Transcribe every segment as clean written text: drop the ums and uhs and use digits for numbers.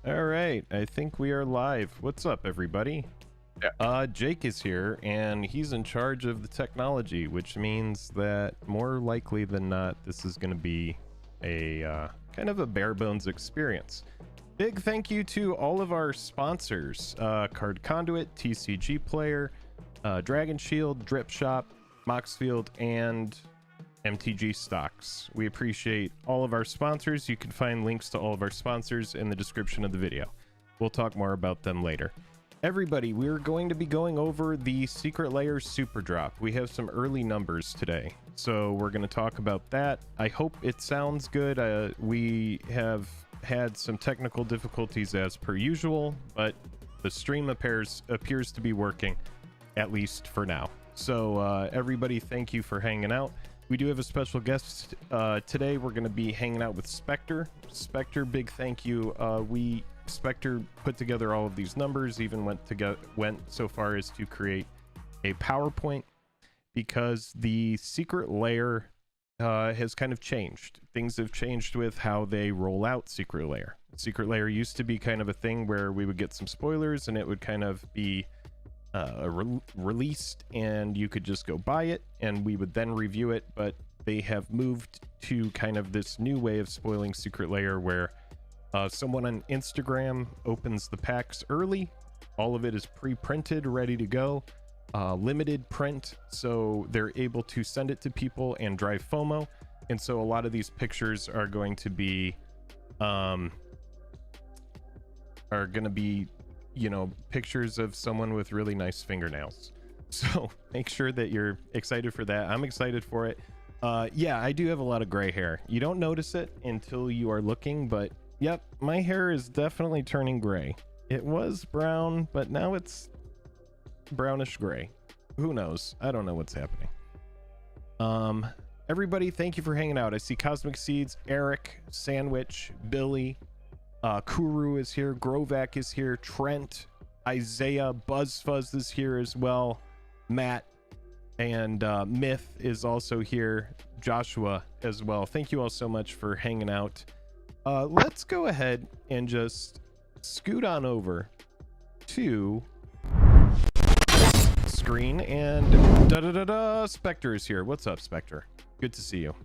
All right, I think we are live. What's up, everybody? Yeah. Jake is here, and he's in charge of the technology, which means that more likely than not, this is going to be a kind of a bare bones experience. Big thank you to all of our sponsors: Card Conduit, TCG Player, Dragon Shield, Drip Shop, Moxfield, and MTG Stocks. We appreciate all of our sponsors. You can find links to all of our sponsors in the description of the video. We'll talk more about them later. Everybody, we're going to be going over the Secret Lair Superdrop. We have some early numbers today, so we're going to talk about that. I hope it sounds good. We have had some technical difficulties as per usual, but the stream appears to be working, at least for now. So everybody, thank you for hanging out. We do have a special guest today. We're going to be hanging out with Sp3c. Sp3c, big thank you. Sp3c put together all of these numbers, even went so far as to create a PowerPoint, because the Secret Lair has kind of changed. Things have changed with how they roll out Secret Lair. Secret Lair used to be kind of a thing where we would get some spoilers and it would kind of be released and you could just go buy it and we would then review it, but they have moved to kind of this new way of spoiling Secret Lair where someone on Instagram opens the packs early. All of it is pre-printed, ready to go, limited print, so they're able to send it to people and drive FOMO. And so a lot of these pictures are going to be you know, pictures of someone with really nice fingernails. So make sure that you're excited for that. I'm excited for it. Yeah, I do have a lot of gray hair. You don't notice it until you are looking, but yep, my hair is definitely turning gray. It was brown, but now it's brownish gray. Who knows? I don't know what's happening. Everybody, thank you for hanging out. I see Cosmic Seeds, Eric, Sandwich, Billy, Kuru is here, Grovak is here, Trent, Isaiah, BuzzFuzz is here as well, Matt, and Myth is also here, Joshua as well. Thank you all so much for hanging out. Let's go ahead and just scoot on over to screen, and Sp3c is here. What's up, Sp3c? Good to see you.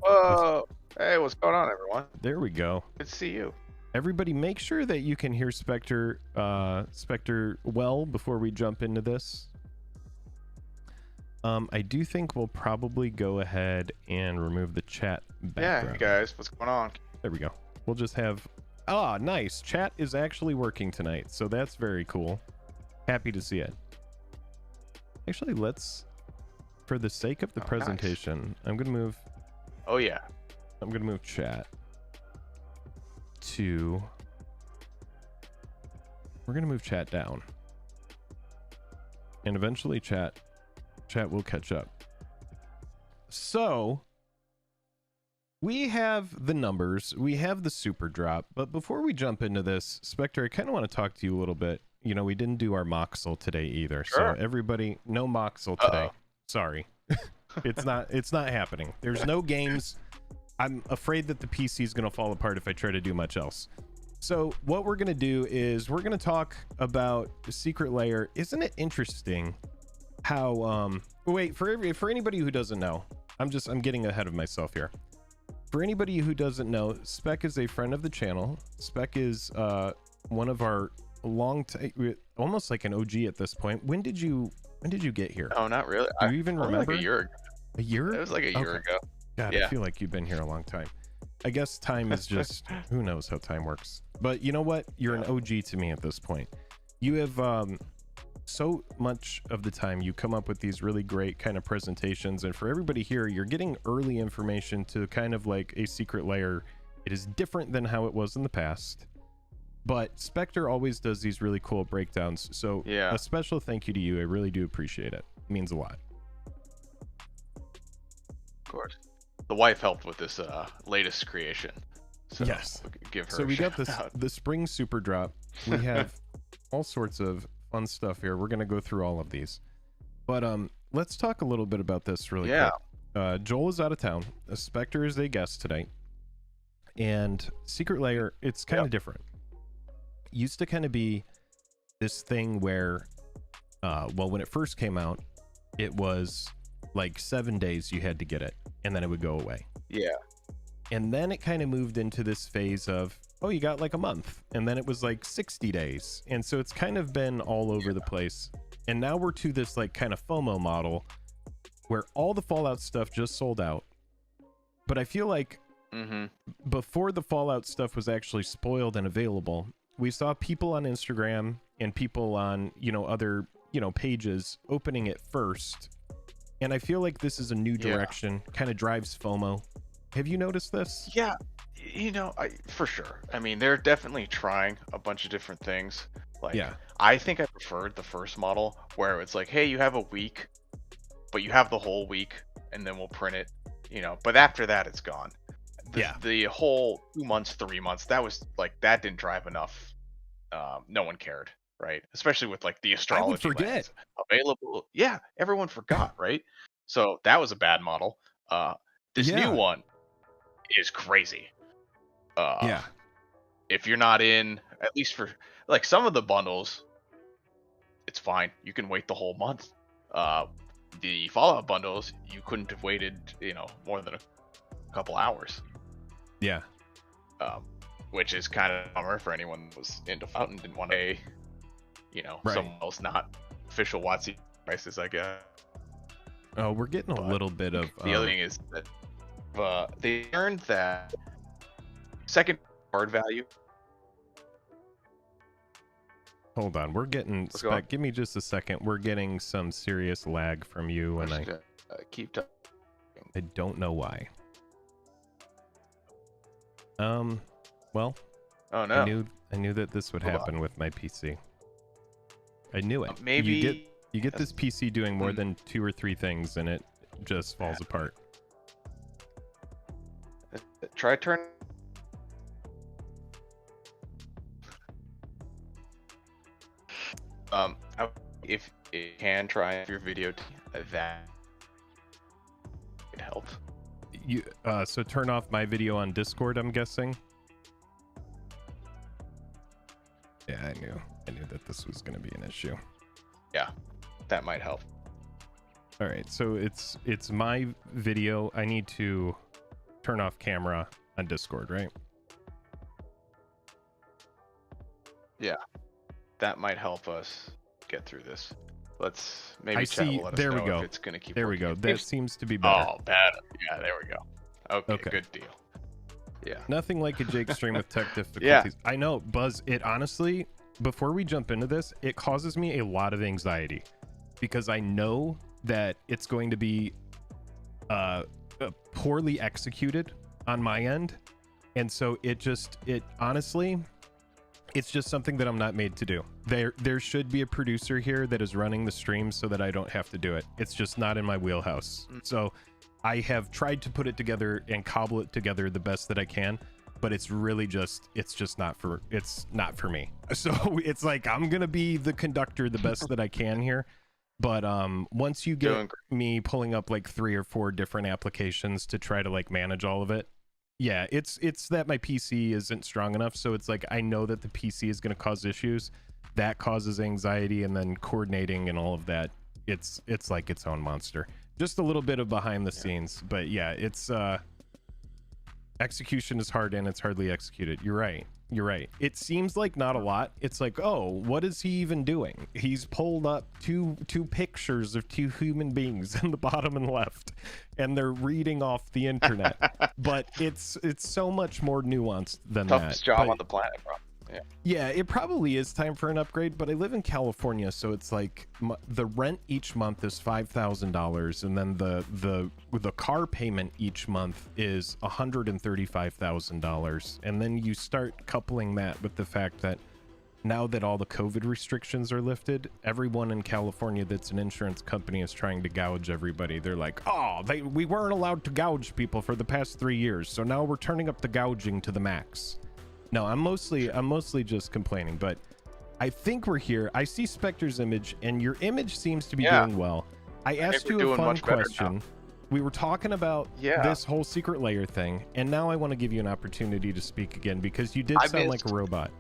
Whoa. Hey, what's going on, everyone? There we go. Good to see you. Everybody, make sure that you can hear Sp3c well before we jump into this. I do think we'll probably go ahead and remove the chat background. Yeah, hey guys, what's going on? There we go. We'll just have... Ah, nice. Chat is actually working tonight, so that's very cool. Happy to see it. Actually, let's... For the sake of the presentation, nice. I'm going to move... Oh, yeah. I'm going to move chat to... We're going to move chat down. And eventually chat will catch up. So, we have the numbers. We have the Superdrop. But before we jump into this, Sp3c, I kind of want to talk to you a little bit. You know, we didn't do our Moxel today either. Sure. So everybody, no Moxel today. Sorry. It's not happening. There's no games. I'm afraid that the PC is going to fall apart if I try to do much else. So what we're going to do is we're going to talk about the Secret Lair. Isn't it interesting how wait, for anybody who doesn't know, I'm getting ahead of myself here. For anybody who doesn't know, Sp3c is a friend of the channel. Sp3c is one of our almost like an OG at this point. When did you get here? Oh, not really. Do you even remember? Like a year ago. A year? It was like a year ago. God, yeah. I feel like you've been here a long time. I guess time is just, who knows how time works. But you know what? You're an OG to me at this point. You have so much of the time you come up with these really great kind of presentations. And for everybody here, you're getting early information to kind of like a Secret Lair. It is different than how it was in the past. But Sp3c always does these really cool breakdowns. So yeah, a special thank you to you. I really do appreciate it. It means a lot. Of course. The wife helped with this latest creation. So yes. Give her so we got the spring Superdrop. We have all sorts of fun stuff here. We're going to go through all of these. But let's talk a little bit about this really quick. Joel is out of town. Sp3c is a guest tonight. And Secret Lair, it's kind of different. Used to kind of be this thing where, well, when it first came out, it was like 7 days you had to get it, and then it would go away. Yeah. And then it kind of moved into this phase of, oh, you got like a month, and then it was like 60 days. And so it's kind of been all over the place. And now we're to this like kind of FOMO model where all the Fallout stuff just sold out. But I feel like before the Fallout stuff was actually spoiled and available, we saw people on Instagram and people on, other, pages opening it first. And I feel like this is a new direction, kind of drives FOMO. Have you noticed this? Yeah, for sure. I mean, they're definitely trying a bunch of different things. Like, I think I preferred the first model where it's like, hey, you have a week, but you have the whole week, and then we'll print it, But after that, it's gone. The whole 2 months, 3 months, that was like, that didn't drive enough. No one cared, right? Especially with like the astrology lands available. Yeah, everyone forgot, right? So that was a bad model. This new one is crazy. If you're not in, at least for like some of the bundles, it's fine. You can wait the whole month. The Fallout bundles, you couldn't have waited, more than a couple hours. Yeah. Which is kind of a bummer for anyone that was into Fallout and didn't want to pay, someone else not official WotC prices, I guess. Oh, we're getting a little bit of. The other thing is that they earned that second card value. Hold on, we're getting. Give me just a second. We're getting some serious lag from you, and I keep talking. I don't know why. Well. Oh no. I knew that this would happen with my PC. I knew it. Maybe you get this PC doing more than 2 or 3 things, and it just falls apart. Try turn. If it can try your video, that it helps. So turn off my video on Discord, I'm guessing. Yeah, I knew that this was going to be an issue. Yeah, that might help. All right, so it's my video. I need to turn off camera on Discord, right? Yeah, that might help us get through this. Let's maybe chat. Will let us know if it's going to keep there working. We go. That seems to be better. Oh, better. Yeah, there we go. Okay, good deal. Yeah. Nothing like a Jake stream with tech difficulties. I know, Buzz, it honestly, before we jump into this, it causes me a lot of anxiety because I know that it's going to be poorly executed on my end. And so honestly, it's just something that I'm not made to do. There should be a producer here that is running the stream so that I don't have to do it. It's just not in my wheelhouse. So I have tried to put it together and cobble it together the best that I can, but it's really it's not for me. So it's like I'm gonna be the conductor the best that I can here. But once you get me pulling up like 3 or 4 different applications to try to like manage all of it, yeah, it's that my PC isn't strong enough. So it's like I know that the PC is gonna cause issues. That causes anxiety, and then coordinating and all of that. It's like its own monster. Just a little bit of behind the scenes, but yeah, it's execution is hard and it's hardly executed. You're right. It seems like not a lot. It's like, oh, what is he even doing? He's pulled up two pictures of 2 human beings in the bottom and left, and they're reading off the internet. But it's so much more nuanced than that. Toughest job on the planet, bro. Yeah, it probably is time for an upgrade, but I live in California, so it's like the rent each month is $5,000, and then the car payment each month is $135,000, and then you start coupling that with the fact that now that all the COVID restrictions are lifted, everyone in California that's an insurance company is trying to gouge everybody. They're like, oh, we weren't allowed to gouge people for the past 3 years, so now we're turning up the gouging to the max. No, I'm mostly just complaining, but I think we're here. I see Spectre's image, and your image seems to be doing well. I asked you a fun question. We were talking about this whole secret layer thing, and now I want to give you an opportunity to speak again because you did sound like a robot.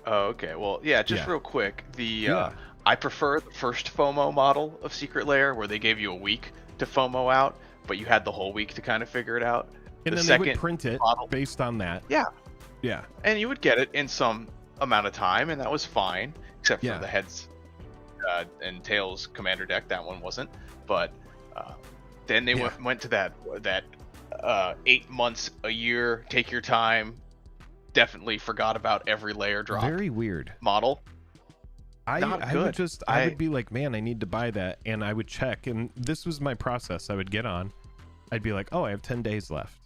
Oh, okay. Well, yeah, just real quick. I prefer the first FOMO model of secret layer where they gave you a week to FOMO out, but you had the whole week to kind of figure it out. And then they would print it based on that. Yeah. Yeah. And you would get it in some amount of time, and that was fine, except for the heads and tails commander deck. That one wasn't. But then they went to that 8 months a year, take your time. Definitely forgot about every layer drop. Very weird model. I would be like, man, I need to buy that, and I would check, and this was my process. I would get on, I'd be like, oh, I have 10 days left,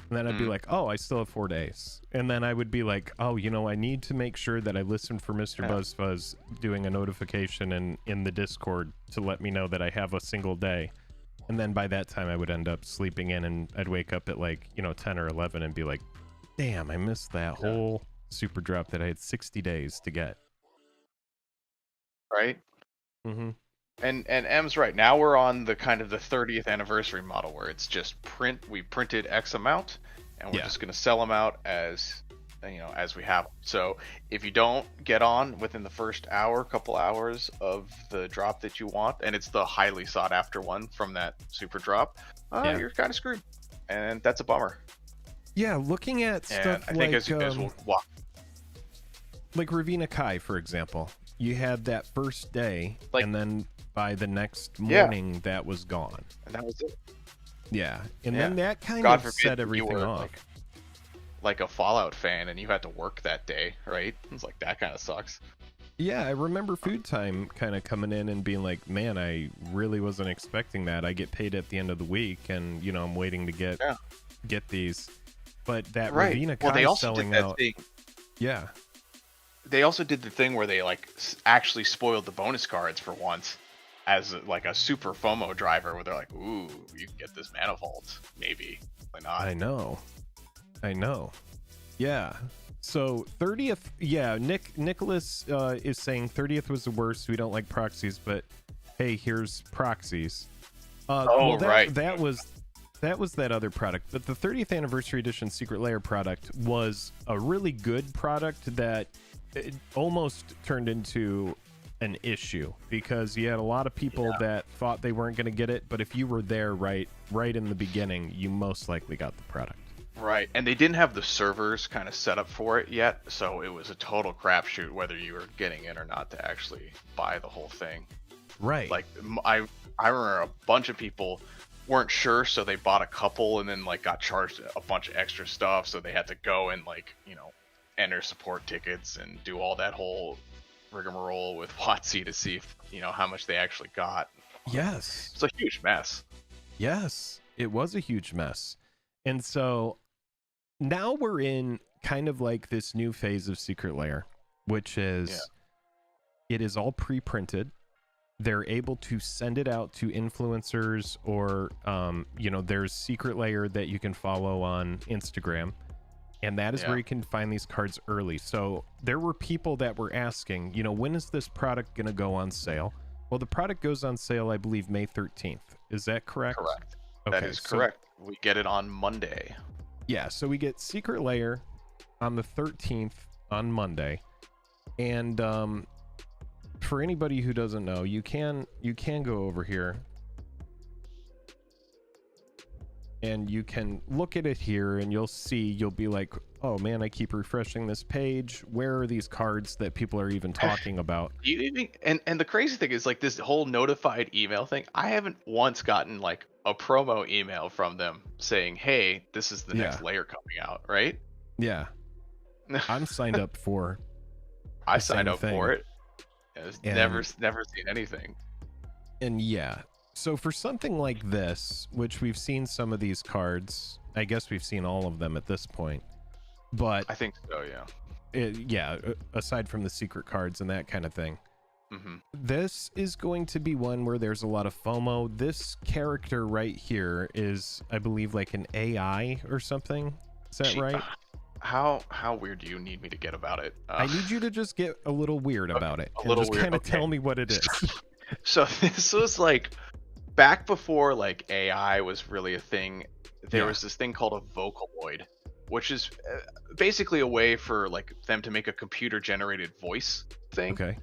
and then I'd be like, oh, I still have 4 days, and then I would be like, oh, you know, I need to make sure that I listen for Mr. BuzzFuzz doing a notification in the Discord to let me know that I have a single day, and then by that time I would end up sleeping in, and I'd wake up at like 10 or 11 and be like, damn, I missed that whole super drop that I had 60 days to get. Right. And M's right. Now we're on the kind of the 30th anniversary model where it's just we printed X amount and we're just going to sell them out as as we have them. So if you don't get on within the first couple hours of the drop that you want, and it's the highly sought after one from that super drop, you're kind of screwed, and that's a bummer. Yeah, looking at stuff I think as we'll walk, like Ravina Kai, for example. You had that first day, and then by the next morning, that was gone. And that was it. Yeah, and then that kind of set everything off. Like a Fallout fan, and you had to work that day, right? It's like, that kind of sucks. Yeah, I remember Food Time kind of coming in and being like, man, I really wasn't expecting that. I get paid at the end of the week, and, I'm waiting to get these. But that Ravina Kai selling out. Yeah. They also did the thing where they actually spoiled the bonus cards for once as like a super FOMO driver where they're like, ooh, you can get this Mana Vault, maybe. Why not? I know. Yeah. So 30th, Nicholas is saying 30th was the worst. We don't like proxies, but hey, here's proxies. That was that other product, but the 30th anniversary edition Secret Lair product was a really good product that it almost turned into an issue because you had a lot of people that thought they weren't going to get it, but if you were there right in the beginning, you most likely got the product. Right, and they didn't have the servers kind of set up for it yet, so it was a total crapshoot whether you were getting in or not to actually buy the whole thing. Right. Like I remember a bunch of people weren't sure, so they bought a couple and then got charged a bunch of extra stuff, so they had to go and enter support tickets and do all that whole rigmarole with WotC to see if how much they actually got. Yes, it's a huge mess. Yes, it was a huge mess. And so now we're in kind of like this new phase of Secret Lair, which is it is all pre-printed. They're able to send it out to influencers or there's Secret Lair that you can follow on Instagram. And that is where you can find these cards early. So there were people that were asking, when is this product going to go on sale? Well, the product goes on sale, I believe, May 13th. Is that correct? Correct. Okay, that is correct. We get it on Monday. Yeah, so we get Secret Lair on the 13th on Monday. And for anybody who doesn't know, you can go over here. And you can look at it here and you'll be like, oh man, I keep refreshing this page. Where are these cards that people are even talking about? And the crazy thing is this whole notified email thing. I haven't once gotten a promo email from them saying, hey, this is the next layer coming out, right? Yeah. I'm signed up for I signed up for it. I've never seen anything. And so for something like this, which we've seen some of these cards, I guess we've seen all of them at this point, but I think so, yeah. Aside from the secret cards and that kind of thing, mm-hmm. This is going to be one where there's a lot of FOMO. This character right here is, I believe, like an AI or something. Is that right? How weird do you need me to get about it? I need you to just get a little weird about it. Just kind of tell me what it is. So this was back before like AI was really a thing, there was this thing called a Vocaloid, which is basically a way for like them to make a computer generated voice thing. Okay.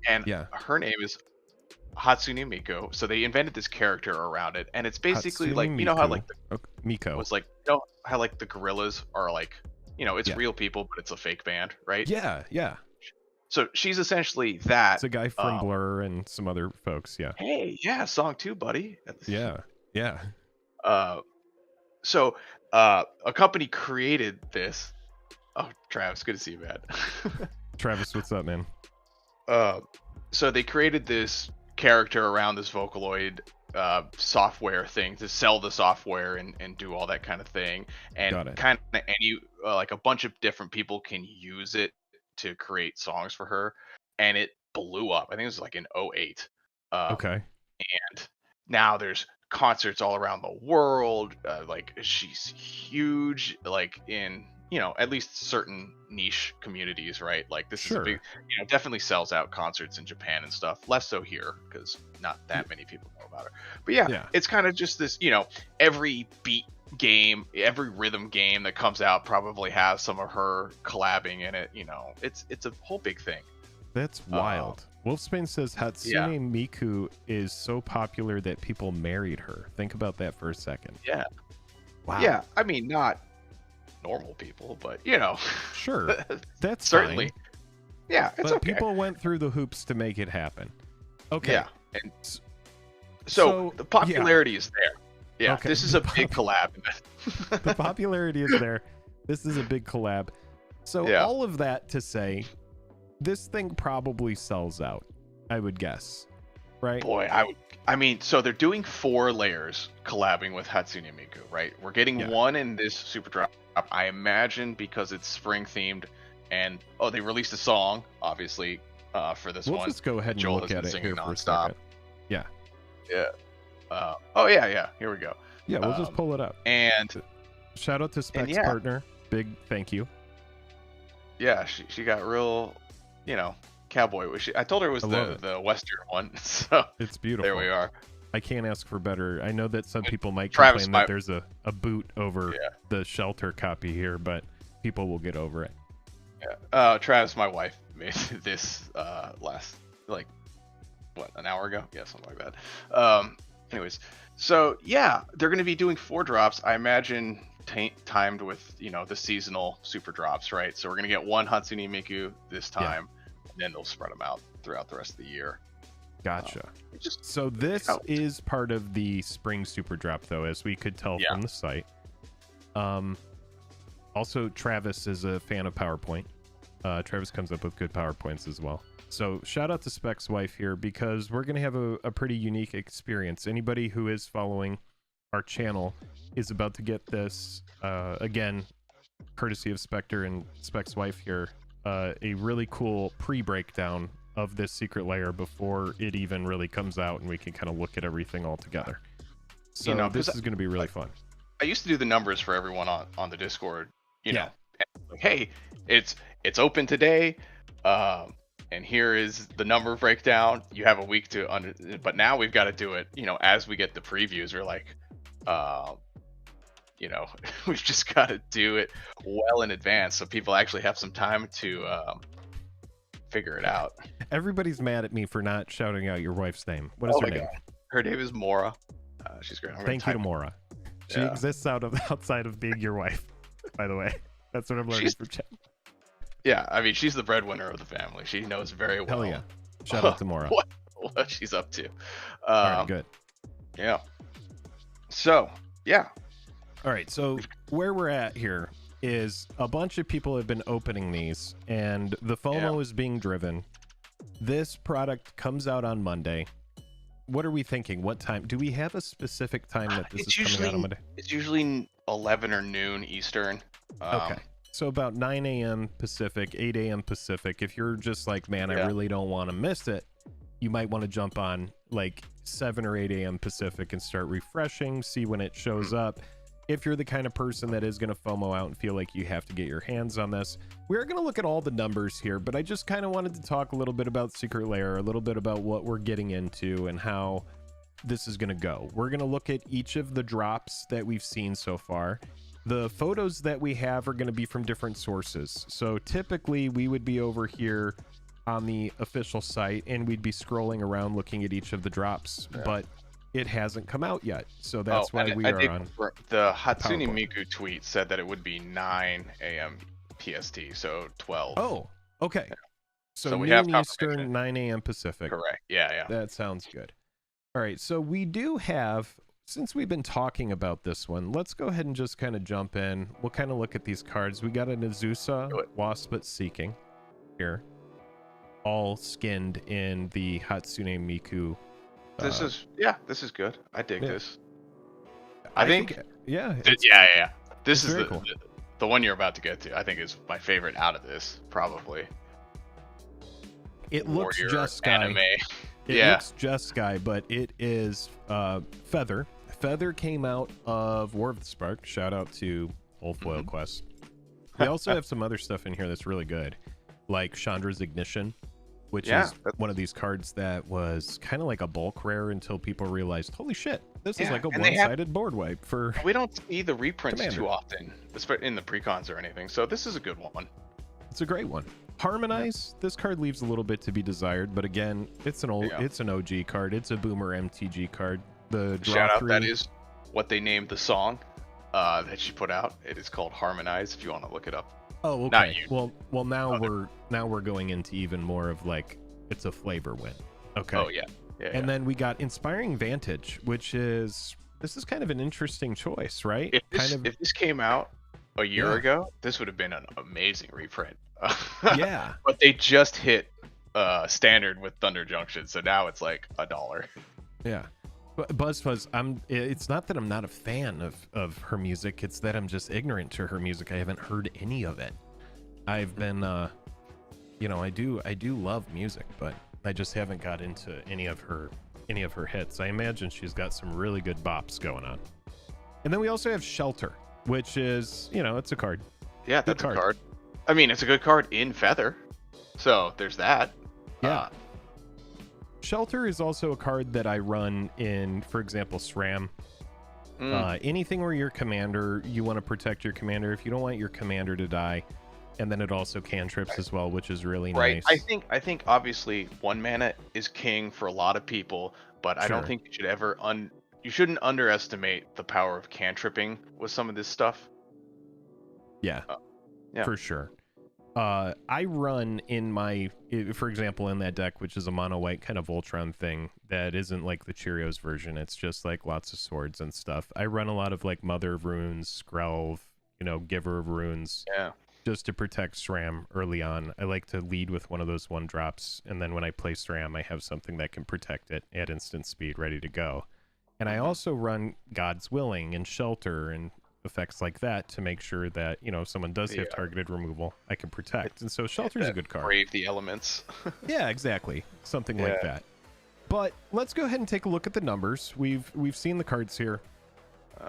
And her name is Hatsune Miku. So they invented this character around it, and it's basically Hatsune like Miku. You know how like Miko was like, you know how like the gorillas are like, you know, it's real people but it's a fake band, right? Yeah. So she's essentially that. It's a guy from Blur and some other folks. Yeah. Hey, yeah, song 2, buddy. Yeah. So a company created this. Oh, Travis, good to see you, man. Travis, what's up, man? So they created this character around this Vocaloid software thing to sell the software and do all that kind of thing. And kind of any like a bunch of different people can use it to create songs for her, and it blew up. I think it was like in 2008. Okay. And now there's concerts all around the world. Like she's huge, like in, you know, at least certain niche communities, right? Like this is a big, you know, definitely sells out concerts in Japan and stuff. Less so here because not that many people know about her. But yeah, it's kind of just this, you know, every beat game, every rhythm game that comes out probably has some of her collabing in it. You know, it's a whole big thing. That's wild. Wolfsbane says Hatsune Miku is so popular that people married her. Think about that for a second. Yeah. Wow. Yeah, I mean, not normal people, but you know. Sure. That's certainly. Fine. Yeah, it's but okay. People went through the hoops to make it happen. Okay. Yeah. And so the popularity is there. Yeah, this is a big collab. The popularity is there. This is a big collab. So all of that to say, this thing probably sells out, I would guess. Right? Boy, I mean, so they're doing 4 layers collabing with Hatsune Miku, right? We're getting one in this Superdrop. I imagine because it's spring themed, and they released a song, obviously, for this one. We'll just go ahead and Joel look at it here for a nonstop. second. Yeah. Here we go. Yeah, we'll just pull it up. And shout out to Specs Partner. Big thank you. Yeah, she got real, you know, cowboy. I told her it was the Western one, so it's beautiful. There we are. I can't ask for better. I know that some people might complain that there's a boot over the shelter copy here, but people will get over it. Yeah. Travis, my wife, made this last, like, what, an hour ago? Yeah, something like that. Anyways, so yeah, they're going to be doing 4 drops. I imagine timed with, you know, the seasonal super drops, right? So we're going to get one Hatsune Miku this time, and then they'll spread them out throughout the rest of the year. Gotcha. So this is part of the spring super drop, though, as we could tell from the site. Also, Travis is a fan of PowerPoint. Travis comes up with good PowerPoints as well. So shout out to Spec's wife here, because we're going to have a pretty unique experience. Anybody who is following our channel is about to get this, again, courtesy of Spectre and Spec's wife here, a really cool pre-breakdown of this secret layer before it even really comes out, and we can kind of look at everything all together. So you know, this is going to be really fun. I used to do the numbers for everyone on the Discord, you know, like, hey, it's open today, and here is the number breakdown. You have a week to but now we've got to do it, you know, as we get the previews. We're like, you know, we've just got to do it well in advance so people actually have some time to figure it out. Everybody's mad at me for not shouting out your wife's name. What is her name? God. Her name is Mora. She's great. Thank you to Mora. She exists outside of being your wife, by the way. That's what I'm learning from chat. Yeah, I mean, she's the breadwinner of the family. She knows very well. Hell yeah. Shout out to Mora. What she's up to. All right, good. Yeah. So, yeah. All right, so where we're at here is a bunch of people have been opening these, and the FOMO is being driven. This product comes out on Monday. What are we thinking? What time? Do we have a specific time that this is coming out on Monday? It's usually 11 or noon Eastern. Okay. So about 9 a.m. Pacific, 8 a.m. Pacific. If you're just like, man, I really don't want to miss it, you might want to jump on like 7 or 8 a.m. Pacific and start refreshing, see when it shows up. If you're the kind of person that is going to FOMO out and feel like you have to get your hands on this, we're going to look at all the numbers here, but I just kind of wanted to talk a little bit about Secret Lair, a little bit about what we're getting into and how this is going to go. We're going to look at each of the drops that we've seen so far. The photos that we have are going to be from different sources. So typically we would be over here on the official site and we'd be scrolling around looking at each of the drops, but it hasn't come out yet. So that's why we are on the Hatsune Miku tweet said that it would be 9 a.m. PST, so 12. Oh, okay. Yeah. So we have Eastern, 9 a.m. Pacific. Correct. Yeah. That sounds good. All right. So we do have, since we've been talking about this one, let's go ahead and just kind of jump in. We'll kind of look at these cards. We got an Azusa, Waspet Seeking here, all skinned in the Hatsune Miku. This is good. I dig this. I think yeah. This is cool. The one you're about to get to. I think is my favorite out of this, probably. It looks just anime. It looks just Sky, but it is Feather. Feather came out of War of the Spark. Shout out to Old Foil Quest. We also have some other stuff in here that's really good, like Chandra's Ignition, which is one of these cards that was kind of like a bulk rare until people realized, holy shit, this is like a one-sided board wipe for. We don't see the reprints too often, especially in the precons or anything. So this is a good one. It's a great one. Harmonize. This card leaves a little bit to be desired, but again, it's an OG card. It's a boomer MTG card. The shout out, that is what they named the song that she put out. It is called Harmonize. If you want to look it up. Oh, okay. Well, now we're going into even more of like it's a flavor win. Okay. Oh yeah. And then we got Inspiring Vantage, which is kind of an interesting choice, right? If this came out a year ago, this would have been an amazing reprint. Yeah. But they just hit standard with Thunder Junction, so now it's like $1. Yeah. Buzzfuzz, it's not that I'm not a fan of her music, it's that I'm just ignorant to her music. I haven't heard any of it. I've been I do love music, but I just haven't got into any of her hits. I imagine she's got some really good bops going on. And then we also have Shelter, which is, it's a card. Yeah, that's a card. I mean, it's a good card in Feather. So there's that. Yeah. Shelter is also a card that I run in, for example, SRAM. Anything where your commander, you want to protect your commander. If you don't want your commander to die, and then it also cantrips as well, which is really nice. I think obviously 1 mana is king for a lot of people, but I don't think you should ever you shouldn't underestimate the power of cantripping with some of this stuff. Yeah. For sure. I run for example, in that deck, which is a mono white kind of Voltron thing that isn't like the Cheerios version. It's just like lots of swords and stuff. I run a lot of like Mother of Runes, Skrelv, Giver of Runes. Yeah. Just to protect SRAM early on. I like to lead with one of those 1-drops, and then when I play SRAM, I have something that can protect it at instant speed, ready to go. And I also run God's Willing and Shelter and effects like that to make sure that if someone does have targeted removal, I can protect. And so Shelter's a good card. Brave the elements. Yeah, exactly, something like that. But let's go ahead and take a look at the numbers. We've seen the cards here,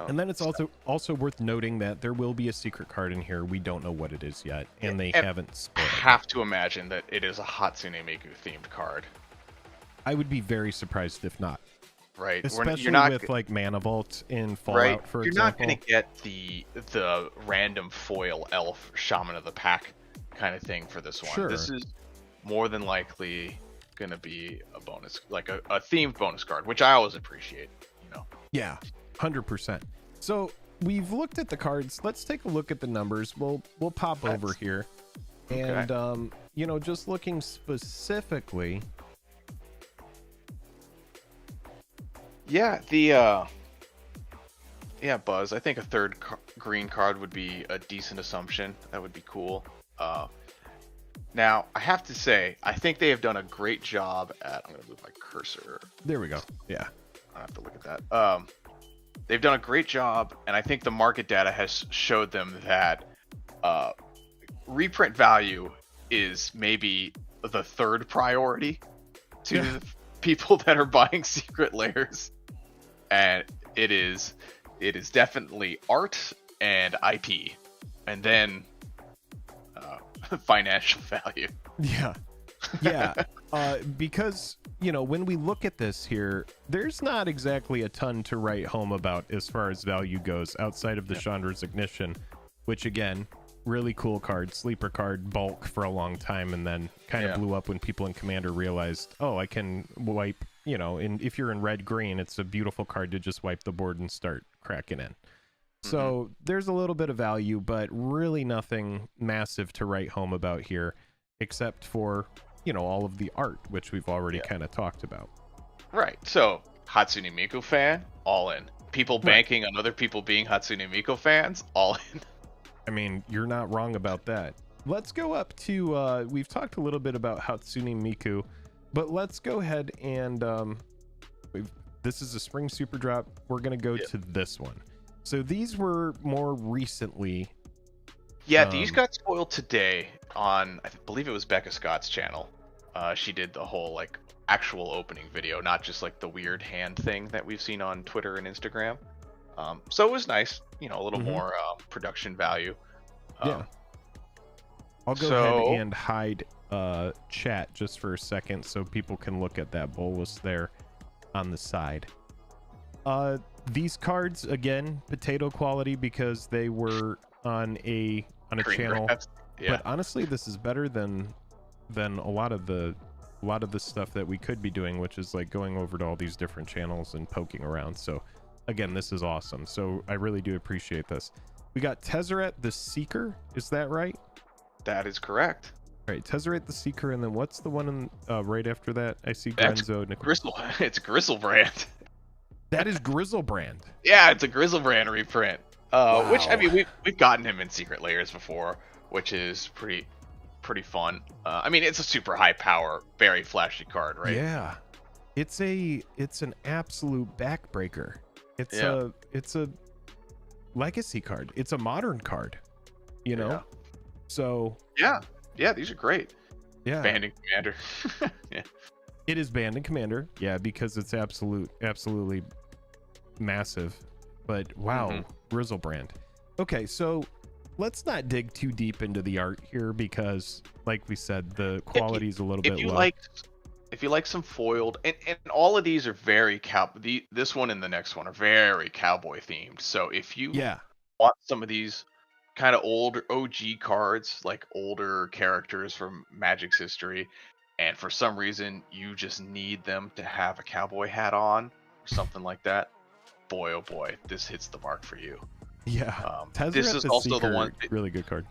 and then it's also worth noting that there will be a secret card in here. We don't know what it is yet, and they haven't split. I have to imagine that it is a Hatsune Miku themed card. I would be very surprised if not. Right, especially with like Mana Vault in Fallout, for example. You're not going to get the random foil elf Shaman of the Pack kind of thing for this one. Sure. This is more than likely going to be a bonus, like a themed bonus card, which I always appreciate. Yeah, 100%. So we've looked at the cards. Let's take a look at the numbers. We'll pop over here, and just looking specifically. Yeah, Buzz. I think a third green card would be a decent assumption. That would be cool. Now, I have to say, I think they have done a great job at. I'm going to move my cursor. There we go. Yeah. I have to look at that. They've done a great job, and I think the market data has showed them that reprint value is maybe the third priority to people that are buying secret layers, and it is definitely art and IP, and then financial value. Yeah because you know, when we look at this here, there's not exactly a ton to write home about as far as value goes outside of the Chandra's Ignition, which again, really cool card, sleeper card, bulk for a long time, and then kind of blew up when people in Commander realized, oh, I can wipe, you know, if you're in red-green, it's a beautiful card to just wipe the board and start cracking in. So there's a little bit of value, but really nothing massive to write home about here, except for, you know, all of the art, which we've already kind of talked about. Right. So, Hatsune Miku fan, all in. People banking on other people being Hatsune Miku fans, all in. I mean, you're not wrong about that. Let's go up to, we've talked a little bit about Hatsune Miku, but let's go ahead and, this is a spring super drop. We're going to go to this one. So these were more recently. Yeah, these got spoiled today on, I believe it was Becca Scott's channel. She did the whole, like, actual opening video, not just, like, the weird hand thing that we've seen on Twitter and Instagram. So it was nice, you know, a little more production value. I'll go ahead and hide chat just for a second so people can look at that bolus there on the side. These cards, again, potato quality because they were on a channel. But honestly, this is better than a lot of the stuff that we could be doing, which is like going over to all these different channels and poking around. So again, this is awesome. So I really do appreciate this. We got Tezzeret the Seeker. Is that right? That is correct. All right, Tezzeret the Seeker, and then what's the one right after that? I see Grenzo. It's Grizzlebrand. That is Grizzlebrand. Yeah, it's a Grizzlebrand reprint. Wow. Which, I mean, we've gotten him in Secret Layers before, which is pretty fun. I mean, it's a super high power, very flashy card, right? Yeah, it's an absolute backbreaker. It's a legacy card. It's a modern card, you know. So yeah, these are great. Yeah, banned in Commander. It is banned in Commander. Yeah, because it's absolutely massive. But wow, Grizzlebrand. Okay, so let's not dig too deep into the art here because, like we said, the quality is a little bit low. If you like some foiled, and all of these are very this one and the next one are very cowboy themed. So if you want some of these kind of older OG cards, like older characters from Magic's history, and for some reason you just need them to have a cowboy hat on or something like that, boy oh boy, this hits the mark for you. Yeah, this is also the one. Really good card.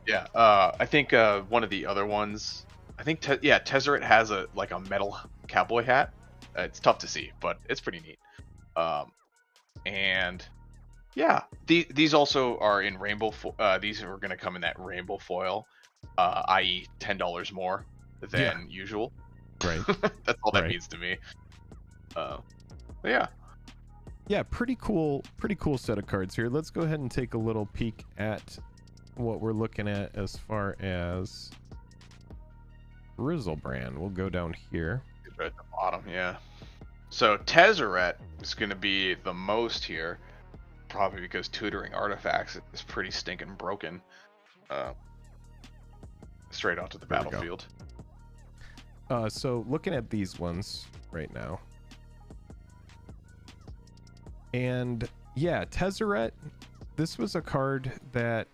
Yeah. I think one of the other ones. I think Tezzeret has a metal cowboy hat. It's tough to see, but it's pretty neat. And yeah, these also are in rainbow. These are going to come in that rainbow foil, i.e., $10 more than usual. Right. That's all that means to me. Yeah. Yeah, pretty cool set of cards here. Let's go ahead and take a little peek at what we're looking at as far as Grizzlebrand. We'll go down here. Right at the bottom, yeah. So Tezzeret is going to be the most here, probably because tutoring artifacts is pretty stinking broken. Straight onto the battlefield. So looking at these ones right now. And yeah, Tezzeret, this was a card that,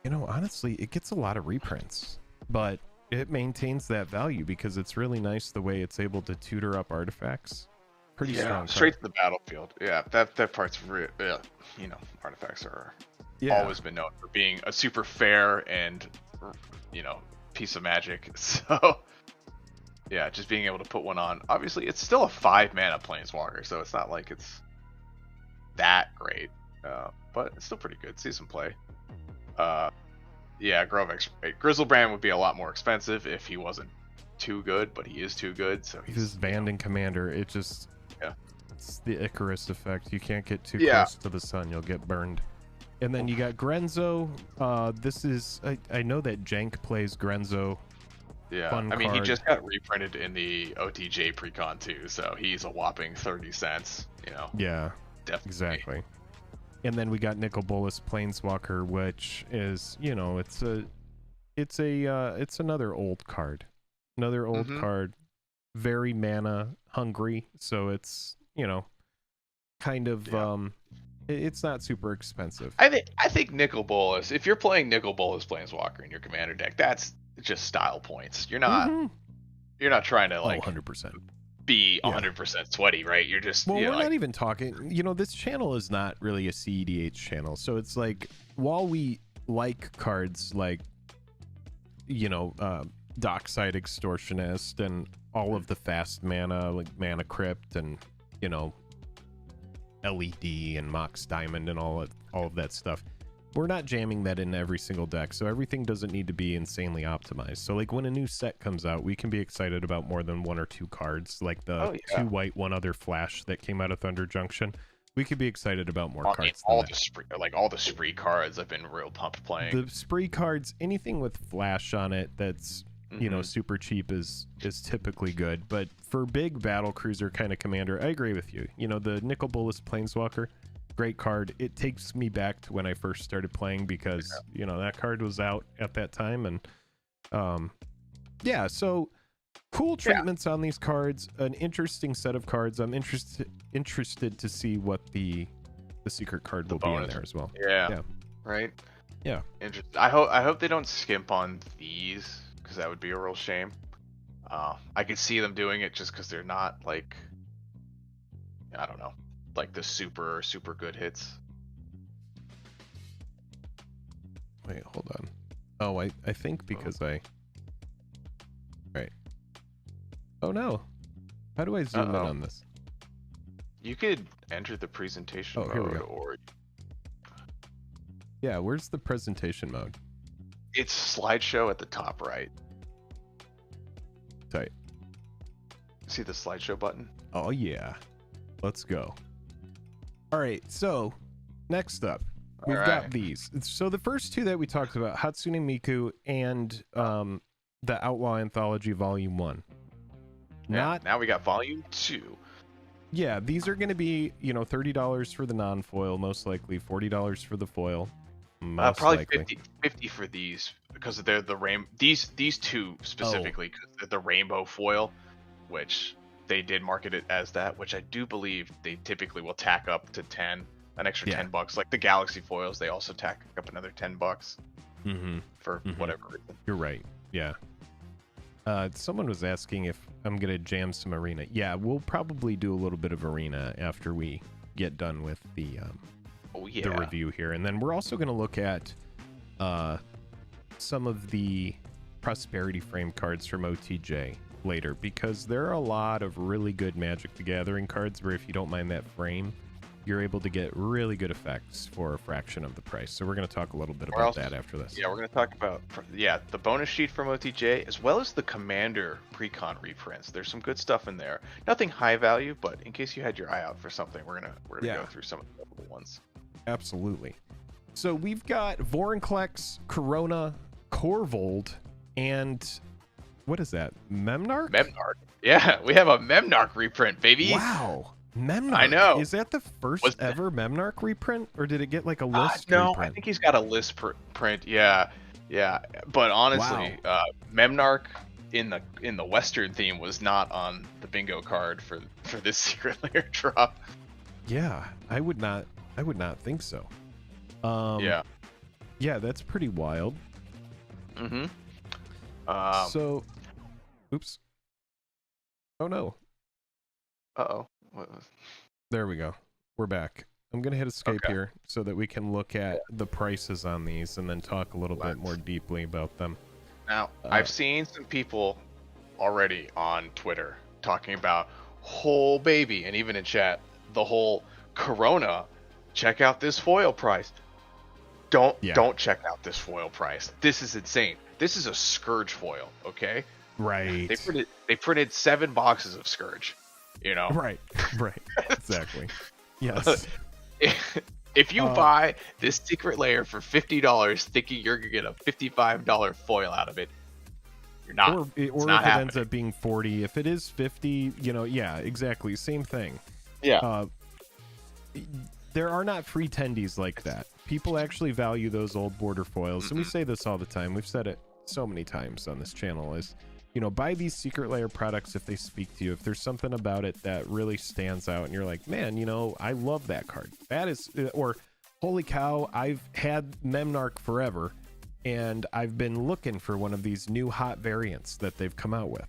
you know, honestly, it gets a lot of reprints, but it maintains that value because it's really nice the way it's able to tutor up artifacts. Pretty strong. Straight to the battlefield. Yeah, that part's real. You know, artifacts are always been known for being a super fair and, you know, piece of magic. So yeah, just being able to put one on. Obviously, it's still a 5-mana planeswalker, so it's not like it's that great, but it's still pretty good. See some play. Yeah, Grovex. Grizzlebrand would be a lot more expensive if he wasn't too good, but he is too good. So he's banned in Commander. It just it's the Icarus effect. You can't get too close to the sun; you'll get burned. And then you got Grenzo. This is I know that Jank plays Grenzo. Yeah, I mean, he just got reprinted in the OTJ Precon too, so he's a whopping 30 cents. You know. Yeah. Definitely. Exactly. And then we got Nicol Bolas Planeswalker, which is, you know, it's another old card. Another old card. very mana hungry, so it's, you know, kind of it's not super expensive. I think Nicol Bolas, if you're playing Nicol Bolas Planeswalker in your commander deck, that's just style points. You're not trying to like 100% be 100% sweaty, right? You're just we're like, not even talking, you know, this channel is not really a CEDH channel, so it's like, while we like cards like, you know, Dockside Extortionist and all of the fast mana like Mana Crypt and, you know, LED and Mox Diamond and all of that stuff, we're not jamming that in every single deck, so everything doesn't need to be insanely optimized. So like when a new set comes out, we can be excited about more than 1 or 2 cards, like the 2 white 1 other flash that came out of Thunder Junction. We could be excited about more cards. All the spree cards I've been real pumped playing. The spree cards, anything with flash on it that's, you know, super cheap is typically good. But for big battle cruiser kind of commander, I agree with you. You know, the Nicol Bolas Planeswalker, great card. It takes me back to when I first started playing because, you know, that card was out at that time. And yeah, so cool treatments on these cards, an interesting set of cards. I'm interested to see what the secret card will be in there as well. Yeah. Right? Yeah. Interesting. I hope they don't skimp on these, because that would be a real shame. I could see them doing it just because they're not like, I don't know, like the super good hits. Wait, hold on. Oh, I think because right. Oh no. How do I zoom in on this? You could enter the presentation mode, here we go. or yeah, where's the presentation mode? It's slideshow at the top right. Tight. See the slideshow button? Oh yeah. Let's go. All right, so next up, we've got these. So the first 2 that we talked about, Hatsune Miku and the Outlaw Anthology Volume 1. Now we got Volume 2. Yeah, these are going to be, you know, $30 for the non-foil, most likely $40 for the foil. Probably 50 for these, because they're the these 2 specifically, because they're the rainbow foil, which they did market it as that, which I do believe they typically will tack up to 10, an extra $10. Like the Galaxy foils, they also tack up another $10 for whatever reason. You're right. Yeah. Someone was asking if I'm gonna jam some Arena. Yeah, we'll probably do a little bit of Arena after we get done with the review here, and then we're also gonna look at some of the Prosperity Frame cards from OTJ later, because there are a lot of really good Magic the Gathering cards where if you don't mind that frame, you're able to get really good effects for a fraction of the price. So we're going to talk a little bit about that after this. Yeah, we're going to talk about the bonus sheet from OTJ, as well as the Commander Precon reprints. There's some good stuff in there. Nothing high value, but in case you had your eye out for something, we're gonna go through some of the notable ones. Absolutely. So we've got Vorinclex, Corona, Corvold, and what is that? Memnarch? Memnarch. Yeah, we have a Memnarch reprint, baby. Wow. Memnarch. I know. Is that the first ever Memnarch reprint, or did it get like a list no, reprint? I think he's got a list print. Yeah. But honestly, Memnarch in the Western theme was not on the bingo card for this secret layer drop. Yeah, I would not think so. Yeah, that's pretty wild. So, oops. Oh no. Uh-oh. There we go. We're back. I'm going to hit escape here so that we can look at the prices on these and then talk a little bit more deeply about them. Now, I've seen some people already on Twitter talking about whole baby, and even in chat, the whole Corona, check out this foil price. Don't check out this foil price. This is insane. This is a Scourge foil, okay? Right. They printed 7 boxes of Scourge. You know, right, exactly. Yes. If you buy this secret layer for $50, thinking you're gonna get a $55 foil out of it, you're not. Or if it ends up being 40, if it is 50, exactly, same thing. Yeah. There are not free tendies like that. People actually value those old border foils, and we say this all the time. We've said it so many times on this channel. Is You know, buy these secret layer products if they speak to you. If there's something about it that really stands out and you're like, man, you know, I love that card. That is, or holy cow, I've had Memnarch forever and I've been looking for one of these new hot variants that they've come out with.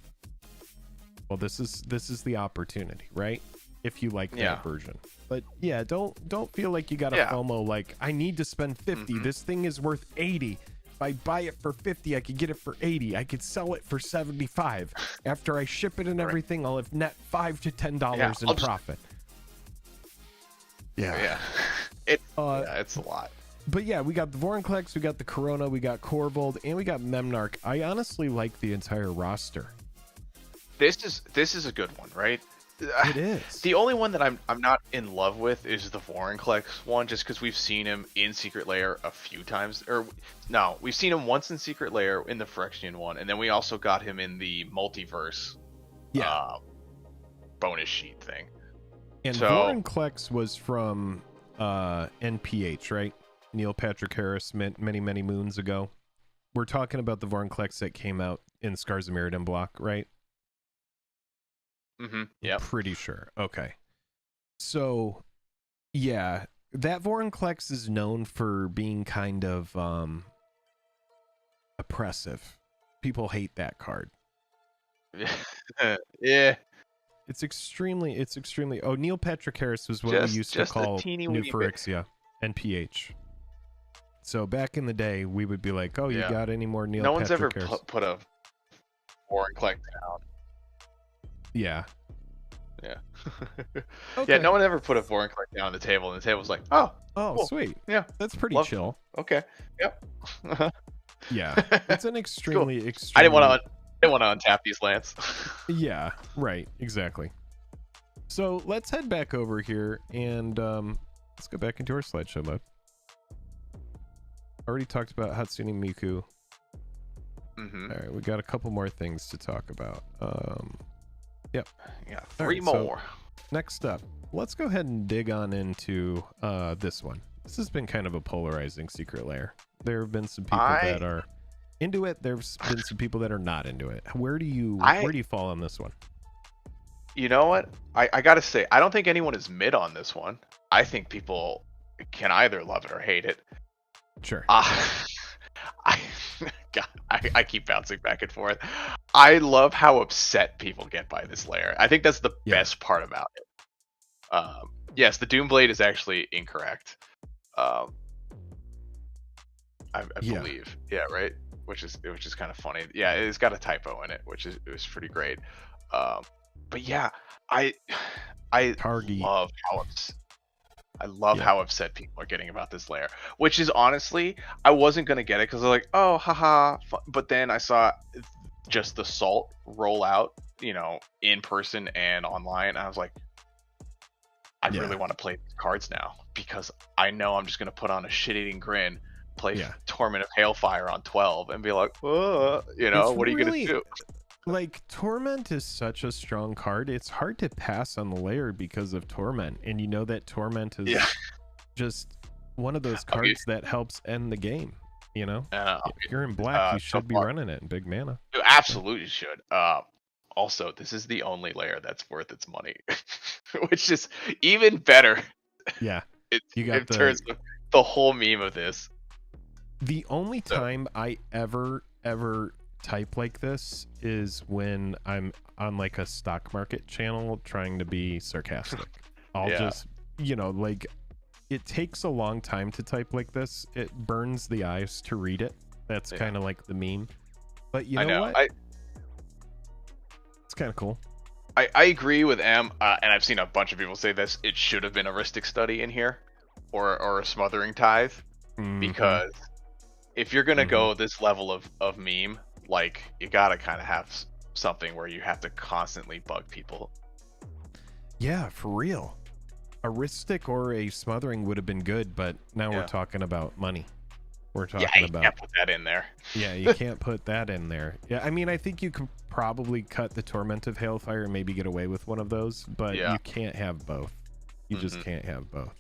Well, this is the opportunity, right? If you like that version. But yeah, don't feel like you got a FOMO like, I need to spend 50. This thing is worth 80. If I buy it for 50, I could get it for 80. I could sell it for 75. After I ship it and everything, I'll have net $5 to $10 in profit. Yeah. It's a lot. But yeah, we got the Vorinclex, we got the Corona, we got Corvold, and we got Memnarch. I honestly like the entire roster. This is a good one, right? It is. The only one that I'm not in love with is the Vorinclex one, just because we've seen him in Secret Lair a few times. Or no, we've seen him once in Secret Lair in the Phyrexian one, and then we also got him in the Multiverse bonus sheet thing. And so, Vorinclex was from NPH, right? Neil Patrick Harris many moons ago. We're talking about the Vorinclex that came out in Scars of Mirrodin block, right? Yeah, pretty sure. Okay, so yeah, that Vorinclex is known for being kind of oppressive. People hate that card. Yeah, it's extremely. Oh, Neil Patrick Harris was what we used to call New Phyrexia, NPH. So back in the day, we would be like, "Oh, you got any more Neil?" No one's Patrick ever Harris? put a Vorinclex down. Yeah. Okay. Yeah, no one ever put a Vorinclex down on the table, and the table was like, oh, cool. Sweet. Yeah, that's pretty chill. Okay. Yep. Yeah, it's an extremely. I didn't want to untap these lands. Yeah, right, exactly. So let's head back over here and let's go back into our slideshow mode. Already talked about Hatsune Miku. All right, we got a couple more things to talk about. Yep. Yeah, three more. So next up, let's go ahead and dig on into this one. This has been kind of a polarizing secret lair. There have been some people that are into it. There's been some people that are not into it. Where do you fall on this one? You know what? I gotta say, I don't think anyone is mid on this one. I think people can either love it or hate it. Sure. I keep bouncing back and forth. I love how upset people get by this layer. I think that's the best part about it. Yes, the Doomblade is actually incorrect. I believe. Yeah, right. Which is kind of funny. Yeah, it's got a typo in it, it was pretty great. But yeah, I love how upset people are getting about this layer, which is honestly, I wasn't going to get it because I was like, oh, haha. But then I saw just the Salt roll out, you know, in person and online. And I was like, I really want to play these cards now because I know I'm just going to put on a shit-eating grin, play Torment of Hailfire on 12 and be like, oh, you know, what are you going to do? Like, Torment is such a strong card. It's hard to pass on the layer because of Torment. And you know that Torment is just one of those cards that helps end the game. You know? If you're in black, you should be running it in big mana. You absolutely should. Also, this is the only layer that's worth its money. Which is even better. Yeah. in terms of the whole meme of this. The only time I ever type like this is when I'm on like a stock market channel trying to be sarcastic. I'll just, you know, like, it takes a long time to type like this. It burns the eyes to read it. That's kind of like the meme. But you know what? It's kind of cool. I agree with M, and I've seen a bunch of people say this. It should have been a Ristic Study in here, or a Smothering Tithe, because if you're gonna go this level of meme, like, you gotta kind of have something where you have to constantly bug people. Yeah, for real. A Ristic or a Smothering would have been good, but now we're talking about money. We're talking about. You can't put that in there. Yeah, you can't put that in there. Yeah, I mean, I think you could probably cut the Torment of Hailfire and maybe get away with one of those, but you can't have both. You just can't have both.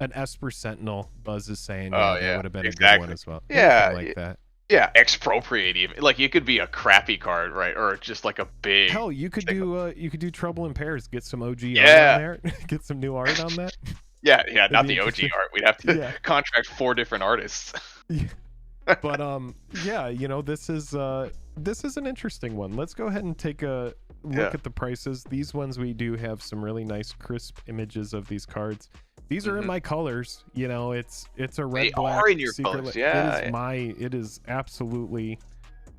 An Esper Sentinel, Buzz is saying, that would have been a good one as well. Yeah, like that. Yeah, expropriate even. Like, it could be a crappy card, right? Or just like a big. Hell, you could do Trouble in Pairs. Get some OG art Yeah. on there. Get some new art on that. Yeah, That'd not be the OG interesting. art. We'd have to Yeah. contract 4 different artists. Yeah. But yeah, you know, this is an interesting one. Let's go ahead and take a look at the prices. These ones, we do have some really nice crisp images of these cards. These are in my colors. You know, it's a red, black. Are in your colors. Yeah, it is absolutely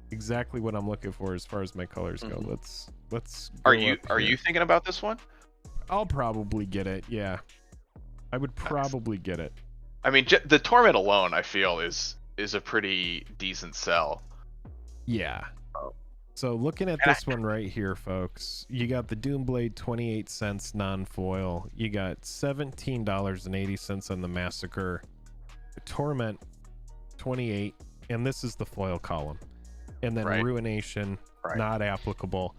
exactly what I'm looking for as far as my colors go. Let's Are you thinking about this one? I'll probably get it. Yeah, I would probably get it. I mean, the Torment alone, I feel, is a pretty decent sell. Yeah. So looking at this one right here, folks, you got the Doomblade 28 cents non-foil. You got $17.80 on the Massacre. The Torment 28, and this is the foil column. And then Ruination, not applicable.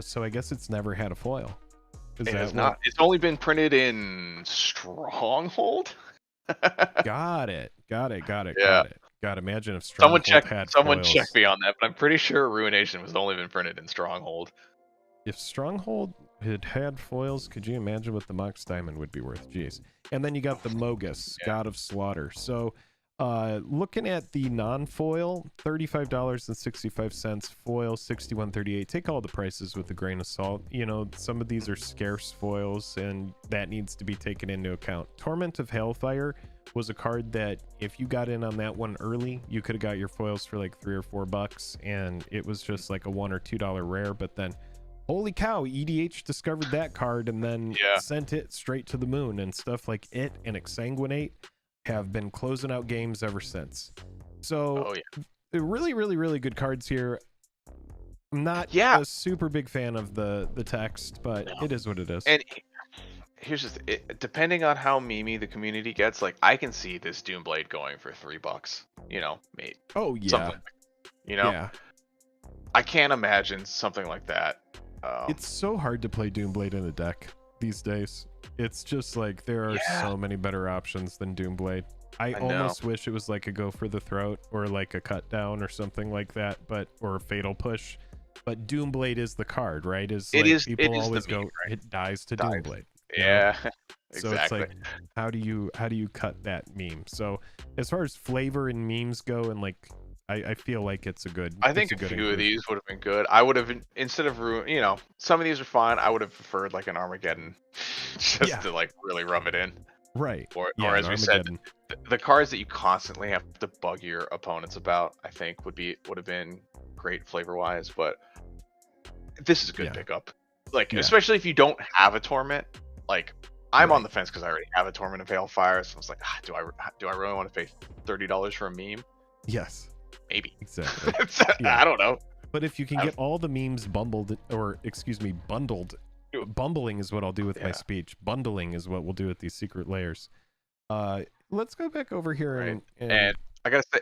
So I guess it's never had a foil. It's not. It's only been printed in Stronghold. Got it. Yeah. God, imagine if Stronghold had someone foils. check me on that, but I'm pretty sure Ruination was only been printed in Stronghold. If Stronghold had foils, could you imagine what the Mox Diamond would be worth? Jeez. And then you got the Mogus, God of Slaughter. So looking at the non-foil, $35.65, foil $61.38. Take all the prices with a grain of salt. You know, some of these are scarce foils, and that needs to be taken into account. Torment of Hailfire was a card that if you got in on that one early, you could have got your foils for like $3 or $4, and it was just like a $1 or $2 rare. But then, holy cow, EDH discovered that card and then sent it straight to the moon, and stuff like it and Exsanguinate have been closing out games ever since. So really, really, really good cards here. I'm not a super big fan of the text, but it is what it is. And here's just depending on how memey the community gets, like, I can see this Doomblade going for $3, you know, mate. Oh yeah. Something, you know? Yeah. I can't imagine something like that. It's so hard to play Doomblade in a deck these days. It's just like there are so many better options than Doomblade. I almost wish it was like a Go for the Throat or like a Cut Down or something like that, or a Fatal Push. But Doomblade is the card, right? People always go, right? It dies to Doomblade. Yeah, so exactly. It's like, how do you cut that meme? So as far as flavor and memes go, and like, I feel like it's a good. I think a few of these would have been good. I would have, instead of you know, some of these are fine. I would have preferred like an Armageddon, just to like really rub it in. Right. Or as we said, the cards that you constantly have to bug your opponents about, I think would have been great flavor wise. But this is a good pickup. Like, especially if you don't have a Torment. Like, I'm on the fence because I already have a Torment of Hailfire, so I was like, do I really want to pay $30 for a meme? Yes. Maybe. Exactly. I don't know. But if you can get all the memes bundled, bumbling is what I'll do with my speech. Bundling is what we'll do with these secret layers. Let's go back over here and I gotta say,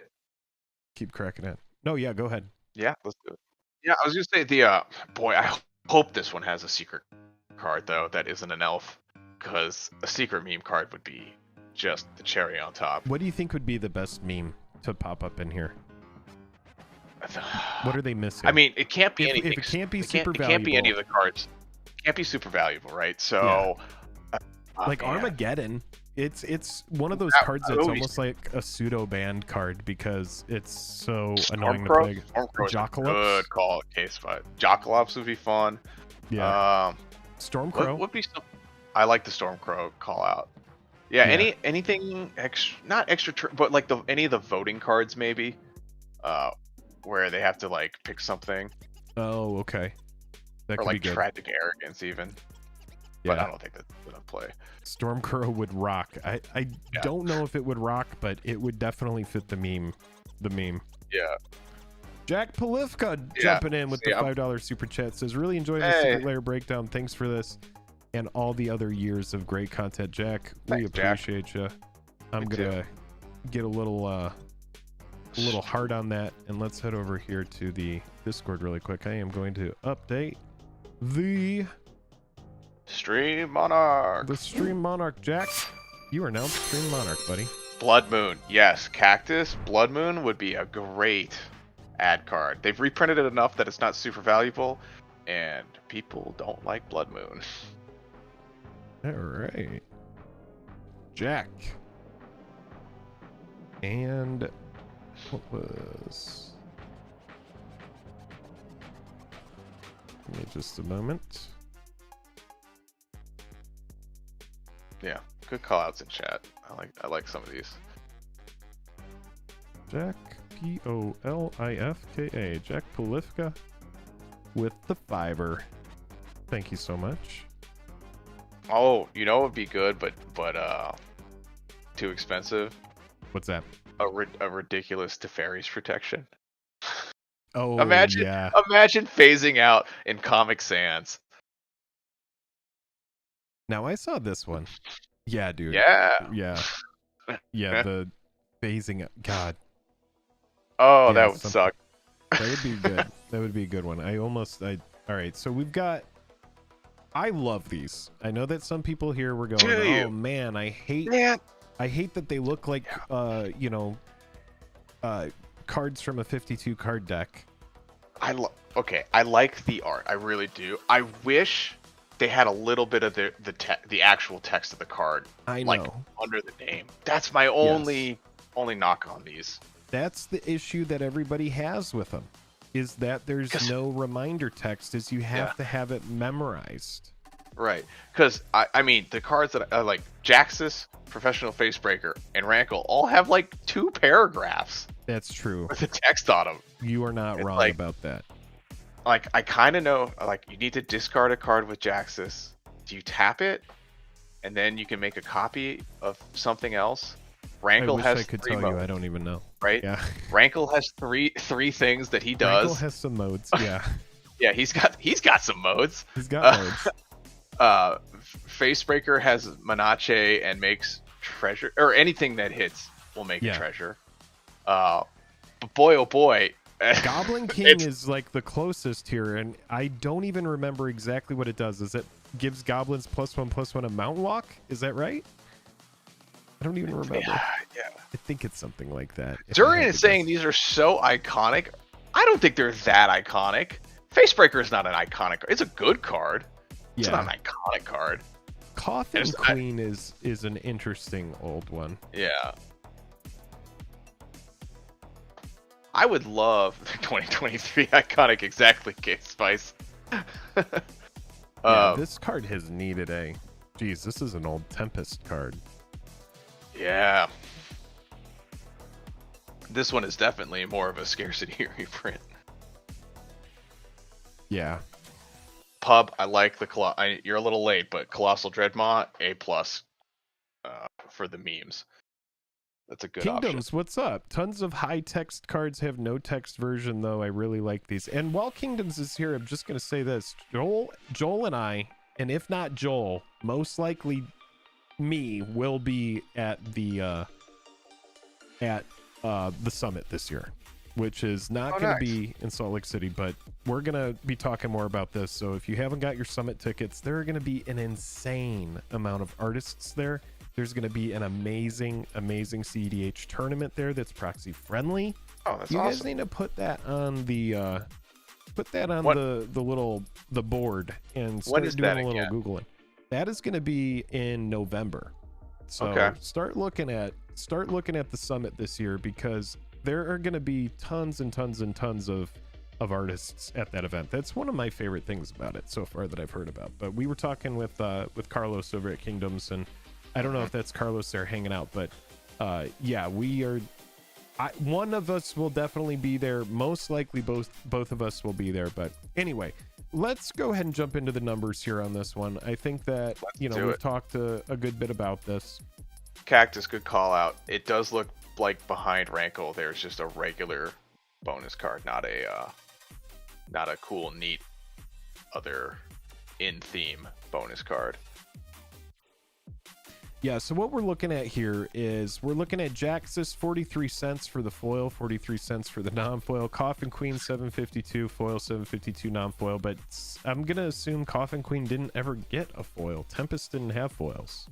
keep cracking it. No, yeah, go ahead. Yeah, let's do it. Yeah, I was gonna say boy, I hope this one has a secret card though that isn't an elf, because a secret meme card would be just the cherry on top. What do you think would be the best meme to pop up in here? What are they missing? I mean, it can't be anything. If it can't be super valuable, it can't be any of the cards. It can't be super valuable, right? So, like Armageddon, it's one of those cards that's almost like a pseudo banned card because it's so annoying to play. Jokalops, good call, case 5. Jokalops would be fun. Yeah. Stormcrow would be. I like the Stormcrow call out. Yeah. Anything extra, not extra, but like any of the voting cards maybe. Where they have to like pick something. Oh, okay. That or could like be good. Tragic Arrogance even. But I don't think that's gonna play. Stormcrow would rock. I don't know if it would rock, but it would definitely fit the meme. Yeah. Jack Polifka jumping in with the $5 super chat says, really enjoying the secret layer breakdown. Thanks for this and all the other years of great content, Jack. We appreciate you. I'm gonna get a little hard on that, and let's head over here to the Discord really quick. I am going to update the Stream Monarch. The Stream Monarch, Jack. You are now the Stream Monarch, buddy. Blood Moon. Yes, Cactus. Blood Moon would be a great ad card. They've reprinted it enough that it's not super valuable, and people don't like Blood Moon. All right. Jack. And what was... Give me just a moment. Yeah, good call outs in chat. I like some of these. Jack, Polifka. Jack Polifka with the $5. Thank you so much. Oh, you know it would be good, but too expensive. What's that? A ridiculous Teferi's protection. Oh, imagine phasing out in Comic Sans. Now I saw this one. Yeah, dude. Yeah. The phasing. God. Oh, yeah, that would suck. That would be good. That would be a good one. All right. So we've got. I love these. I know that some people here were going, "Oh man, I hate that they look like, cards from a 52 card deck." I like the art. I really do. I wish they had a little bit of the actual text of the card, like under the name. That's my only knock on these. That's the issue that everybody has with them, is that there's no reminder text, is you have to have it memorized. Right, because I mean the cards that I like, Jaxus, Professional Facebreaker, and Rankle all have like 2 paragraphs. That's true. With the text on them. You are not wrong about that. Like, I kind of know, like, you need to discard a card with Jaxus. Do you tap it, and then you can make a copy of something else? Rankle has I could 3 tell modes. You, I don't even know. Right? Yeah. Rankle has three things that he does. Rankle has some modes. Yeah. Yeah, he's got some modes. He's got modes. Facebreaker has Manache and makes treasure, or anything that hits will make a treasure. But boy, oh boy. Goblin King is like the closest here, and I don't even remember exactly what it does. Is it gives goblins +1/+1 a mount walk? Is that right? I don't even remember. Yeah. I think it's something like that. Durian is saying these are so iconic. I don't think they're that iconic. Facebreaker is not an iconic card. It's a good card. It's not an iconic card. Coffin Queen is an interesting old one. Yeah. I would love the 2023 iconic exactly Case Spice. This card has needed a... Geez, this is an old Tempest card. Yeah. This one is definitely more of a scarcity reprint. Yeah. Pub, I like the... You're a little late, but Colossal Dreadmaw, A+, for the memes. That's a good Kingdoms, option. What's up? Tons of high text cards have no text version, though. I really like these. And while Kingdoms is here, I'm just going to say this. Joel and I, and if not Joel, most likely me, will be at the summit this year, which is not going to be in Salt Lake City, but we're going to be talking more about this. So if you haven't got your summit tickets, there are going to be an insane amount of artists there. There's going to be an amazing CEDH tournament there that's proxy friendly. Oh, that's awesome. You guys need to put that on the the board and start doing a little Googling. That is going to be in November. So start looking at the summit this year, because there are going to be tons and tons and tons of artists at that event. That's one of my favorite things about it so far that I've heard about. But we were talking with Carlos over at Kingdoms, and I don't know if that's Carlos there hanging out, but yeah, we are. One of us will definitely be there. Most likely, both of us will be there. But anyway, let's go ahead and jump into the numbers here on this one. I think that we've talked a good bit about this. Cactus, good call out. It does look like behind Rankle, there's just a regular bonus card, not a cool, neat other in theme bonus card. Yeah, so what we're looking at here is we're looking at Jaxus, 43 cents for the foil, 43 cents for the non-foil. Coffin Queen, 752 foil, 752 non-foil. But I'm going to assume Coffin Queen didn't ever get a foil. Tempest didn't have foils.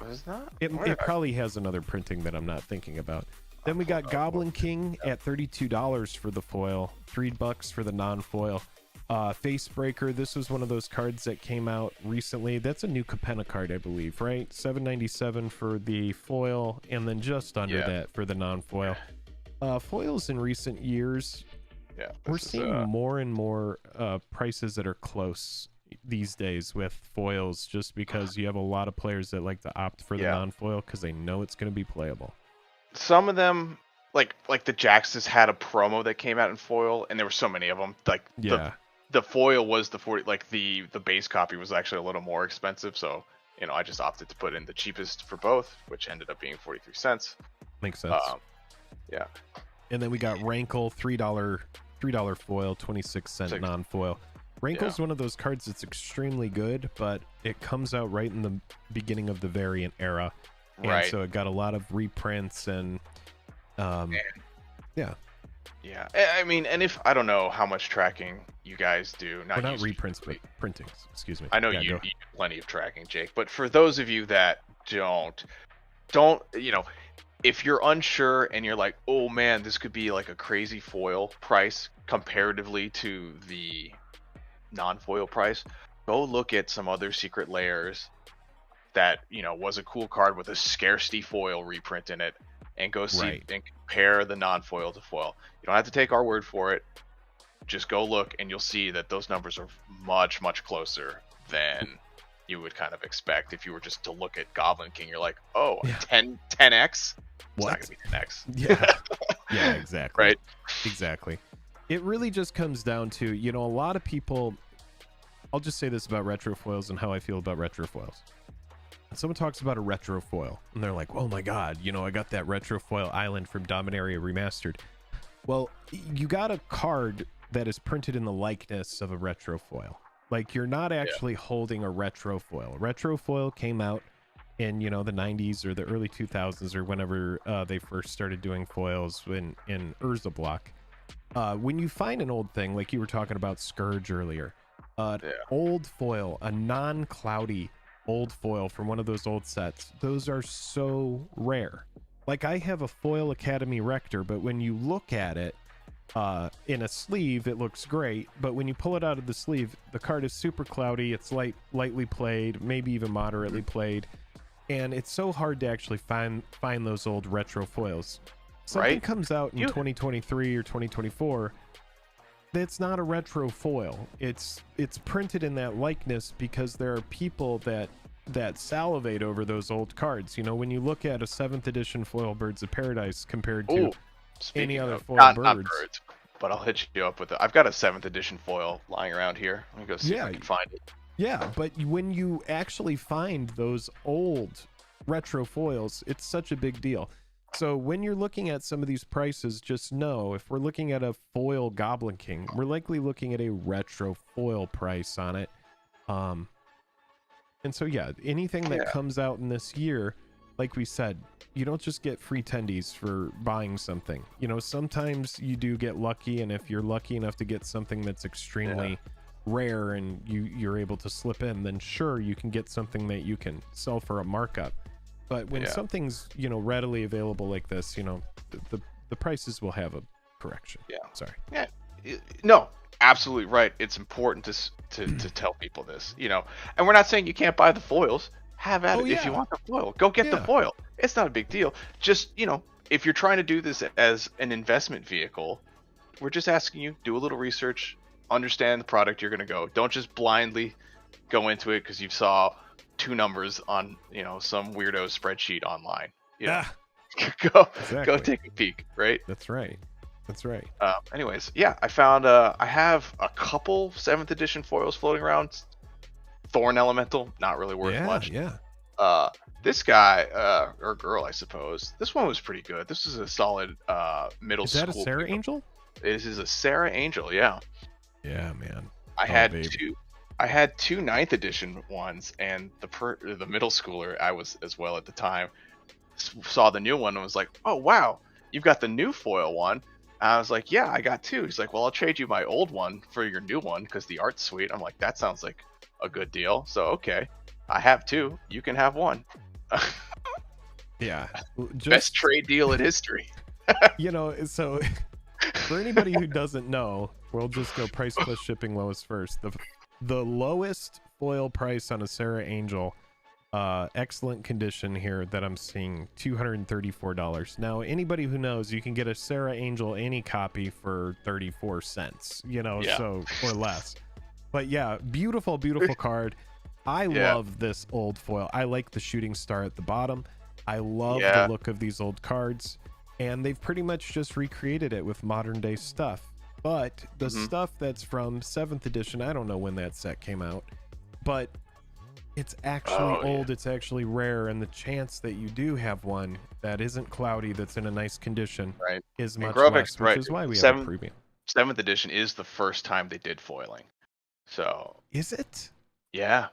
Was that? It probably has another printing that I'm not thinking about. Then we got Goblin King at $32 for the foil, $3 for the non-foil. Facebreaker, this was one of those cards that came out recently. That's a new Capenna card, I believe, right? $7.97 for the foil, and then just under that for the non-foil. Foils in recent years, we're seeing more and more prices that are close these days with foils, just because you have a lot of players that like to opt for the non-foil because they know it's going to be playable. Some of them, like the Jax's had a promo that came out in foil, and there were so many of them. Like the foil was the 40, like the base copy was actually a little more expensive, so I just opted to put in the cheapest for both, which ended up being 43 cents. Makes sense. Yeah. And then we got Rankle, $3 foil, 26-cent non-foil. Rankle's one of those cards that's extremely good, but it comes out right in the beginning of the variant era. And so it got a lot of reprints and yeah. I mean, and if I don't know how much tracking you guys do, not reprints, but printings. Excuse me. I know you do plenty of tracking, Jake. But for those of you that don't, if you're unsure and you're like, oh man, this could be like a crazy foil price comparatively to the non-foil price, go look at some other secret layers that was a cool card with a scarcity foil reprint in it, and go see and compare the non-foil to foil. You don't have to take our word for it. Just go look and you'll see that those numbers are much, much closer than you would kind of expect if you were just to look at Goblin King. You're like, oh, 10x? What? It's not gonna be 10x. Yeah, exactly. Right? Exactly. It really just comes down to, a lot of people, I'll just say this about retro foils and how I feel about retro foils. Someone talks about a retro foil and they're like, oh my god, I got that retro foil island from Dominaria Remastered. Well, you got a card that is printed in the likeness of a retro foil. Like, you're not actually holding a retro foil. A retro foil came out in the 90s or the early 2000s or whenever they first started doing foils in Urza block. When you find an old thing, like you were talking about Scourge earlier, old foil, a non-cloudy old foil from one of those old sets, those are so rare. Like, I have a foil Academy Rector, but when you look at it in a sleeve, it looks great, but when you pull it out of the sleeve, the card is super cloudy, it's lightly played, maybe even moderately played, and it's so hard to actually find those old retro foils. Something comes out in 2023 or 2024 that's not a retro foil. It's printed in that likeness because there are people that salivate over those old cards. When you look at a 7th edition foil Birds of Paradise compared to any other foil not birds, but I'll hit you up with it. I've got a 7th edition foil lying around here. Let me go see if I can find it. Yeah, but when you actually find those old retro foils, it's such a big deal. So when you're looking at some of these prices, just know if we're looking at a foil Goblin King, we're likely looking at a retro foil price on it. And so anything that comes out in this year, like we said, you don't just get free tendies for buying something. Sometimes you do get lucky, and if you're lucky enough to get something that's extremely rare and you're able to slip in, then sure, you can get something that you can sell for a markup. But when something's readily available like this, the prices will have a correction. No, absolutely right. It's important to tell people this, and we're not saying you can't buy the foils. Have at it. If you want the foil, go get the foil. It's not a big deal. Just if you're trying to do this as an investment vehicle, we're just asking you, do a little research, understand the product you're going to go. Don't just blindly go into it because you saw 2 numbers on some weirdo spreadsheet online. Go take a peek. Right. That's right. Anyways, I found I have a couple 7th edition foils floating around. Thorn Elemental, not really worth much. This guy or girl, I suppose, this one was pretty good. This is a solid middle school. Is that a Sarah Angel? This is a Sarah Angel. Yeah man, I had 2 9th edition ones, and the middle schooler I was as well at the time saw the new one and was like, oh wow, you've got the new foil one. I was like, yeah, I got 2. He's like, well, I'll trade you my old one for your new one because the art's sweet. I'm like, that sounds like a good deal. So okay, I have 2, you can have 1. Yeah, Best trade deal in history. You know, so for anybody who doesn't know, we'll just go price plus shipping lowest first. The lowest foil price on a Sarah Angel, excellent condition here that I'm seeing, $234. Now, anybody who knows, you can get a Sarah Angel any copy for 34 cents, you know, so or less. But yeah, beautiful card. I love this old foil. I like the shooting star at the bottom. I love the look of these old cards, and they've pretty much just recreated it with modern day stuff. But the stuff that's from 7th edition, I don't know when that set came out, but it's actually old, it's actually rare, and the chance that you do have one that isn't cloudy, that's in a nice condition, is much less, which is why we have a premium. 7th edition is the first time they did foiling. So is it? Yeah.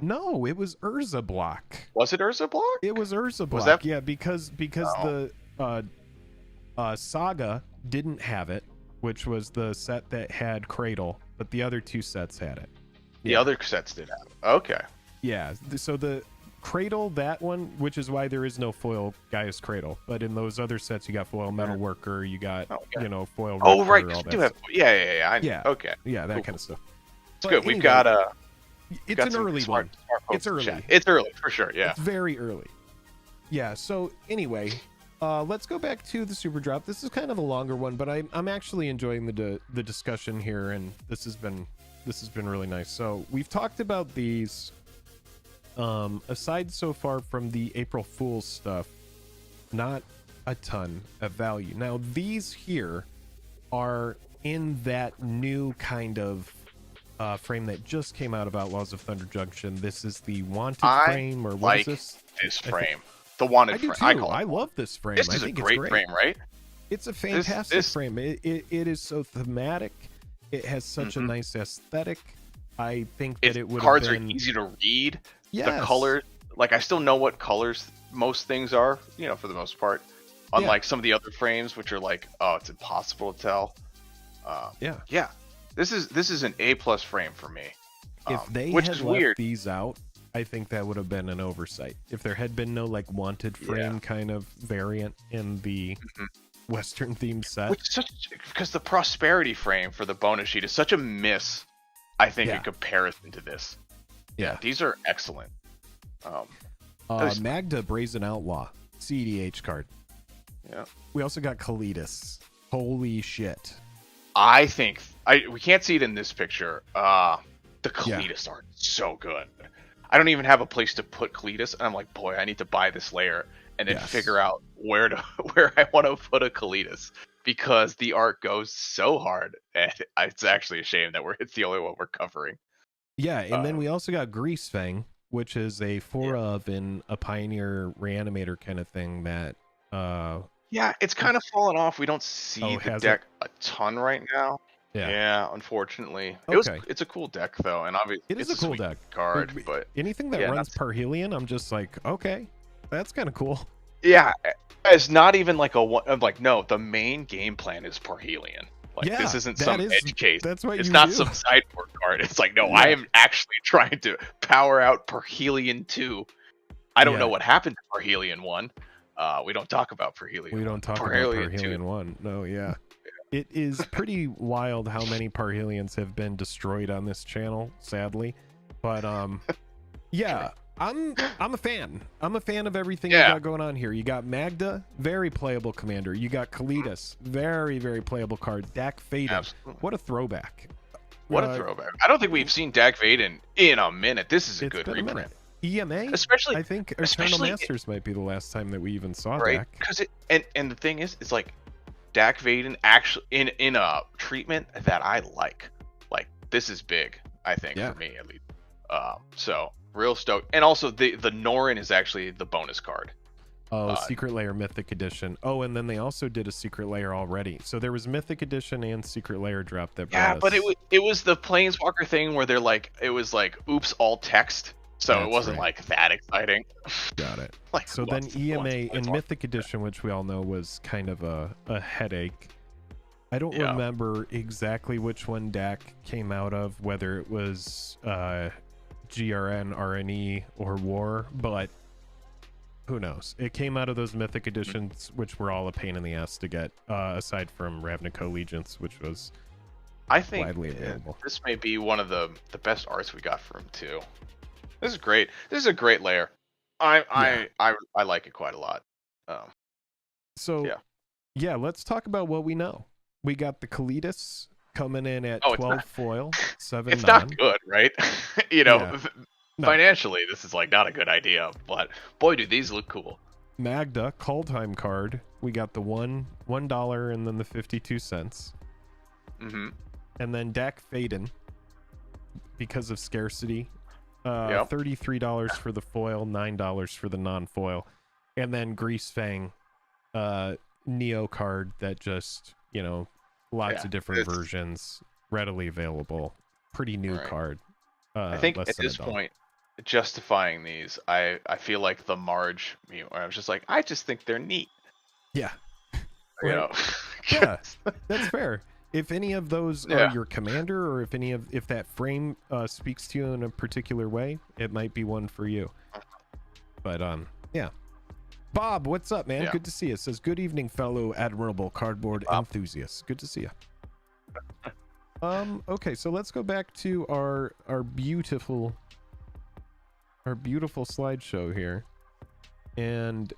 No, it was Urza Block. Was it Urza Block? It was Urza Block. Yeah, because the Saga didn't have it, which was the set that had Cradle, but the other two sets had it. The other sets did have it. Okay. Yeah, so the Cradle, that one, which is why there is no foil Gaius Cradle, but in those other sets you got foil Metal Worker, you got you know, foil Ripper, right, all that yeah. Okay. Yeah, that kind of stuff. It's good. We've got it's an early one. It's early. It's early for sure. Yeah. It's very early. Yeah. So anyway, let's go back to the Superdrop. This is kind of a longer one, but I'm actually enjoying the discussion here, and this has been really nice. So we've talked about these. Aside so far from the April Fool's stuff, not a ton of value. Now these here are in that new kind of frame that just came out of Outlaws of Thunder Junction. This is the Wanted frame, or what is this? This frame, the Wanted frame. I love this frame. This is a great frame, right? It's a fantastic frame. It is so thematic. It has such a nice aesthetic. I think that it would cards are easy to read. Yes. The color, like I still know what colors most things are, you know, for the most part. Unlike some of the other frames, which are like, oh, it's impossible to tell. Yeah. This is an A+ frame for me. If they had left these out, I think that would have been an oversight. If there had been no like Wanted frame kind of variant in the Western themed set, because the Prosperity frame for the bonus sheet is such a miss. I think in comparison to this. Yeah, these are excellent. Magda Brazen Outlaw CDH card. Yeah. We also got Kalidas. Holy shit. I think we can't see it in this picture. The Kalidas art is so good. I don't even have a place to put Kalidas, and I'm like, boy, I need to buy this layer and then figure out where I want to put a Kalidas, because the art goes so hard, and it's actually a shame that it's the only one we're covering. Yeah, and then we also got Greasefang, which is a 4-of in a Pioneer Reanimator kind of thing that... yeah, it's kind of fallen off. We don't see the deck a ton right now. Yeah, unfortunately. It's a cool deck, though, and obviously it is a cool deck card. But anything that runs Parhelion, I'm just like, okay, that's kind of cool. Yeah, it's not even like no, the main game plan is Parhelion. Like, this isn't some edge case. That's what it's not some sideboard card. It's like, no, I am actually trying to power out Parhelion 2. I don't know what happened to Parhelion 1. We don't talk about Parhelion. We don't talk about Parhelion 1. No, It is pretty wild how many Parhelions have been destroyed on this channel, sadly. But yeah, I'm a fan. I'm a fan of everything you got going on here. You got Magda, very playable commander. You got Kalidas, very, very playable card. Dak Faden, what a throwback. What a throwback. I don't think we've seen Dak Faden in a minute. This is a good reprint. EMA, especially, I think Eternal Masters might be the last time that we even saw Dak. Because and the thing is, it's like Dak Vaden actually in a treatment that I like. Like, this is big, I think, for me at least. So real stoked. And also the Norin is actually the bonus card. Oh, Secret Lair Mythic Edition. Oh, and then they also did a Secret Lair already. So there was Mythic Edition and Secret Lair drop that. But it was the Planeswalker thing where they're like, it was like, oops, all text. So it wasn't like that exciting. Got it. So then EMA in Mythic Edition, which we all know was kind of a headache. I don't remember exactly which one Dak came out of, whether it was GRN, RNE, or War, but Who knows? It came out of those Mythic editions, which were all a pain in the ass to get, aside from Ravnica Allegiance, which was I think widely available. This may be one of the best arts we got from him too. This is great. This is a great layer. I like it quite a lot. So yeah, let's talk about what we know. We got the Kalitas coming in at 12 foil, 7 It's non. not good, right? You know, financially, this is like not a good idea, but boy, do these look cool. Magda, Kaldheim card. We got the $1 and then the 52 cents. Mm-hmm. And then Dak Faden, because of scarcity. $33 for the foil, $9 for the non-foil. And then Grease Fang, Neo card that just, you know, lots of different versions, readily available. Pretty new card. I think at this point, justifying these, I feel like the Marge meme, where I was just like, I just think they're neat. Yeah. You know? Yeah, that's fair. If any of those are your commander, or if that frame speaks to you in a particular way, it might be one for you. But yeah. Bob, what's up, man? Good to see you. Says, good evening, fellow admirable cardboard enthusiasts. Good to see you. Okay, so let's go back to our beautiful slideshow here. And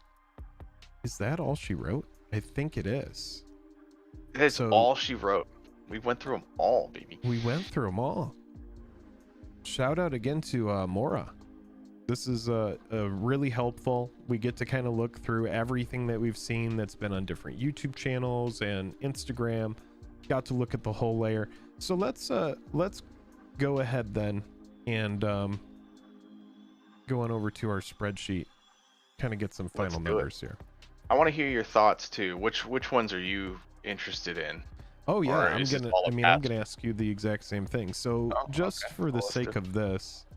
is that all she wrote? I think it is. That's all she wrote. We went through them all, baby. We went through them all. Shout out again to Mora. This is really helpful. We get to kind of look through everything that we've seen that's been on different YouTube channels and Instagram. Got to look at the whole layer. So let's go ahead then and go on over to our spreadsheet. Kind of get some final numbers here. I want to hear your thoughts too. Which ones are you interested in? Oh yeah, I'm gonna ask you the exact same thing. So for the sake of this,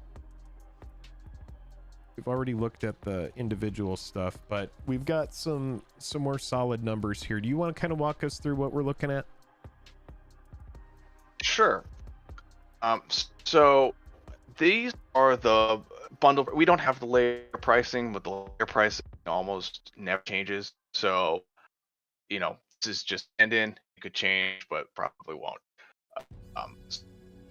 we've already looked at the individual stuff, but we've got some more solid numbers here. Do you want to kind of walk us through what we're looking at? Sure. So these are the bundle. We don't have the layer pricing, but the layer pricing almost never changes. So, you know, this is just end in. It could change, but probably won't.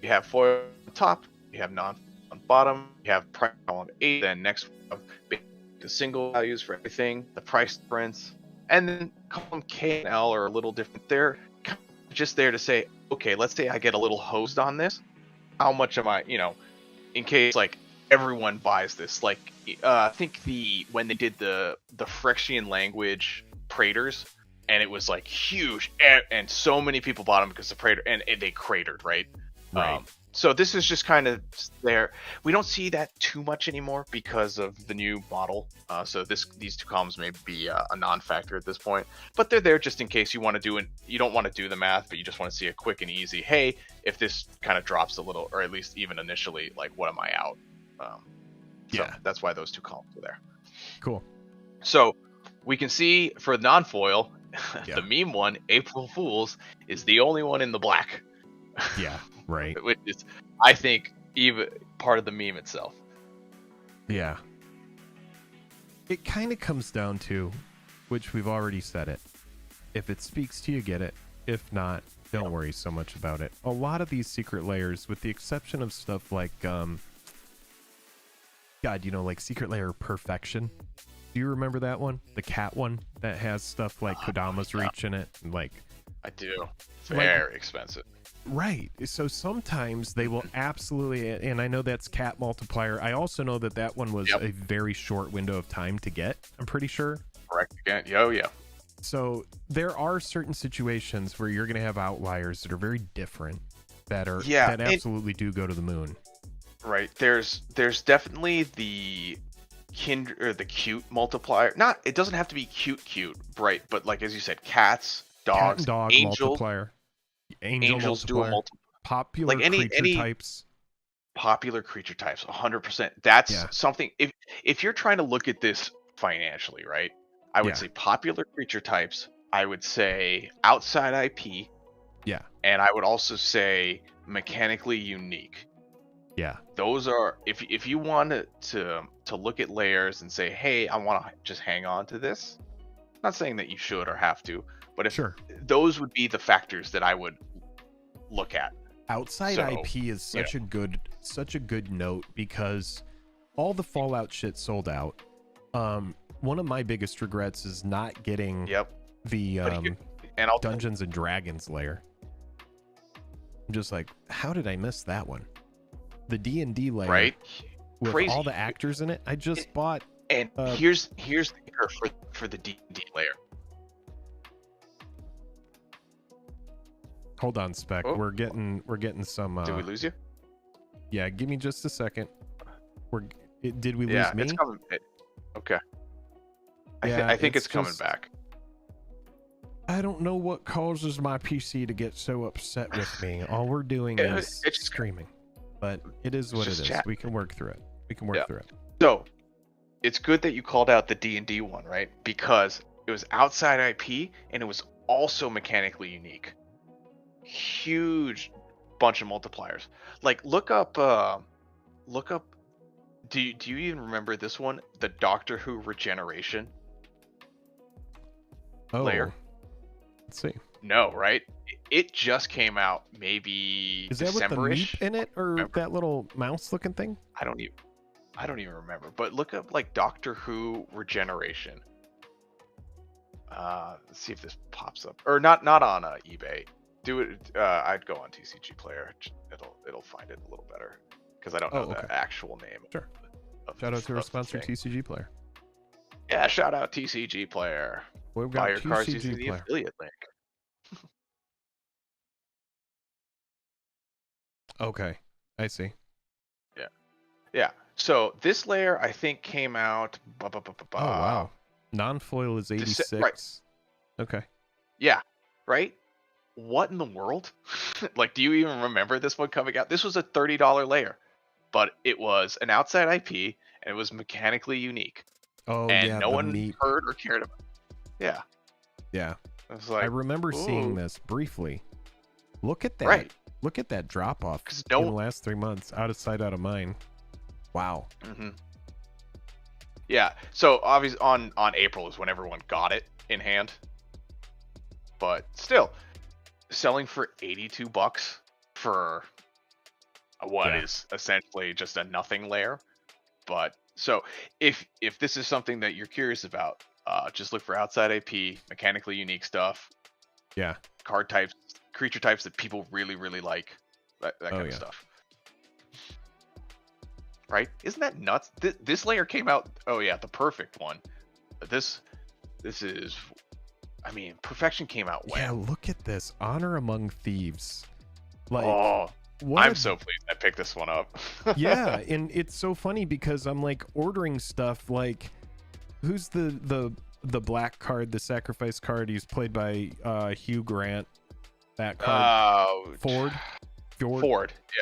You have foil on top. You have non on bottom. You have price column 8. Then next, the single values for everything, the price difference, and then column K and L are a little different. They're just there to say, okay, let's say I get a little hosed on this. How much am I, you know, in case like everyone buys this? Like, I think when they did the Phyrexian language Praetors, and it was like huge, and so many people bought them because the Praetor, and they cratered, right? So this is just kind of there. We don't see that too much anymore because of the new model. So these two columns may be a non-factor at this point, but they're there just in case you want to do it. You don't want to do the math, but you just want to see a quick and easy. Hey, if this kind of drops a little, or at least even initially, like what am I out? So that's why those two columns are there. Cool. So we can see for non-foil, the meme one, April Fools, is the only one in the black. Yeah. Right. Which is, I think, even part of the meme itself. Yeah. It kind of comes down to, which we've already said it. If it speaks to you, get it. If not, don't worry so much about it. A lot of these secret layers, with the exception of stuff like, like Secret Layer Perfection. Do you remember that one? The cat one that has stuff like Kodama's Reach in it? Like, I do. Very expensive. Right. So sometimes they will absolutely, and I know that's cat multiplier. I also know that one was a very short window of time to get, I'm pretty sure. Correct again. Yeah. So there are certain situations where you're going to have outliers that are very different that absolutely do go to the moon. Right. There's definitely the cute multiplier. It doesn't have to be cute, right? But like as you said, cats, dogs, cat and dog angel multiplier. Angels do a multiplier. Popular like any types. Popular creature types, 100%. That's something. If you're trying to look at this financially, right? I would say popular creature types. I would say outside IP. Yeah. And I would also say mechanically unique. Yeah. Those are, if you wanted to look at layers and say, hey, I want to just hang on to this. Not saying that you should or have to, but if Sure. those would be the factors that I would look at. Outside So, IP is such a good note, because all the Fallout shit sold out. One of my biggest regrets is not getting the Dungeons and Dragons layer. I'm just like, how did I miss that one? The D&D layer, right? with Crazy. all the actors in it. I just bought. And here's the kicker for the D&D layer. Hold on, Spec. Oh. We're getting some. Did we lose you? Yeah, give me just a second. Did we lose me? It's coming. Okay. Yeah, I think it's coming back. I don't know what causes my PC to get so upset with me. All we're doing is streaming, but it is what it is. Chat. We can work through it. Through it. So, it's good that you called out the D&D one, right? Because it was outside IP and it was also mechanically unique. Huge bunch of multipliers. Like, look up. Do you even remember this one? The Doctor Who regeneration layer. Let's see. No, right? It just came out maybe Is that with the December-ish? meep in it, or that little mouse-looking thing? I don't even remember. But look up like Doctor Who regeneration. Let's see if this pops up, or not on eBay. Do it. I'd go on TCG Player. It'll find it a little better, because I don't know the actual name. Sure. Shout out to our sponsor, TCG Player. Yeah, shout out TCG Player. We've got Buy your cards TCG using the Player. affiliate link. Okay, I see. Yeah. So this layer, I think, came out. Oh wow. Non-foil is 86. Right. Okay. Yeah. Right. What in the world? Like, do you even remember this one coming out? This was a $30 layer, but it was an outside IP and it was mechanically unique. Oh, and yeah. no one heard or cared about it. Yeah. Yeah. I was like, I remember seeing this briefly. Look at that. Right. Look at that drop off in the last 3 months. Out of sight, out of mind. Wow. Mm-hmm. Yeah. So obviously on April is when everyone got it in hand. But still, selling for $82 for what is essentially just a nothing layer. But so if this is something that you're curious about, just look for outside IP, mechanically unique stuff. Yeah. Card types, creature types that people really, really like. That kind of stuff. Right? Isn't that nuts? This layer came out. Oh yeah, the perfect one. This is. I mean, Perfection came out when? Yeah, look at this. Honor Among Thieves. Like, I'm so pleased I picked this one up. Yeah, and it's so funny because I'm like ordering stuff like, who's the black card, the sacrifice card? He's played by Hugh Grant. That card. Ford.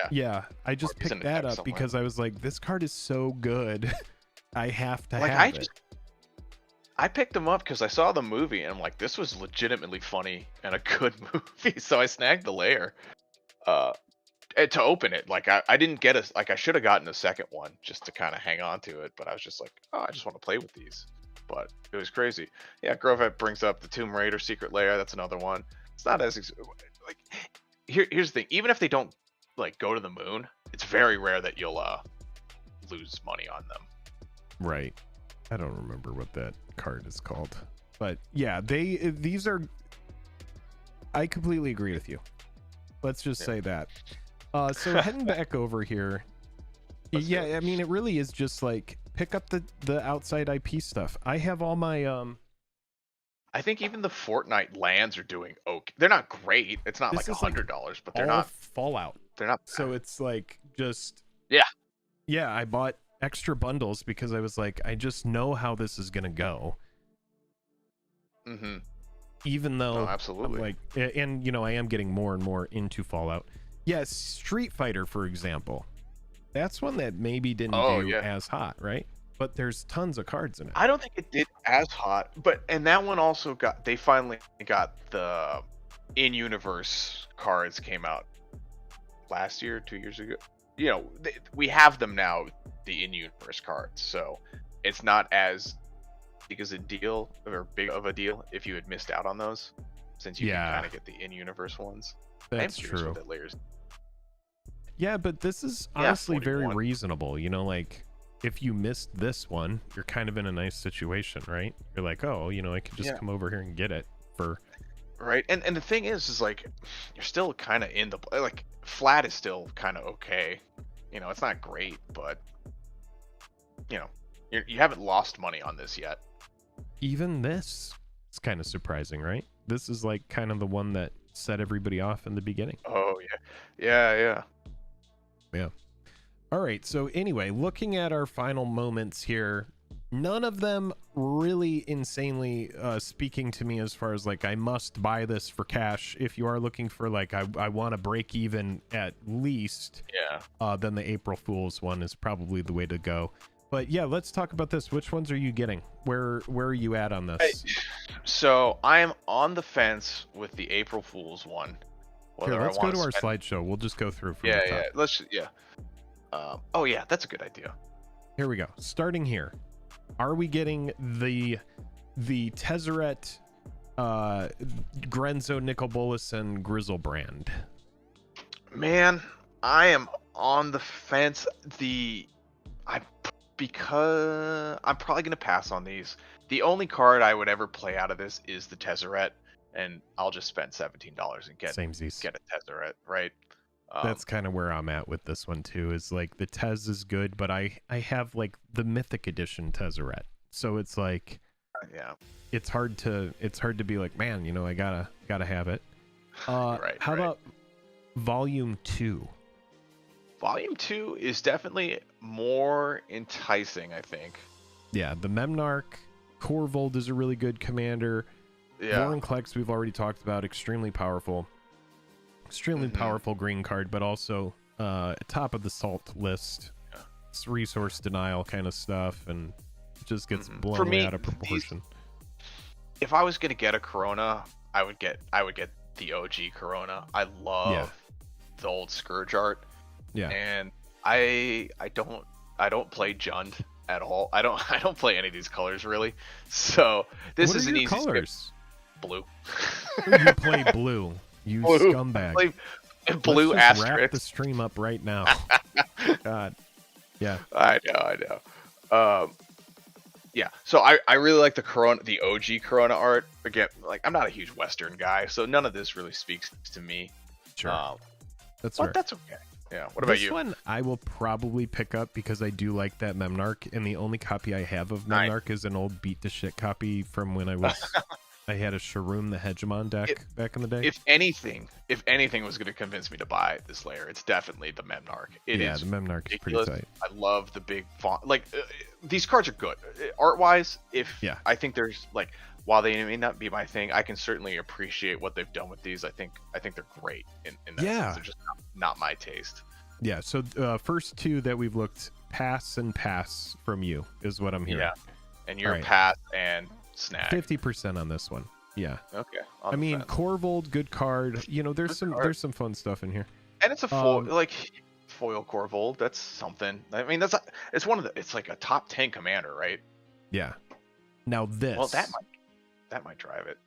Yeah, I just picked that up because I was like, this card is so good. I have to have it. I picked them up because I saw the movie and I'm like, this was legitimately funny and a good movie. So I snagged the layer to open it. Like I didn't get I should have gotten a second one just to kind of hang on to it. But I was just like, oh, I just want to play with these. But it was crazy. Yeah, Grovehead brings up the Tomb Raider secret layer. That's another one. It's not as like here's the thing. Even if they don't like go to the moon, it's very rare that you'll lose money on them. Right. I don't remember what that card is called, but yeah, these are. I completely agree with you. Let's just say that. So heading back over here, I mean, it really is just like pick up the outside IP stuff. I have all my I think even the Fortnite lands are doing okay. They're not great. It's not like $100, but they're not Fallout. They're not. So it's like just yeah. I bought extra bundles because I was like, I just know how this is gonna go. Mm-hmm. Even though, absolutely. I'm like, and you know, I am getting more and more into Fallout. Yes, Street Fighter, for example, that's one that maybe didn't do as hot, right? But there's tons of cards in it. I don't think it did as hot, and that one also they finally got the in-universe cards came out last year, 2 years ago. we have them now, the in-universe cards, so it's not as big as a deal or big of a deal if you had missed out on those, since you can kind of get the in-universe ones. That's true. What that layers. Yeah, but this is honestly very reasonable. Like if you missed this one, you're kind of in a nice situation, right? You're like, oh, I could just come over here and get it for. Right, and the thing is like you're still kind of in the like flat is still kind of okay. It's not great, but you haven't lost money on this yet. Even this is kind of surprising, right? This is like kind of the one that set everybody off in the beginning. Oh yeah. All right, so anyway, looking at our final moments here, none of them really insanely speaking to me as far as like I must buy this for cash. If you are looking for like I want to break even at least, then the April Fool's one is probably the way to go. But yeah, let's talk about this. Which ones are you getting? Where are you at on this? So I am on the fence with the April Fool's one. Here, let's go to our slideshow. We'll just go through from the top. Oh yeah, that's a good idea. Here we go. Starting here. Are we getting the Tezzeret, Grenzo, Nicol Bolas, and Grizzlebrand? Man, I am on the fence. Because I'm probably gonna pass on these. The only card I would ever play out of this is the Tezzeret, and I'll just spend $17 and get a Tezzeret, right? That's kind of where I'm at with this one too. Is like the Tez is good, but I have like the Mythic Edition Tezzeret, so it's like, it's hard to be like, man, I gotta have it. How about Volume 2? Volume 2 is definitely more enticing, I think. Yeah, the Memnarch, Corvold is a really good commander. Vorinclex we've already talked about, extremely powerful. Extremely powerful green card, but also top of the salt list. It's resource denial kind of stuff, and it just gets blown way out of proportion. If I was gonna get a Corona, I would get the OG Corona. I love the old Scourge art. Yeah, and I don't play Jund at all. I don't play any of these colors really. So this is an easy colors. Blue. You play blue. You scumbag. Blue asterisk. Wrap the stream up right now. God. Yeah. I know. Yeah. So I really like the Corona, the OG Corona art. Again, like I'm not a huge Western guy, so none of this really speaks to me. Sure. That's okay. Yeah. What about you? This one I will probably pick up because I do like that Memnarch, and the only copy I have of Memnarch is an old beat to shit copy from when I had a Sharoom the Hegemon deck back in the day. If anything was going to convince me to buy this layer, it's definitely the Memnarch. The Memnarch is pretty tight. I love the big font. Like these cards are good art wise. I think there's like, while they may not be my thing, I can certainly appreciate what they've done with these. I think they're great in that sense. They're just not my taste. Yeah. So first two that we've looked, pass from you is what I'm hearing. Yeah. And your pass and snag 50% on this one. Yeah. Okay. I mean, Corvold, good card. There's some fun stuff in here. And it's a foil Corvold. That's something. I mean, it's like a top 10 commander, right? Yeah. Now this. Well, that might drive it.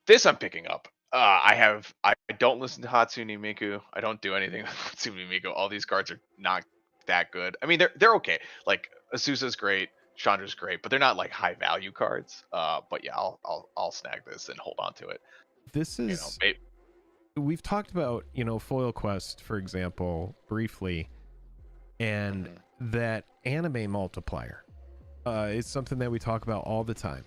This I'm picking up. I don't listen to Hatsune Miku. I don't do anything with Hatsune Miku. All these cards are not that good. I mean, they're okay. Like Azusa's great, Chandra's great, but they're not like high value cards. But yeah, I'll snag this and hold on to it. This is we've talked about, Foil Quest, for example, briefly, and that anime multiplier is something that we talk about all the time.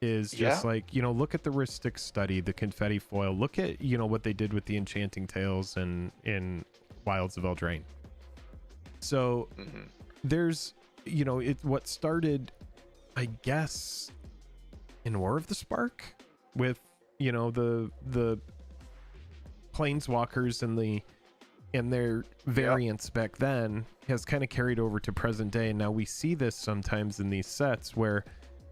Is just like, look at the Rhystic study, the confetti foil, look at, what they did with the Enchanting Tales and in Wilds of Eldraine. So there's, what started, I guess, in War of the Spark with, the Planeswalkers and their variants back then has kind of carried over to present day. And now we see this sometimes in these sets where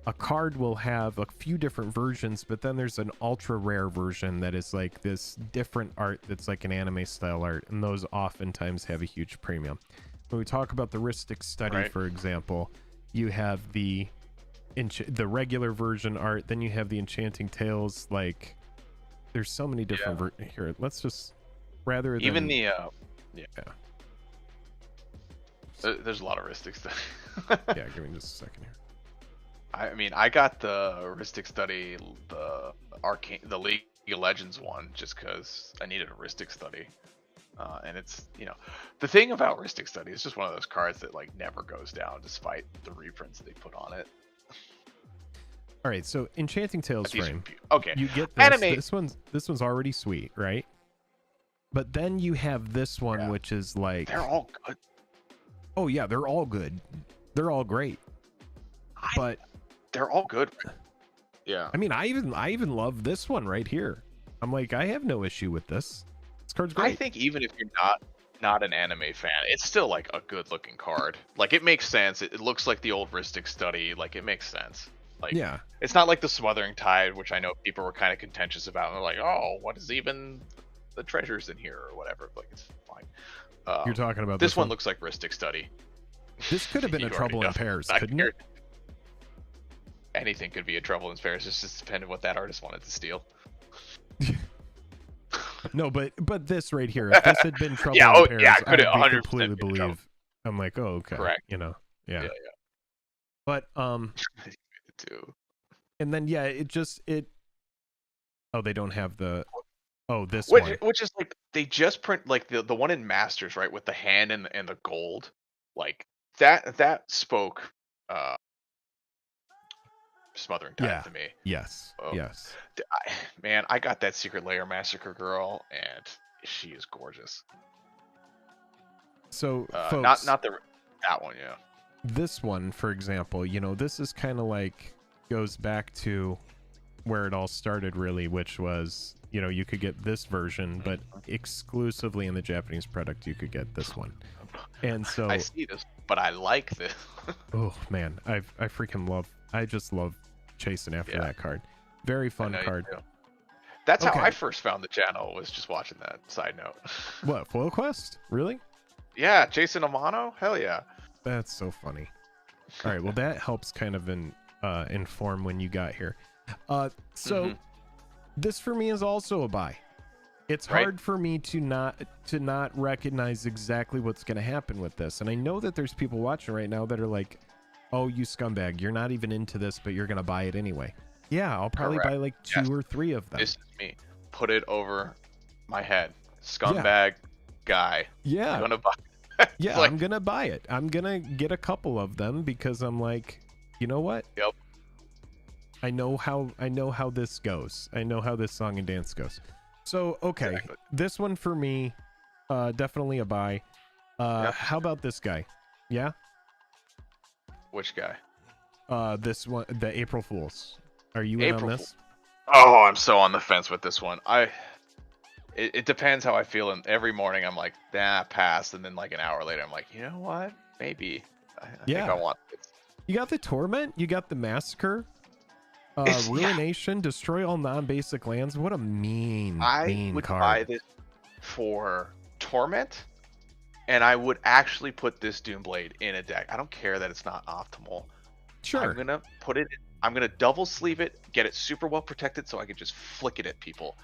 a card will have a few different versions, but then there's an ultra rare version that is like this different art that's like an anime style art, and those oftentimes have a huge premium. When we talk about the Ristic Study, for example, you have the regular version art, then you have the Enchanting Tales. Like, there's so many different here. Let's just rather than even the there's a lot of Ristic Study. Yeah, give me just a second here. I mean, I got the Ristic Study, the League of Legends one, just because I needed a Ristic Study. And it's, you know, the thing about Ristic Study is just one of those cards that like never goes down despite the reprints they put on it. All right, so Enchanting Tales frame. Okay, you get this. This one's already sweet, right? But then you have this one, which is like, they're all good. Oh yeah, they're all good. They're all great. But they're all good. Yeah. I mean, I even love this one right here. I'm like, I have no issue with this. This card's great. I think even if you're not an anime fan, it's still like a good looking card. Like, it makes sense. It looks like the old Ristic Study. Like, it makes sense. Like, yeah, it's not like the Smothering Tide, which I know people were kind of contentious about. And they're like, oh, what is even the treasures in here or whatever? Like, it's fine. You're talking about this one looks like Ristic Study. This could have been a Trouble in Pairs, couldn't it? Anything could be a Trouble in Pairs. It just depended what that artist wanted to steal. No, but this right here, if this had been Trouble in Pairs, I would completely believe. I'm like, oh, okay, correct. You know, yeah. But and then oh, they don't have the this one, which is like they just print like the one in Masters, right, with the hand and the gold, like that spoke Smothering Tide to me. Yes. Man, I got that Secret Lair Massacre girl, and she is gorgeous. So folks, not that one, yeah. This one, for example, you know, this is kind of like goes back to where it all started, really, which was, you know, you could get this version, but exclusively in the Japanese product, you could get this one. And so I see this, but I like this. Oh man, I just love chasing after that card. Very fun card. That's how I first found the channel, was just watching that. Side note. What, Foil Quest? Really? Yeah, Jason Amano? Hell yeah. That's so funny. All right, well that helps kind of inform when you got here. So this for me is also a buy. It's hard for me to not recognize exactly what's going to happen with this. And I know that there's people watching right now that are like, oh, you scumbag, you're not even into this, but you're going to buy it anyway. Yeah, I'll probably buy like 2 or 3 of them. This is me. Put it over my head. Scumbag guy. Yeah. I'm going to buy yeah, like, I'm going to buy it. I'm going to get a couple of them because I'm like, you know what? Yep. I know how this goes. I know how this song and dance goes. So, okay, this one for me, definitely a buy. How about this guy? Yeah? Which guy? This one, the April Fools. Are you in on this? Oh, I'm so on the fence with this one. It depends how I feel, and every morning I'm like, nah, pass, and then like an hour later I'm like, you know what? Maybe. I think I want this. You got the Torment, you got the Massacre. Ruination, destroy all non-basic lands. What a mean card. I would buy this for Torment, and I would actually put this Doomblade in a deck. I don't care that it's not optimal. Sure. I'm gonna put it. I'm gonna double sleeve it, get it super well protected, so I can just flick it at people,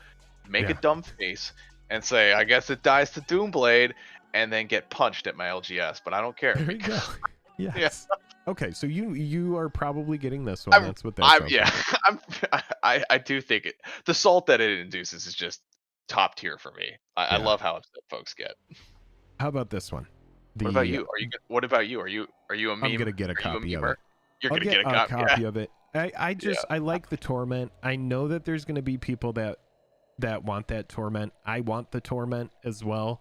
make a dumb face, and say, "I guess it dies to Doomblade," and then get punched at my LGS. But I don't care. There you go. Yes. Yeah. Okay, so you are probably getting this one. That's what that I do think it. The salt that it induces is just top tier for me. I love how upset folks get. How about this one? What about you? What about you? Are you a meme? I'm gonna get a copy of it. You're gonna get a copy of it. I like the Torment. I know that there's gonna be people that want that Torment. I want the Torment as well.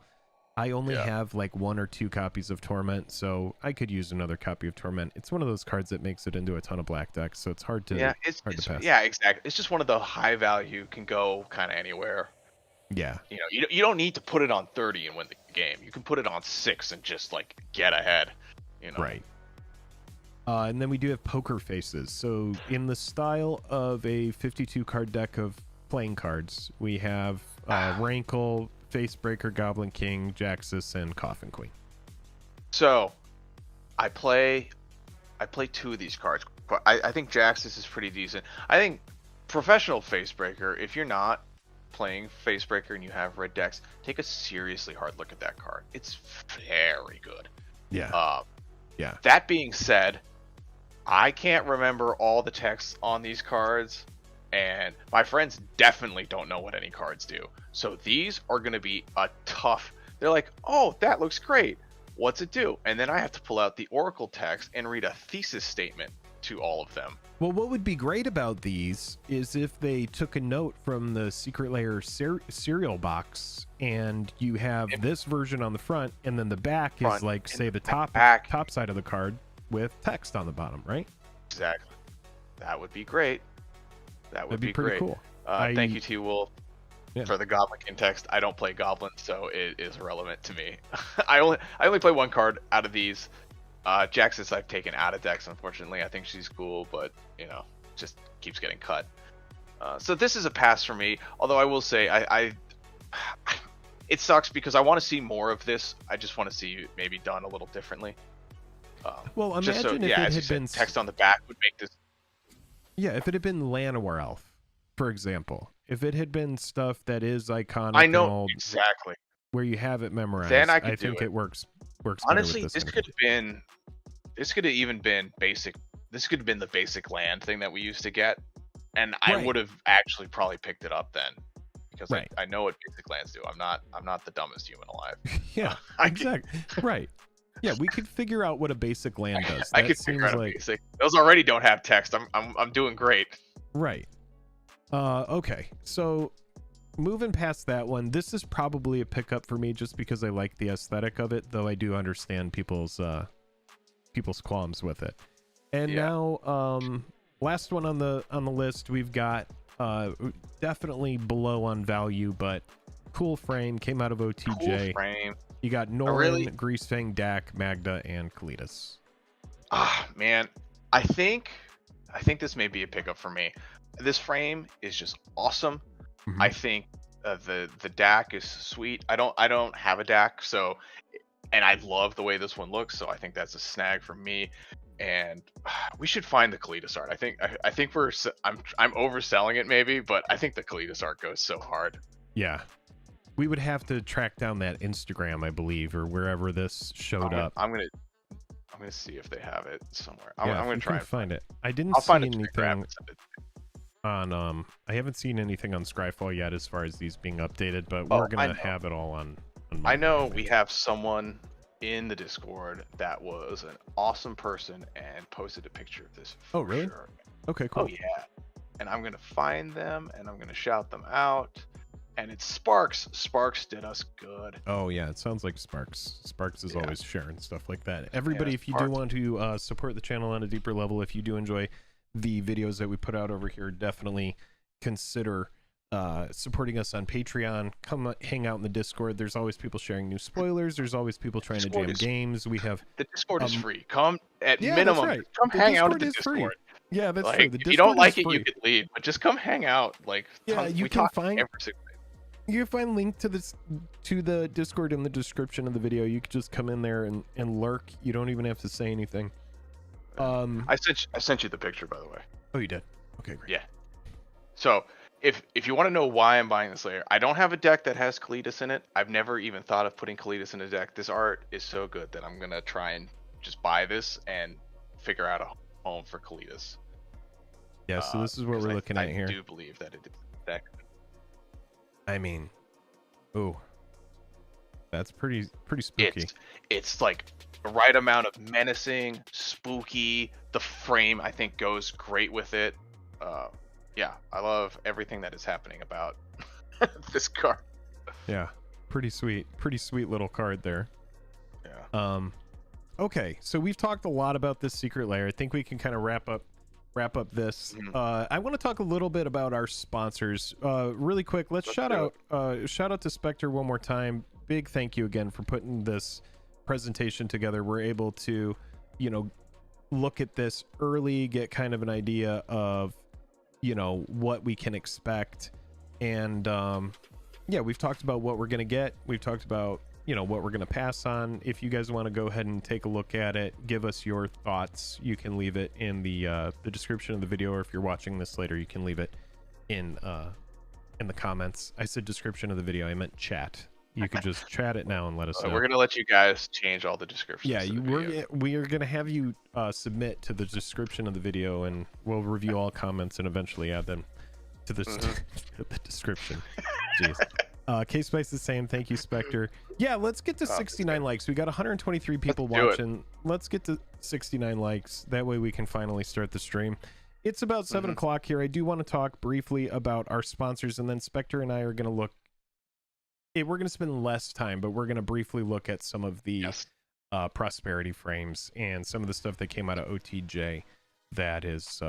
I only have like 1 or 2 copies of Torment, so I could use another copy of Torment. It's one of those cards that makes it into a ton of black decks, so it's hard to pass. Yeah, exactly. It's just one of the high value, can go kind of anywhere. Yeah. You know, you don't need to put it on 30 and win the game. You can put it on 6 and just like get ahead. You know. Right. And then we do have poker faces. So in the style of a 52 card deck of playing cards, we have Rankle, Facebreaker, Goblin King, Jaxus, and Coffin Queen. So I play 2 of these cards. I think Jaxus is pretty decent. I think professional Facebreaker, if you're not playing Facebreaker and you have red decks, take a seriously hard look at that card. It's very good. Yeah. That being said, I can't remember all the text on these cards, and my friends definitely don't know what any cards do. So these are going to be a tough. They're like, oh, that looks great. What's it do? And then I have to pull out the Oracle text and read a thesis statement to all of them. Well, what would be great about these is if they took a note from the Secret Lair cereal box, and you have this version on the front, and then the back is like, say, the top side of the card with text on the bottom, right? Exactly. That would be great. That'd be pretty great. Cool. Thank you, T. Wolf, for the Goblin King text. I don't play Goblin, so it is irrelevant to me. I only play 1 card out of these. Jaxus I've taken out of decks, unfortunately. I think she's cool, but just keeps getting cut. So this is a pass for me. Although I will say it sucks because I want to see more of this. I just want to see it maybe done a little differently. Well, imagine if it had been text on the back would make this. Yeah, if it had been Llanowar Elf, for example, if it had been stuff that is iconic, I know exactly where you have it memorized, then I think it works. Honestly, this could have been. This could have even been basic. This could have been the basic land thing that we used to get, and I would have actually probably picked it up then, because I know what basic lands do. I'm not the dumbest human alive. Yeah, exactly. Right. Yeah, we could figure out what a basic land does. I could figure out a basic. Those already don't have text. I'm doing great. Right. Okay. So moving past that one, this is probably a pickup for me just because I like the aesthetic of it, though I do understand people's qualms with it. And now last one on the list, we've got definitely below on value, but cool frame, came out of OTJ. Cool frame. You got Norin, Greasefang, Dak, Magda, and Kalitas. Man, I think this may be a pickup for me. This frame is just awesome. Mm-hmm. I think the Dak is sweet. I don't have a Dak, so, and I love the way this one looks, so I think that's a snag for me. And we should find the Kalitas art. I think I'm overselling it maybe, but I think the Kalitas art goes so hard. Yeah. We would have to track down that Instagram, I believe, or wherever this showed up. I'm gonna see if they have it somewhere. I'm gonna try and find it. I didn't see anything on. I haven't seen anything on Scryfall yet as far as these being updated, but we're gonna have it all on I know we have someone in the Discord that was an awesome person and posted a picture of this. Oh, really? Sure. Okay, cool. Oh yeah, and I'm gonna find them and I'm gonna shout them out. And it's Sparks. Sparks did us good. Oh yeah, it sounds like Sparks. Sparks is always sharing stuff like that. Everybody, if you do want to support the channel on a deeper level, if you do enjoy the videos that we put out over here, definitely consider supporting us on Patreon. Come hang out in the Discord. There's always people sharing new spoilers. There's always people trying to jam games. We have the Discord is free. Come at minimum. Come hang out at the Discord. Free. Yeah, that's like, true. If you don't like it, you can leave. But just come hang out. Like you can find. You can find link to the Discord in the description of the video. You can just come in there and lurk. You don't even have to say anything. I sent you the picture, by the way. Oh, you did? Okay, great. Yeah. So if you want to know why I'm buying this layer, I don't have a deck that has Kalitas in it. I've never even thought of putting Kalitas in a deck. This art is so good that I'm gonna try and just buy this and figure out a home for Kalitas. Yeah. So this is what we're looking at here. I do believe that it is a deck. I mean, ooh, that's pretty spooky. It's like the right amount of menacing, spooky. The frame I think goes great with it. Yeah, I love everything that is happening about this card. Yeah, pretty sweet little card there. Yeah. Okay, so we've talked a lot about this secret lair. I think we can kind of wrap up this. I want to talk a little bit about our sponsors really quick. Let's shout out to Sp3c one more time. Big thank you again for putting this presentation together. We're able to look at this early, get kind of an idea of, you know, what we can expect. And yeah, we've talked about what we're going to get. We've talked about, you know, what we're going to pass on. If you guys want to go ahead and take a look at it, give us your thoughts, you can leave it in the description of the video, or if you're watching this later, you can leave it in the comments. I said description of the video, I meant chat. You could just chat it now and let us know. We're gonna let you guys change all the descriptions. Yeah, we are gonna have you submit to the description of the video, and we'll review all comments and eventually add them to the, the description. Jeez. K-Spice is saying thank you, Spectre. Yeah, let's get to 69 likes. We got 123 people watching. Let's get to 69 likes. That way we can finally start the stream. It's about 7 o'clock here. I do want to talk briefly about our sponsors, and then Spectre and I are going to look. We're going to spend less time, but we're going to briefly look at some of the prosperity frames and some of the stuff that came out of OTJ that is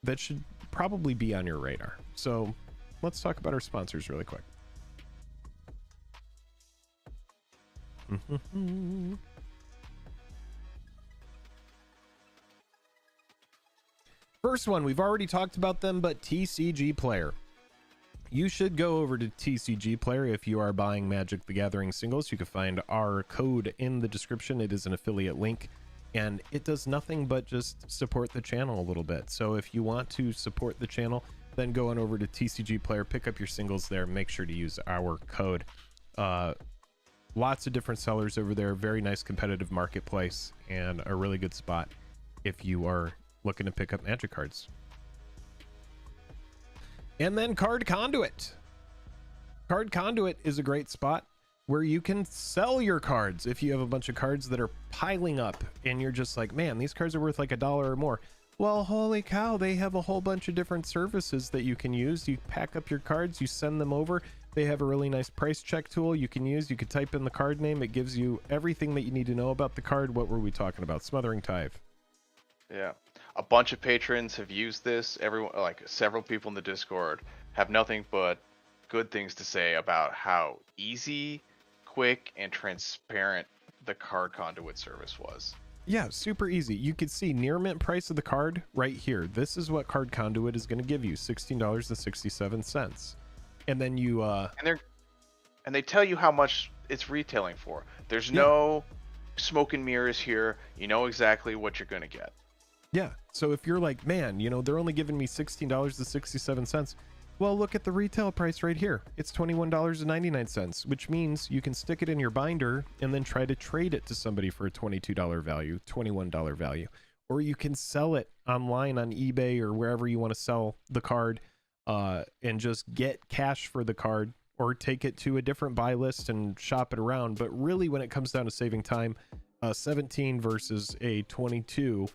that should probably be on your radar. So let's talk about our sponsors really quick. First one, we've already talked about them, but TCG Player. You should go over to TCG Player if you are buying Magic the Gathering singles. You can find our code in the description. It is an affiliate link, and it does nothing but just support the channel a little bit. So if you want to support the channel, then go on over to TCG Player, pick up your singles there, make sure to use our code. Lots of different sellers over there, very nice competitive marketplace, and a really good spot if you are looking to pick up Magic cards. And then Card Conduit. Card Conduit is a great spot where you can sell your cards. If you have a bunch of cards that are piling up and you're just like, man, these cards are worth like $1 or more. Well, holy cow, they have a whole bunch of different services that you can use. You pack up your cards, you send them over. They have a really nice price check tool you can use. You could type in the card name. It gives you everything that you need to know about the card. What were we talking about? Smothering Tithe. Yeah. A bunch of patrons have used this. Everyone, like several people in the Discord, have nothing but good things to say about how easy, quick, and transparent the Card Conduit service was. Yeah, super easy. You could see near mint price of the card right here. This is what Card Conduit is going to give you, $16.67. And then you and they tell you how much it's retailing for. There's no smoke and mirrors here. You know exactly what you're going to get. Yeah. So if you're like, man, you know, they're only giving me $16.67. Well, look at the retail price right here. It's $21.99, which means you can stick it in your binder and then try to trade it to somebody for a $22 value, $21 value. Or you can sell it online on eBay or wherever you want to sell the card and just get cash for the card, or take it to a different buy list and shop it around. But really, when it comes down to saving time, 17 versus a 22,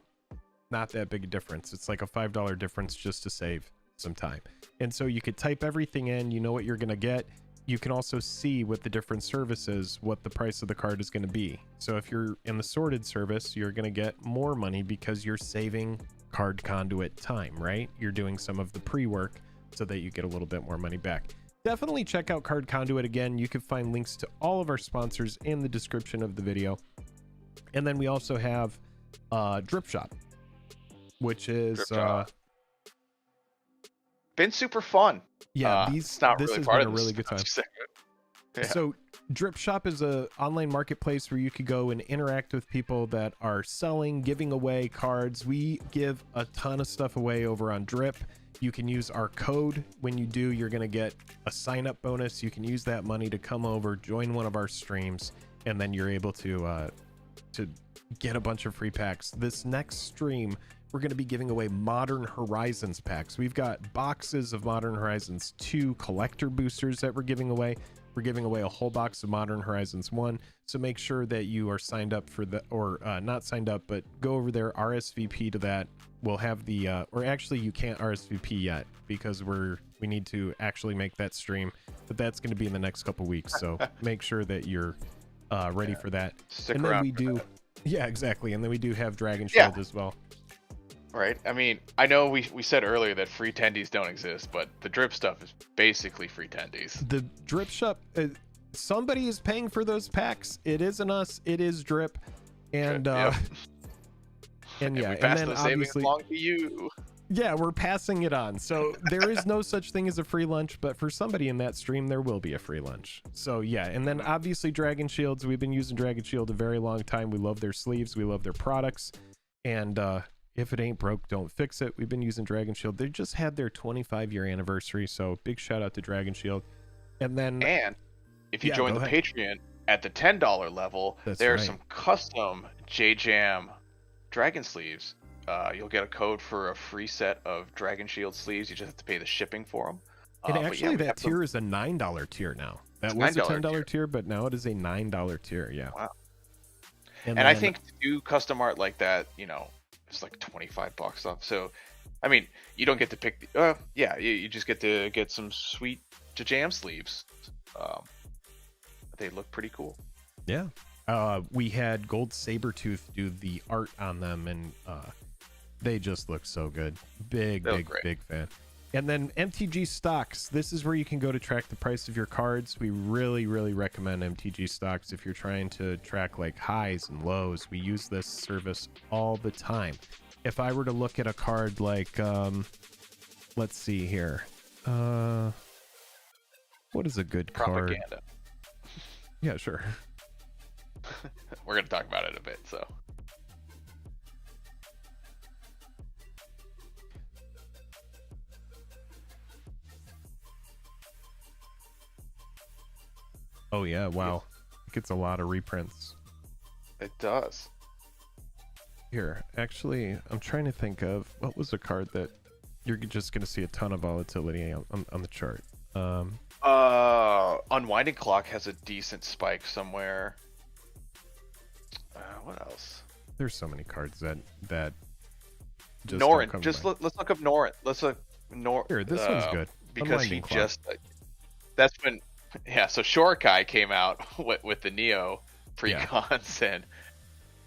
not that big a difference. It's like a $5 difference just to save some time. And so you could type everything in, you know what you're going to get. You can also see with the different services what the price of the card is going to be. So if you're in the sorted service, you're going to get more money because you're saving Card Conduit time, right? You're doing some of the pre-work so that you get a little bit more money back. Definitely check out Card Conduit. Again, you can find links to all of our sponsors in the description of the video. And then we also have Drip Shop, which is been super fun. Yeah, this has been a really good time. Yeah. So Drip Shop is a online marketplace where you could go and interact with people that are selling, giving away cards. We give a ton of stuff away over on Drip. You can use our code. When you do, you're going to get a sign up bonus. You can use that money to come over, join one of our streams, and then you're able to get a bunch of free packs. This next stream, we're going to be giving away Modern Horizons packs. We've got boxes of Modern Horizons 2 collector boosters that we're giving away. We're giving away a whole box of Modern Horizons 1. So make sure that you are signed up for the, or not signed up, but go over there, RSVP to that. We'll have the, or actually you can't RSVP yet because we need to actually make that stream, but that's going to be in the next couple weeks. So make sure that you're ready for that. Stick around. We do, yeah, exactly. And then we do have Dragon Shield as well. Right. I mean, I know we said earlier that free tendies don't exist, but the drip stuff is basically free tendies. The Drip Shop, somebody is paying for those packs. It isn't us. It is Drip. And And we pass those savings along to you. Yeah, we're passing it on. So there is no such thing as a free lunch, but for somebody in that stream, there will be a free lunch. So yeah, and then obviously Dragon Shields. We've been using Dragon Shield a very long time. We love their sleeves. We love their products. And if it ain't broke, don't fix it. We've been using Dragon Shield. They just had their 25-year anniversary, so big shout out to Dragon Shield. And then, if you join the Patreon at the $10 level, there's some custom JAJAM Dragon sleeves. You'll get a code for a free set of Dragon Shield sleeves. You just have to pay the shipping for them. And actually, that tier is a $9 tier now. That was a $10 tier, but now it is a $9 tier. Yeah. Wow. And I think to do custom art like that, it's like $25 off. So, I mean, you don't get to pick. You just get to get some sweet JAJAM sleeves. They look pretty cool. Yeah. We had Gold Sabertooth do the art on them, and they just look so good. Big fan. And then MTG Stocks. This is where you can go to track the price of your cards. We really, really recommend MTG Stocks if you're trying to track like highs and lows. We use this service all the time. If I were to look at a card like, let's see here. What is a good card? Propaganda. Yeah, sure. We're going to talk about it a bit, so. Oh, yeah, wow. It gets a lot of reprints. It does. Here, actually, I'm trying to think of what was a card that you're just going to see a ton of volatility on the chart. Unwinding Clock has a decent spike somewhere. What else? There's so many cards that just Norin. Let's look up Norin. Let's look Norin. Here, this one's good. Because that's when so Shorikai came out with the Neo precons, and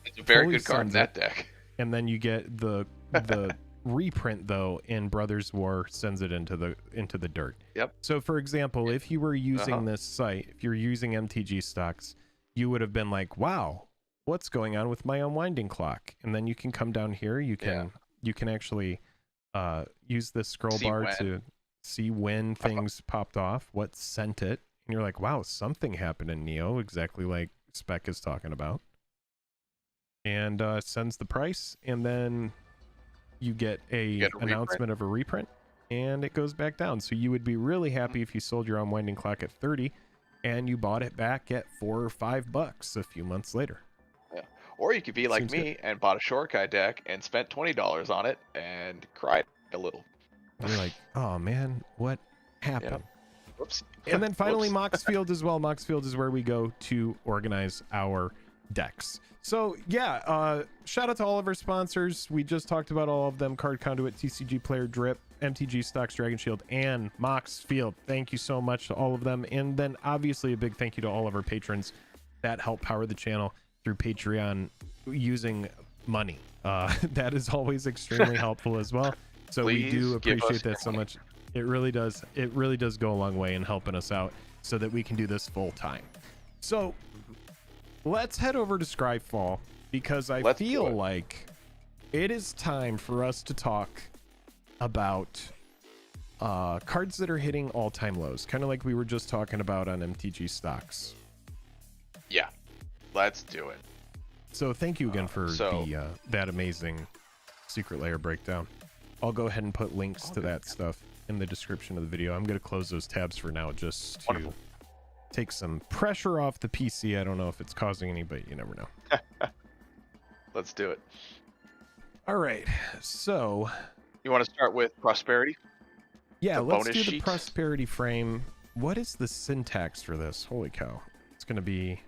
it's a very good card in that deck. And then you get the reprint though in Brothers War sends it into the dirt. Yep. So for example, if you were using this site, if you're using MTG Stocks, you would have been like, wow, what's going on with my Unwinding Clock? And then you can come down here, you can actually use this scroll bar to see when things popped off, what sent it, and you're like, wow, something happened in Neo, exactly like Spec is talking about. And sends the price, and then you get an announcement of a reprint, and it goes back down. So you would be really happy if you sold your Unwinding Clock at 30 and you bought it back at $4 or $5 a few months later. Yeah. Or you could be like me and bought a Shorikai deck and spent $20 on it and cried a little. You're like, oh man, what happened? Yeah. Whoops. And then finally Moxfield as well. Moxfield is where we go to organize our decks. So yeah, shout out to all of our sponsors. We just talked about all of them: Card Conduit, TCG Player, Drip, MTG Stocks, Dragon Shield, and Moxfield. Thank you so much to all of them. And then obviously a big thank you to all of our patrons that help power the channel through Patreon using money. That is always extremely helpful as well. So we do appreciate that so much. It really does go a long way in helping us out so that we can do this full time. So let's head over to Scryfall, because I feel like it is time for us to talk about cards that are hitting all-time lows, kind of like we were just talking about on MTG Stocks. Yeah, let's do it. So thank you again for that amazing Secret Lair breakdown. I'll go ahead and put links to that stuff in the description of the video. I'm going to close those tabs for now just to take some pressure off the PC. I don't know if it's causing any, but you never know. Let's do it. All right. So you want to start with Prosperity? Yeah, let's do the Prosperity frame. What is the syntax for this? Holy cow. It's going to be...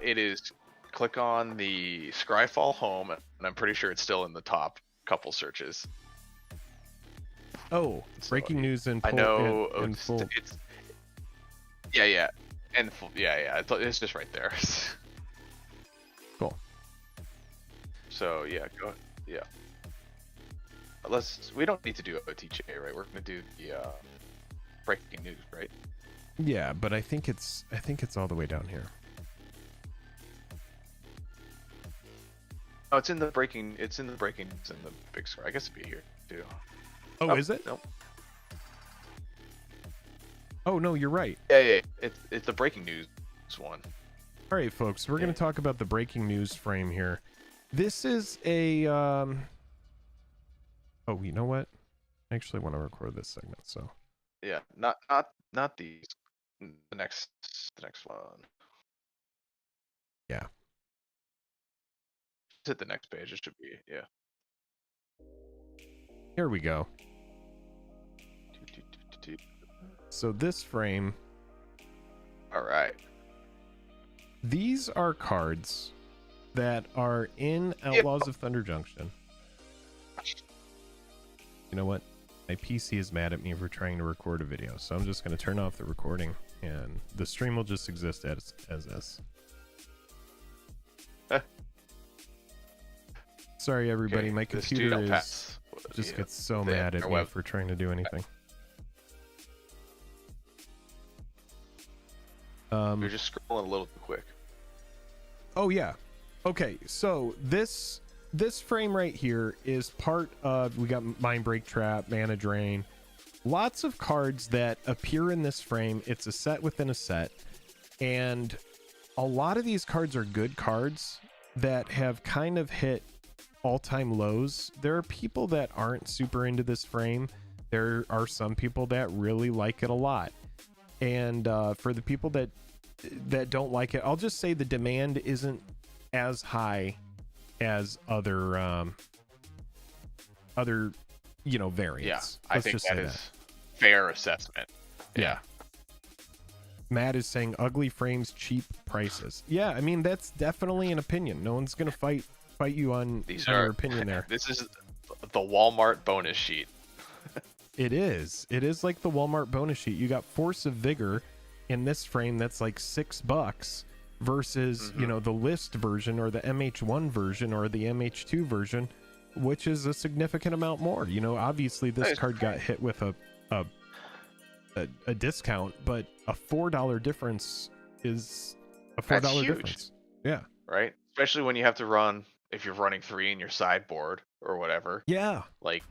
it is click on the Scryfall home, and I'm pretty sure it's still in the top couple searches. Oh, breaking news in I know in full. It's yeah, and yeah. It's just right there. Cool. So yeah, go yeah. We don't need to do OTJ, right? We're gonna do the breaking news, right? Yeah, but I think it's all the way down here. Oh, it's in the breaking. It's in the breaking. It's in the big square. I guess it'd be here too. Oh, is it? Nope. Oh no, you're right. Yeah. It's the breaking news one. All right, folks, we're going to talk about the breaking news frame here. This is a oh, you know what? I actually want to record this segment, so yeah, not these. The next one. Yeah. Hit the next page. It should be, yeah. Here we go. So this frame. All right. These are cards that are in Outlaws of Thunder Junction. You know what? My PC is mad at me for trying to record a video, so I'm just going to turn off the recording, and the stream will just exist as this. Sorry, everybody. Okay, my computer just gets so mad at me for trying to do anything. You're just scrolling a little too quick. Oh yeah. Okay, so this frame right here is part of, we got Mind Break Trap, Mana Drain, lots of cards that appear in this frame. It's a set within a set, and a lot of these cards are good cards that have kind of hit all-time lows. There are people that aren't super into this frame. There are some people that really like it a lot, and for the people that don't like it, I'll just say the demand isn't as high as other variants. Yeah, I think that is fair assessment. Yeah. Matt is saying ugly frames, cheap prices. Yeah, I mean, that's definitely an opinion. No one's gonna fight you on your opinion there. This is the Walmart bonus sheet. It is like the Walmart bonus sheet. You got Force of Vigor in this frame that's like $6 versus the list version or the MH1 version or the MH2 version, which is a significant amount more. Obviously this card got hit with a discount, but a $4 difference is a $4 difference. Yeah, right, especially when you have to run, if you're running 3 in your sideboard or whatever. Yeah, like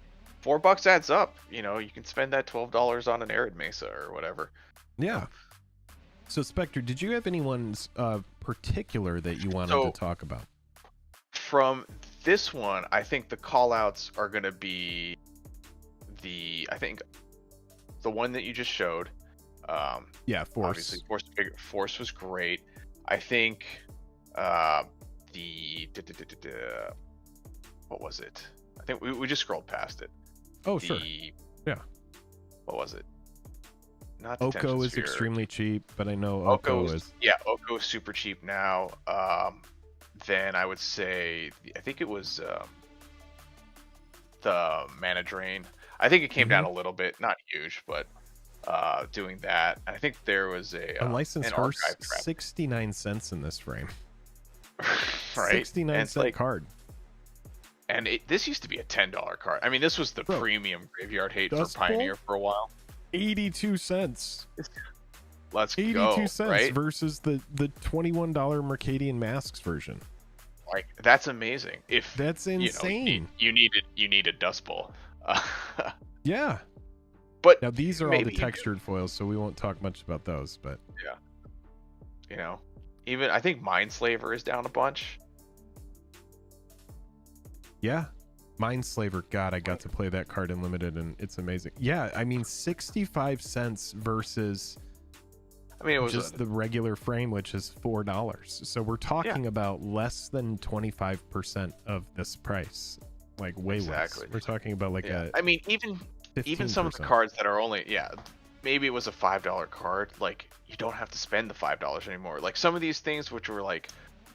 $4 adds up. You can spend that $12 on an Arid Mesa or whatever. Yeah. So Spectre, did you have anyone's particular that you wanted to talk about? From this one, I think the call-outs are going to be the one that you just showed. Yeah, Force. Obviously, Force was great. I think what was it? I think we just scrolled past it. Oh, sure. Yeah. What was it? Not Oko is extremely cheap, but I know Oko is... Yeah, Oko is super cheap now. Then I would say, I think it was the Mana Drain. I think it came down a little bit, not huge, but doing that. I think there was a Unlicensed Horse, 69 cents in this frame. Right? 69-cent card. And this used to be a $10 card. I mean, this was the premium Graveyard Hate for Pioneer for a while. 82 cents. Let's 82 go. 82 cents right? versus the $21 Mercadian Masks version. Like, that's amazing. If that's insane. You need a Dust Bowl. Yeah. But now these are all the textured foils, so we won't talk much about those. But yeah, even I think Mindslaver is down a bunch. Yeah. Mindslaver, God, I got to play that card in limited, and it's amazing. Yeah, I mean, 65 cents versus, it was just the regular frame, which is $4. So we're talking about less than 25% of this price, like way less. We're talking about like I mean, even some of the cards that are only maybe it was a $5 card. Like, you don't have to spend the $5 anymore. Like some of these things, which were like,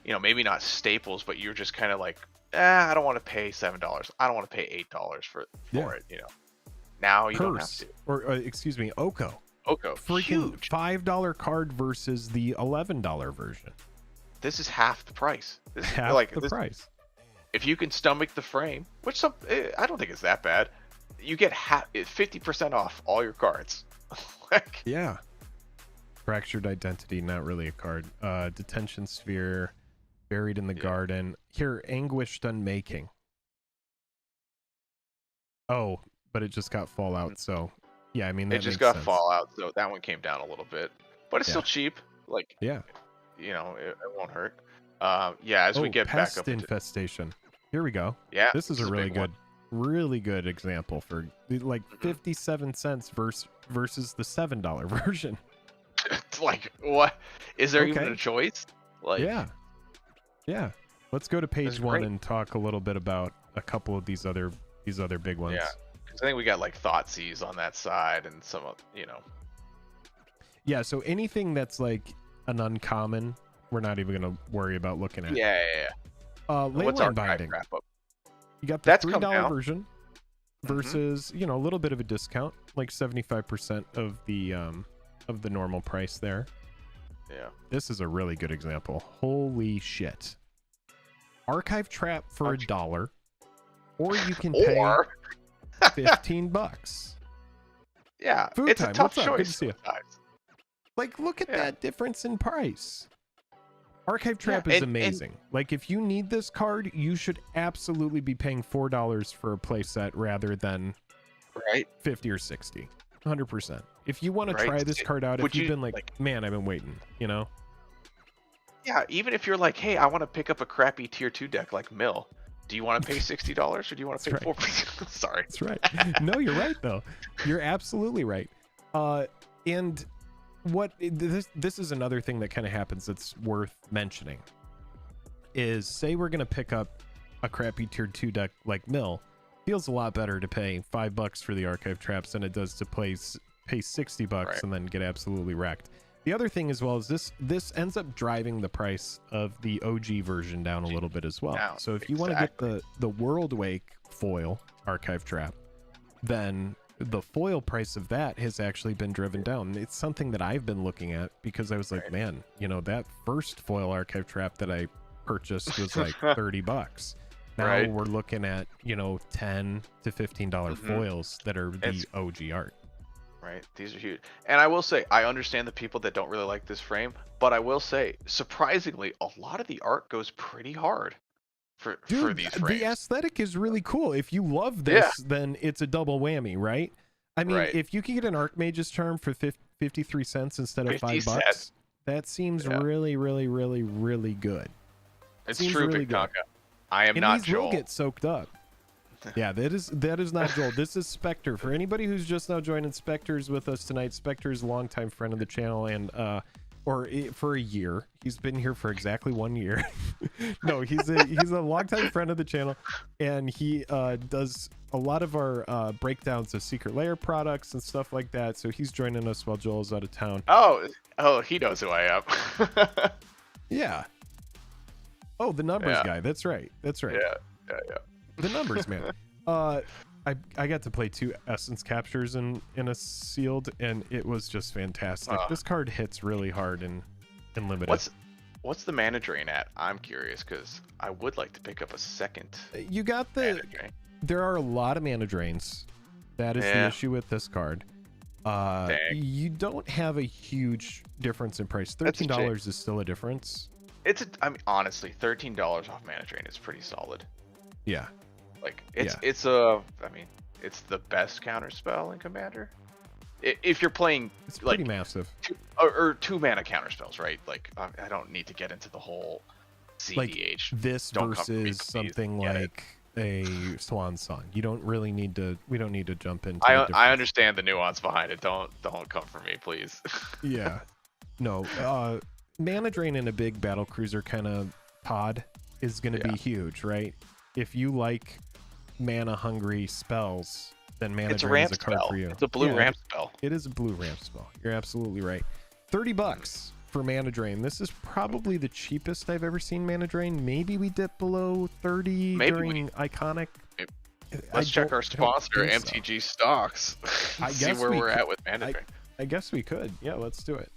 maybe not staples, but you're just kind of like, I don't want to pay $7. I don't want to pay $8 for it. Now you don't have to. Or excuse me, Oko. Freaking huge. $5 card versus the $11 version. This is half the price. This is half the price. If you can stomach the frame, which I don't think it's that bad, you get 50% off all your cards. Yeah. Fractured Identity, not really a card. Detention Sphere. Buried in the Garden. Here, Anguished Unmaking. Oh, but it just got Fallout, so yeah, I mean that it just makes got sense. Fallout, so that one came down a little bit, but it's still cheap. Like, yeah, you know, it won't hurt. Yeah, as we get back up into Infestation. Here we go. Yeah, This is a really good example for like 57 cents versus the $7 version. It's like, what? Is there even a choice? Like, yeah. Let's go to page 1 and talk a little bit about a couple of these other big ones. Yeah, because I think we got like Thoughtseas on that side and some of, you know. Yeah, so anything that's like an uncommon, we're not even gonna worry about looking at. Yeah. Leyline Binding. You got the $3 version versus you know, a little bit of a discount, like 75% of the normal price there. Yeah. This is a really good example. Holy shit. Archive Trap for $1, or you can pay $15. Yeah, Food it's Time. a tough What's up? choice. Good to see you. Like, look at that difference in price. Archive Trap is amazing. Like, if you need this card, you should absolutely be paying $4 for a playset rather than 50 or 60. 100%. If you want to try this card out, if you've been like, man, I've been waiting, you know? Yeah, even if you're like, hey, I want to pick up a crappy tier 2 deck like Mill, do you want to pay $60 or do you want to pay $4? Sorry. That's right. No, you're right, though. You're absolutely right. And what this is another thing that kind of happens that's worth mentioning is, say we're going to pick up a crappy tier 2 deck like Mill. Feels a lot better to pay $5 for the Archive Traps than it does to pay $60 and then get absolutely wrecked. The other thing as well is this ends up driving the price of the OG version down a little bit as well. So if you want to get the World Wake foil Archive Trap, then the foil price of that has actually been driven down. It's something that I've been looking at because I was like, man, you know, that first foil Archive Trap that I purchased was like $30. Now we're looking at, you know, $10 to $15 foils that are the OG art. Right, these are huge. And I will say, I understand the people that don't really like this frame, but I will say, surprisingly, a lot of the art goes pretty hard for these frames. The aesthetic is really cool. If you love this, then it's a double whammy, right? I mean, if you can get an Archmage's Charm for 53 cents instead of $5, that seems really, really, really, really good. It's true, really Big Tonka. I am not Joel. These will get soaked up. Yeah, that is not Joel. This is Spectre. For anybody who's just now joining, Spectre's with us tonight. Spectre's a longtime friend of the channel, and for a year. He's been here for exactly 1 year. No, he's a longtime friend of the channel, and he does a lot of our breakdowns of Secret Lair products and stuff like that. So he's joining us while Joel's out of town. Oh, he knows who I am. Yeah. Oh, the numbers guy. That's right. Yeah. The numbers, man. I got to play 2 Essence Captures in a sealed, and it was just fantastic. This card hits really hard in limited. What's the mana drain at? I'm curious because I would like to pick up a second. You got there are a lot of mana drains. That is the issue with this card. You don't have a huge difference in price. $13 is still a difference. I mean, honestly, $13 off mana drain is pretty solid. Yeah. Like it's the best counter spell in Commander. If you're playing, it's pretty massive. 2 mana counter spells, right? Like I don't need to get into the whole CDH. Like this versus something like a Swan Song. You don't really need to. We don't need to jump into. I understand the nuance behind it. Don't come for me, please. Yeah. No. Mana drain in a big battle cruiser kind of pod is going to be huge, right? If you like mana hungry spells, then mana drain is a card for you. It's a blue ramp spell. It is a blue ramp spell. You're absolutely right. $30 for mana drain. This is probably the cheapest I've ever seen mana drain. Maybe we dip below 30 during Iconic. Let's check our sponsor, MTG Stocks. See where we're at with mana drain. I guess we could. Yeah, let's do it.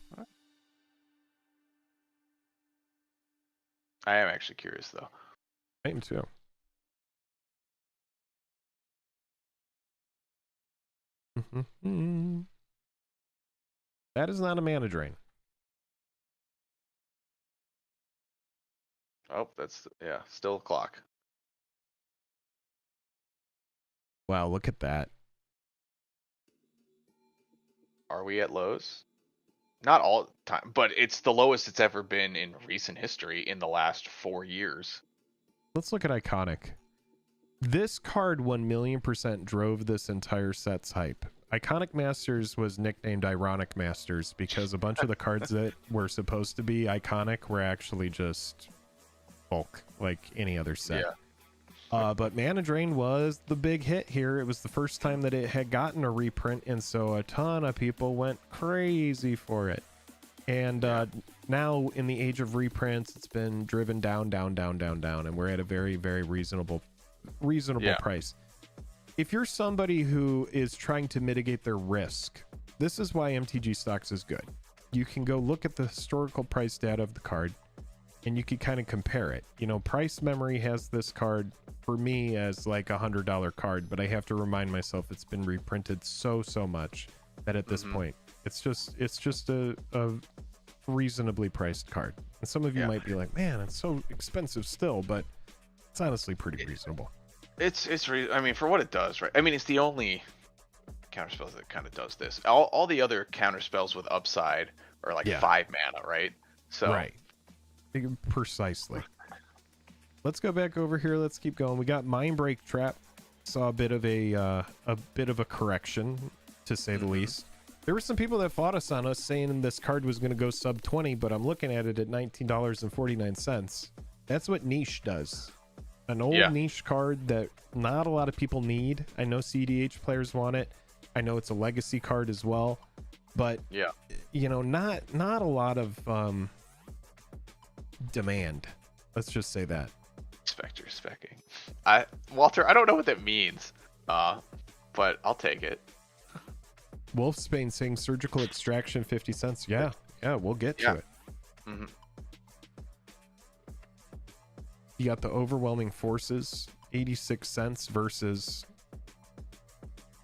I am actually curious though. I am too. That is not a mana drain. Oh, that's still a clock. Wow, look at that. Are we at lows? Not all the time, but it's the lowest it's ever been in recent history in the last 4 years. Let's look at Iconic. This card 1,000,000% drove this entire set's hype. Iconic Masters was nicknamed Ironic Masters because a bunch of the cards that were supposed to be iconic were actually just bulk, like any other set. But Mana Drain was the big hit here. It was the first time that it had gotten a reprint, and so a ton of people went crazy for it. And now, in the age of reprints, it's been driven down, and we're at a very, very reasonable price. If you're somebody who is trying to mitigate their risk, this is why MTG Stocks is good. You can go look at the historical price data of the card, and you can kind of compare it. You know, Price Memory has this card for me as like $100 card, but I have to remind myself it's been reprinted so much that at this point it's just a reasonably priced card. And some of you might be like, man, it's so expensive still, but it's honestly pretty reasonable. I mean, for what it does, right? I mean, it's the only counterspell that kind of does this. All the other counterspells with upside are like 5 mana, right? So right, precisely. Let's go back over here. Let's keep going. We got Mindbreak Trap. Saw a bit of a correction, to say the least. There were some people that fought us on us saying this card was going to go sub 20, but I'm looking at it at $19.49. That's what Niche does. An old niche card that not a lot of people need. I know CDH players want it. I know it's a legacy card as well, but you know, not a lot of demand. Let's just say that. Spectre specking. Walter, I don't know what that means, but I'll take it. Wolfsbane saying surgical extraction 50 cents. Yeah, we'll get to it. You got the overwhelming forces, 86 cents versus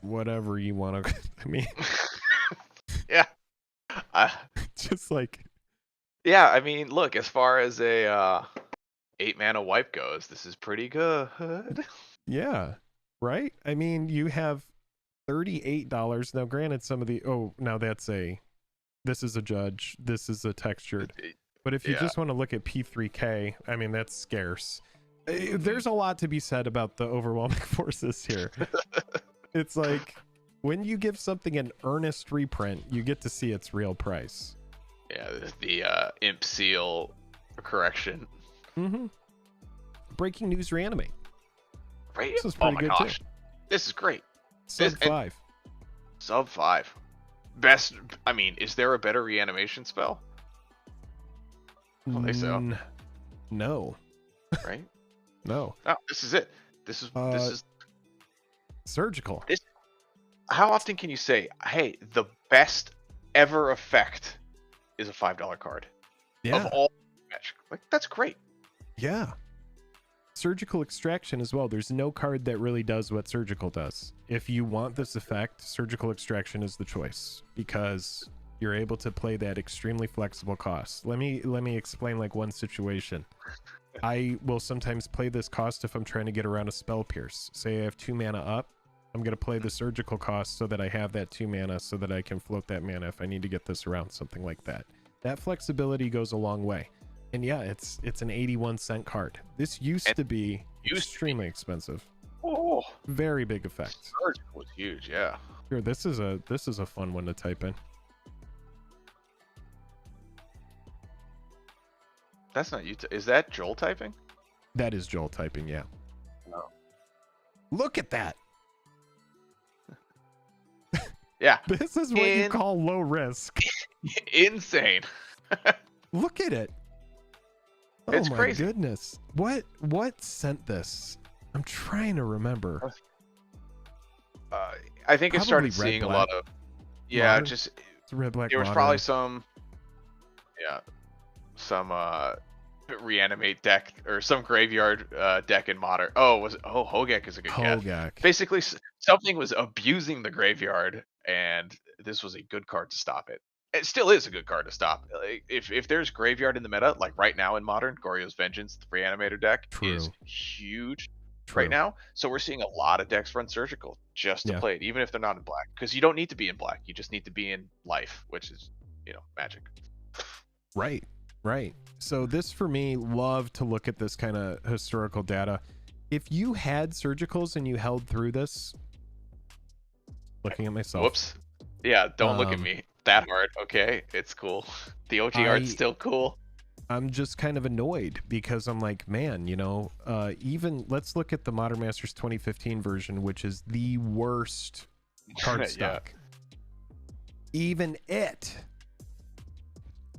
whatever you want to. I mean, just like. Yeah, I mean, look, as far as a 8-mana wipe goes, this is pretty good. Yeah, right? I mean, you have $38. Now, granted, some of the this is a judge, this is a textured. But if you just want to look at P3K, I mean, that's scarce. There's a lot to be said about the overwhelming forces here. It's like when you give something an earnest reprint, you get to see its real price. Yeah, the Imp Seal correction. Breaking News Reanimate. Right? This is pretty good too. This is great. Sub 5. Sub 5. Best. I mean, is there a better reanimation spell? I don't think so. No. Right? No. Oh, this is it. This is surgical. How often can you say, hey, the best ever effect is a $5 card? Of all Magic. Like, that's great. Yeah. Surgical extraction as well. There's no card that really does what surgical does. If you want this effect, surgical extraction is the choice because you're able to play that extremely flexible cost. Let me explain like one situation. I will sometimes play this cost if I'm trying to get around a spell pierce. Say I have 2 mana up, I'm going to play the surgical cost so that I have that 2 mana so that I can float that mana if I need to get this around, something like that. That flexibility goes a long way. And yeah, it's an 81-cent card. This used to be extremely expensive. Oh, very big effect. Surgical was huge, yeah. Here, this is a fun one to type in. That's not you. Is that Joel typing? That is Joel typing, yeah. No. Look at that. Yeah. This is what you call low risk. Insane. Look at it. Oh, it's crazy. Goodness. What sent this? I'm trying to remember. I think it started seeing a lot of modern? Just it's red black. There was modern. probably some reanimate deck or some graveyard deck in modern. Hogak is a good guess. Basically something was abusing the graveyard and this was a good card to stop it. it still is a good card to stop. Like, if there's graveyard in the meta, like right now in Modern, Goryo's Vengeance, the Reanimator deck is huge right now. So we're seeing a lot of decks run Surgical just to play it, even if they're not in black. Because you don't need to be in black. You just need to be in life, which is, Magic. Right, right. So this, for me, love to look at this kind of historical data. If you had Surgicals and you held through this, looking at myself. Whoops. Yeah, don't look at me that hard. Okay, it's cool. The OG art's still cool. I'm just kind of annoyed because I'm like, man, even let's look at the Modern Masters 2015 version, which is the worst card stock. Even it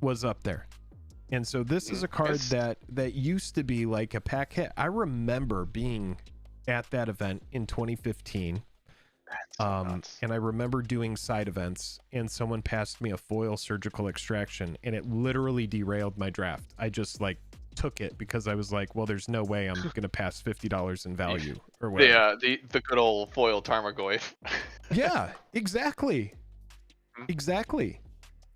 was up there. And so this is a card that used to be like a pack hit. I remember being at that event in 2015. And I remember doing side events, and someone passed me a foil Surgical Extraction, and it literally derailed my draft. I just took it because I was like, well, there's no way I'm gonna pass $50 in value or whatever. The good old foil Tarmogoyf. Yeah, exactly.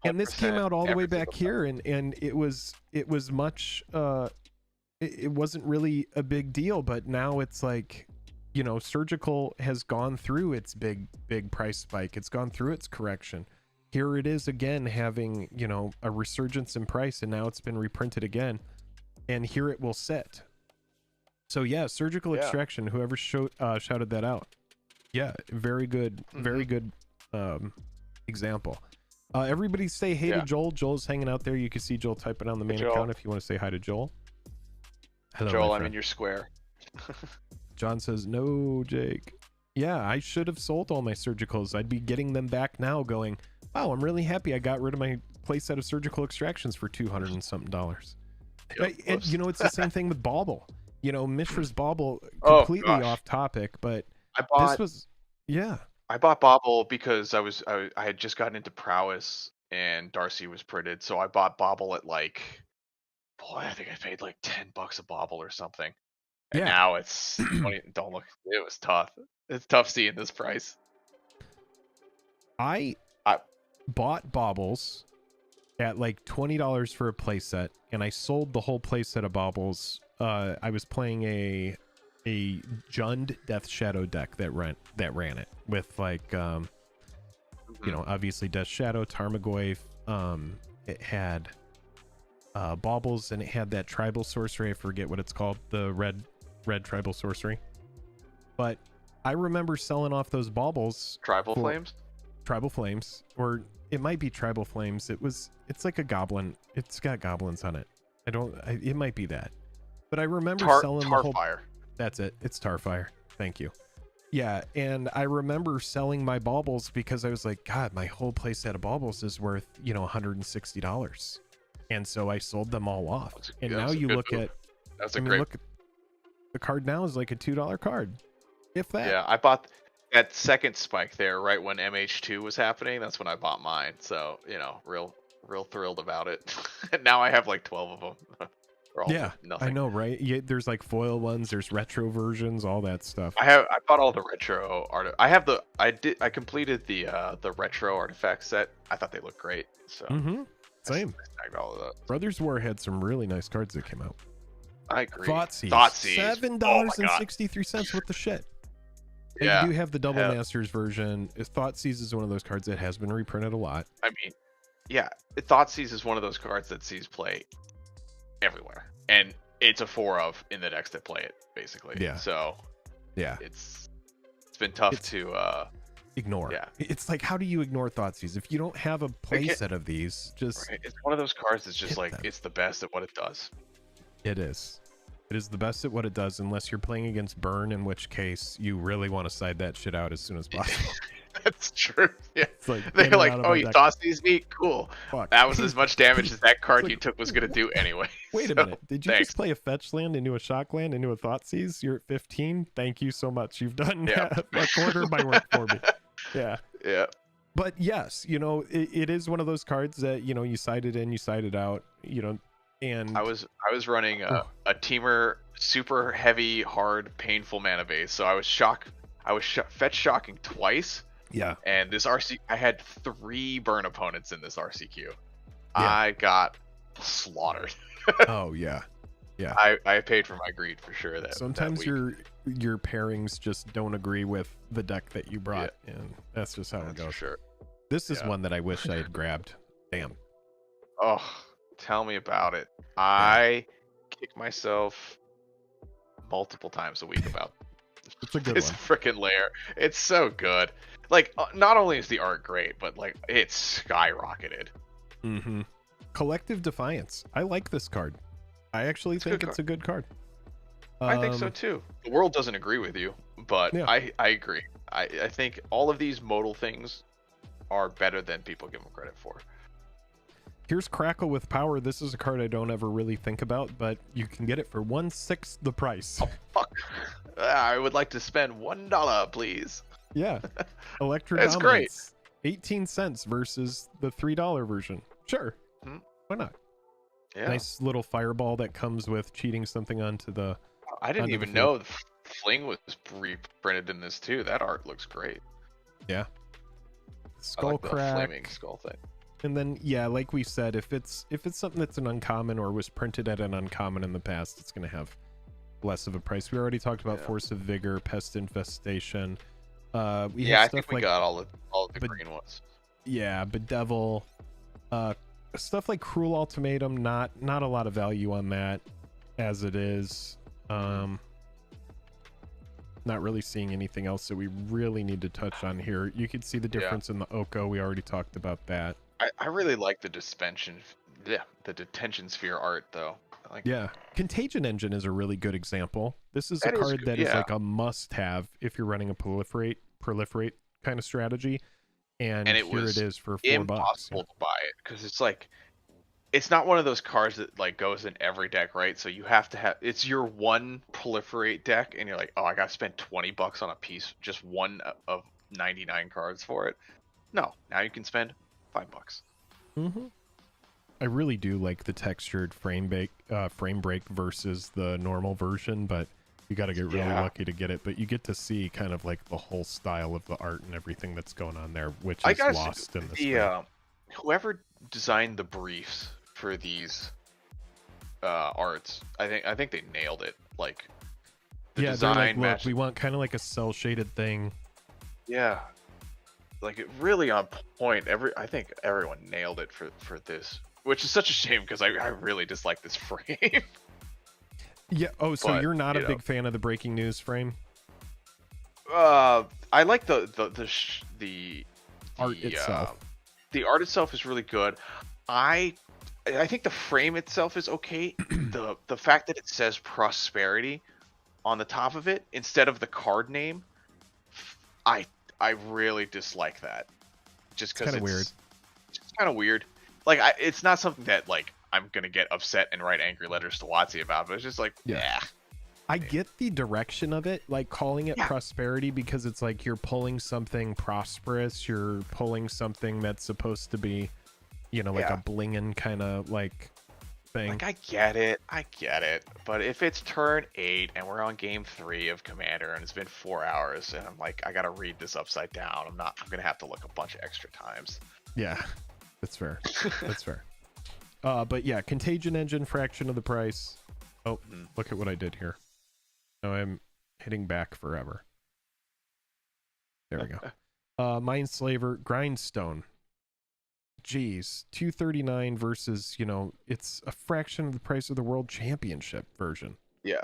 And this came out all the way back here, and it was much it wasn't really a big deal, but now it's like, Surgical has gone through its big price spike. It's gone through its correction. Here it is again, having, a resurgence in price, and now it's been reprinted again, and here it will sit. So yeah, Surgical Extraction, whoever shouted that out. Yeah, very good, very good example. Everybody say hey to Joel. Joel's hanging out there. You can see Joel typing on the main account if you want to say hi to Joel. Hello, Joel, I'm in your square. John says, no, Jake. Yeah, I should have sold all my Surgicals. I'd be getting them back now going, wow, I'm really happy I got rid of my playset of Surgical Extractions for $200 and something. And, it's the same thing with Bauble. Mishra's Bauble, completely off topic, but this was, I bought Bauble because I had just gotten into Prowess and Darcy was printed, so I bought Bauble at I think I paid like $10 a Bauble or something. And now it's 20. Don't look. It was tough. It's tough seeing this price. I bought Baubles at like $20 for a playset, and I sold the whole playset of Baubles. I was playing a Jund Death Shadow deck that ran it with obviously Death Shadow, Tarmogoyf. It had Baubles, and it had that tribal sorcery. I forget what it's called, the red tribal sorcery. But I remember selling off those Baubles. Tribal Flames, or it might be Tribal Flames. It's like a goblin. It's got goblins on it. It might be that. But I remember selling the whole Tarfire. That's it. It's Tarfire. Thank you. Yeah, and I remember selling my Baubles because I was like, God, my whole playset of Baubles is worth, $160. And so I sold them all off. And now you look at, look at the card now is like a $2 card, if that. Yeah, I bought that second spike there right when MH2 was happening. That's when I bought mine. So, real thrilled about it. And now I have like 12 of them. Yeah, nothing. I know, right? Yeah, there's like foil ones, there's retro versions, all that stuff. I bought all the retro art. I completed the retro artifact set. I thought they looked great. So same. I snagged all of those. Brothers War had some really nice cards that came out. I agree. Thoughtseize. $7.63 with the shit. Yeah. You do have the Double Masters version. Thoughtseize is one of those cards that has been reprinted a lot. I mean, yeah, Thoughtseize is one of those cards that sees play everywhere, and it's a 4 of in the decks that play it, basically. Yeah. So yeah, it's been tough to ignore. Yeah, it's like, how do you ignore Thoughtseize if you don't have a playset of these? Just it's one of those cards that's just like it's the best at what it does. It is the best at what it does, unless you're playing against Burn, in which case you really want to side that shit out as soon as possible. That's true. Yeah. Like, they're like, oh, you Thoughtseize me? Cool. Fuck. That was as much damage as that card you took was going to do anyway. Wait a minute. Did you just play a fetch land into a shock land into a Thoughtseize? You're at 15? Thank you so much. You've done a quarter of my work for me. Yeah. Yeah. But yes, it is one of those cards that, you side it in, you side it out, and I was running a Teamer super heavy, hard, painful mana base. So I was fetch shocking twice Yeah. And this RC, I had 3 burn opponents in this RCQ. Yeah. I got slaughtered. Oh yeah. Yeah. I paid for my greed for sure. Sometimes that your pairings just don't agree with the deck that you brought, and that's just how it goes. For sure. This is one that I wish I had grabbed. Damn. Oh, tell me about it. I kick myself multiple times a week about it's a good this freaking layer. It's so good. Like, not only is the art great, but like it's skyrocketed. Mm-hmm. Collective Defiance. I like this card. I actually think it's a good card. I think so too. The world doesn't agree with you, but I agree. I think all of these modal things are better than people give them credit for. Here's Crackle with Power. This is a card I don't ever really think about, but you can get it for 1/6 the price. Oh, fuck. I would like to spend $1, please. Yeah. Electro That's great. 18 cents versus the $3 version. Sure. Why not? Yeah. Nice little fireball that comes with cheating something onto the... I didn't even know the Fling was reprinted in this too. That art looks great. Yeah. Skull Crack. The flaming skull thing. And then, yeah, like we said, if it's something that's an uncommon or was printed at an uncommon in the past, it's going to have less of a price. We already talked about Force of Vigor, Pest Infestation. I think we got all the green ones. Yeah, Bedevil. Stuff like Cruel Ultimatum, not a lot of value on that as it is. Not really seeing anything else that we really need to touch on here. You could see the difference in the Oko. We already talked about that. I really like the the detention sphere art though. Contagion Engine is a really good example. This is a card that is like a must-have if you're running a proliferate kind of strategy. And here it is for $4. Impossible to buy it because it's like it's not one of those cards that like goes in every deck, right? So you have to have it's your one proliferate deck, and you're like, oh, I got to spend $20 on a piece, just one of 99 cards for it. No, now you can spend $5. Mm-hmm. I really do like the textured frame break versus the normal version, but you got to get really lucky to get it. But you get to see kind of like the whole style of the art and everything that's going on there, which is lost in this. Whoever designed the briefs for these arts, I think they nailed it. Like the design, they're like, look, we want kind of like a cell shaded thing. Yeah, like it really on point. I think everyone nailed it for this, which is such a shame because I really dislike this frame. Yeah. Oh, so you're not a big fan of the breaking news frame? I like the art itself. The art itself is really good. I think the frame itself is okay. the fact that it says prosperity on the top of it instead of the card name, I really dislike that. Just because it's weird. It's kind of weird. Like it's not something that like I'm gonna get upset and write angry letters to WotC about, but it's just like, I get the direction of it, like calling it prosperity, because it's like you're pulling something prosperous, you're pulling something that's supposed to be, like a blingin' kind of like thing. Like I get it, but if it's turn 8 and we're on game 3 of Commander and it's been 4 hours and I'm like, I gotta read this upside down, I'm gonna have to look a bunch of extra times. Yeah, that's fair. That's fair. But yeah, Contagion Engine, fraction of the price. Oh, look at what I did here. Now I'm hitting back forever. There we go. Mindslaver, Grindstone. Jeez, $239 versus, it's a fraction of the price of the World Championship version. Yeah.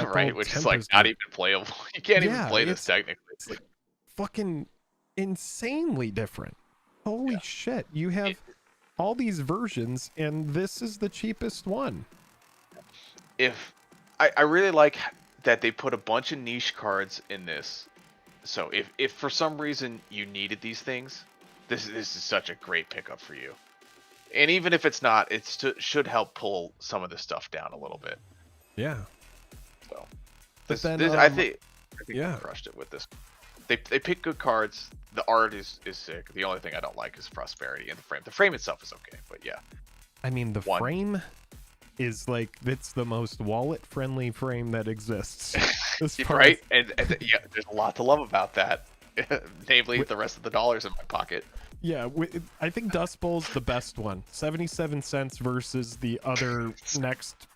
Right, which is like not even playable. You can't even play this technically. It's like fucking insanely different. Holy shit. You have all these versions and this is the cheapest one. I really like that they put a bunch of niche cards in this. So if for some reason you needed these things, this is such a great pickup for you. And even if it's not, it should help pull some of this stuff down a little bit. Yeah. So I think they crushed it with this. They pick good cards. The art is sick. The only thing I don't like is prosperity and the frame. The frame itself is okay, but yeah. I mean, the frame is like, it's the most wallet friendly frame that exists. Right? And there's a lot to love about that. namely the rest of the dollars in my pocket. Yeah, I think Dust Bowl's the best one. 77 cents versus the other next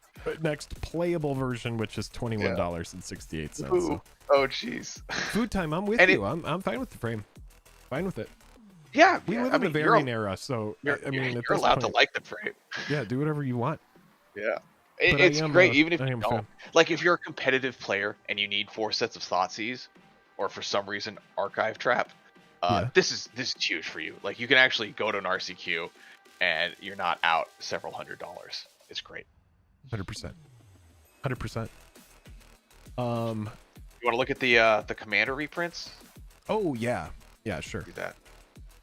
playable version, which is $21.68. So. Oh, jeez. Food time. I'm with you. I'm fine with the frame. Fine with it. Yeah, we live in the variant era, so I mean, you're allowed to like the frame. Yeah, do whatever you want. Yeah, it's great. Even if you don't, like, if you're a competitive player and you need 4 sets of Thoughtseize, or for some reason Archive Trap, this is huge for you. Like, you can actually go to an RCQ, and you're not out several $100s. It's great. 100%. 100%. You want to look at the Commander reprints? Oh yeah, sure. Do that.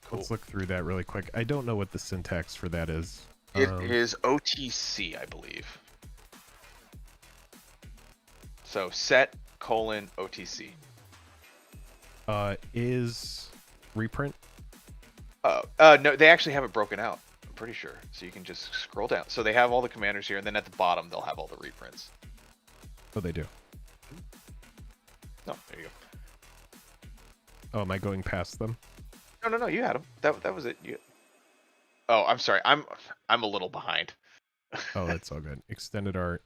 Cool. Let's look through that really quick. I don't know what the syntax for that is. It is OTC, I believe. So set : OTC. Is reprint? No, they actually have it broken out. I'm pretty sure. So you can just scroll down. So they have all the commanders here, and then at the bottom they'll have all the reprints. Oh, they do. No, there you go. Oh, am I going past them? No, you had them. That was it. Oh, I'm sorry. I'm a little behind. Oh, that's all good. Extended art.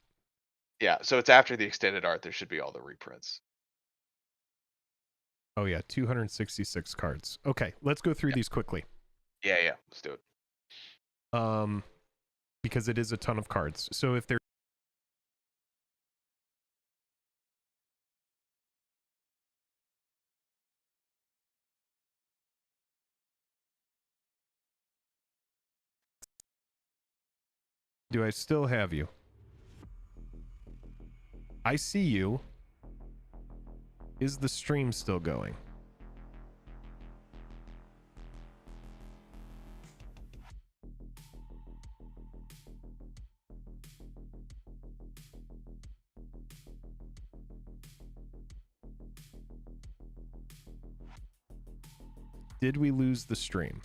Yeah, so it's after the extended art. There should be all the reprints. Oh yeah, 266 cards. Okay, let's go through these quickly. Yeah, let's do it. Because it is a ton of cards. So if there. Do I still have you? I see you. Is the stream still going? Did we lose the stream?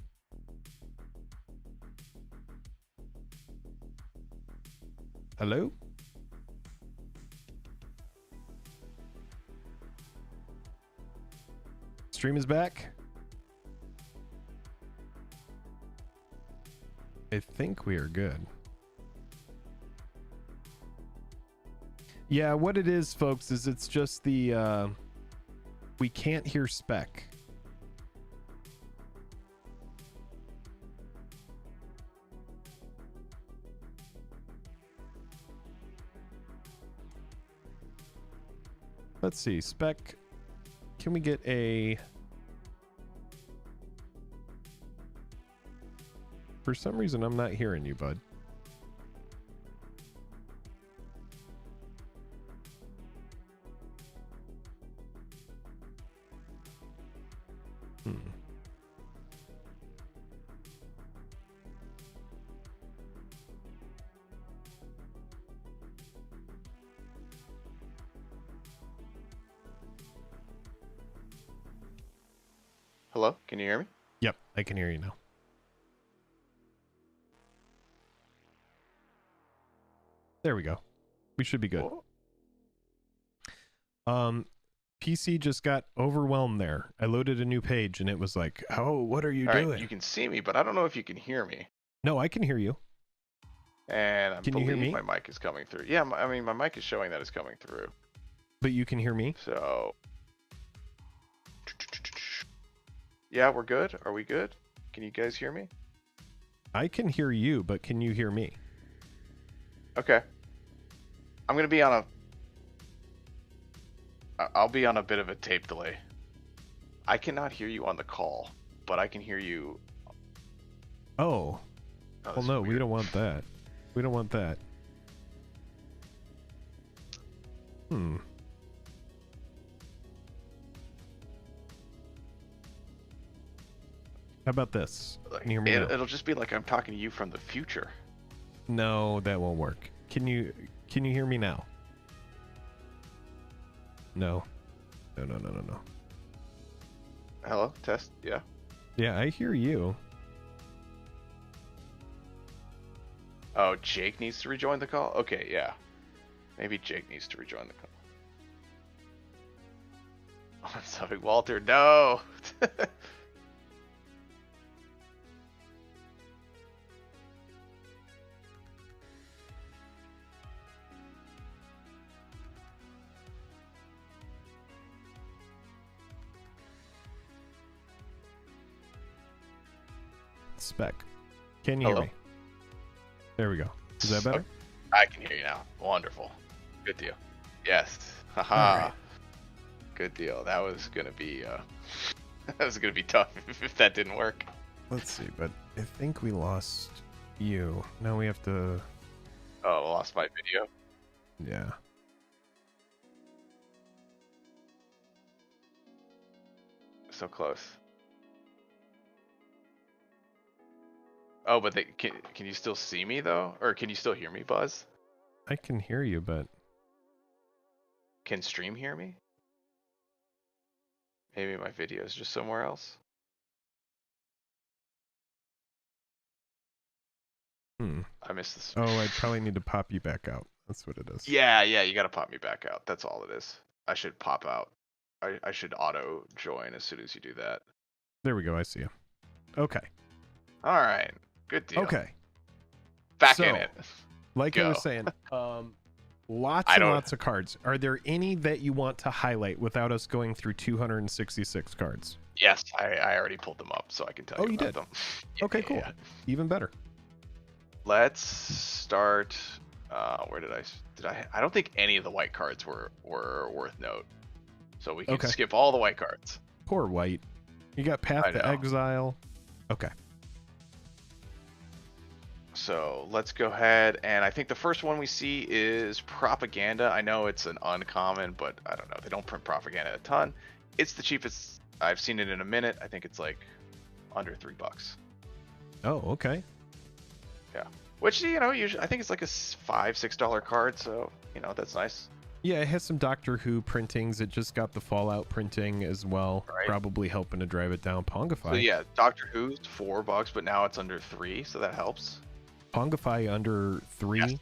Hello? Stream is back. I think we are good. Yeah, what it is, folks, is it's just the we can't hear spec. Let's see, spec. Can we get a... For some reason, I'm not hearing you, bud. Hello? Can you hear me? Yep, I can hear you now. There we go. We should be good. PC just got overwhelmed there. I loaded a new page and it was like, oh, what are you doing? Right, you can see me, but I don't know if you can hear me. No, I can hear you. And I can you hear me? My mic is coming through. Yeah, I mean, my mic is showing that it's coming through. But you can hear me? So... Yeah, we're good. Are we good? Can you guys hear me? I can hear you, but can you hear me? Okay. I'm going to be on I'll be on a bit of a tape delay. I cannot hear you on the call, but I can hear you. Oh. Well, no, we don't want that. We don't want that. How about this? Can you hear me now? It'll just be like I'm talking to you from the future. No, that won't work. Can you hear me now? No. No. Hello? Test? Yeah. Yeah, I hear you. Oh, Jake needs to rejoin the call? Okay, yeah. Maybe Jake needs to rejoin the call. Oh, I'm sorry, Walter. No! Spec. Can you hear me? There we go. Is that better? I can hear you now. Wonderful. Good deal. Yes. Haha. Right. Good deal. That was gonna be that was gonna be tough if that didn't work. Let's see, but I think we lost you. Now we have to. Oh, lost my video. Yeah. So close. Oh, but can you still see me though, or can you still hear me, Buzz? I can hear you, but can stream hear me? Maybe my video is just somewhere else. I missed this. Oh, I probably need to pop you back out. That's what it is. Yeah, you gotta pop me back out. That's all it is. I should pop out. I should auto join as soon as you do that. There we go. I see you. Okay. All right. Good deal. Okay. Back in it. Like I was saying, lots and lots of cards. Are there any that you want to highlight without us going through 266 cards? Yes, I already pulled them up, so I can tell you about them. Okay, cool. Yeah. Even better. Let's start. Where did I don't think any of the white cards were worth note, so we can skip all the white cards. Poor white. You got Path to Exile. Okay. So let's go ahead, and I think the first one we see is Propaganda. I know it's an uncommon, but I don't know. They don't print Propaganda a ton. It's the cheapest. I've seen it in a minute. I think it's like under $3. Oh, okay. Yeah. Which, you know, usually I think it's like a $5-6 card, so, you know, that's nice. Yeah, it has some Doctor Who printings. It just got the Fallout printing as well, probably helping to drive it down. Pongify. So yeah, Doctor Who's $4, but now it's under $3, so that helps. Pongify under $3. Yes.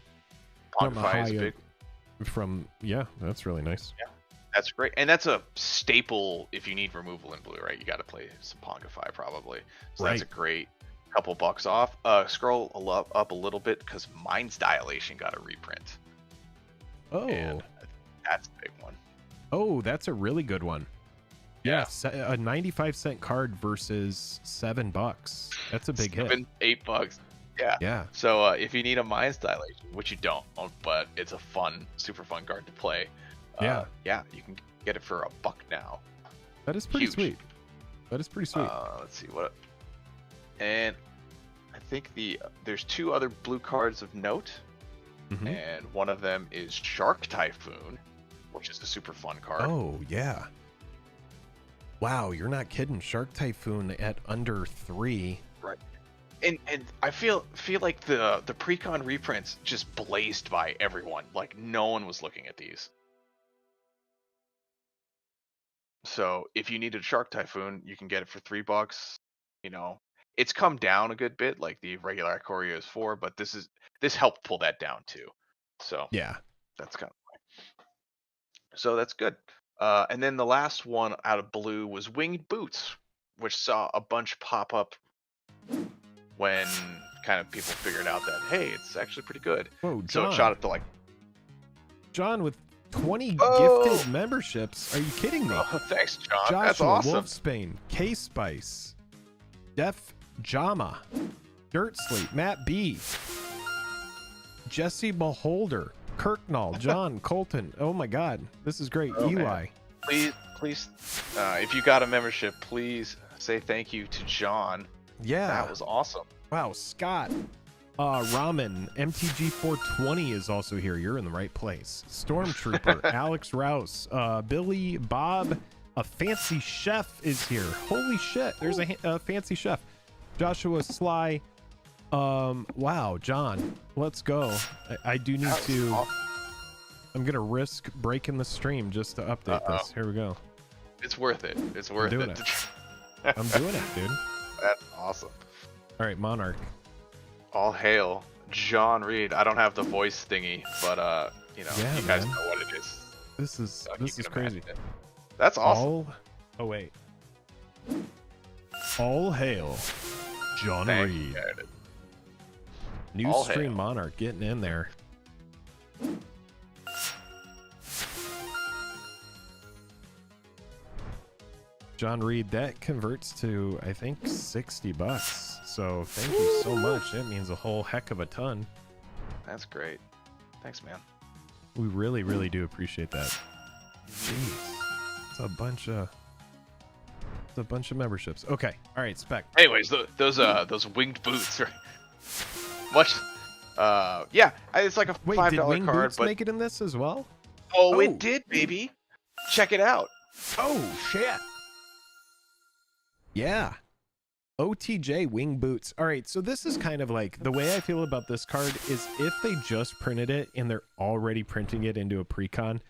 Pongify is big. Yeah, that's really nice. Yeah, that's great, and that's a staple if you need removal in blue, right? You got to play some Pongify probably. So that's a great couple bucks off. Scroll up a little bit because Mind's Dilation got a reprint. Oh, and that's a big one. Oh, that's a really good one. Yeah, a 95-cent card versus $7. That's a big hit. $8. Yeah. So if you need a Mind's Dilation, which you don't, but it's a super fun card to play. Yeah, you can get it for $1 now. That is pretty sweet. That is pretty sweet. Let's see what. And I think there's 2 other blue cards of note, and one of them is Shark Typhoon, which is a super fun card. Oh yeah. Wow, you're not kidding. Shark Typhoon at under $3. Right. And I feel like the pre-con reprints just blazed by everyone. Like no one was looking at these. So if you needed Shark Typhoon, you can get it for $3. You know, it's come down a good bit. Like the regular Ikoria is $4, but this helped pull that down too. So yeah, that's kind of why. So that's good. And then the last one out of blue was Winged Boots, which saw a bunch pop up when kind of people figured out that, hey, it's actually pretty good. Whoa, John. So it shot up to like... John with 20 gifted memberships. Are you kidding me? Oh, thanks, John. Joshua, that's awesome. Wolfsbane, K-Spice, Def Jama, Dirt Sleep, Matt B, Jesse Beholder, Kirknall, John, Colton. Oh my God, this is great. Eli. Man. Please, if you got a membership, please say thank you to John. Yeah. That was awesome. Wow, Scott. Ramen, MTG 420 is also here. You're in the right place. Stormtrooper, Alex Rouse, Billy, Bob, a fancy chef is here. Holy shit, there's a fancy chef. Joshua Sly. Wow, John, let's go. I do need to. Awesome. I'm gonna risk breaking the stream just to update this. Here we go. It's worth it. It's worth it. I'm doing it, dude. That's awesome. All right, Monarch. All hail John Reed. I don't have the voice thingy, but you know, you guys know what it is. This is crazy. That's awesome. Oh wait. All hail, John Thank Reed. you. New All Stream hail. Monarch getting in there. John Reed, that converts to, I think, $60. So thank you so much. It means a whole heck of a ton. That's great. Thanks, man. We really, really do appreciate that. Jeez. It's a bunch of memberships. Okay. All right, Spec. Anyways, those winged boots, right? Much. Yeah, it's like a Wait, $5 did Wing card, Boots but make it in this as well? oh, it did, baby. Check it out. Oh, shit. Yeah. OTJ Wing Boots. All right, so this is kind of like, the way I feel about this card is if they just printed it and they're already printing it into a precon,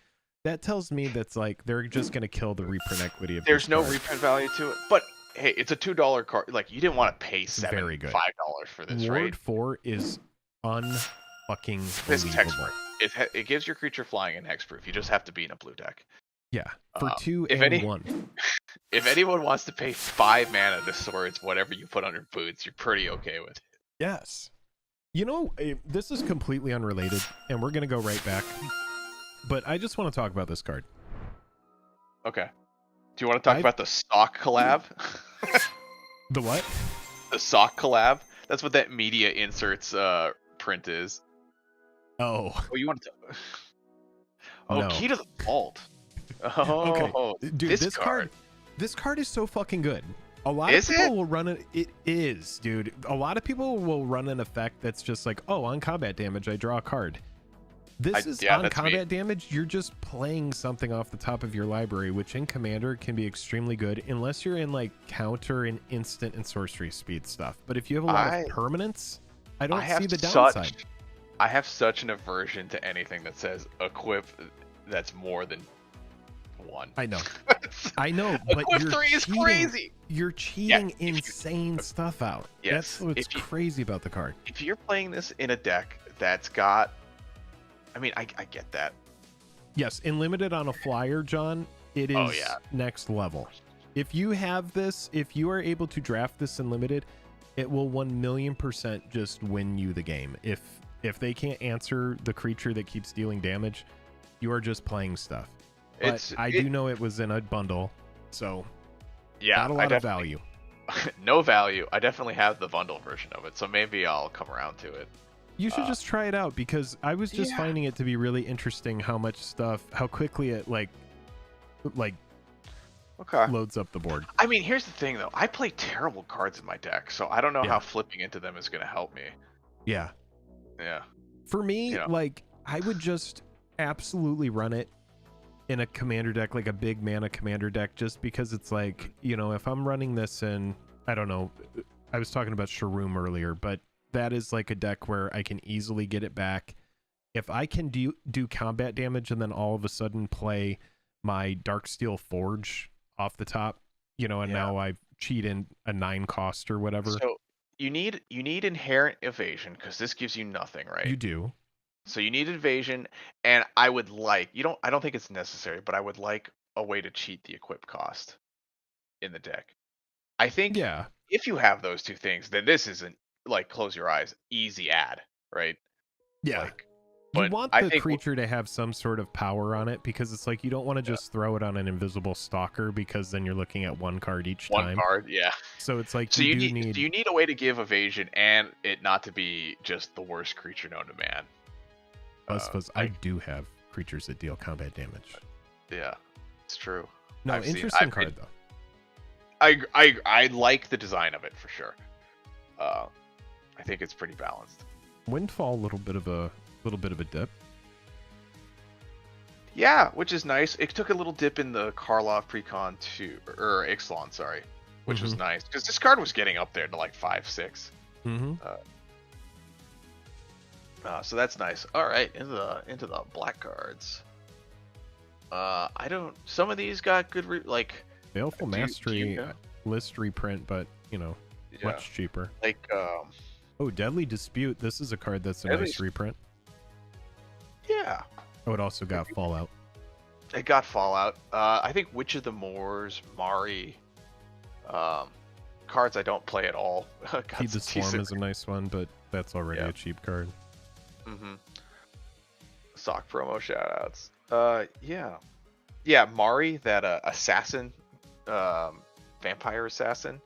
that tells me that's like they're just going to kill the reprint equity of There's this no card. reprint value to it, but hey, it's a $2 card. Like, you didn't want to pay Very good. $5 for this, Ward right? 4 is unfucking This text believable. it gives your creature flying and hexproof. You just have to be in a blue deck. Yeah, for 2 if and any- 1. If anyone wants to pay 5 mana to swords, whatever you put under boots, you're pretty okay with it. Yes. You know, this is completely unrelated, and we're going to go right back. But I just want to talk about this card. Okay. Do you want to talk about the sock collab? The what? The sock collab? That's what that media inserts print is. Oh. Oh, you want to? Oh, No. Key to the Vault. Oh, okay. Dude, this card is so fucking good. A lot of people will run it. It is, dude. A lot of people will run an effect that's just like, oh, on combat damage, I draw a card. This is on combat damage. You're just playing something off the top of your library, which in Commander can be extremely good, unless you're in like counter and instant and sorcery speed stuff. But if you have a lot of permanents, I don't see the downside. I have such an aversion to anything that says equip that's more than 1. I know. I know, but equip 3 is crazy. You're cheating insane stuff out. Yes. That's what's crazy about the card. If you're playing this in a deck that's got, I mean, I get that. Yes, in limited on a flyer, John, it is next level. If you have this, if you are able to draft this in limited, it will 1,000,000% just win you the game. If they can't answer the creature that keeps dealing damage, you are just playing stuff. But I do know it was in a bundle, so not a lot of value. No value. I definitely have the bundle version of it, so maybe I'll come around to it. You should just try it out, because I was just finding it to be really interesting how much stuff, how quickly it like loads up the board. I mean, here's the thing though. I play terrible cards in my deck, so I don't know how flipping into them is going to help me. Yeah. Yeah. For me, like, I would just absolutely run it in a commander deck, like a big mana commander deck, just because it's like, you know, if I'm running this in, I don't know, I was talking about Shroom earlier, but that is like a deck where I can easily get it back. If I can do combat damage and then all of a sudden play my Darksteel Forge off the top, you know, and now I cheat in a 9 cost or whatever. So you need inherent evasion, because this gives you nothing, right? You do. So you need evasion, and I would like, I don't think it's necessary, but I would like a way to cheat the equip cost in the deck. I think if you have those two things, then this isn't like, close your eyes, easy add, right? Yeah. Like, you want the creature to have some sort of power on it, because it's like you don't want to just throw it on an invisible stalker, because then you're looking at 1 card each time. 1 card, yeah. So it's like so you need a way to give evasion and it not to be just the worst creature known to man. I do have creatures that deal combat damage. Yeah, it's true. No, interesting card though. I like the design of it for sure. I think it's pretty balanced. Windfall, a little bit of a dip. Yeah, which is nice. It took a little dip in the Karlov Precon or Ixalan, sorry, which was nice, because this card was getting up there to like 5-6. So that's nice. All right, into the black cards. Some of these got good Baleful Mastery list reprint, but you know, much cheaper. Like Deadly Dispute. This is a card that's a nice reprint. Yeah. Oh, it also got Fallout. It got Fallout. I think Witch of the Moors, Mari, cards I don't play at all. Feed the Swarm is a nice one, but that's already a cheap card. Sock promo shoutouts. Yeah, Mari, that assassin, vampire assassin.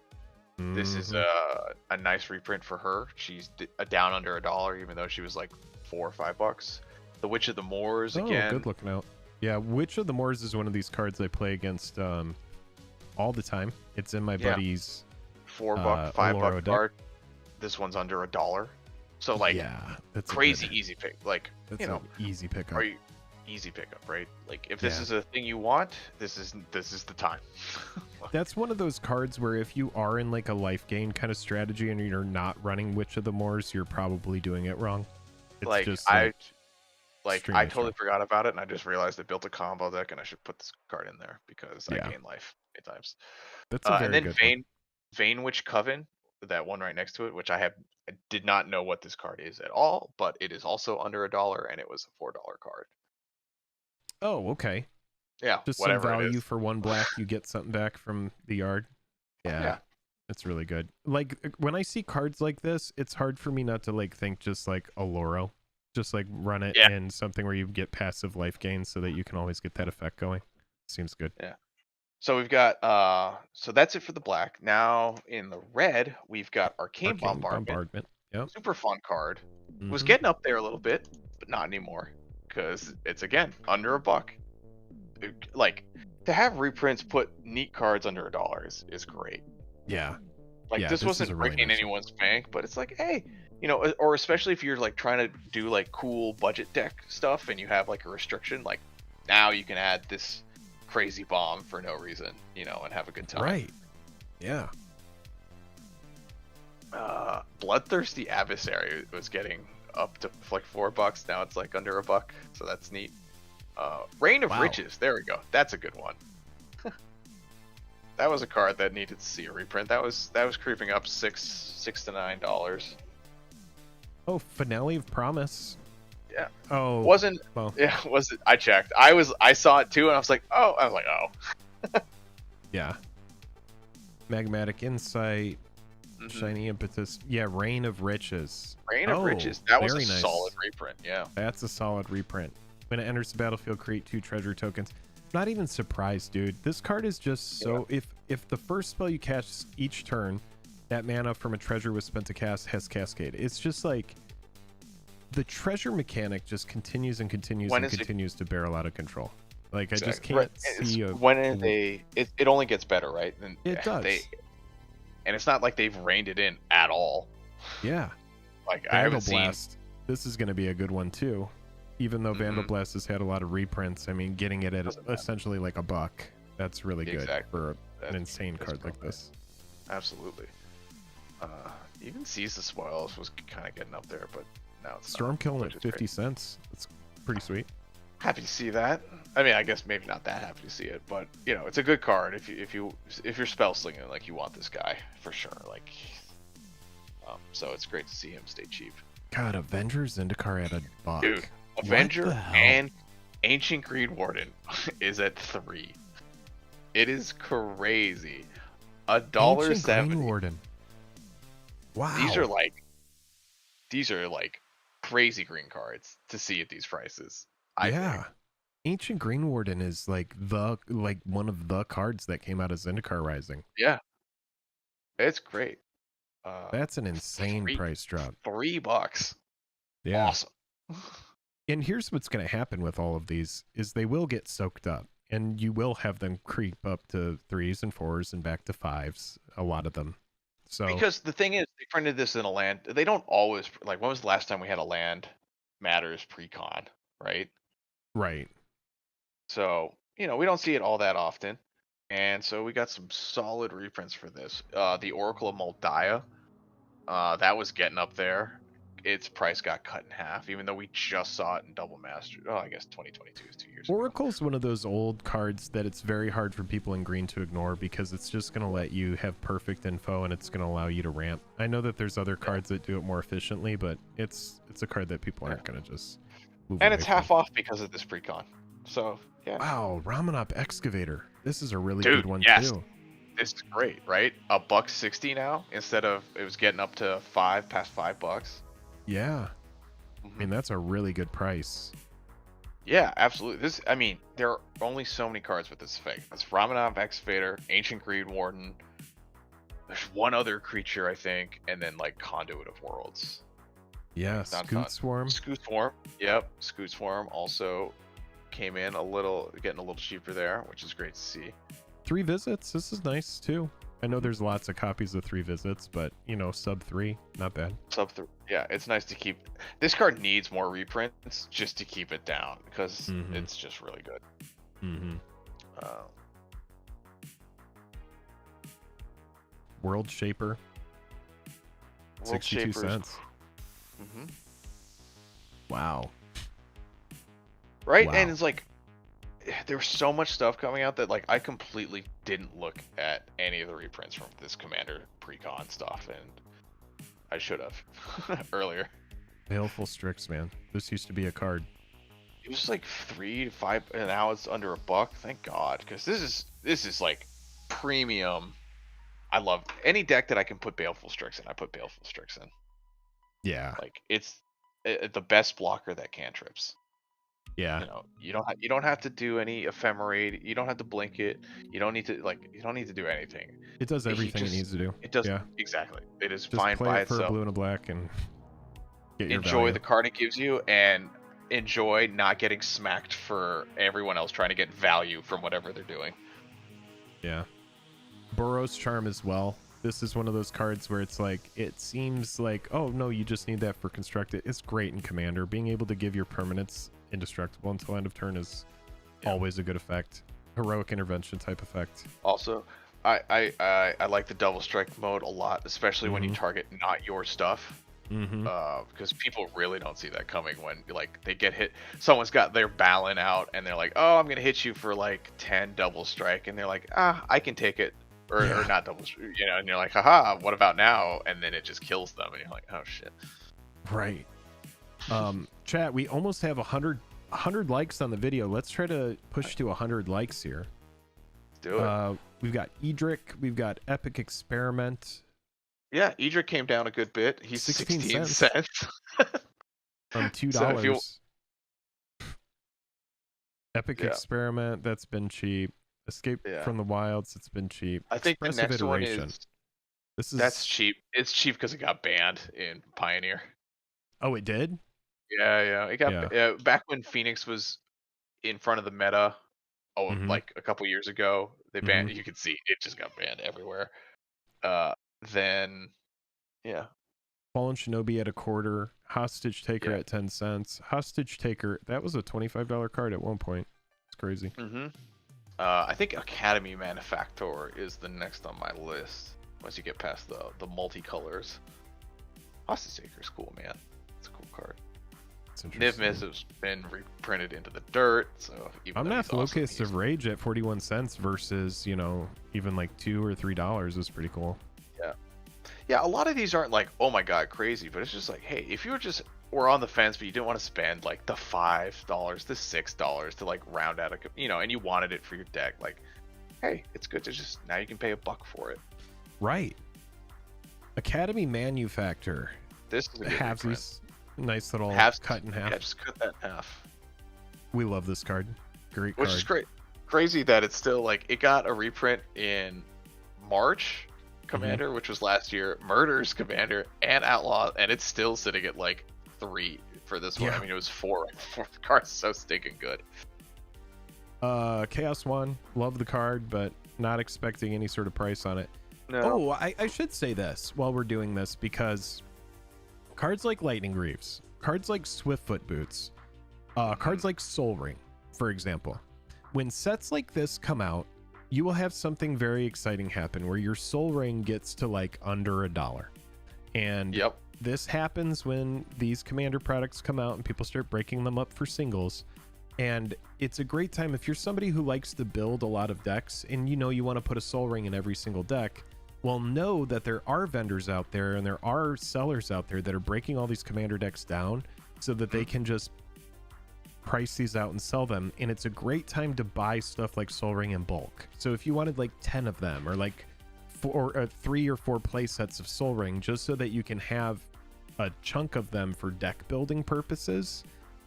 This is a nice reprint for her. She's down under $1, even though she was like $4 or $5. The Witch of the Moors again. Oh, good looking out. Yeah, Witch of the Moors is one of these cards I play against all the time. It's in my buddy's $4, $5 card. This one's under $1. So like, that's crazy easy pick. Like, that's easy pickup. Easy pickup, right? Like, if this is a thing you want, this is the time. That's one of those cards where if you are in like a life gain kind of strategy and you're not running Witch of the Moors, you're probably doing it wrong. It's like, just I totally forgot about it, and I just realized I built a combo deck, and I should put this card in there because I gain life 8 times. That's a very and then good Vane Witch Coven, that one right next to it, which I did not know what this card is at all, but it is also under $1, and it was a $4 card. Oh, okay. Yeah, just some value for 1 black. You get something back from the yard. Yeah, it's really good. Like when I see cards like this, it's hard for me not to like think just like a Loro, just like run it in something where you get passive life gains so that you can always get that effect going. Seems good. Yeah. So we've got so that's it for the black. Now in the red, we've got Arcane Bombardment. Yep. Super fun card. Was getting up there a little bit, but not anymore because it's again under $1. Like, to have reprints put neat cards under $1 is great. Yeah. Like, this wasn't breaking anyone's bank, but it's like, hey, you know, or especially if you're like trying to do like cool budget deck stuff and you have like a restriction, like now you can add this crazy bomb for no reason, you know, and have a good time. Right. Yeah. Bloodthirsty Adversary was getting up to like $4. Now it's like under $1, so that's neat. Reign of Riches, there we go. That's a good one. That was a card that needed to see a reprint. That was creeping up $6 to $9. Oh, Finale of Promise. Yeah. Oh. Wasn't. Well. Yeah. Was it? I checked. I saw it too, and I was like, oh. Yeah. Magmatic Insight. Shiny Impetus. Yeah. Reign of Riches. Reign of Riches. That was a solid reprint. Yeah. That's a solid reprint. When it enters the battlefield, create 2 treasure tokens. Not even surprised, dude. This card is just so. If the first spell you cast each turn, that mana from a treasure was spent to cast has Cascade. It's just like the treasure mechanic just continues and continues and continues to barrel out of control. Like I just can't see it only gets better, right? And it does. And it's not like they've reined it in at all. Yeah. Like I haven't seen. This is going to be a good one too. Even though Vandal Blast has had a lot of reprints, I mean, getting it at essentially like $1, that's really good for an insane card like this. Absolutely. Even Seize the Spoils was kind of getting up there, but now it's Stormkill at 50 cents. That's pretty sweet. Happy to see that. I mean, I guess maybe not that happy to see it, but you know, it's a good card if you're spell slinging, like you want this guy for sure. Like, so it's great to see him stay cheap. God, Avenger Zendikar at $1. Dude. Avenger and Ancient Green Warden is at $3. It is crazy. $1.70. Green Warden. Wow. These are like crazy green cards to see at these prices. I think. Ancient Green Warden is like one of the cards that came out of Zendikar Rising. Yeah. It's great. That's an insane price drop. $3. Yeah. Awesome. And here's what's going to happen with all of these is they will get soaked up and you will have them creep up to 3s and 4s and back to 5s, a lot of them. So because the thing is, they printed this in a land. They don't always, like, when was the last time we had a land matters pre-con, right? Right. So, you know, we don't see it all that often. And so we got some solid reprints for this. The Oracle of Moldiah, that was getting up there. Its price got cut in half, even though we just saw it in Double Master. Oh, I guess 2022 is 2 years ago. Oracle's one of those old cards that it's very hard for people in green to ignore because it's just going to let you have perfect info and it's going to allow you to ramp. I know that there's other cards that do it more efficiently, but it's a card that people aren't going to just move and away it's half from. off because of this pre-con. So, yeah. Wow, Ramanop Excavator. This is a really good one, too. this is great, right? $1.60 now instead of it was getting up to past $5. Yeah. I mean, that's a really good price. Yeah, absolutely. I mean, there are only so many cards with this effect. It's Ramanov Excavator, Ancient Greed Warden. There's one other creature, I think, and then like Conduit of Worlds. Yeah, Scoot Swarm. Scoot Swarm. Yep, Scoot Swarm also came in getting a little cheaper there, which is great to see. 3 visits. This is nice too. I know there's lots of copies of 3 visits, but you know, sub 3, not bad. Sub 3, yeah, it's nice to keep. This card needs more reprints just to keep it down because it's just really good. World Shaper. 62 cents. Wow. Right, and it's like there's so much stuff coming out that like I completely didn't look at any of the reprints from this Commander pre-con stuff, and I should have earlier. Baleful Strix, man. This used to be a card. It was like $3 to $5, and now it's under $1. Thank God, because this is like premium. I love any deck that I can put Baleful Strix in. I put Baleful Strix in. Yeah, like it's the best blocker that cantrips. Yeah. You know, you don't have to do any ephemerate. You don't have to blink it. You don't need to do anything. It does everything it needs to do. It does. Yeah. Exactly. It is Just fine play by it for itself. a blue and a black and get your Enjoy value. the card it gives you and enjoy not getting smacked for everyone else trying to get value from whatever they're doing. Yeah. Burrow's Charm as well. This is one of those cards where it's like, it seems like, oh no, you just need that for constructed. It's great in Commander. Being able to give your permanents indestructible until end of turn is always a good effect. Heroic intervention type effect. Also, I like the double strike mode a lot, especially when you target not your stuff. Because people really don't see that coming when like they get hit. Someone's got their Balin out and they're like, oh, I'm gonna hit you for like 10 double strike, and they're like, I can take it. Or not double, you know, and you're like, haha, what about now? And then it just kills them, and you're like, oh shit. Right. Chat, we almost have 100 likes on the video. Let's try to push to 100 likes here. Let's do it. We've got Edric, we've got Epic Experiment. Yeah, Edric came down a good bit. He's 16 cents. From $2. So Epic Experiment, that's been cheap. Escape from the Wilds, it's been cheap. I think Expressive the next Iteration. one is that's cheap. It's cheap because it got banned in Pioneer. Oh, it did? Yeah. It got back when Phoenix was in front of the meta. Like a couple years ago, they banned. You could see it just got banned everywhere. Then, Fallen Shinobi at $0.25. Hostage Taker at 10 cents. Hostage Taker, that was a $25 card at one point. It's crazy. I think Academy Manufactor is the next on my list. Once you get past the multicolors, Hostage Taker is cool, man. It's a cool card. Niv Miz has been reprinted into the dirt, so I'm not Locust of Rage at 41 cents versus, you know, even like $2 or $3 is pretty cool. Yeah, a lot of these aren't like, oh my god, crazy, but it's just like, hey, if you were on the fence, but you didn't want to spend like the $5, the $6 to like round out and you wanted it for your deck, like, hey, it's good to just, now you can pay $1 for it. Right. Academy Manufactor. This is a good halvesies. Nice little cut in half. Yeah, just cut that in half. We love this card. Great card. Which is great. Crazy that it's still like, it got a reprint in March. Commander, which was last year, Murders Commander, and Outlaw, and it's still sitting at like 3 for this one. I mean, it was 4. The card's so stinking good. Chaos One, love the card, but not expecting any sort of price on it. No. Oh, I should say this while we're doing this, because cards like Lightning Greaves, cards like Swiftfoot Boots, cards like Soul Ring, for example, when sets like this come out, you will have something very exciting happen where your Soul Ring gets to like under $1. And this happens when these Commander products come out and people start breaking them up for singles. And it's a great time if you're somebody who likes to build a lot of decks and you know you want to put a Soul Ring in every single deck. Well, know that there are vendors out there and there are sellers out there that are breaking all these Commander decks down so that they can just price these out and sell them, and it's a great time to buy stuff like Sol Ring in bulk. So if you wanted like 10 of them, or like 3 or 4 play sets of Sol Ring, just so that you can have a chunk of them for deck building purposes,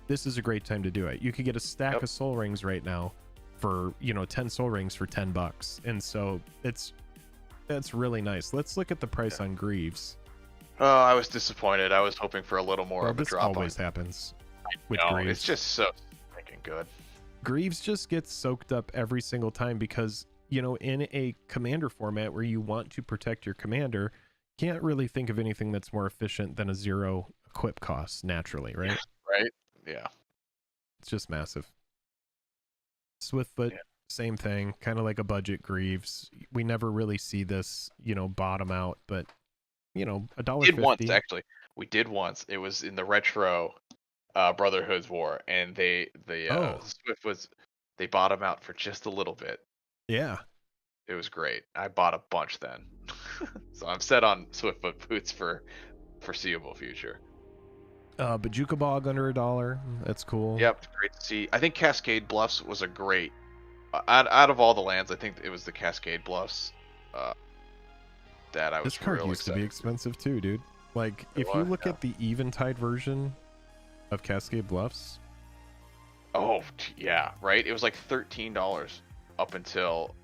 this is a great time to do it. You could get a stack of Sol Rings right now for, you know, 10 Sol Rings for $10, and so that's really nice. Let's look at the price on Greaves. Oh, I was disappointed. I was hoping for a little more of a drop. This always happens with no, Greaves. it's just so freaking good. Greaves just gets soaked up every single time because, you know, in a commander format where you want to protect your commander, can't really think of anything that's more efficient than a 0 equip cost naturally, right? Right? Yeah. It's just massive. Swiftfoot, same thing, kind of like a budget Greaves. We never really see this, you know, bottom out, but, you know, $1.50. We did once, actually. We did once. It was in the retro Brotherhood's War, and Swiftfoots, they bottom out for just a little bit. Yeah. It was great. I bought a bunch then. So I'm set on Swiftfoot boots for foreseeable future. Bajuka Bog under $1. That's cool. Yep, great to see. I think Cascade Bluffs was a great out of all the lands. I think it was the Cascade Bluffs that I was. This card used to be expensive too, dude. Like if you look at the Eventide version of Cascade Bluffs. Oh yeah, right. It was like $13 up until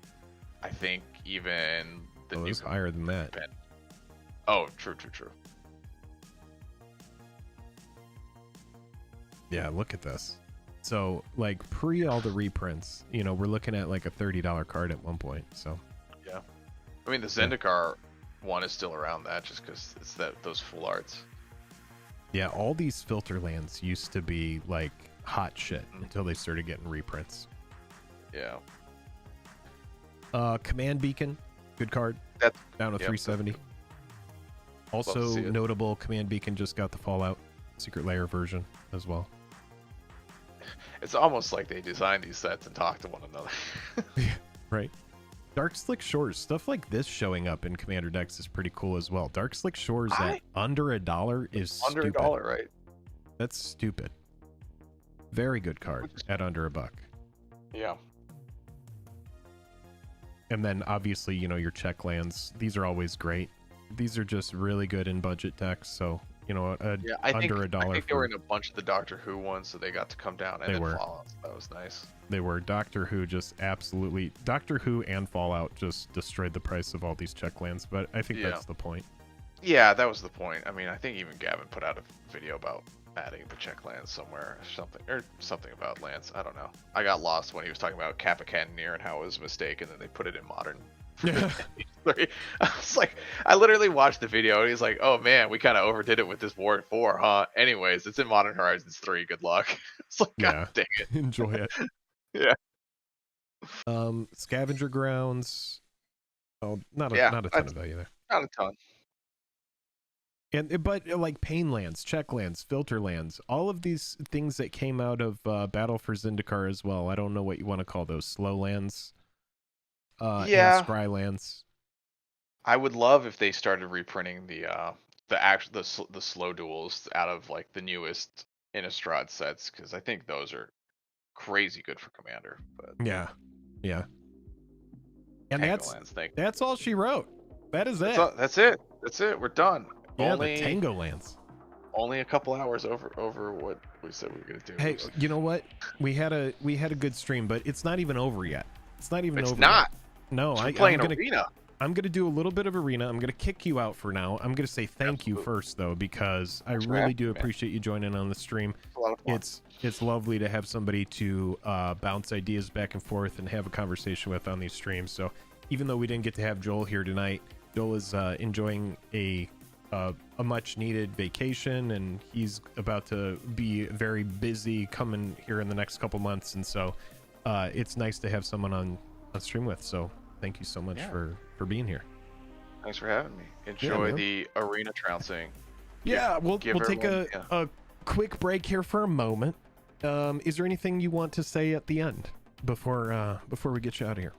I think even the new. It was higher than that. Pen. Oh, true. Yeah, look at this. So, like, pre all the reprints, you know, we're looking at like a $30 card at one point. So, yeah. I mean, the Zendikar one is still around that just because it's those full arts. Yeah, all these filter lands used to be like hot shit until they started getting reprints. Yeah. Command Beacon, good card. That's down to 370. Also notable, Command Beacon just got the Fallout Secret Lair version as well. It's almost like they designed these sets and talked to one another. Yeah, right. Dark Slick Shores, stuff like this showing up in Commander decks is pretty cool as well. Dark Slick Shores at under $1 is under stupid. $1, right? That's stupid. Very good card at under $1. Yeah. And then obviously, you know, your check lands. These are always great. These are just really good in budget decks. So, you know, under $1. I think they were in a bunch of the Doctor Who ones, so they got to come down and then Fallout. So that was nice. They were. Doctor Who just absolutely... Doctor Who and Fallout just destroyed the price of all these check lands, but I think that's the point. Yeah, that was the point. I mean, I think even Gavin put out a video about adding the check lands somewhere, or something about lands. I don't know. I got lost when he was talking about Kappa Cannoneer and how it was a mistake, and then they put it in Modern. I was like, I literally watched the video and he's like, oh man, we kind of overdid it with this War 4, huh? Anyways, it's in Modern Horizons 3. Good luck. It's like, God dang it. Enjoy it. Yeah. Scavenger Grounds. Oh, not a ton of value there. Not a ton. But like Pain Lands, Check Lands, Filter Lands, all of these things that came out of Battle for Zendikar as well. I don't know what you want to call those. Slow lands. And Scry lands. I would love if they started reprinting the slow duels out of like the newest Innistrad sets, because I think those are crazy good for Commander. But yeah. And that's all she wrote. That is it. That's it. We're done. Yeah, the Tango lands. Only a couple hours over what we said we were gonna do. Hey, you know what? We had a good stream, but it's not even over yet. It's not even over. It's not. Yet. No, I'm playing Arena. I'm gonna do a little bit of Arena. I'm gonna kick you out for now. I'm gonna say thank you first though, because I really do appreciate you joining on the stream. It's a lot of fun. It's lovely to have somebody to bounce ideas back and forth and have a conversation with on these streams. So even though we didn't get to have Joel here tonight, Joel is enjoying a much needed vacation, and he's about to be very busy coming here in the next couple months, and so it's nice to have someone on stream with. So thank you so much for being here. Thanks for having me. Enjoy the arena trouncing. We'll take a quick break here for a moment. Is there anything you want to say at the end before we get you out of here?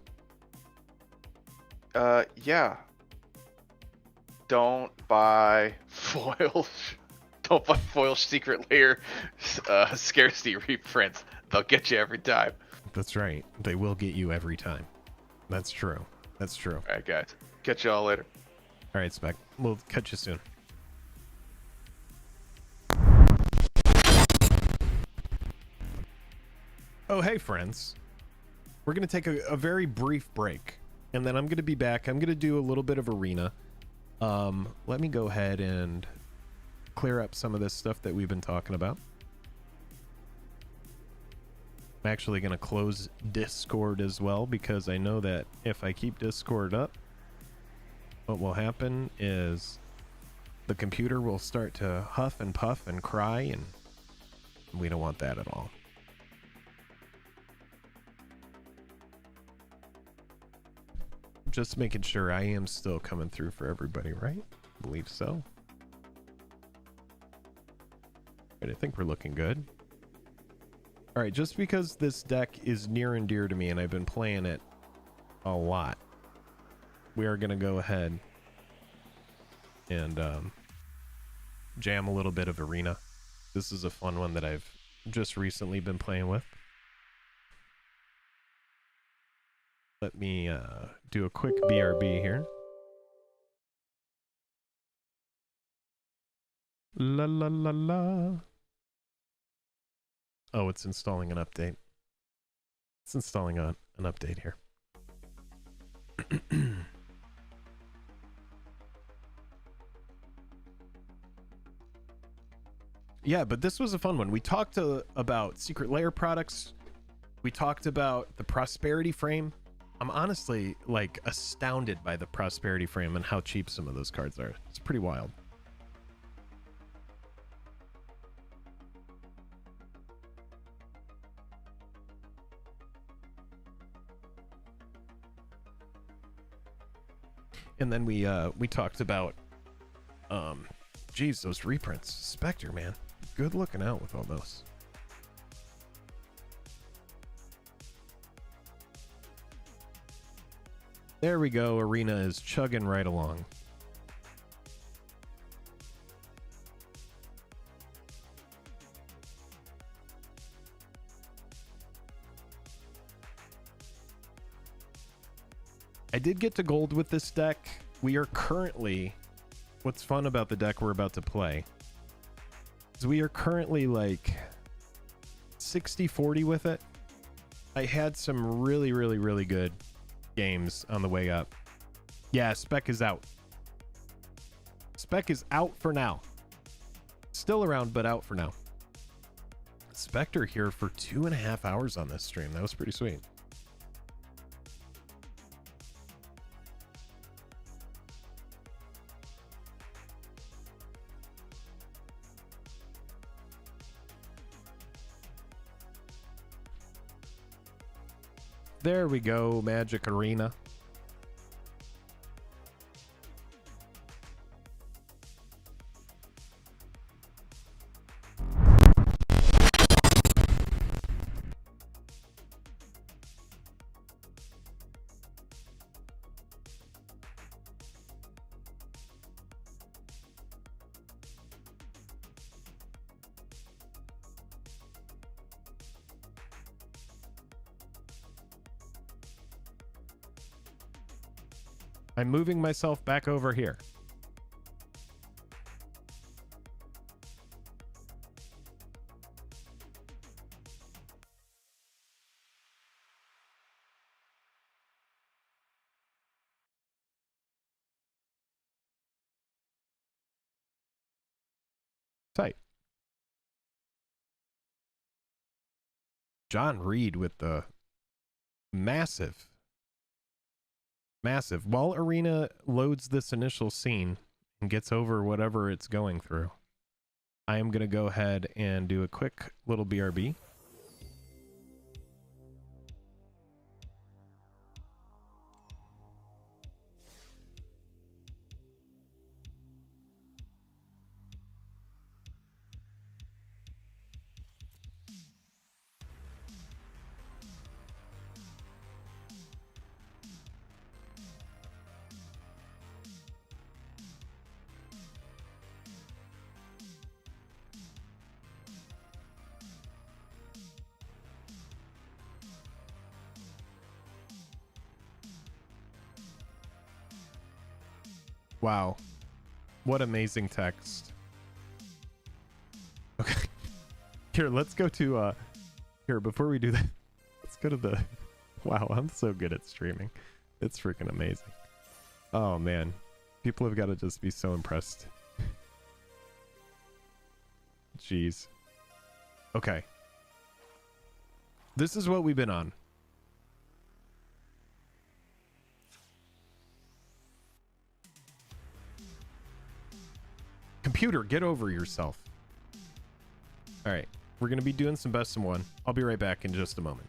Don't buy foil Don't buy foil secret layer scarcity reprints. They'll get you every time. That's right. They will get you every time. That's true. That's true. All right, guys. Catch y'all later. All right, Spec. We'll catch you soon. Oh, hey, friends. We're going to take a very brief break, and then I'm going to be back. I'm going to do a little bit of Arena. Let me go ahead and clear up some of this stuff that we've been talking about. I'm actually going to close Discord as well, because I know that if I keep Discord up, what will happen is the computer will start to huff and puff and cry, and we don't want that at all. Just making sure I am still coming through for everybody, right? I believe so. Right, I think we're looking good. All right, just because this deck is near and dear to me and I've been playing it a lot, we are going to go ahead and jam a little bit of Arena. This is a fun one that I've just recently been playing with. Let me do a quick BRB here. La la la la. Oh, it's installing an update. It's installing an update here. Yeah, but this was a fun one. We talked about secret layer products. We talked about the prosperity frame. I'm honestly like astounded by the prosperity frame and how cheap some of those cards are. It's pretty wild. And then we talked about geez, those reprints. Spectre, man. Good looking out with all those. There we go. Arena is chugging right along. I did get to gold with this deck. We are currently... What's fun about the deck we're about to play is we are currently like 60-40 with it. I had some really, really, really good games on the way up. Yeah, Spec is out. Spec is out for now. Still around, but out for now. Spectre here for 2.5 hours on this stream. That was pretty sweet. There we go, Magic Arena. I'm moving myself back over here. Tight. John Reed with the massive. While Arena loads this initial scene and gets over whatever it's going through, I am going to go ahead and do a quick little BRB. Wow. What amazing text. Okay. Here, let's go to here, before we do that, let's go to the wow, I'm so good at streaming. It's freaking amazing. Oh man. People have got to just be so impressed. Jeez. Okay. This is what we've been on. Computer, get over yourself. All right. We're going to be doing some best of one. I'll be right back in just a moment.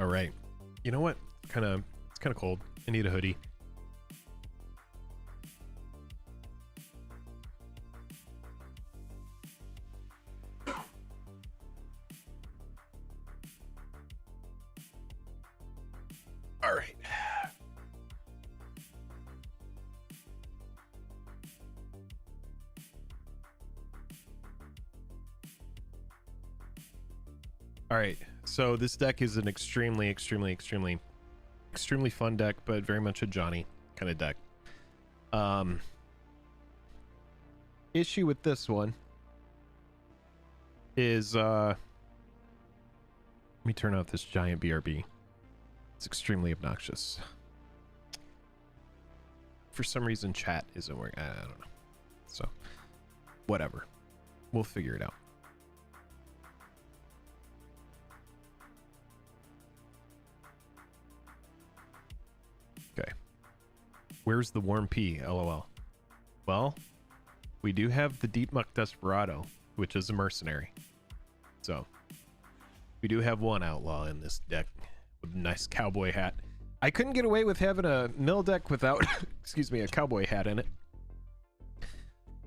All right. You know what? It's kind of cold. I need a hoodie. All right. All right. So this deck is an extremely fun deck, but very much a Johnny kind of deck. Issue with this one is let me turn off this giant BRB. It's extremely obnoxious. For some reason chat isn't working. I don't know. So whatever. We'll figure it out. Okay. Where's the warm P? LOL. Well, we do have the Deep Muck Desperado, which is a mercenary. So we do have one outlaw in this deck with a nice cowboy hat. I couldn't get away with having a mill deck without excuse me, a cowboy hat in it.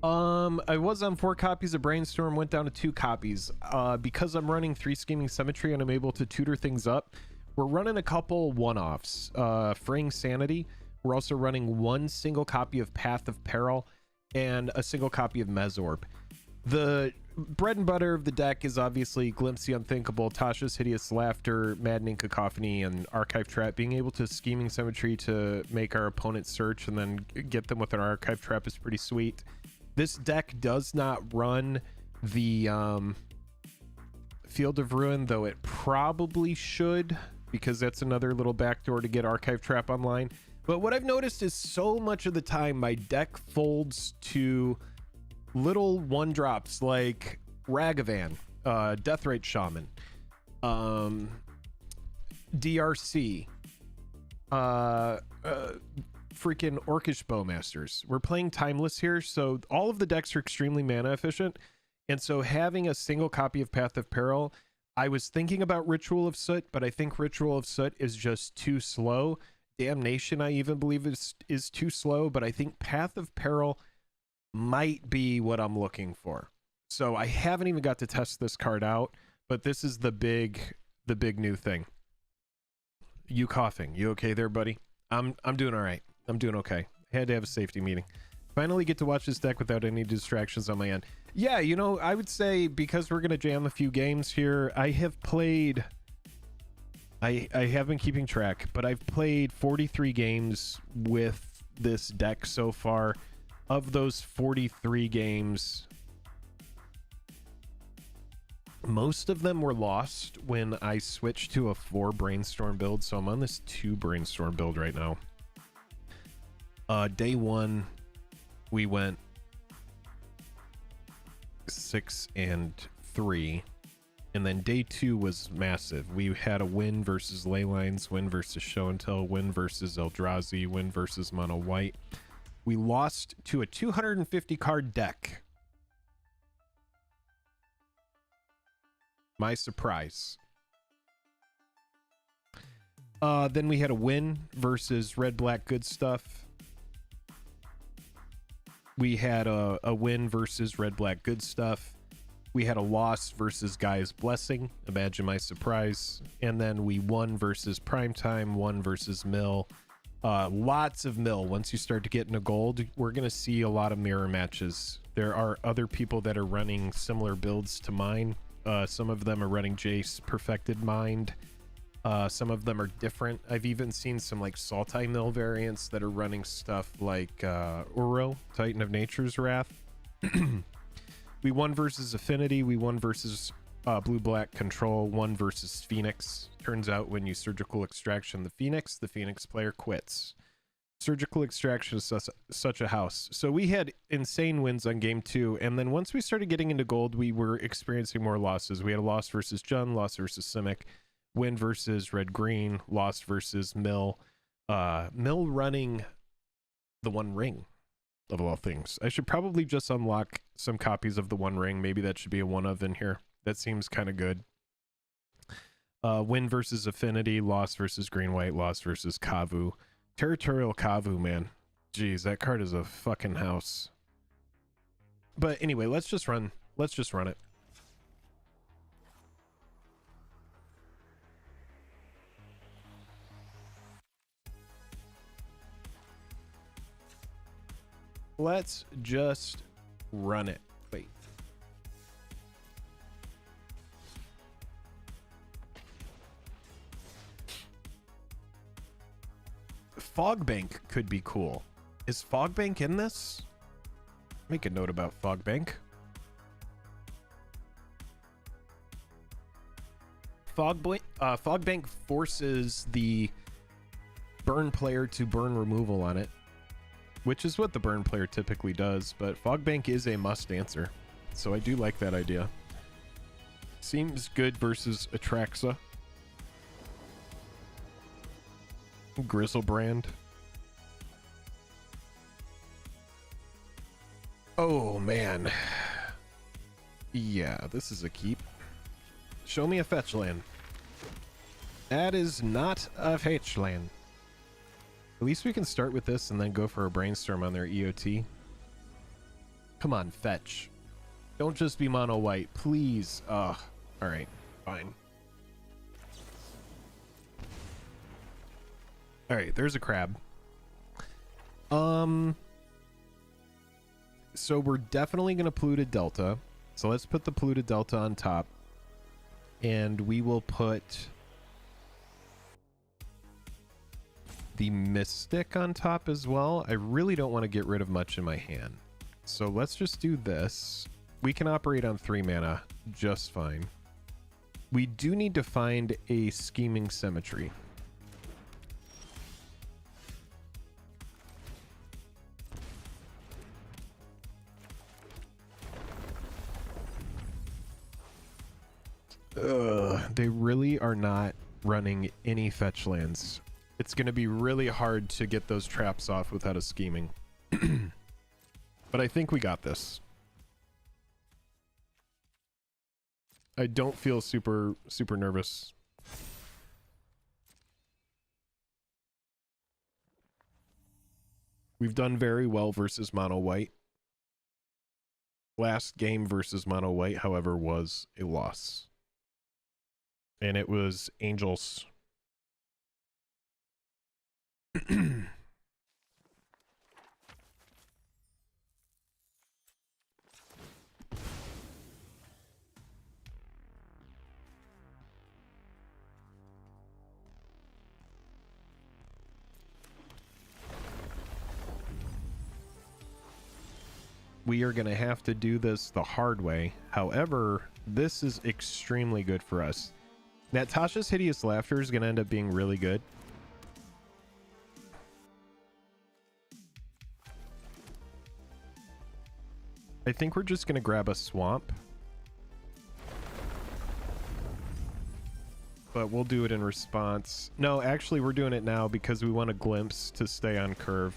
I was on 4 copies of Brainstorm, went down to 2 copies. Because I'm running 3 Scheming Symmetry and I'm able to tutor things up, we're running a couple one-offs. Fraying Sanity. We're also running 1 single copy of Path of Peril and a single copy of Mesorb. The bread and butter of the deck is obviously Glimpse the Unthinkable, Tasha's Hideous Laughter, Maddening Cacophony, and Archive Trap. Being able to Scheming Symmetry to make our opponent search and then get them with an Archive Trap is pretty sweet. This deck does not run the Field of Ruin, though it probably should, because that's another little backdoor to get Archive Trap online. But what I've noticed is so much of the time my deck folds to little one drops like Ragavan, Deathrite Shaman, DRC, freaking Orcish Bowmasters. We're playing Timeless here, so all of the decks are extremely mana efficient, and so having a single copy of Path of Peril, I was thinking about Ritual of Soot, but I think Ritual of Soot is just too slow. Damnation, I even believe is too slow, but I think Path of Peril might be what I'm looking for. So I haven't even got to test this card out, but this is the big new thing. You coughing? You okay there, buddy? I'm doing all right. I'm doing okay. I had to have a safety meeting. Finally get to watch this deck without any distractions on my end. Yeah, you know, I would say because we're gonna jam a few games here, I have played, I have been keeping track, but I've played 43 games with this deck so far. Of those 43 games, most of them were lost when I switched to a 4 Brainstorm build, so I'm on this 2 Brainstorm build right now. Day 1 we went 6 and 3, and then day 2 was massive. We had a win versus Leylines, win versus Show and Tell, win versus Eldrazi, win versus Mono White. We lost to a 250 card deck. My surprise. Then we had a win versus Red Black Good Stuff. We had a win versus Red Black Good Stuff. We had a loss versus Guy's Blessing. Imagine my surprise. And then we won versus Primetime, won versus Mill. Lots of Mill. Once you start to get into gold, we're going to see a lot of mirror matches. There are other people that are running similar builds to mine. Some of them are running Jace Perfected Mind. Some of them are different. I've even seen some like Saltai Mill variants that are running stuff like Uro, Titan of Nature's Wrath. We won versus Affinity. We won versus Blue-Black Control, 1 versus Phoenix. Turns out when you Surgical Extraction the Phoenix player quits. Surgical Extraction is such a house. So we had insane wins on game 2, and then once we started getting into gold, we were experiencing more losses. We had a loss versus Jun, loss versus Simic, win versus Red-Green, loss versus Mill. Mill running the One Ring, of all things. I should probably just unlock some copies of the One Ring. Maybe that should be a one of in here. That seems kind of good. Win versus Affinity, loss versus Green-White, loss versus Kavu. Territorial Kavu, man. Jeez, that card is a fucking house. But anyway, let's just run it. Let's just run it. Wait. Fogbank could be cool. Is Fogbank in this? Make a note about Fogbank. Fogbank forces the burn player to burn removal on it, which is what the burn player typically does, but Fogbank is a must answer, so I do like that idea. Seems good versus Atraxa. Grizzlebrand. Oh man. Yeah, this is a keep. Show me a fetch land. That is not a fetch land. At least we can start with this and then go for a brainstorm on their EOT. Come on, fetch. Don't just be mono white, please. Ugh. Alright, fine. Alright, there's a crab. So we're definitely going to Polluted Delta. So let's put the Polluted Delta on top. And we will put the Mystic on top as well. I really don't want to get rid of much in my hand. So let's just do this. We can operate on 3 mana just fine. We do need to find a Scheming Symmetry. They really are not running any fetch lands. It's going to be really hard to get those traps off without a scheming. But I think we got this. I don't feel super nervous. We've done very well versus mono white. Last game versus mono white, however, was a loss. And it was Angels. We are going to have to do this the hard way. However, this is extremely good for us. Natasha's Hideous Laughter is going to end up being really good. I think we're just going to grab a Swamp. But we'll do it in response. No, actually, we're doing it now because we want a Glimpse to stay on curve.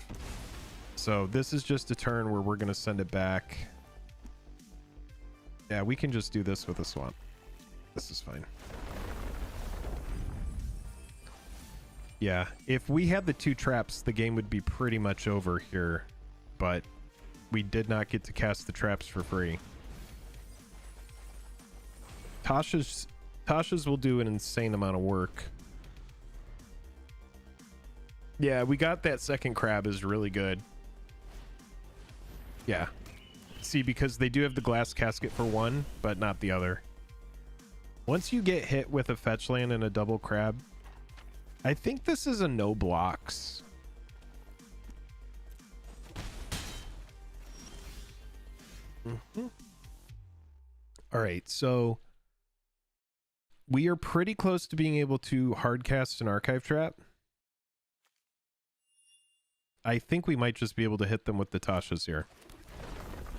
So this is just a turn where we're going to send it back. Yeah, we can just do this with a Swamp. This is fine. Yeah, if we had the 2 traps, the game would be pretty much over here. But we did not get to cast the traps for free. Tasha's will do an insane amount of work. Yeah, we got that second crab is really good. Yeah. See, because they do have the glass casket for one, but not the other. Once you get hit with a fetch land and a double crab, I think this is a no blocks. All right, so we are pretty close to being able to hardcast an archive trap. I think we might just be able to hit them with the Tashas here.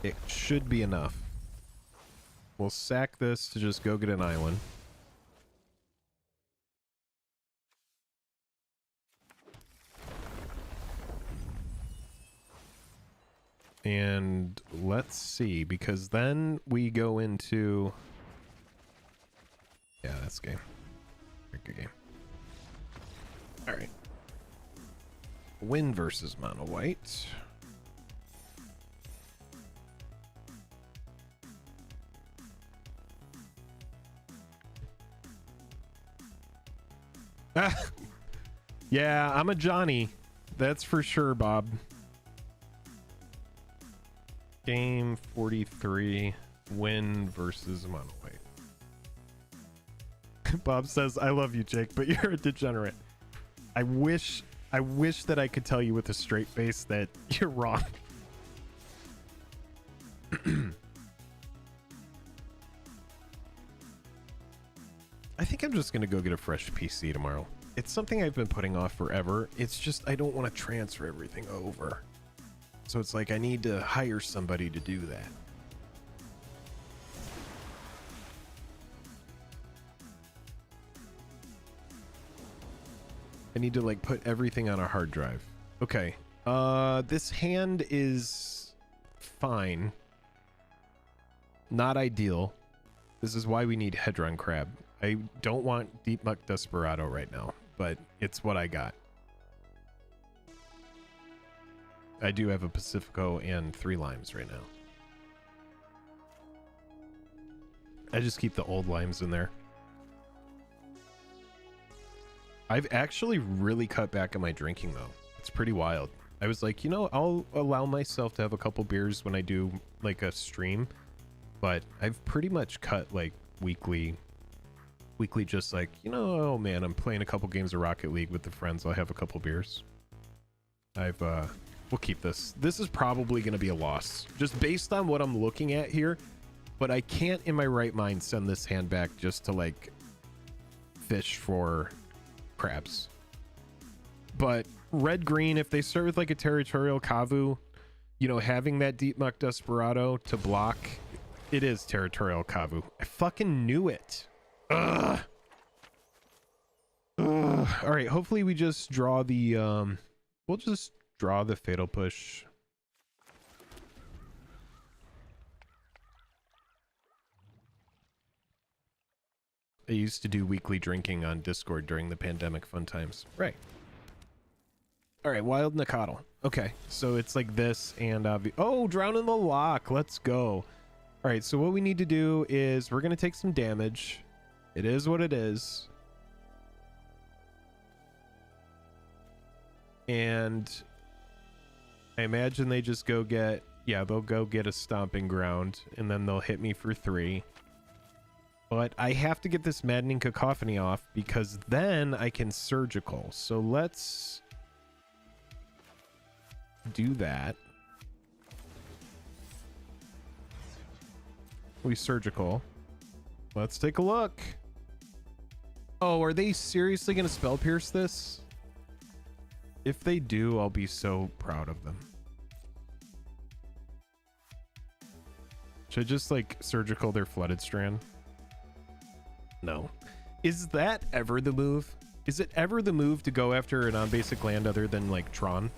It should be enough. We'll sack this to just go get an island. And let's see, because then we go into... Yeah, that's game. Pick a game. All right. Win versus mono white. Yeah, I'm a Johnny. That's for sure, Bob. Game 43. Win versus mono white. Bob says, I love you, Jake, but you're a degenerate. I wish that I could tell you with a straight face that you're wrong. I think I'm just gonna go get a fresh PC tomorrow. It's something I've been putting off forever. It's just I don't want to transfer everything over. So it's like I need to hire somebody to do that. I need to like put everything on a hard drive. Okay. This hand is fine. Not ideal. This is why we need Hedron Crab. I don't want Deep Muck Desperado right now, but it's what I got. I do have a Pacifico and 3 limes right now. I just keep the old limes in there. I've actually really cut back on my drinking though. It's pretty wild. I was like, you know, I'll allow myself to have a couple beers when I do like a stream, but I've pretty much cut like weekly just like, you know, oh man, I'm playing a couple games of Rocket League with the friends. I'll have a couple beers. We'll keep this. This is probably going to be a loss just based on what I'm looking at here, but I can't in my right mind send this hand back just to like fish for crabs. But red green, if they start with like a territorial Kavu, you know, having that Deep Muck Desperado to block, it is territorial Kavu. I fucking knew it. Ugh. Ugh. All right, hopefully we just draw the we'll just draw the Fatal Push. I used to do weekly drinking on Discord during the pandemic fun times. Right. All right, Wild Nakatl. Okay, so it's like this and oh, Drown in the Lock. Let's go. All right, so what we need to do is we're going to take some damage. It is what it is. And I imagine they just go get, yeah, they'll go get a Stomping Ground and then they'll hit me for 3. But I have to get this Maddening Cacophony off because then I can Surgical. So let's do that. We Surgical. Let's take a look. Oh, are they seriously going to Spell Pierce this? If they do, I'll be so proud of them. Should I just like Surgical their Flooded Strand? No. Is that ever the move? Is it ever the move to go after a non-basic land other than like Tron?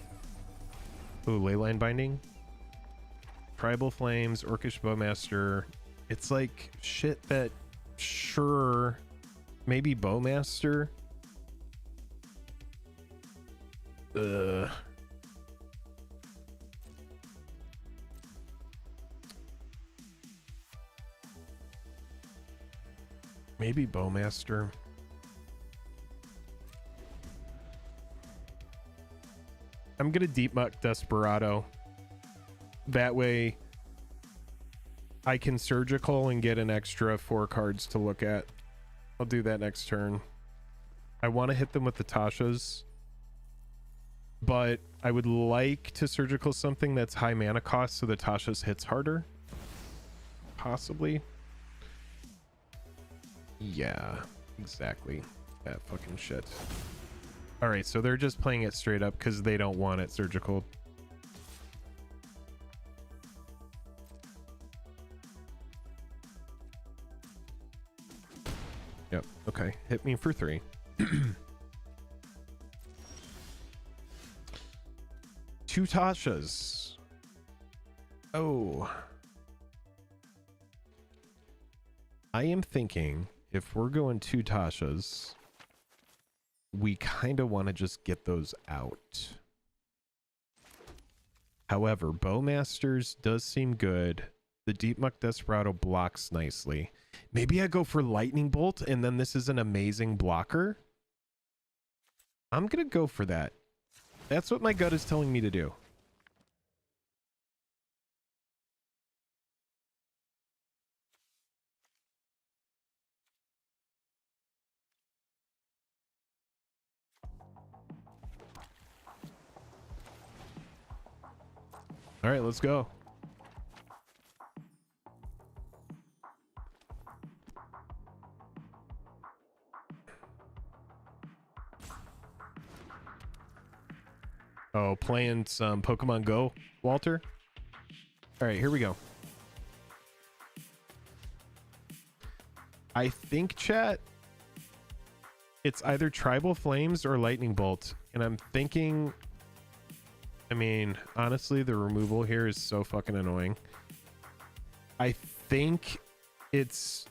Ooh, Leyline Binding. Tribal Flames, Orcish Bowmaster. It's like shit that sure, maybe Bowmaster. Maybe Bowmaster. I'm gonna Deep Muck Desperado. That way I can Surgical and get an extra 4 cards to look at. I'll do that next turn. I want to hit them with the Tashas, but I would like to Surgical something that's high mana cost so the Tashas hits harder. Possibly. Yeah, exactly. That fucking shit. All right, so they're just playing it straight up because they don't want it Surgical. Yep, okay. Hit me for 3. 2 Tashas. Oh. I am thinking if we're going 2 Tashas, we kind of want to just get those out. However, Bowmasters does seem good. The Deep Muck Desperado blocks nicely. Maybe I go for Lightning Bolt, and then this is an amazing blocker. I'm going to go for that. That's what my gut is telling me to do. All right, let's go. Oh, playing some Pokemon Go, Walter? All right, here we go. I think, chat, it's either Tribal Flames or Lightning Bolt. And I'm thinking, I mean, honestly, the removal here is so fucking annoying. I think it's...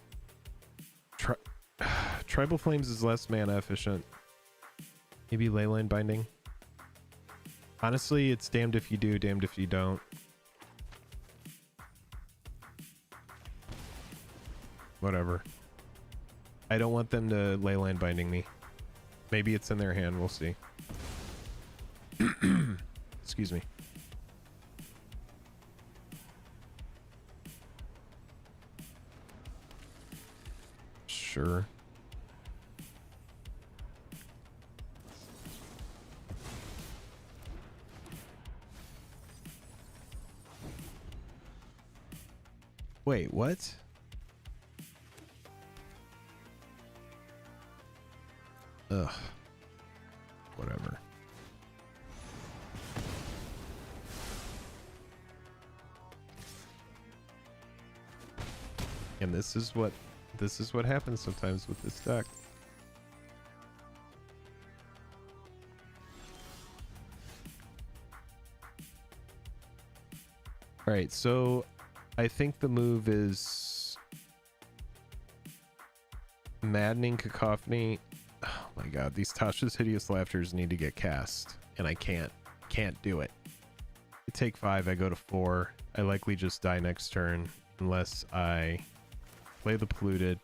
Tribal Flames is less mana efficient. Maybe Leyline Binding. Honestly, it's damned if you do, damned if you don't. Whatever. I don't want them to Leyline Binding me. Maybe it's in their hand, we'll see. Excuse me. Sure. Wait, what? Ugh. Whatever. And this is what happens sometimes with this deck. All right, so I think the move is Maddening Cacophony. Oh my god, these Tasha's Hideous Laughters need to get cast, and I can't do it. I take 5, I go to 4. I likely just die next turn unless I play the Polluted.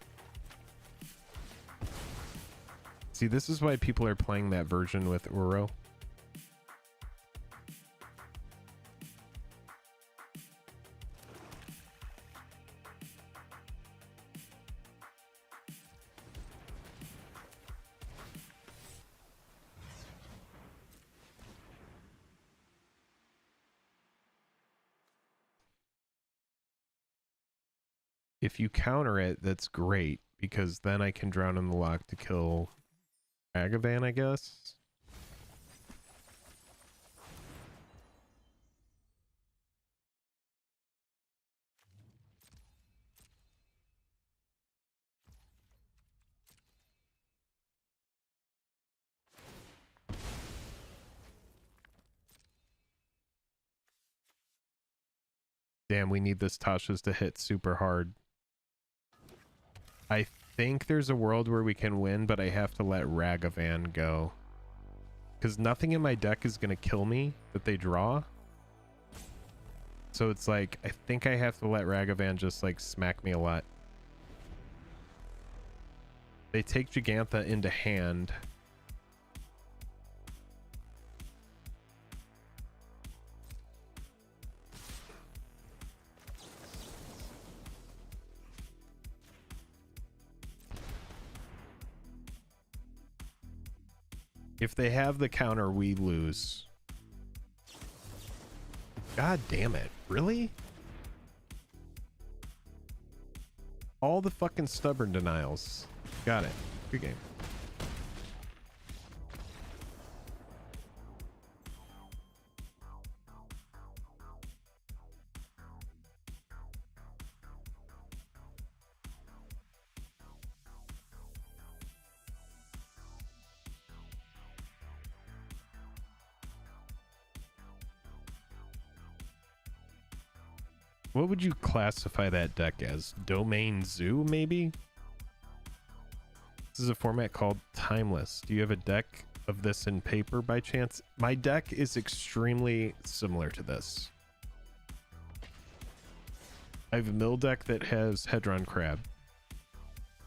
See, this is why people are playing that version with Uro. If you counter it, that's great, because then I can Drown in the Lock to kill Agavan, I guess. Damn, we need this Tasha's to hit super hard. I think there's a world where we can win, but I have to let Ragavan go. Because nothing in my deck is going to kill me that they draw. So it's like, I think I have to let Ragavan just like smack me a lot. They take Gigantha into hand. If they have the counter, we lose. God damn it. Really? All the fucking stubborn denials. Got it. Good game. What would you classify that deck as? Domain Zoo, maybe? This is a format called Timeless. Do you have a deck of this in paper by chance? My deck is extremely similar to this. I have a mill deck that has Hedron Crab,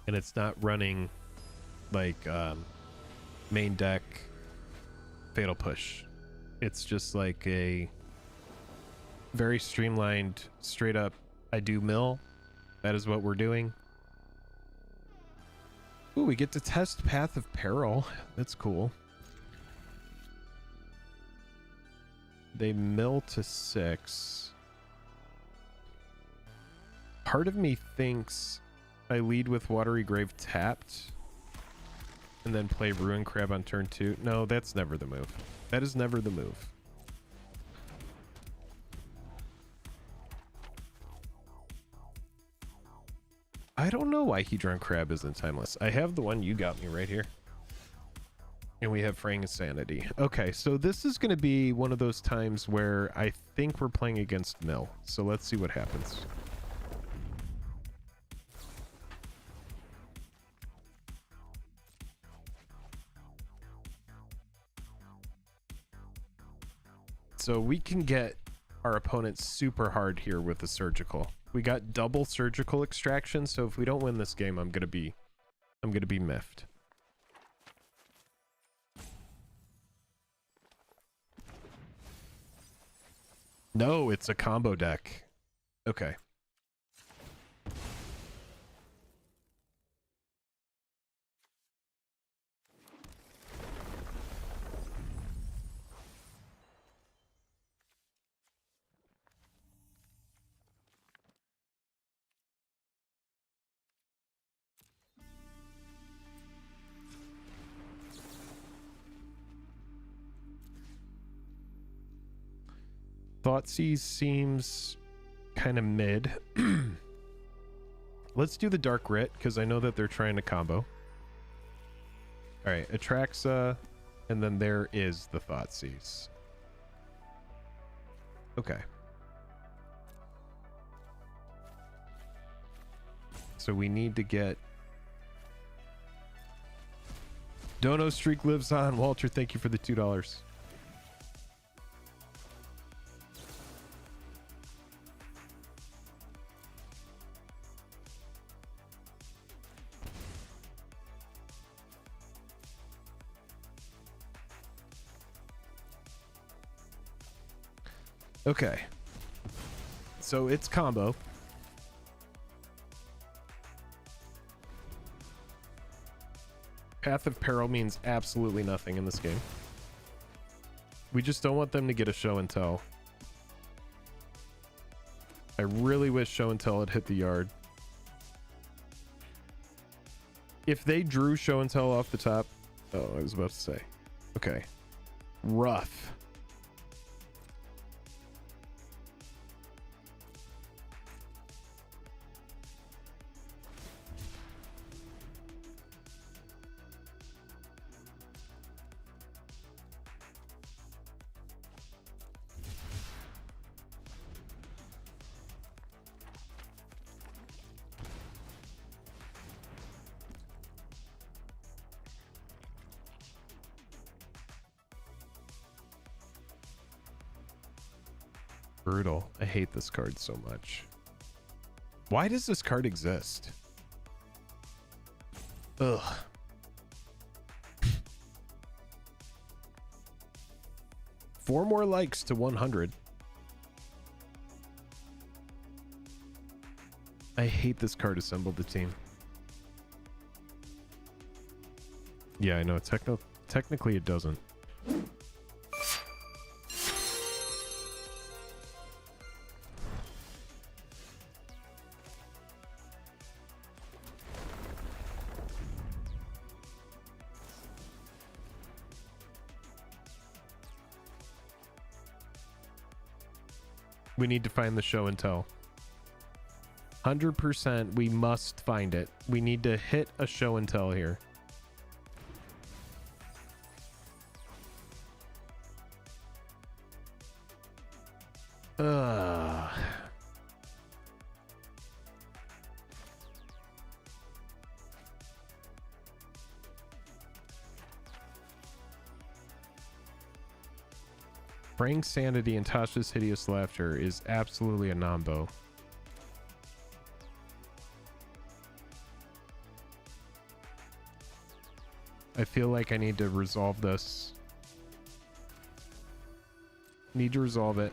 and it's not running like main deck Fatal Push. It's just like a very streamlined, straight up, I do mill. That is what we're doing. Ooh, we get to test Path of Peril. That's cool. They mill to 6. Part of me thinks I lead with Watery Grave tapped and then play Ruin Crab on turn 2. No, that's never the move. That is never the move. I don't know why Hedron Crab isn't Timeless. I have the one you got me right here. And we have Fraying Sanity. Okay, so this is going to be one of those times where I think we're playing against Mill. So let's see what happens. So we can get our opponent super hard here with the surgical. We got double surgical extraction, so if we don't win this game, I'm gonna be miffed. No, it's a combo deck. Okay. Thoughtseize seems kind of mid. Let's do the Dark Writ, because I know that they're trying to combo. Alright, Atraxa, and then there is the Thoughtseize. Okay. So we need to get... Dono Streak lives on. Walter, thank you for the $2. Okay, so it's combo. Path of Peril means absolutely nothing in this game. We just don't want them to get a show and tell. I really wish show and tell had hit the yard. If they drew show and tell off the top... Oh, I was about to say. Okay. Rough. Brutal. I hate this card so much. Why does this card exist? Ugh. Four more likes to 100. I hate this card assembled the team. Yeah, I know. Technically it doesn't. We need to find the show and tell. 100%, we must find it. We need to hit a show and tell here. Ugh. Frank's Sanity and Tasha's Hideous Laughter is absolutely a nombo. I feel like I need to resolve this. Need to resolve it.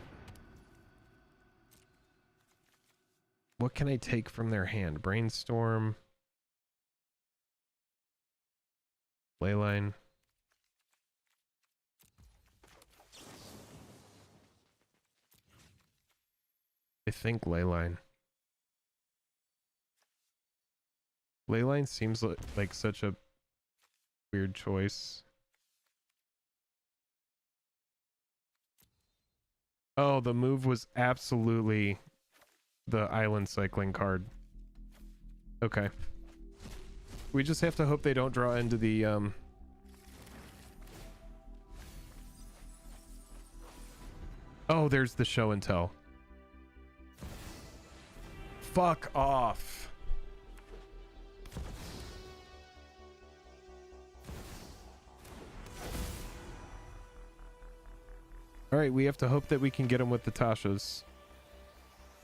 What can I take from their hand? Brainstorm. Leyline. I think Leyline. Leyline seems like such a weird choice. Oh, the move was absolutely the island cycling card. Okay. We just have to hope they don't draw into the Oh, there's the show and tell. Fuck off. All right, we have to hope that we can get him with the Tashas.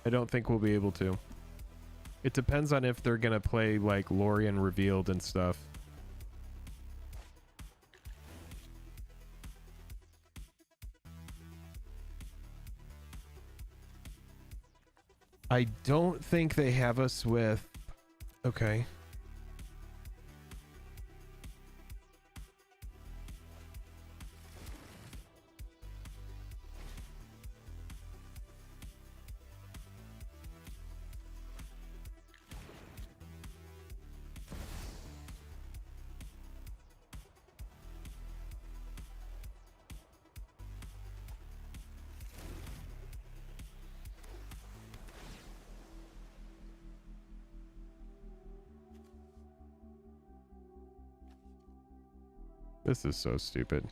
I don't think we'll be able to. It depends on if they're gonna play like Lorien Revealed and stuff. I don't think they have us with... Okay. This is so stupid.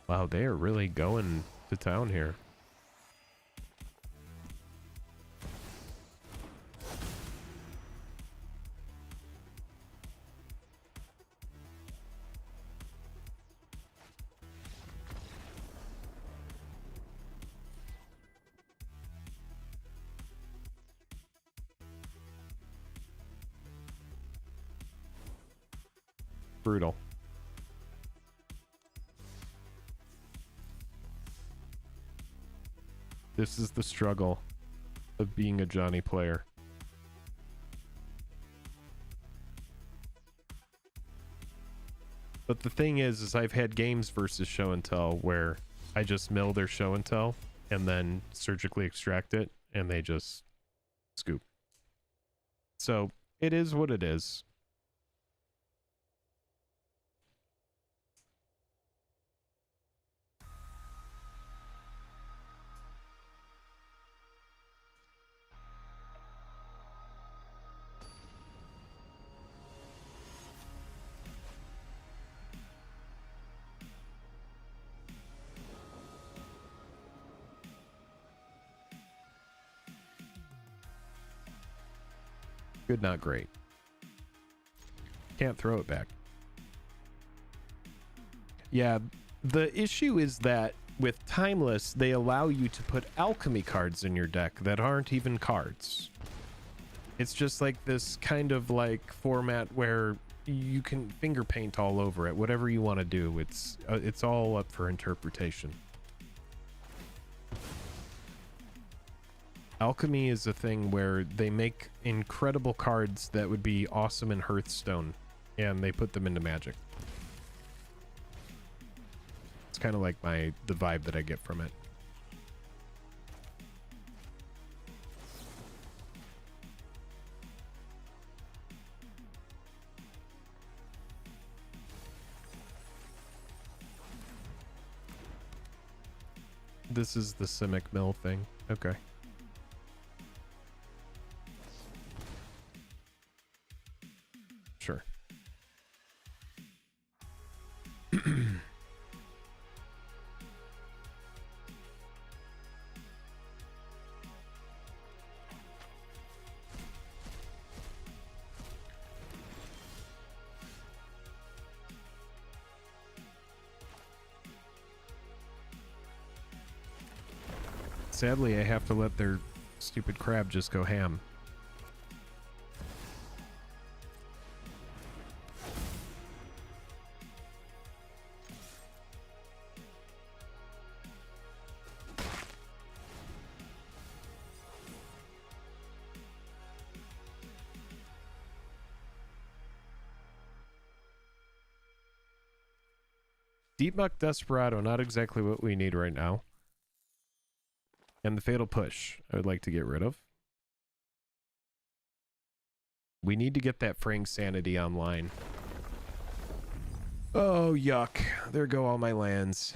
Wow, they are really going to town here. Brutal. This is the struggle of being a Johnny player. But the thing is I've had games versus show and tell where I just mill their show and tell and then surgically extract it and they just scoop. So it is what it is. Good, not great. Can't throw it back. Yeah, the issue is that with Timeless, they allow you to put alchemy cards in your deck that aren't even cards. It's just like this kind of like format where you can finger paint all over it, whatever you want to do. It's all up for interpretation. Alchemy is a thing where they make incredible cards that would be awesome in Hearthstone, and they put them into Magic. It's kind of like the vibe that I get from it. This is the Simic Mill thing. Okay. Sure. Sadly, I have to let their stupid crab just go ham. Deep Muck Desperado, not exactly what we need right now. And the Fatal Push, I would like to get rid of. We need to get that Fraying Sanity online. Oh, yuck. There go all my lands.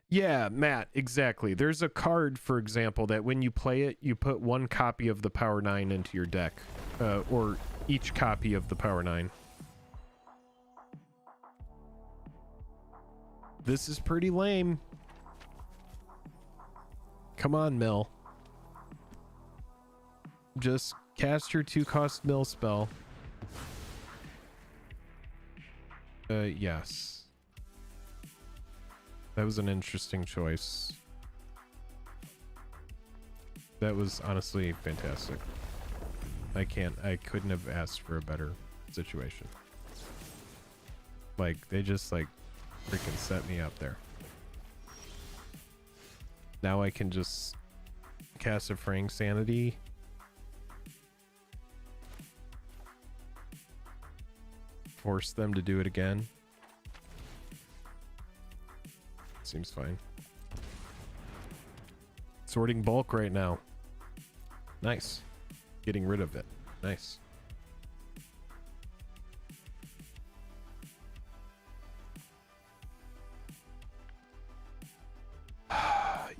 Yeah, Matt, exactly. There's a card, for example, that when you play it, you put one copy of the Power 9 into your deck. Or each copy of the Power 9. This is pretty lame. Come on, Mill. Just cast your 2-cost Mill spell. Yes. That was an interesting choice. That was honestly fantastic. I couldn't have asked for a better situation. Like, they just, like, freaking set me up there. Now I can just cast a Fraying Sanity. Force them to do it again. Seems fine. Sorting bulk right now. Nice. Getting rid of it. Nice.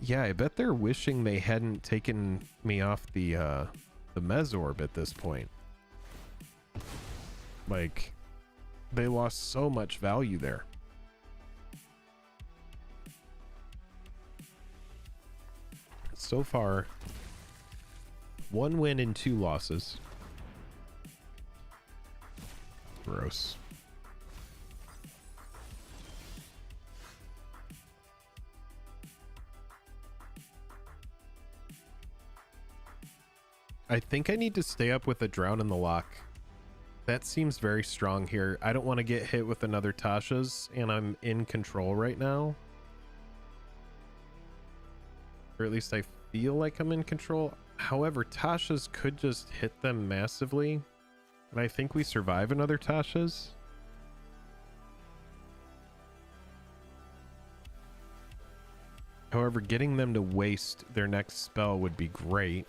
Yeah, I bet they're wishing they hadn't taken me off the Mesorb at this point. Like, they lost so much value there. So far, 1 win and 2 losses. Gross. I think I need to stay up with a Drown in the Lock. That seems very strong here. I don't want to get hit with another Tasha's, and I'm in control right now. Or at least I feel like I'm in control. However, Tasha's could just hit them massively. And I think we survive another Tasha's. However, getting them to waste their next spell would be great.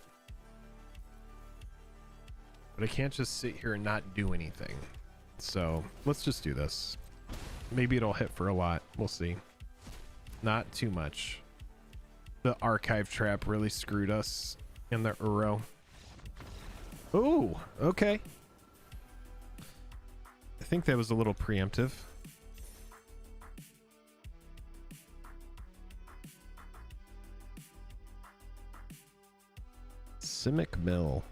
But I can't just sit here and not do anything. So let's just do this. Maybe it'll hit for a lot. We'll see. Not too much. The Archive Trap really screwed us in the Uro. Oh, okay. I think that was a little preemptive. Simic Mill.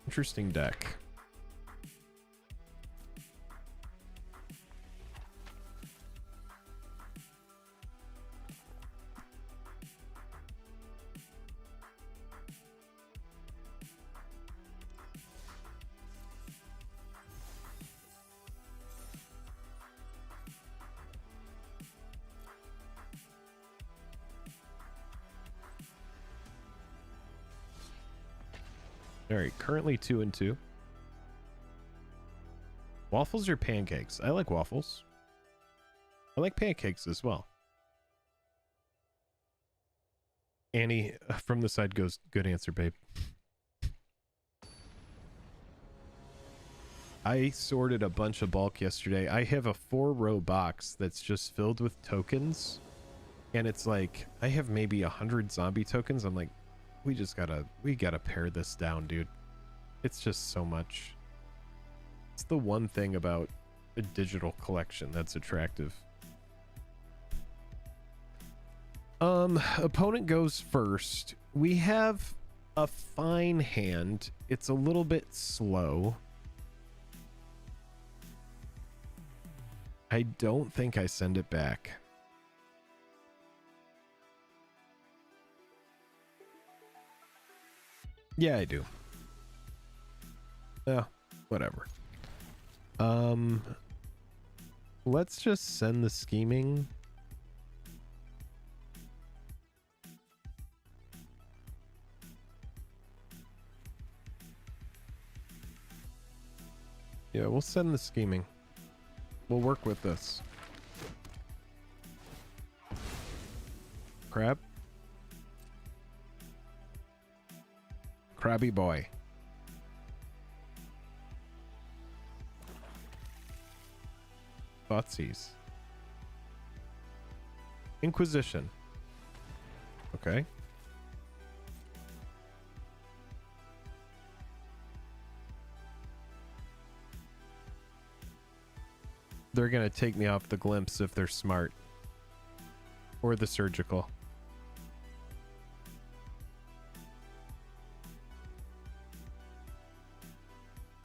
Interesting deck. All right, currently 2-2. Waffles or pancakes? I like waffles. I like pancakes as well. Annie from the side goes, good answer, babe. I sorted a bunch of bulk yesterday. I have a 4-row box that's just filled with tokens. And it's like, I have maybe 100 zombie tokens. I'm like, we gotta pare this down, dude. It's just so much. It's the one thing about a digital collection that's attractive. Opponent goes first. We have a fine hand. It's a little bit slow. I don't think I send it back. Yeah, I do. Yeah, whatever. Let's just send the scheming. Yeah, we'll send the scheming. We'll work with this. Crab. Crabby boy. Thoughtseize. Inquisition. Okay. They're gonna take me off the glimpse if they're smart. Or the surgical.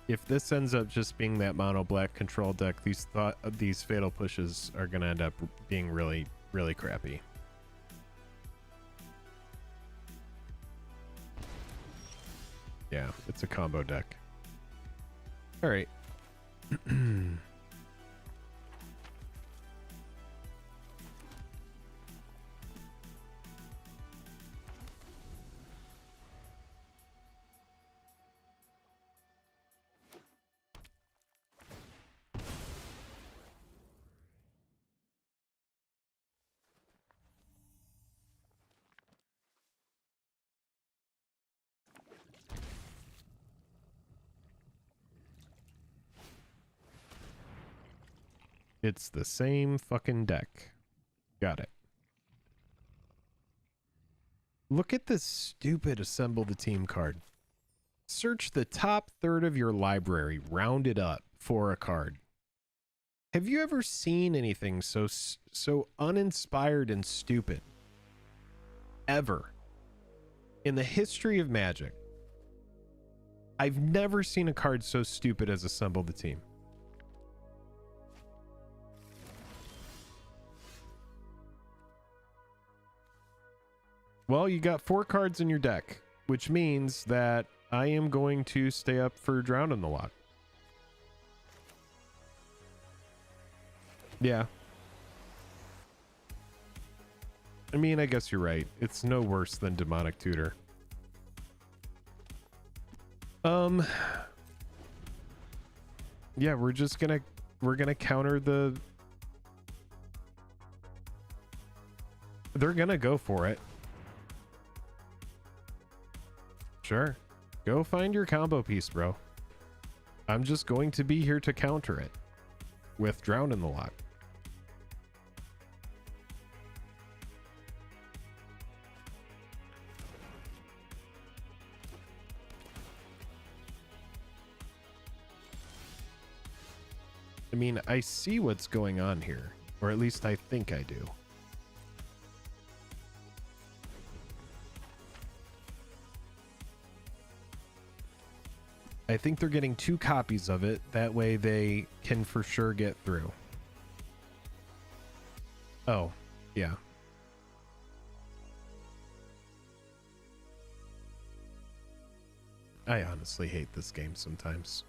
If this ends up just being that mono black control deck, these fatal pushes are gonna end up being really, really crappy. Yeah, it's a combo deck. All right. It's the same fucking deck. Got it. Look at this stupid assemble the team card. Search the top third of your library, round it up for a card. Have you ever seen anything so uninspired and stupid? Ever. In the history of Magic. I've never seen a card so stupid as assemble the team. Well, you got 4 cards in your deck, which means that I am going to stay up for Drown in the Lock. Yeah. I mean, I guess you're right. It's no worse than Demonic Tutor. Yeah, we're gonna counter the... They're gonna go for it. Sure. Go find your combo piece, bro. I'm just going to be here to counter it with Drown in the Lock. I mean, I see what's going on here, or at least I think I do. I think they're getting 2 copies of it. That way they can for sure get through. Oh, yeah. I honestly hate this game sometimes.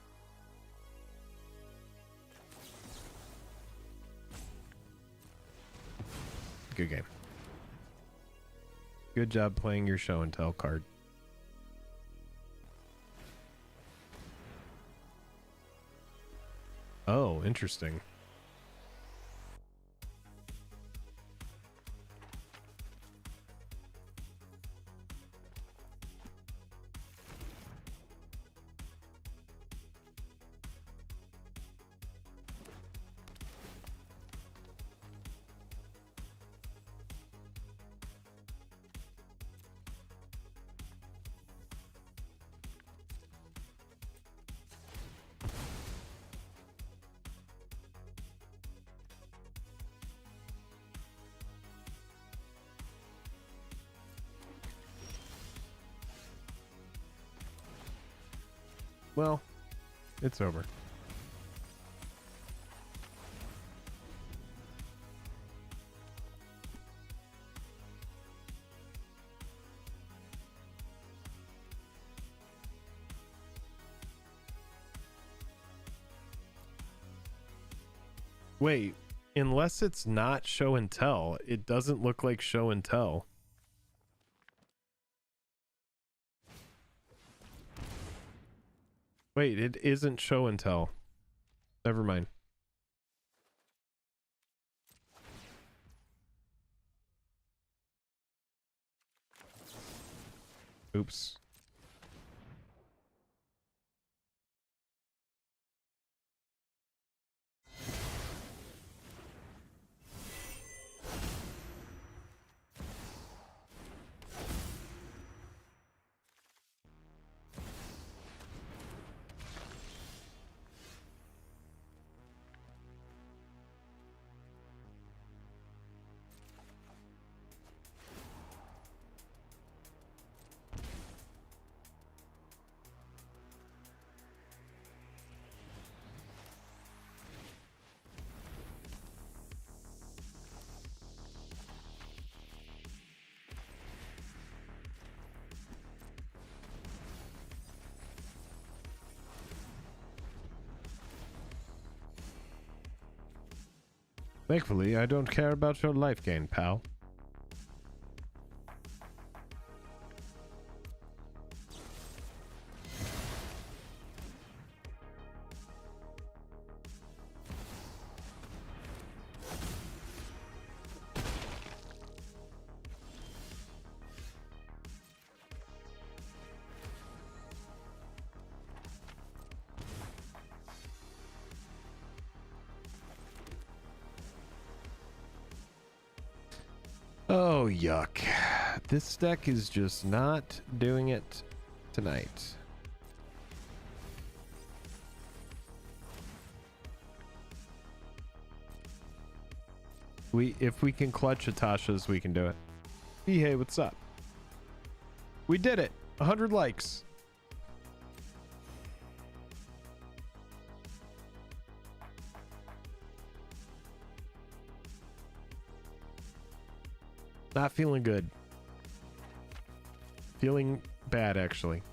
Good game. Good job playing your show and tell card. Oh, interesting. Well, it's over. Wait, unless it's not show and tell, it doesn't look like show and tell. Wait, it isn't show and tell. Never mind. Oops. Thankfully, I don't care about your life gain, pal. Oh, yuck. This deck is just not doing it tonight. If we can clutch Atasha's, we can do it. Hey, what's up? We did it. 100 likes. Not feeling good. Feeling bad, actually.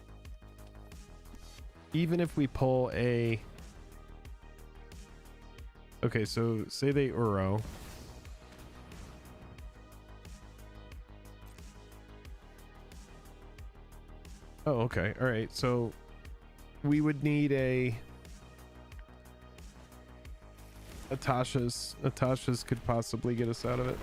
Even if we pull a... Okay, so say they Uro. Oh, okay. All right. So we would need a Atasha's. Atasha's could possibly get us out of it.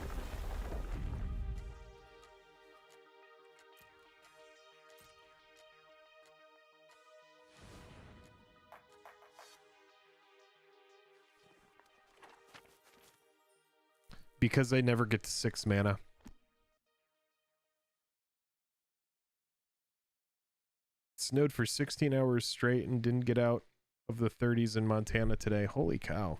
Because they never get to 6 mana. Snowed for 16 hours straight and didn't get out of the 30s in Montana today. Holy cow.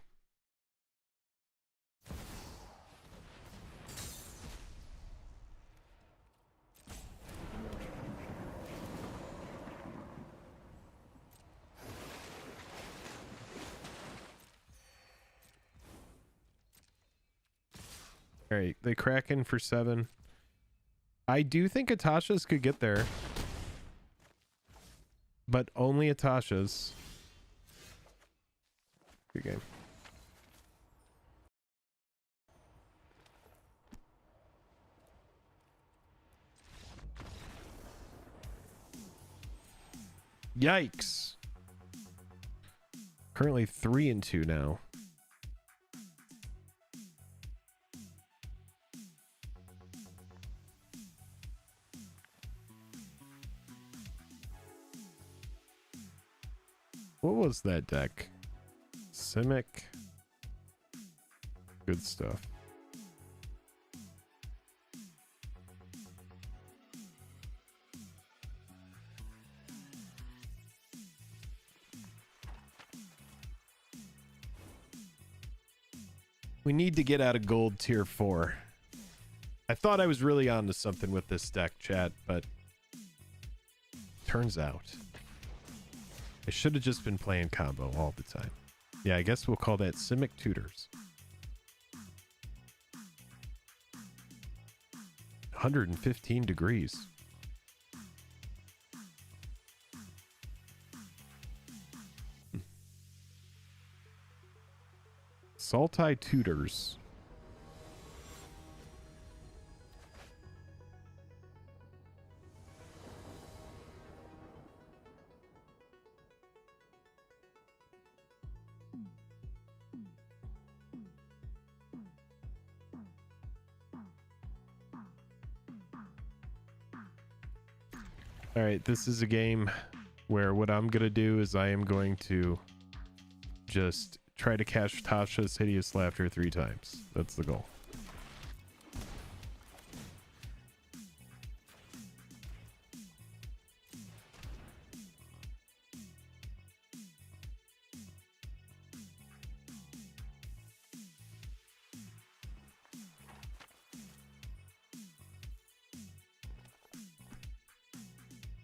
All right, they crack in for 7. I do think Atasha's could get there. But only Atasha's. Good game. Yikes. Currently 3-2 now. What was that deck? Simic. Good stuff. We need to get out of gold tier 4. I thought I was really onto something with this deck, chat, but turns out. I should have just been playing combo all the time. Yeah, I guess we'll call that Simic Tutors. 115 degrees. Saltai Tutors. All right, this is a game where what I'm going to do is I am going to just try to catch Tasha's Hideous Laughter 3 times. That's the goal.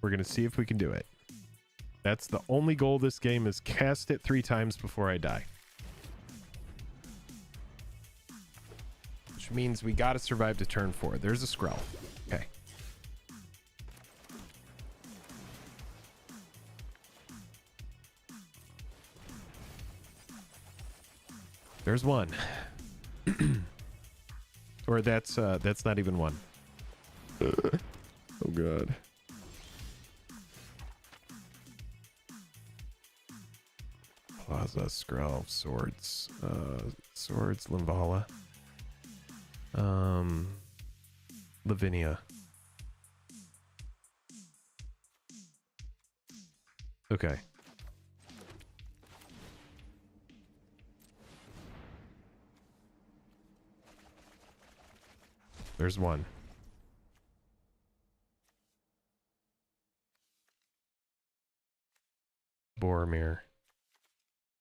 We're going to see if we can do it. That's the only goal this game is cast it 3 times before I die. Which means we got to survive to turn 4. There's a Skrull. Okay. There's one. Or that's not even one. Oh god. Plaza, Skrull, Swords, Swords, Limvala, Lavinia. Okay. There's one. Boromir.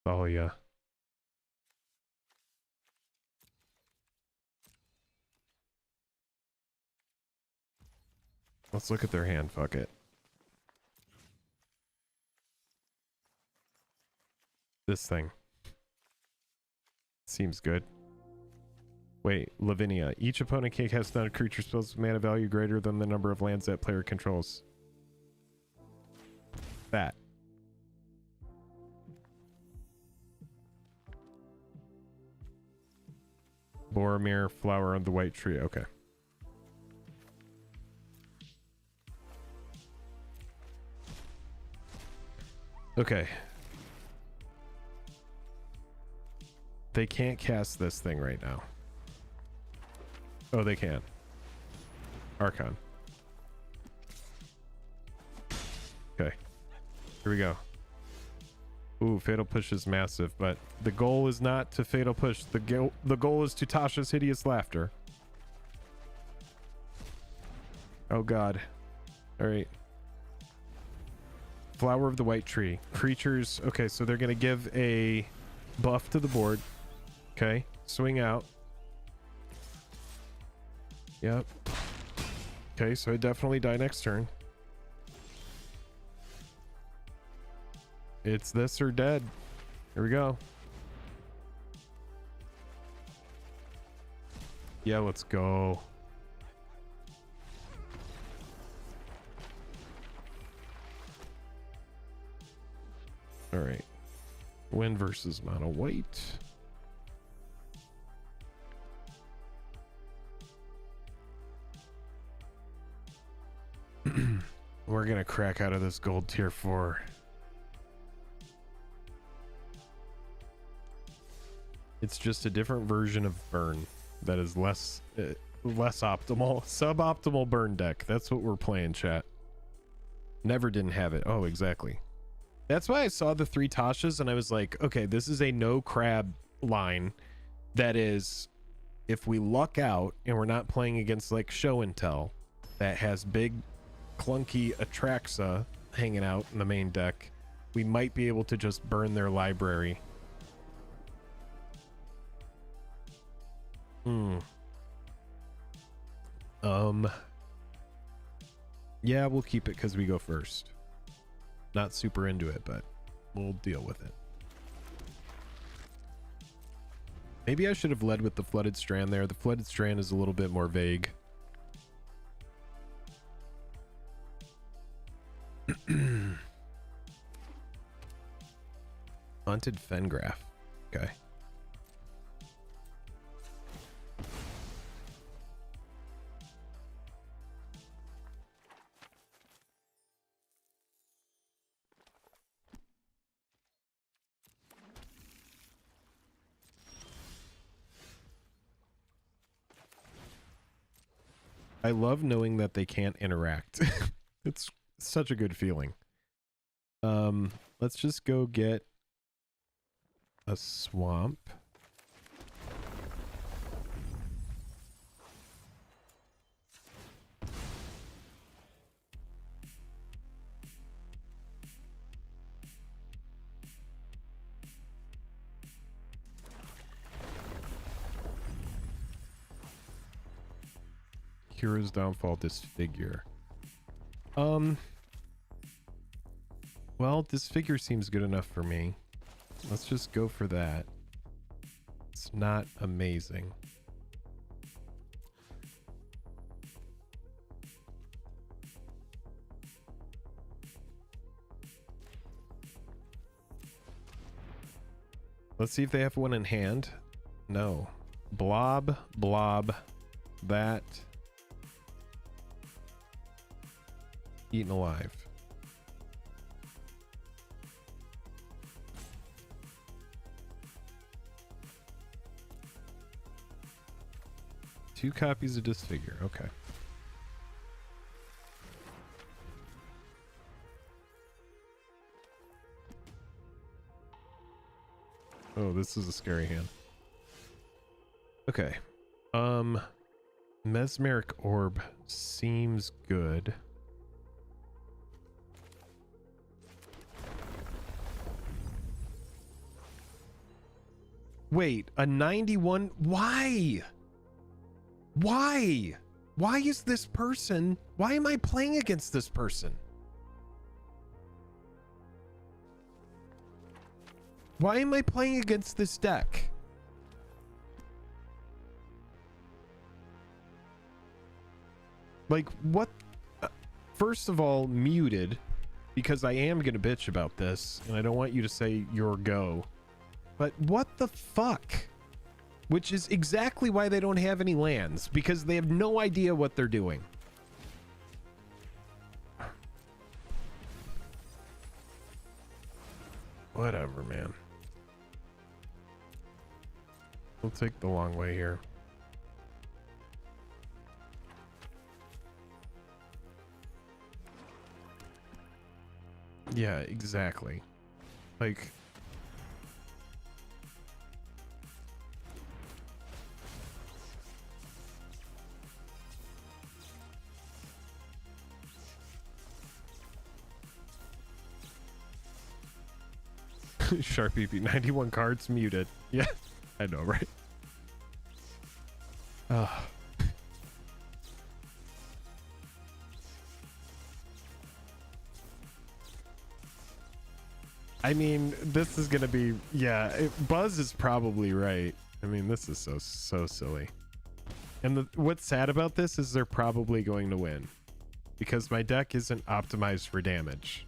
Oh, yeah. Let's look at their hand. Fuck it. This thing. Seems good. Wait, Lavinia. Each opponent can't cast non creature spells with mana value greater than the number of lands that player controls. That. Boromir, Flower on the White Tree. Okay. Okay. They can't cast this thing right now. Oh, they can. Archon. Okay. Here we go. Ooh, Fatal Push is massive, but the goal is not to Fatal Push. The goal is to Tasha's Hideous Laughter. Oh god. Alright. Flower of the White Tree. Creatures. Okay, so they're going to give a buff to the board. Okay. Swing out. Yep. Okay, so I definitely die next turn. It's this or dead. Here we go. Yeah, let's go. All right. Win versus mono white. We're gonna crack out of this gold tier 4. It's just a different version of burn that is less optimal. Suboptimal burn deck. That's what we're playing, chat. Never didn't have it. Oh, exactly. That's why I saw the 3 Tashas and I was like, okay, this is a no crab line. That is, if we luck out and we're not playing against like Show and Tell that has big clunky Atraxa hanging out in the main deck, we might be able to just burn their library. Yeah, we'll keep it because we go first. Not super into it, but We'll deal with it. Maybe I should have led with the Flooded Strand there. The Flooded Strand is a little bit more vague. Haunted Fengraph. Okay. I love knowing that they can't interact. It's such a good feeling. Let's just go get a swamp. Hero's Downfall, Disfigure. Well, Disfigure seems good enough for me. Let's just go for that. It's not amazing. Let's see if they have one in hand. No. Blob, blob, that. Eaten alive. Two copies of Disfigure. Okay. Oh, this is a scary hand. Okay. Mesmeric Orb seems good. Wait, a 91? Why? Why? Why is this person? Why am I playing against this person? Why am I playing against this deck? Like, what? First of all, muted, because I am gonna bitch about this, and I don't want you to say your go. But what the fuck? Which is exactly why they don't have any lands, because they have no idea what they're doing. Whatever, man. We'll take the long way here. Yeah, exactly. Like... Sharpie beat 91 cards muted. Yeah, I know, right? I mean, this is gonna be, yeah, Buzz is probably right. I mean, this is so silly. And what's sad about this is they're probably going to win, because my deck isn't optimized for damage.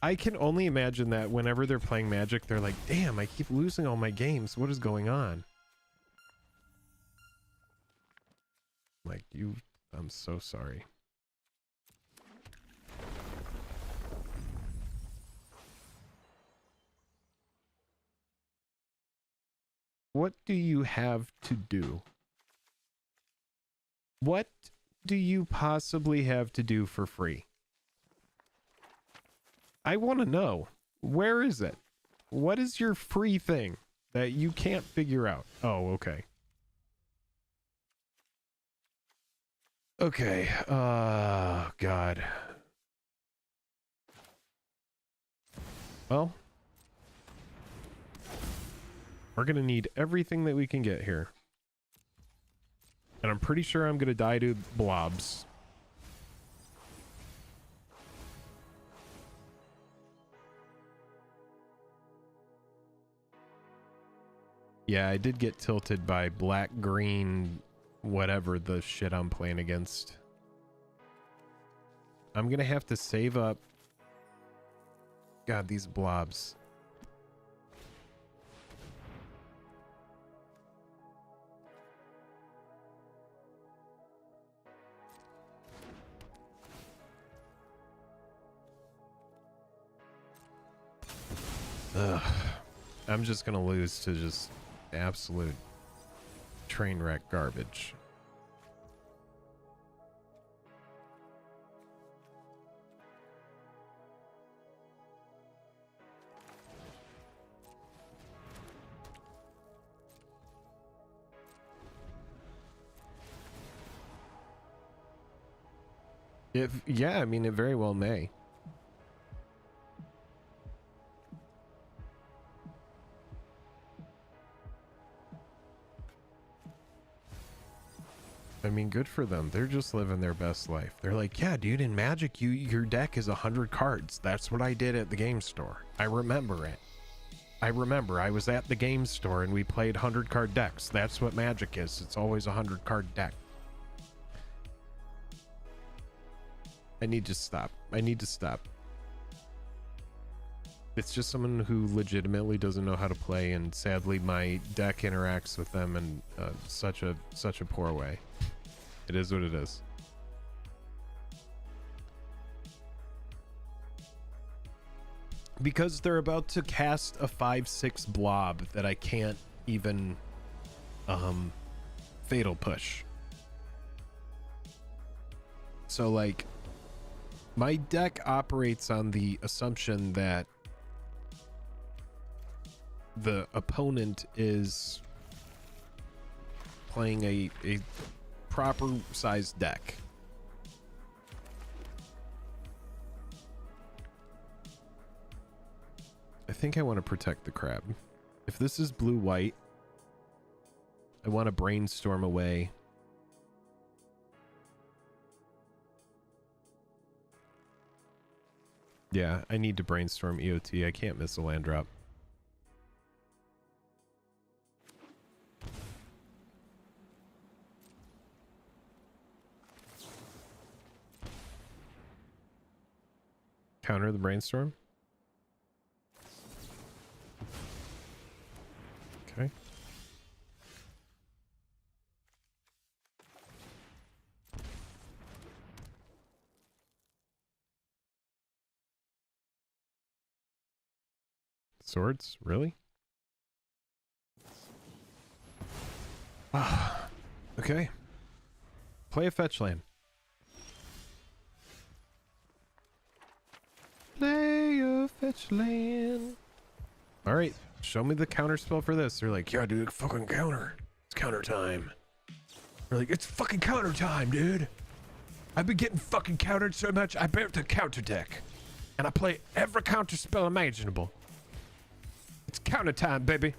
I can only imagine that whenever they're playing Magic, they're like, damn, I keep losing all my games. What is going on? Like, I'm so sorry. What do you have to do? What do you possibly have to do for free? I want to know. Where is it? What is your free thing that you can't figure out? Oh, okay. Okay. God. Well, we're going to need everything that we can get here. And I'm pretty sure I'm going to die to blobs. Yeah, I did get tilted by black, green, whatever the shit I'm playing against. I'm gonna have to save up. God, these blobs. Ugh. I'm just gonna lose to just absolute train wreck garbage. Yeah, I mean, it very well may. I mean, good for them. They're just living their best life. They're like, yeah, dude, in Magic, your deck is 100 cards. That's what I did at the game store. I remember it. I remember I was at the game store and we played 100 card decks. That's what Magic is. It's always a 100 card deck. I need to stop. I need to stop. It's just someone who legitimately doesn't know how to play, and sadly my deck interacts with them in such a poor way. It is what it is. Because they're about to cast a 5/6 blob that I can't even fatal push. So like my deck operates on the assumption that the opponent is playing a proper sized deck. I think I want to protect the crab. If this is blue-white, I want to brainstorm away. Yeah, I need to brainstorm EOT. I can't miss a land drop. Counter the brainstorm. Okay. Swords? Really? Ah. Okay. Play a fetch land. Play a fetch land. All right. Show me the counter spell for this. They're like, yeah, dude, fucking counter. It's counter time. They're like, it's fucking counter time, dude. I've been getting fucking countered so much, I built a counter deck. And I play every counter spell imaginable. It's counter time, baby.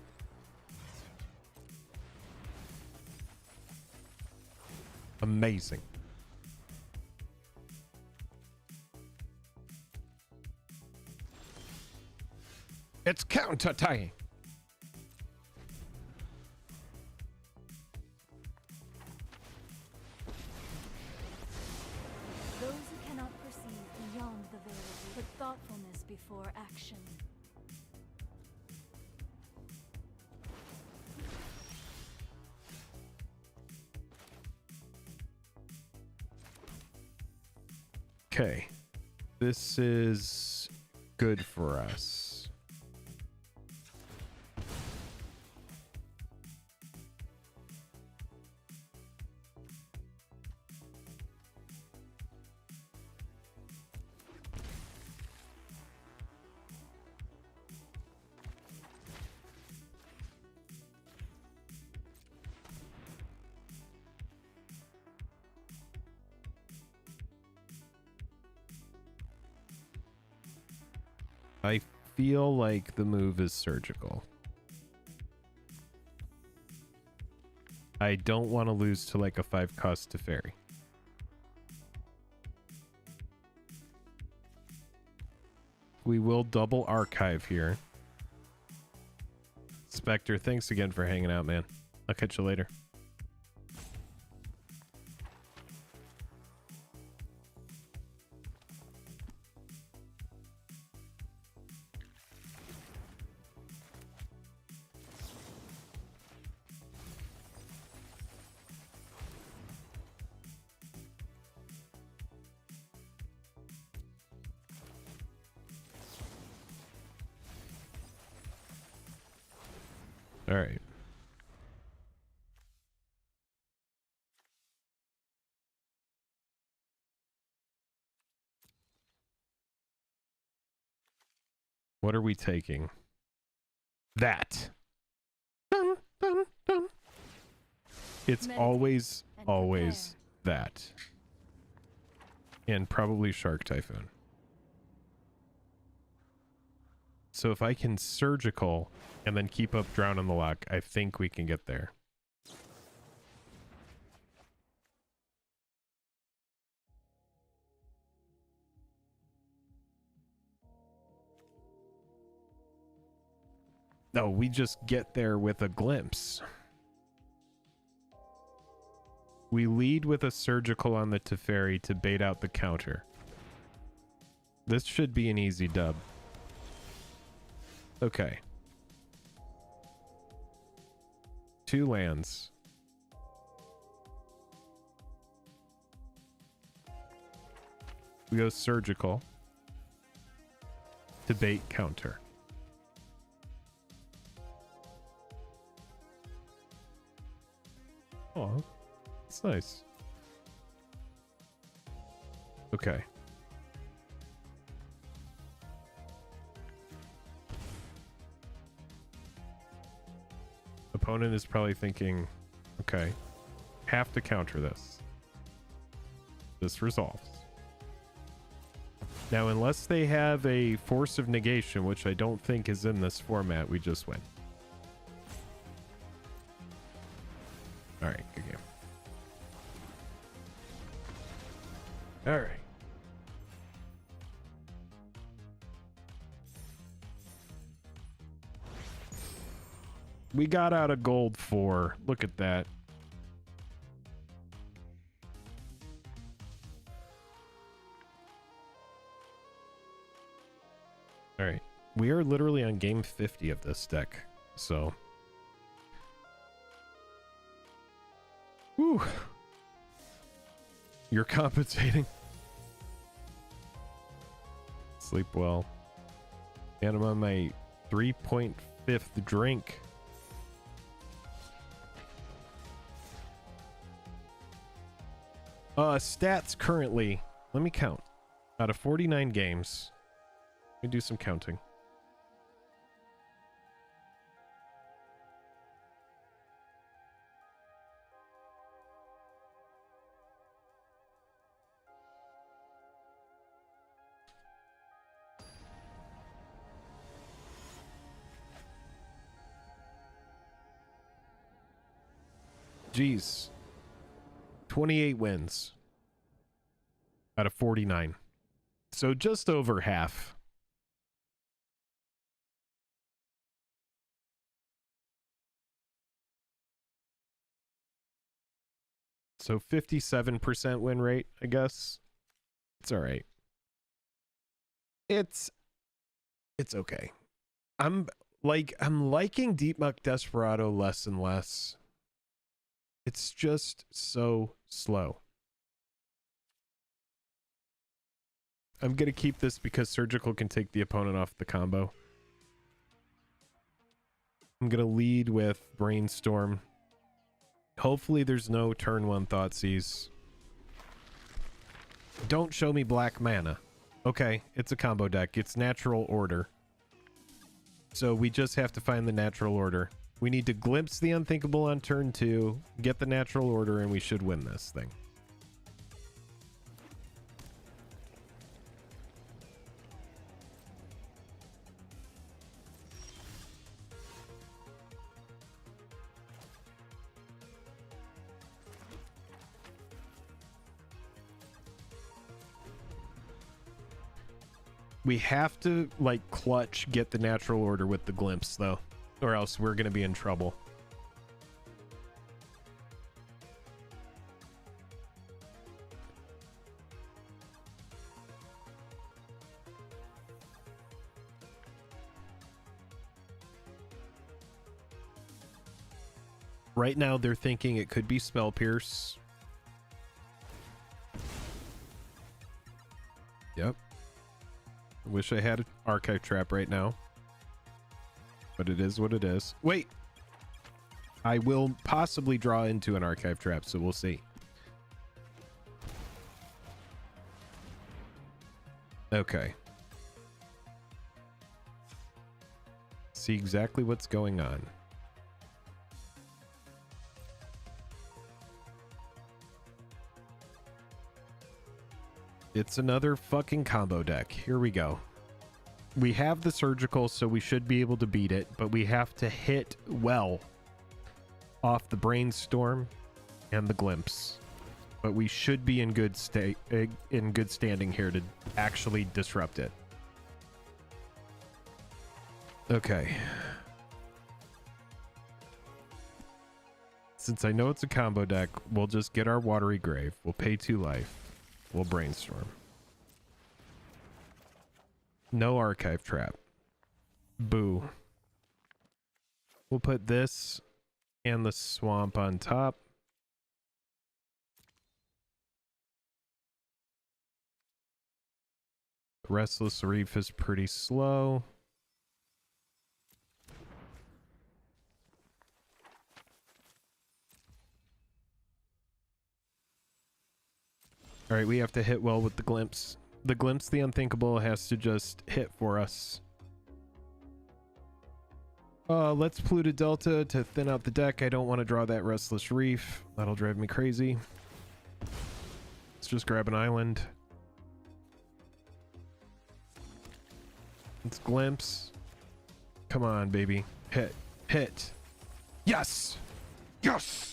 Amazing. It's counter time. Those who cannot perceive beyond the veil put thoughtfulness before action. Okay. This is good for us. I feel like the move is surgical. I don't want to lose to like a 5-cost to fairy. We will double archive here. Spectre, thanks again for hanging out, man. I'll catch you later. All right. What are we taking? That. Dun, dun, dun. It's always that. And probably Shark Typhoon. So if I can surgical and then keep up Drown on the Lock, I think we can get there. No, we just get there with a glimpse. We lead with a surgical on the Teferi to bait out the counter. This should be an easy dub. Okay. 2 lands. We go surgical to bait counter. Oh, it's nice. Okay. Opponent is probably thinking, okay, have to counter this. This resolves. Now, unless they have a Force of Negation, which I don't think is in this format, we just win. All right, good game. All right. We got out a gold 4. Look at that. All right. We are literally on game 50 of this deck. So. Whew. You're compensating. Sleep well. And I'm on my 3.5th drink. Stats currently. Let me count. Out of 49 games. Let me do some counting. Jeez. 28 wins out of 49. So just over half. So 57% win rate, I guess. It's all right. It's okay. I'm liking Deep Muck Desperado less and less. It's just so slow. I'm going to keep this because Surgical can take the opponent off the combo. I'm going to lead with Brainstorm. Hopefully there's no turn 1 Thoughtseize. Don't show me black mana. Okay, it's a combo deck. It's natural order. So we just have to find the natural order. We need to glimpse the unthinkable on turn 2, get the natural order, and we should win this thing. We have to, like, clutch get the natural order with the glimpse, though. or else we're gonna be in trouble. Right now, they're thinking it could be Spell Pierce. Yep. Wish I had an Archive Trap right now. But it is what it is. Wait! I will possibly draw into an Archive Trap, so we'll see. Okay. See exactly what's going on. It's another fucking combo deck. Here we go. We have the surgical, so we should be able to beat it, but we have to hit well off the brainstorm and the glimpse. But we should be in good standing here to actually disrupt it. Okay. Since I know it's a combo deck, we'll just get our Watery Grave. We'll pay 2 life. We'll brainstorm. No Archive Trap. Boo. We'll put this and the swamp on top. Restless Reef is pretty slow. All right, we have to hit well with the glimpse. The glimpse, the unthinkable, has to just hit for us. Let's Pluto Delta to thin out the deck. I don't want to draw that Restless Reef. That'll drive me crazy. Let's just grab an island. Let's glimpse. Come on, baby. Hit. Hit. Yes! Yes!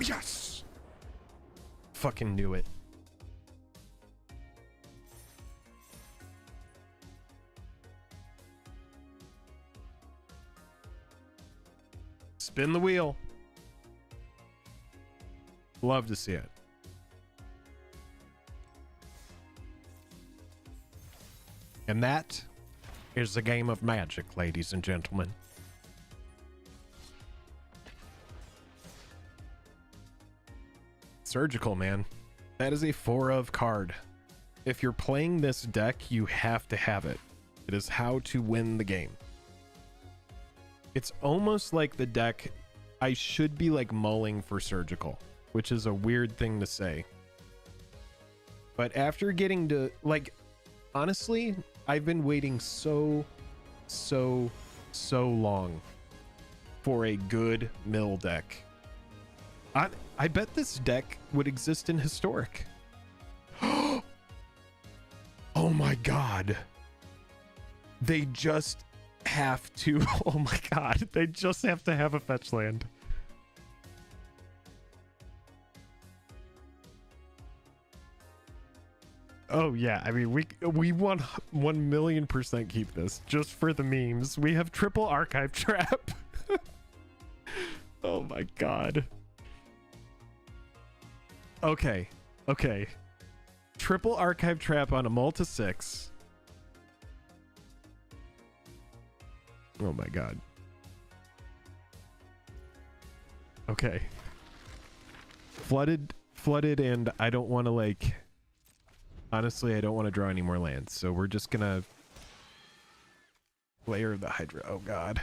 Yes! Fucking knew it. Spin the wheel. Love to see it. And that is the game of Magic, ladies and gentlemen. Surgical, man. That is a 4 of card. If you're playing this deck, you have to have it. It is how to win the game. It's almost like the deck I should be like mulling for surgical, which is a weird thing to say. But after getting to, like, honestly, I've been waiting so long for a good mill deck. I bet this deck would exist in Historic. Oh my god. They just have to, oh my god, they just have to have a fetch land. Oh yeah, I mean, we want 1,000,000% keep this just for the memes. We have triple Archive Trap. Oh my god. Okay, okay. Triple Archive Trap on a Multi 6. Oh my god. Okay. Flooded, and I don't want to, like... Honestly, I don't want to draw any more lands, so we're just gonna... Layer the Hydra. Oh god.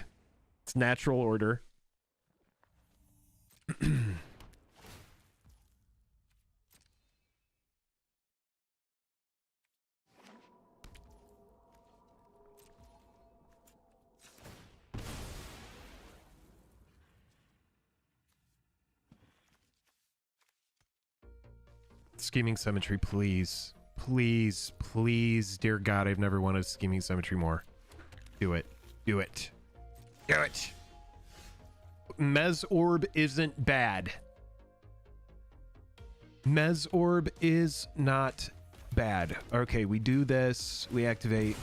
It's natural order. Scheming Symmetry, please. Please, please, dear God, I've never wanted Scheming Symmetry more. Do it. Do it. Do it. Mez Orb isn't bad. Mez Orb is not Bad. Okay, we do this. We activate.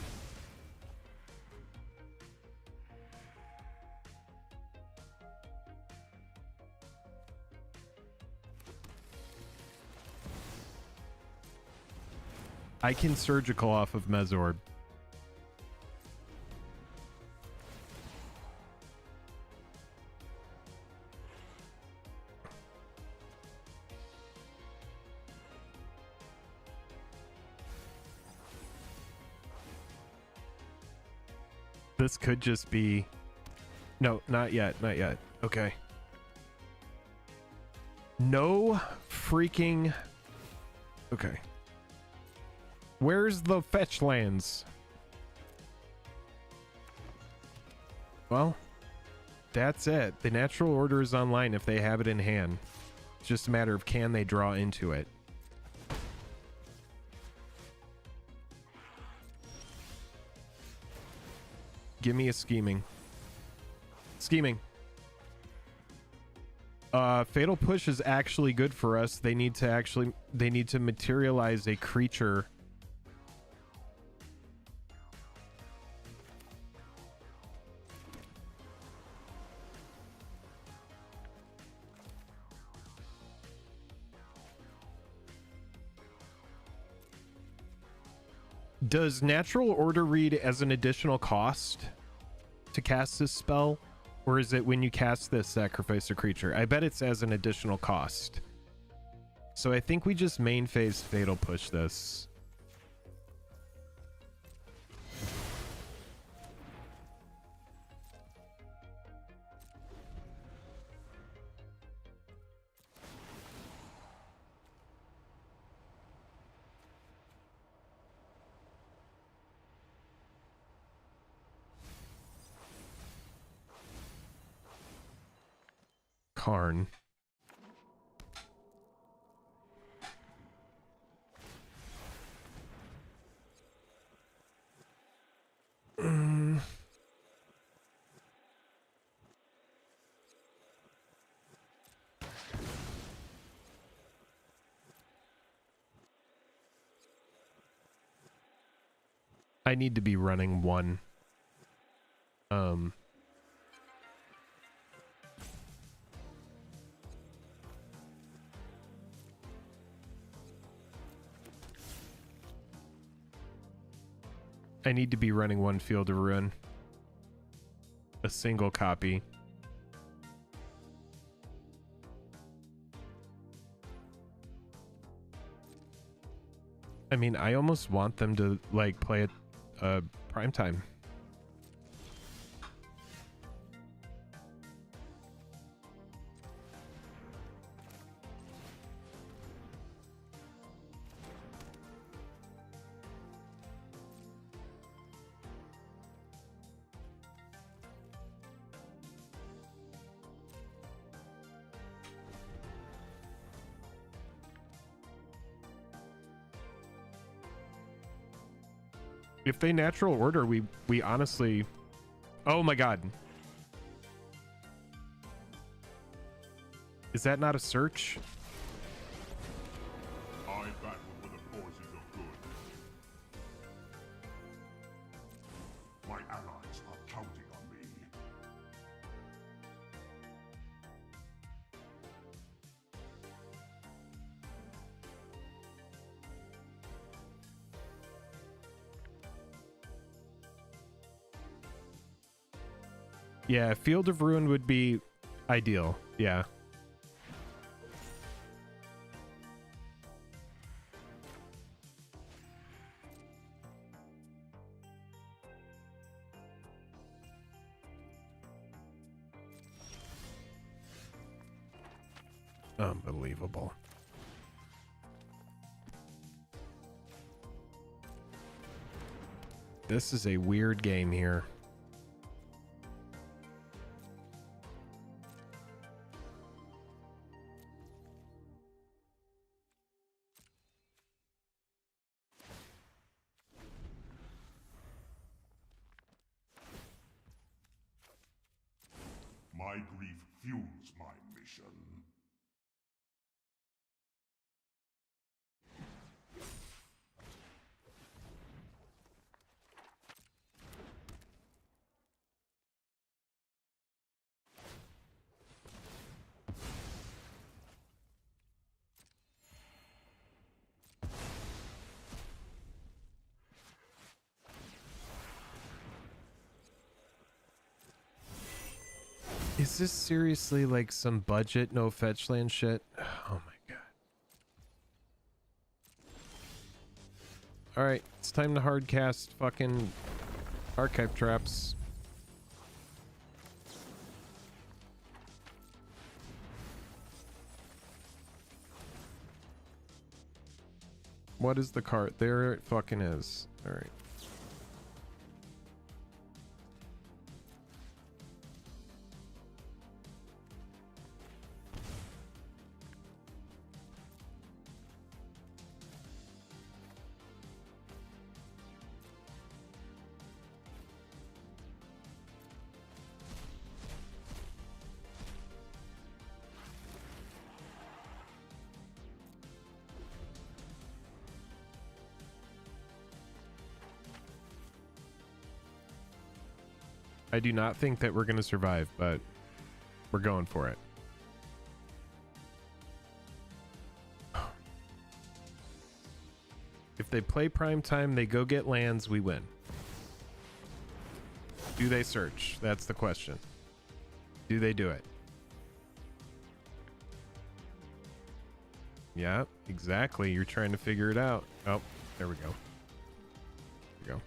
I can surgical off of Mezorb. This could just be... No, not yet. Not yet. Okay. No freaking... Okay. Where's the fetch lands? Well, that's it. The natural order is online if they have it in hand. It's just a matter of can they draw into it. Give me a scheming. Scheming. Fatal Push is actually good for us. They need to materialize a creature. Does Natural Order read as an additional cost to cast this spell? Or is it when you cast this, sacrifice a creature? I bet it's as an additional cost. So I think we just main phase Fatal Push this. Karn. I need to be running one. I need to be running one Field of Ruin. A single copy. I mean, I almost want them to, like, play it prime time. If they natural order, we honestly... Oh my god. Is that not a search? I battle for the forces of good. My allies are counting on me. Yeah, Field of Ruin would be ideal. Yeah. Unbelievable. This is a weird game here. My grief fuels my mission. this seriously like some budget no fetch land shit? Oh my god. Alright, it's time to hard cast fucking archive traps. What is the card? There it fucking is. Alright. I do not think that we're going to survive, but we're going for it. If they play prime time, they go get lands, we win. Do they search? That's the question. Do they do it? Yeah, exactly. You're trying to figure it out. Oh, there we go. There we go.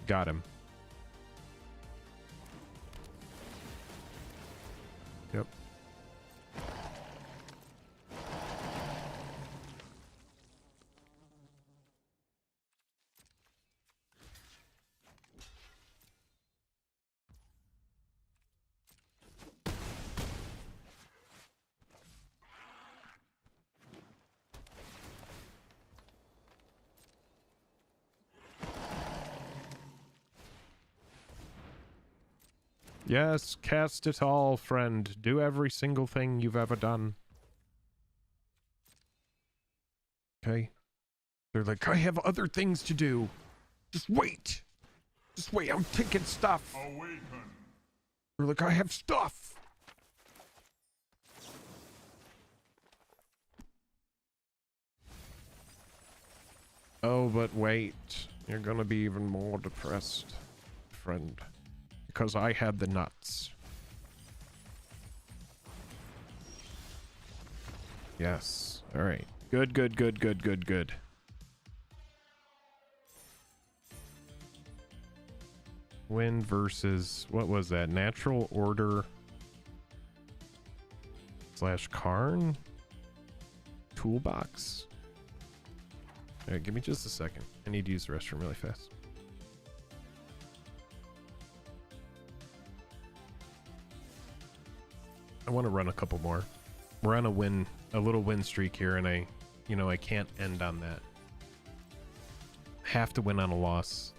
Got him. Yep. Yes, cast it all, friend. Do every single thing you've ever done. Okay. They're like, I have other things to do. Just wait. Just wait, I'm taking stuff. Awaken. They're like, I have stuff. Oh, but wait. You're gonna be even more depressed, friend. Because I had the nuts. Yes. All right. Good, good, good, good, good, good. Win versus, what was that? Natural Order / Karn? Toolbox? All right, give me just a second. I need to use the restroom really fast. I want to run a couple more. We're on a little win streak here, and I can't end on that. Have to win on a loss.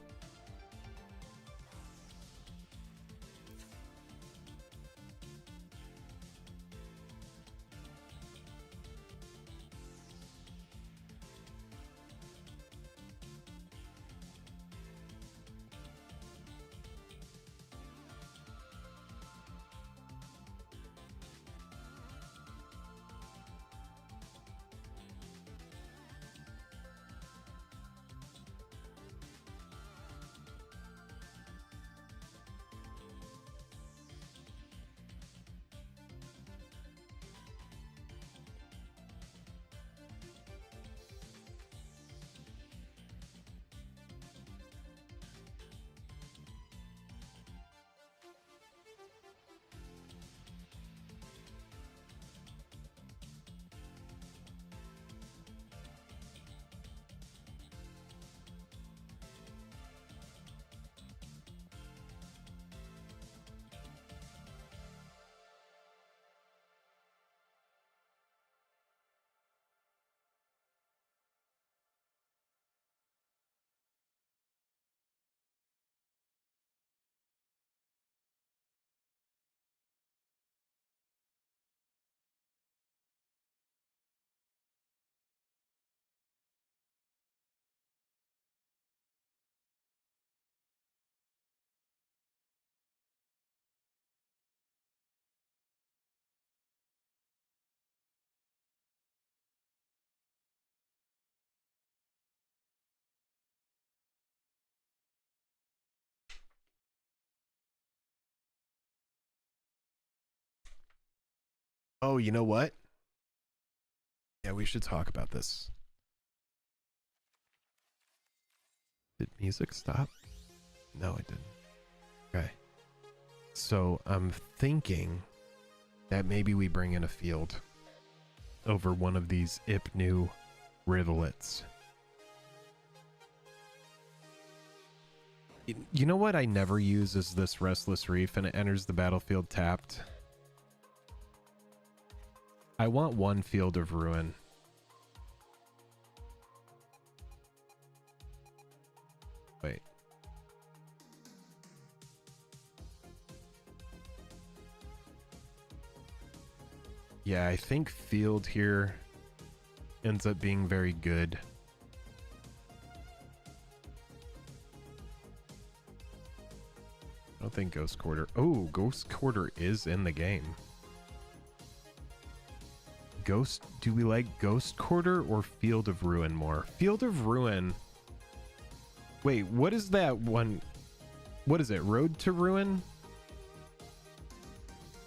Oh, you know what? Yeah, we should talk about this. Did music stop? No, it didn't. Okay. So I'm thinking that maybe we bring in a field over one of these IPNU rivulets. You know what I never use is this Restless Reef, and it enters the battlefield tapped. I want one Field of Ruin. Wait. Yeah, I think Field here ends up being very good. I don't think Ghost Quarter. Oh, Ghost Quarter is in the game. Do we like Ghost Quarter or Field of Ruin more? Field of Ruin. Wait, what is that one? What is it? Road to Ruin?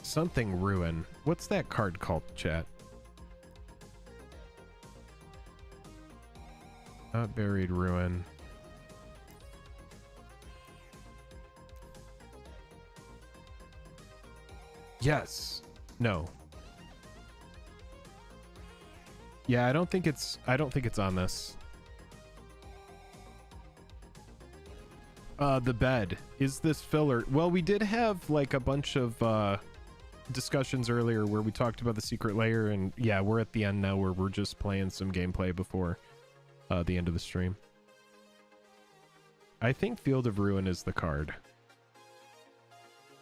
Something Ruin. What's that card called, chat? Not Buried Ruin. Yes. No. Yeah, I don't think it's on this. The bed. Is this filler? Well, we did have like a bunch of discussions earlier where we talked about the secret layer, and yeah, we're at the end now where we're just playing some gameplay before the end of the stream. I think Field of Ruin is the card.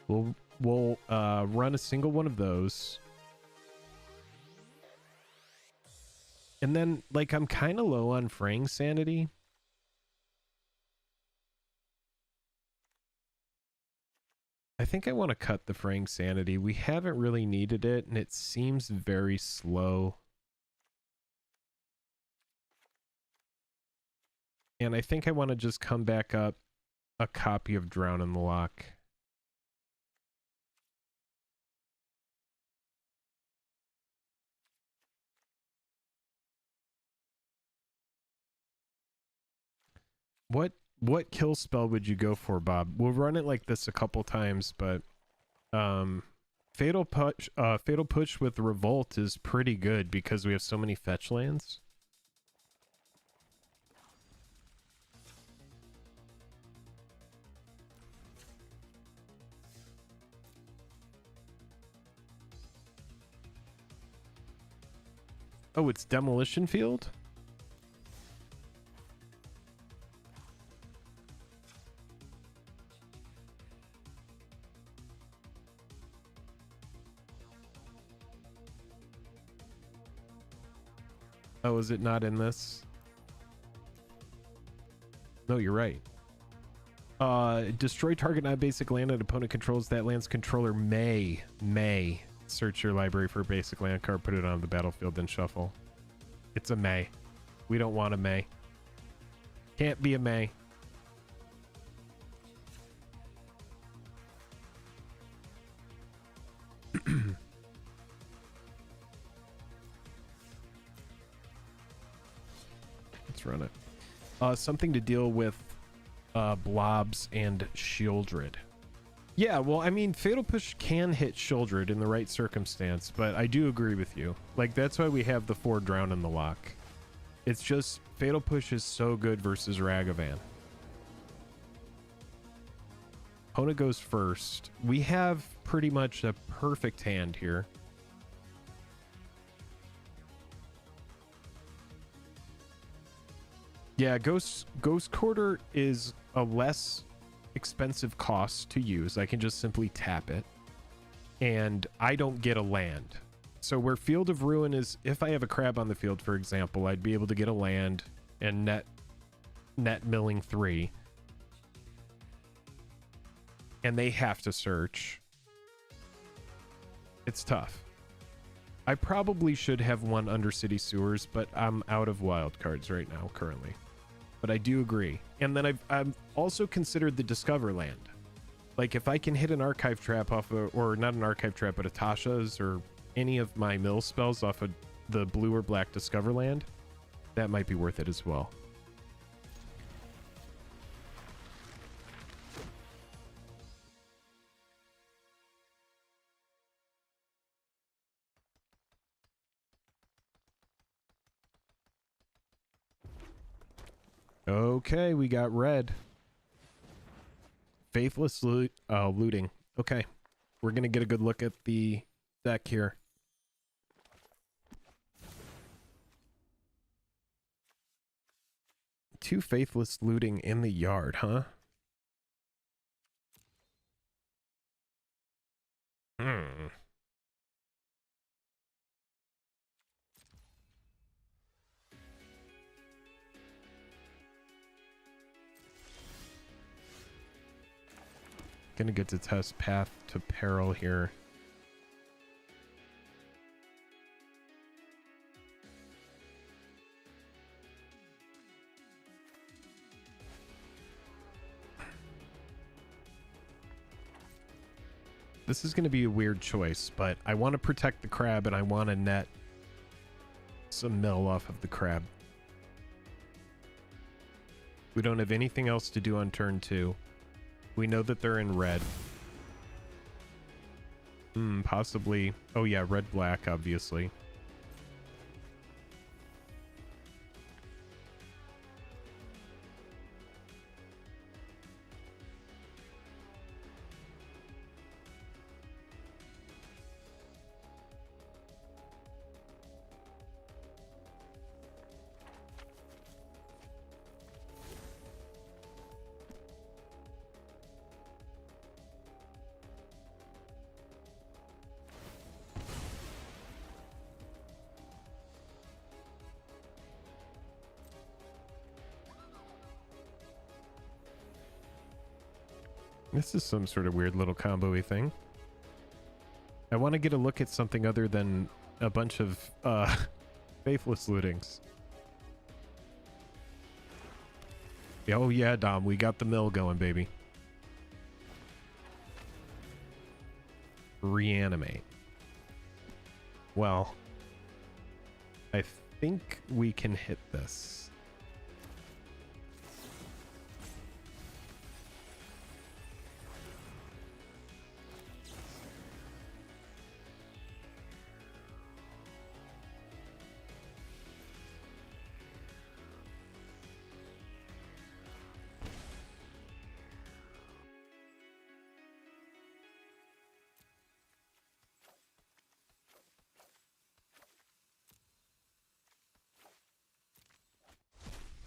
We'll run a single one of those. And then, like, I'm kind of low on fraying sanity. I think I want to cut the fraying sanity. We haven't really needed it, and it seems very slow. And I think I want to just come back up a copy of Drown in the Loch. What kill spell would you go for, Bob? We'll run it like this a couple times, but Fatal Push with Revolt is pretty good because we have so many fetch lands. Oh, it's Demolition Field? Oh, is it not in this? No, you're right. Destroy target non-basic land and opponent controls that land's controller may search your library for a basic land card, put it on the battlefield, then shuffle. It's a may. We don't want a may. Can't be a may. Let's run it. Something to deal with blobs and Shieldred. Yeah, well, I mean, Fatal Push can hit Shieldred in the right circumstance, but I do agree with you. Like, that's why we have the 4 Drown in the Loch. It's just, Fatal Push is so good versus Ragavan. Opponent goes first. We have pretty much a perfect hand here. Yeah, Ghost Quarter is a less expensive cost to use. I can just simply tap it, and I don't get a land. So where Field of Ruin is, if I have a crab on the field, for example, I'd be able to get a land and net milling 3, and they have to search. It's tough. I probably should have one Undercity Sewers, but I'm out of wild cards right now currently. But I do agree. And then I've also considered the Discover land. Like, if I can hit an Archive Trap off of, or not an Archive Trap, but a Tasha's or any of my mill spells off of the blue or black Discover land, that might be worth it as well. Okay, we got red. Faithless looting. Okay, we're gonna get a good look at the deck here. Two faithless looting in the yard, huh? Gonna get to test Path to Peril here. This is gonna be a weird choice, but I want to protect the crab and I want to net some mill off of the crab. We don't have anything else to do on turn 2. We know that they're in red. Possibly. Oh yeah, red-black, obviously. This is some sort of weird little combo-y thing. I want to get a look at something other than a bunch of faithless lootings. Oh yeah, Dom, we got the mill going, baby. Reanimate. Well, I think we can hit this.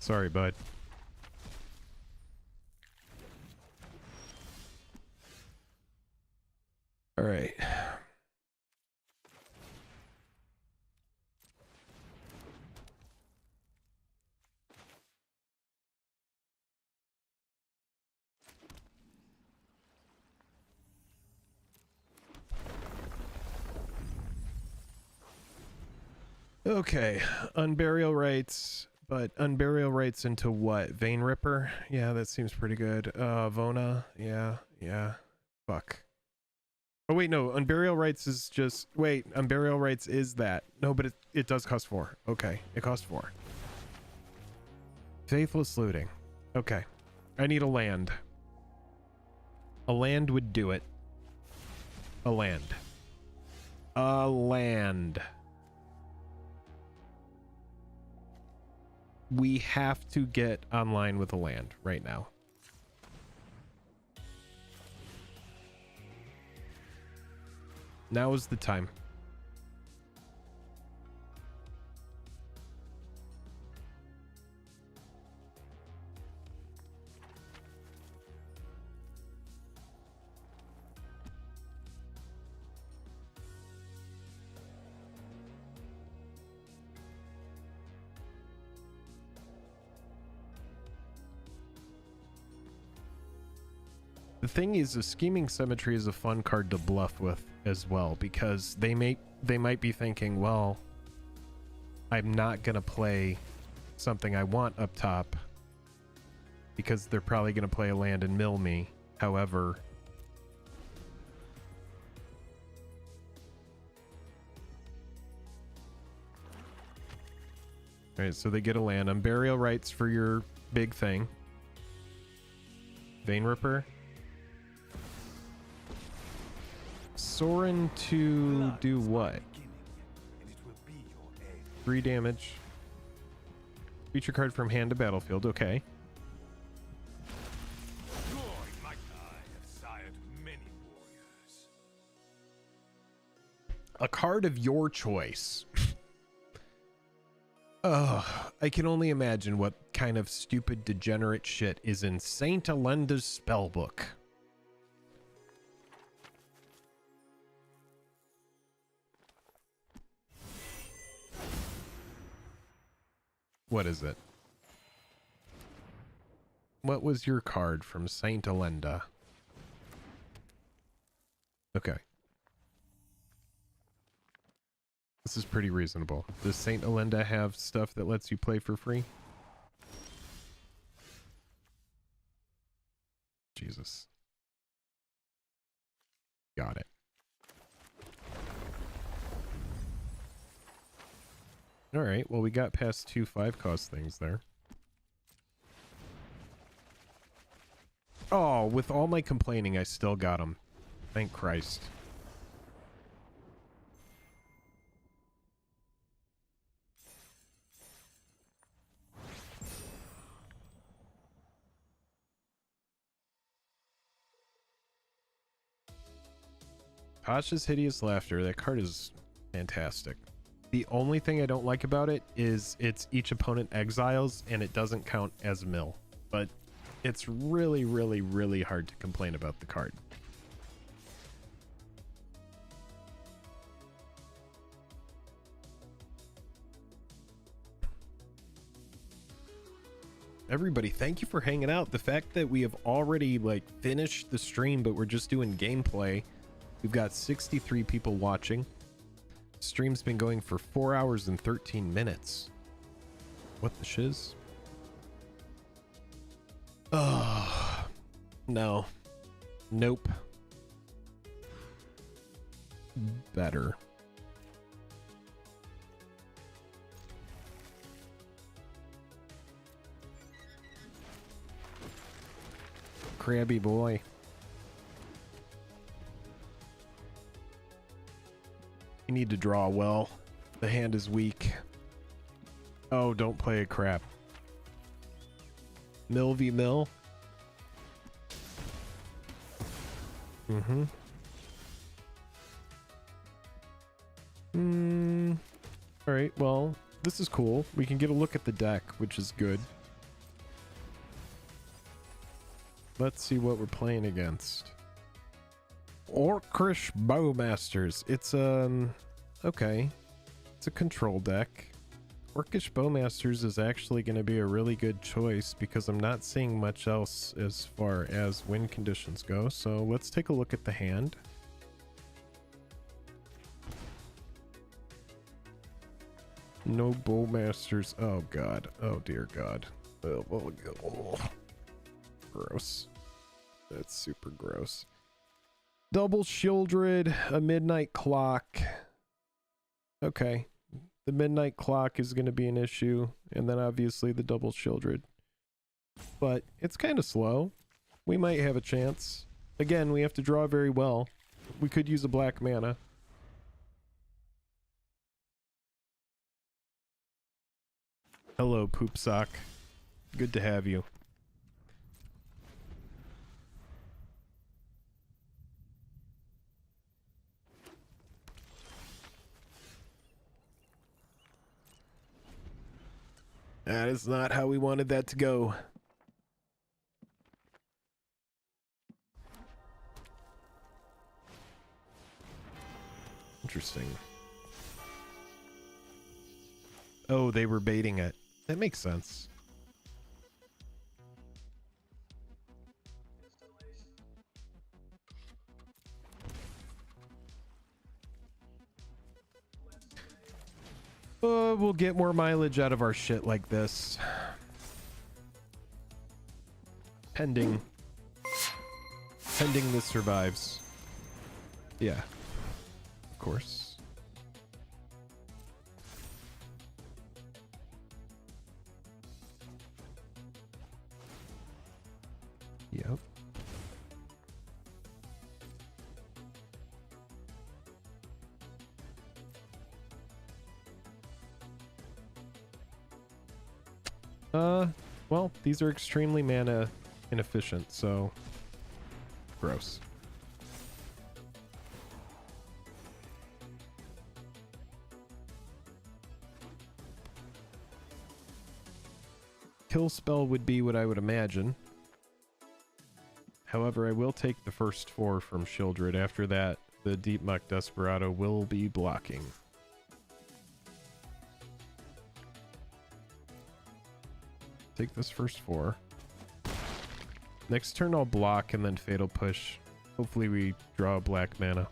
Sorry, bud. All right. Okay, unburial rights. But unburial rights into what? Vein Ripper? Yeah, that seems pretty good. Vona? Yeah. Fuck. Oh wait, no. Unburial rights is just... Wait, unburial rights is that. No, but it does cost 4. Okay, it costs 4. Faithless looting. Okay. I need a land. A land would do it. A land. A land. We have to get online with a land right now. Now is the time. The thing is, a Scheming Symmetry is a fun card to bluff with as well, because they might be thinking, well, I'm not gonna play something I want up top because they're probably gonna play a land and mill me. However, All right, so they get a land. Burial rights for your big thing. Vein Ripper. Sorin to do what? 3 damage. Feature card from hand to battlefield. Okay. A card of your choice. Ugh, I can only imagine what kind of stupid degenerate shit is in Saint Alenda's spellbook. What is it? What was your card from Saint Alenda? Okay. This is pretty reasonable. Does Saint Alenda have stuff that lets you play for free? Jesus. Got it. Alright, well we got past 2 5-cost things there. Oh, with all my complaining, I still got them. Thank Christ. Tasha's Hideous Laughter. That card is fantastic. The only thing I don't like about it is it's each opponent exiles and it doesn't count as mill. But it's really, really, really hard to complain about the card. Everybody, thank you for hanging out. The fact that we have already like finished the stream, but we're just doing gameplay. We've got 63 people watching. Stream's been going for 4 hours and 13 minutes. What the shiz? Oh, no. Nope. Better. Crabby boy. You need to draw well. The hand is weak. Oh, don't play a crap. Mill v mill. Alright, well, this is cool. We can get a look at the deck, which is good. Let's see what we're playing against. Orcish Bowmasters. It's okay. It's a control deck. Orcish Bowmasters is actually going to be a really good choice because I'm not seeing much else as far as win conditions go. So let's take a look at the hand. No Bowmasters. Oh god. Oh dear god. Oh. Gross. That's super gross. Double Shieldred, a Midnight Clock. Okay. The Midnight Clock is going to be an issue, and then obviously the Double Shieldred. But it's kind of slow. We might have a chance. Again, we have to draw very well. We could use a black mana. Hello, Poop Sock. Good to have you. That is not how we wanted that to go. Interesting. Oh, they were baiting it. That makes sense. We'll get more mileage out of our shit like this. Pending this survives. Yeah. Of course. Yep. Well, these are extremely mana inefficient, so gross. Kill spell would be what I would imagine. However, I will take the first 4 from Shieldred. After that, the Deep Muck Desperado will be blocking. Take this first 4. Next turn I'll block and then Fatal Push. Hopefully we draw black mana.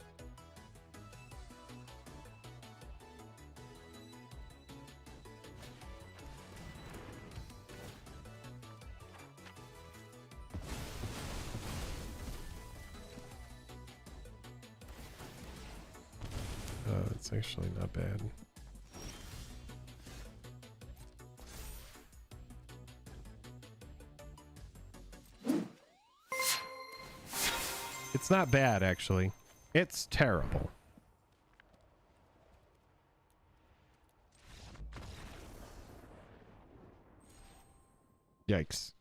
It's actually not bad. It's not bad, actually. It's terrible. Yikes.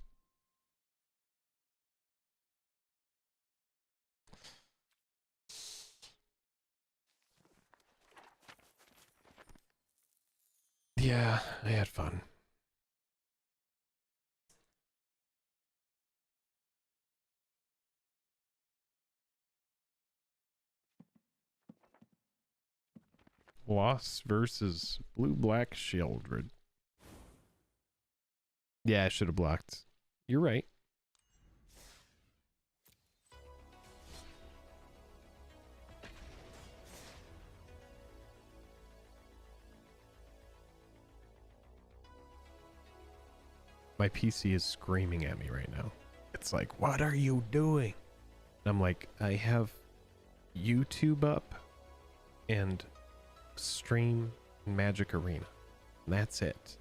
Yeah, I had fun. Loss versus blue-black Shieldred. Yeah, I should have blocked. You're right. My PC is screaming at me right now. It's like, what are you doing? And I'm like, I have YouTube up and stream Magic Arena. And that's it.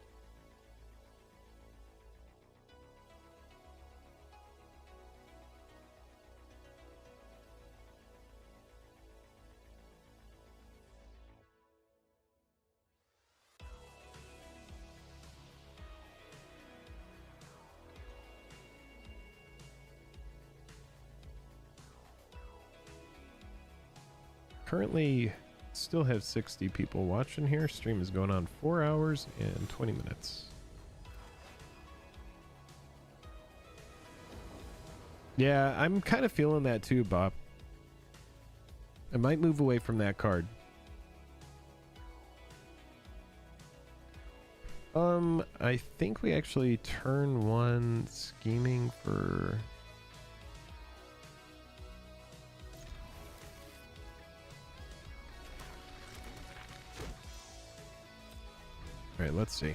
Currently still have 60 people watching here. Stream is going on 4 hours and 20 minutes. Yeah, I'm kind of feeling that too, Bob. I might move away from that card. I think we actually turn 1 scheming for... All right, let's see.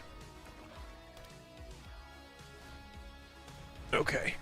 Okay.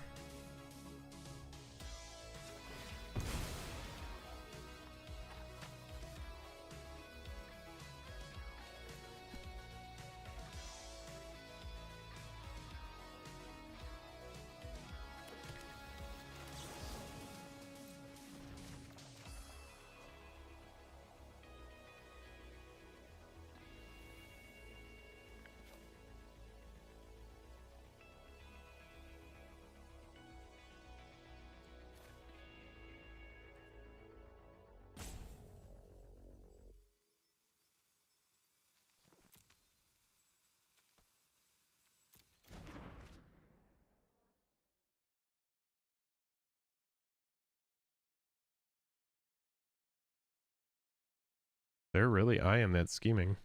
They're really eyeing that scheming.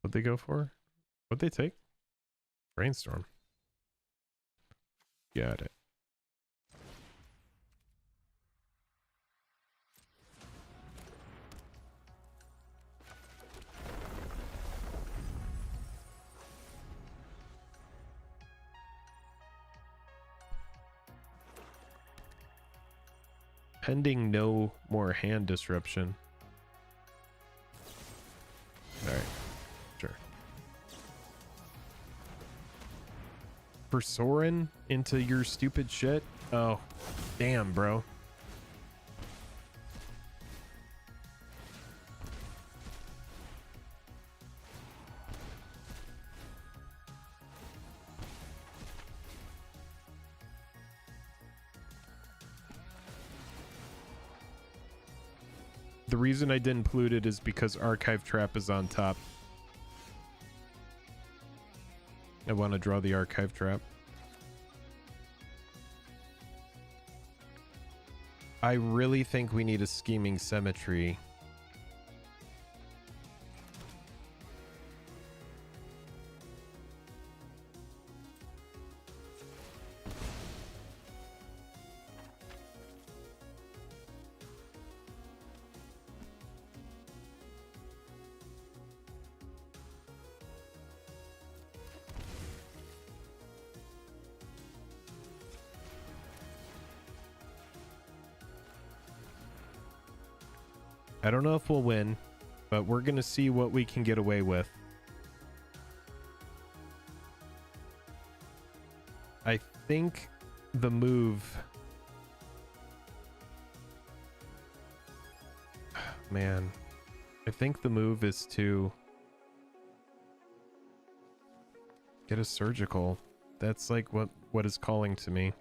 What'd they go for? What'd they take? Brainstorm. Got it. Pending no more hand disruption. for Soren into your stupid shit? Oh, damn, bro. The reason I didn't pollute it is because Archive Trap is on top. I want to draw the Archive Trap. I really think we need a Scheming Symmetry. I don't know if we'll win, but we're going to see what we can get away with. I think the move... Man, I think the move is to get a surgical. That's like what is calling to me.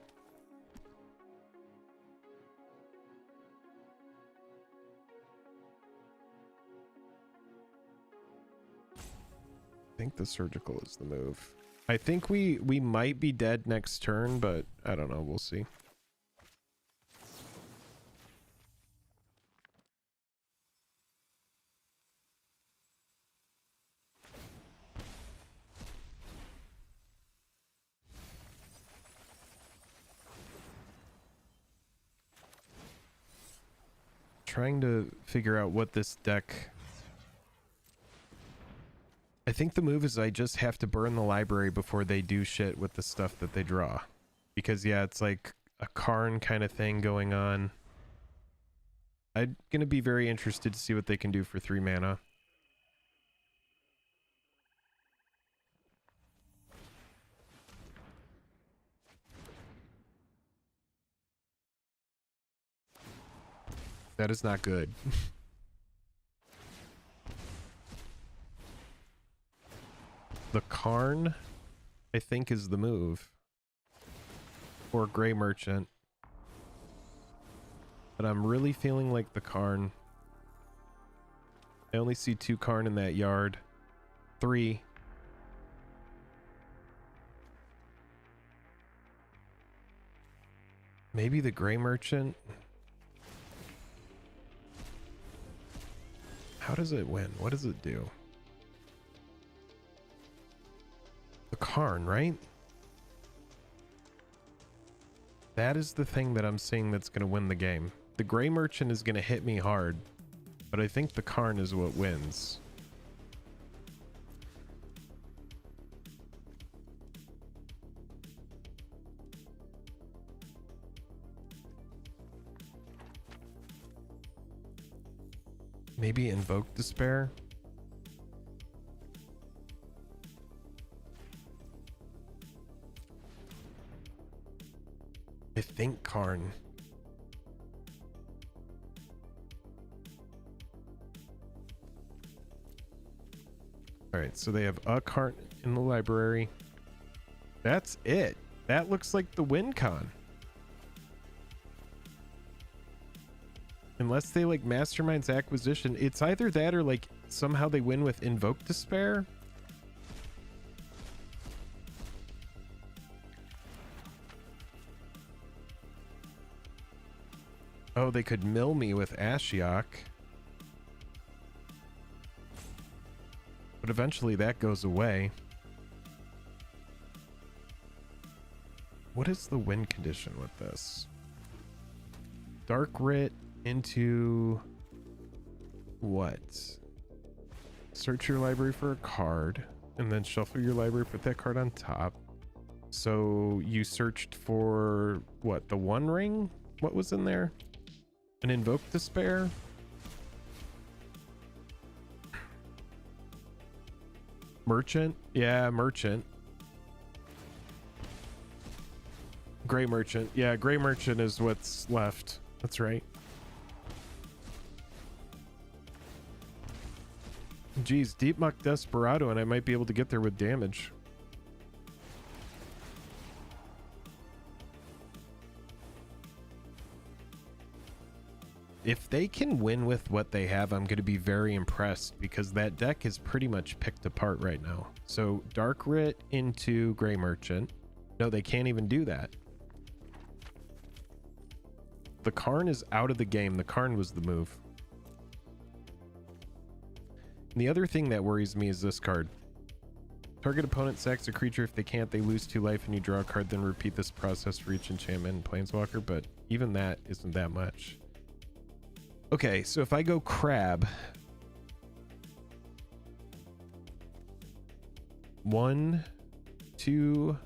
I think the surgical is the move. I think we might be dead next turn, but I don't know. We'll see. Trying to figure out what this deck... I think the move is I just have to burn the library before they do shit with the stuff that they draw. Because, yeah, it's like a Karn kind of thing going on. I'm going to be very interested to see what they can do for 3 mana. That is not good. The Karn, I think, is the move. Or Gray Merchant. But I'm really feeling like the Karn. I only see 2 Karn in that yard. 3. Maybe the Gray Merchant. How does it win? What does it do? The Karn, right? That is the thing that I'm seeing that's going to win the game. The Gray Merchant is going to hit me hard, but I think the Karn is what wins. Maybe Invoke Despair? I think Karn. Alright, so they have a Karn in the library. That's it. That looks like the win con. Unless they like Mastermind's Acquisition. It's either that or like somehow they win with Invoke Despair. Oh, they could mill me with Ashiok. But eventually that goes away. What is the win condition with this? Dark Writ into what? Search your library for a card and then shuffle your library, put that card on top. So you searched for what? The One Ring? What was in there? An Invoke Despair? Merchant? Yeah, Merchant. Gray Merchant. Yeah, Gray Merchant is what's left. That's right. Geez, Deep Muck Desperado, and I might be able to get there with damage. If they can win with what they have, I'm going to be very impressed, because that deck is pretty much picked apart right now. So Dark Writ into Gray Merchant. No, they can't even do that. The Karn is out of the game. The Karn was the move. And the other thing that worries me is this card. Target opponent sacks a creature. If they can't, they lose 2 life and you draw a card, then repeat this process for each enchantment and Planeswalker. But even that isn't that much. Okay, so if I go Crab, 1, 2,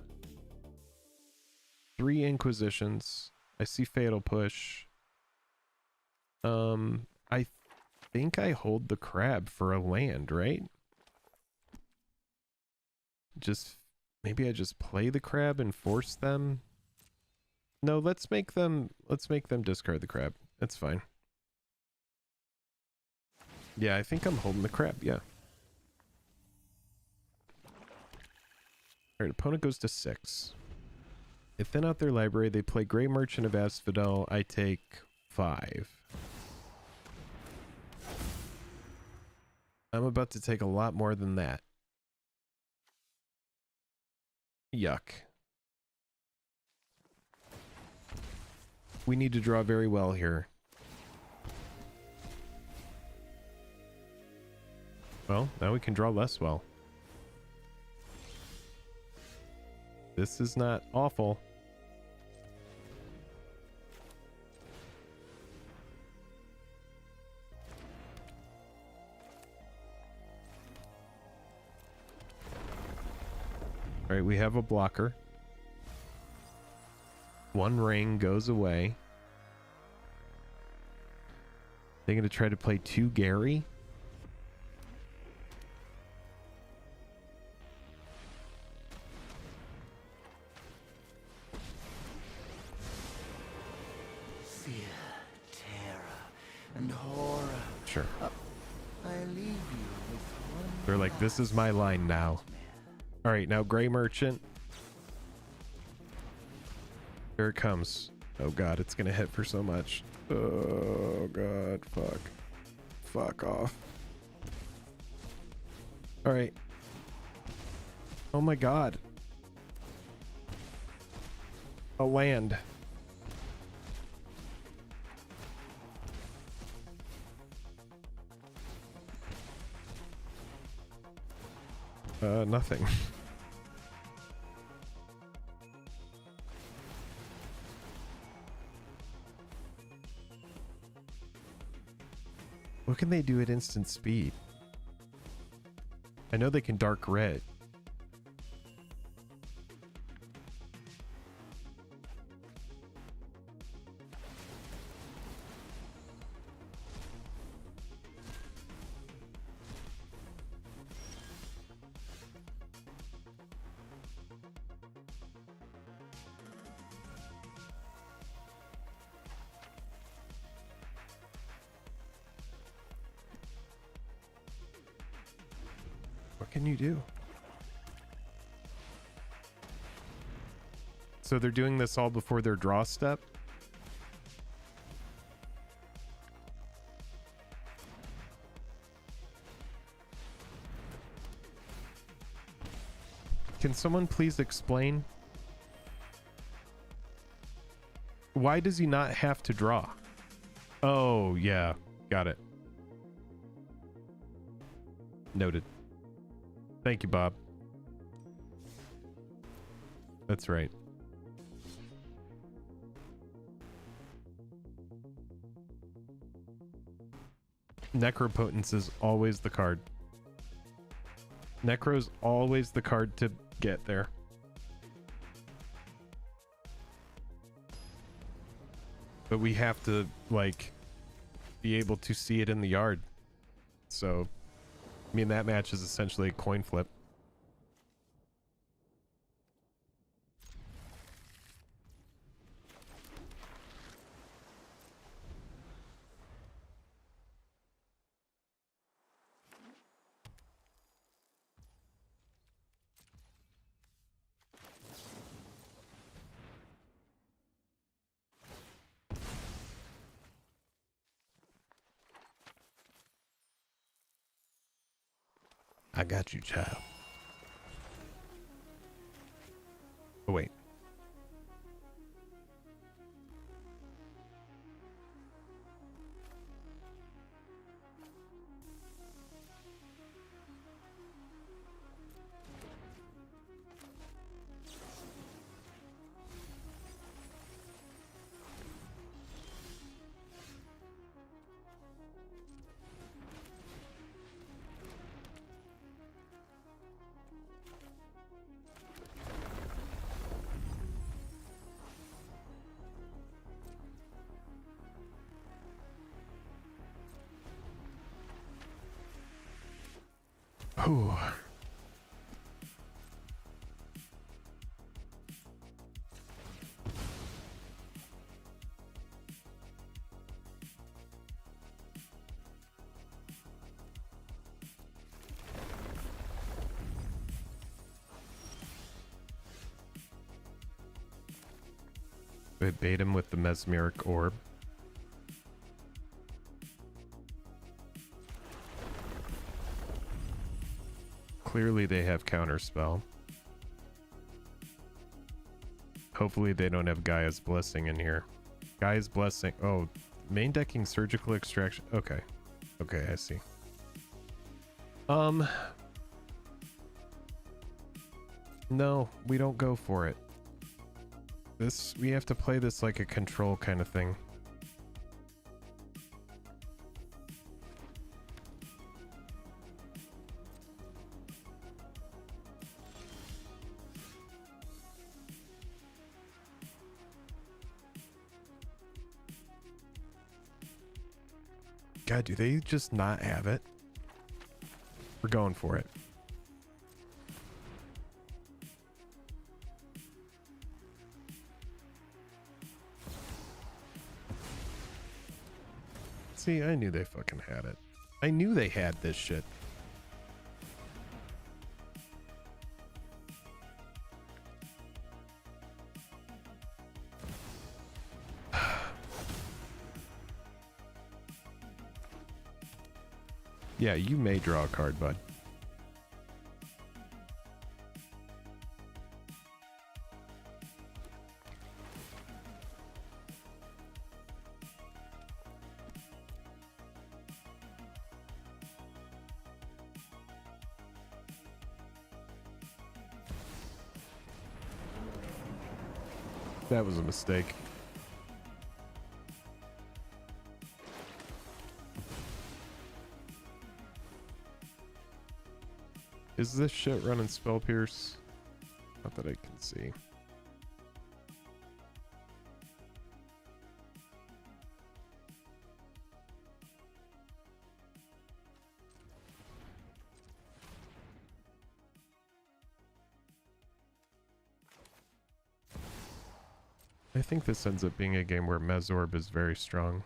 3 Inquisitions. I see Fatal Push. I think I hold the Crab for a land, right? Maybe I just play the Crab and force them. No, let's make them discard the Crab. That's fine. Yeah, I think I'm holding the Crab, yeah. Alright, opponent goes to 6. They thin out their library, they play Grey Merchant of Asphodel, I take 5. I'm about to take a lot more than that. Yuck. We need to draw very well here. Well, now we can draw less well. This is not awful. All right, we have a blocker. 1 ring goes away. They're going to try to play 2 Gary. Sure. They're like, this is my line now. All right, now Grey Merchant. Here it comes. Oh god, it's gonna hit for so much. Oh god, fuck off. All right. Oh my god. A land. Nothing. What can they do at instant speed? I know they can Dark Red. Can you do? So they're doing this all before their draw step? Can someone please explain? Why does he not have to draw? Oh, yeah. Got it. Noted. Thank you, Bob. That's right. Necropotence is always the card. Necro's always the card to get there. But we have to, like, be able to see it in the yard. So, I mean, that match is essentially a coin flip. I got you, child. Oh, wait. Ooh. I bait him with the mesmeric orb. Clearly they have counterspell. Hopefully they don't have Gaia's Blessing in here. Gaia's Blessing. Oh, main decking surgical extraction. Okay. Okay, I see. No, we don't go for it. This, we have to play this like a control kind of thing. God, do they just not have it? We're going for it. See, I knew they fucking had it. I knew they had this shit. Yeah, you may draw a card, bud. That was a mistake. Is this shit running Spell Pierce? Not that I can see. I think this ends up being a game where Mezorb is very strong.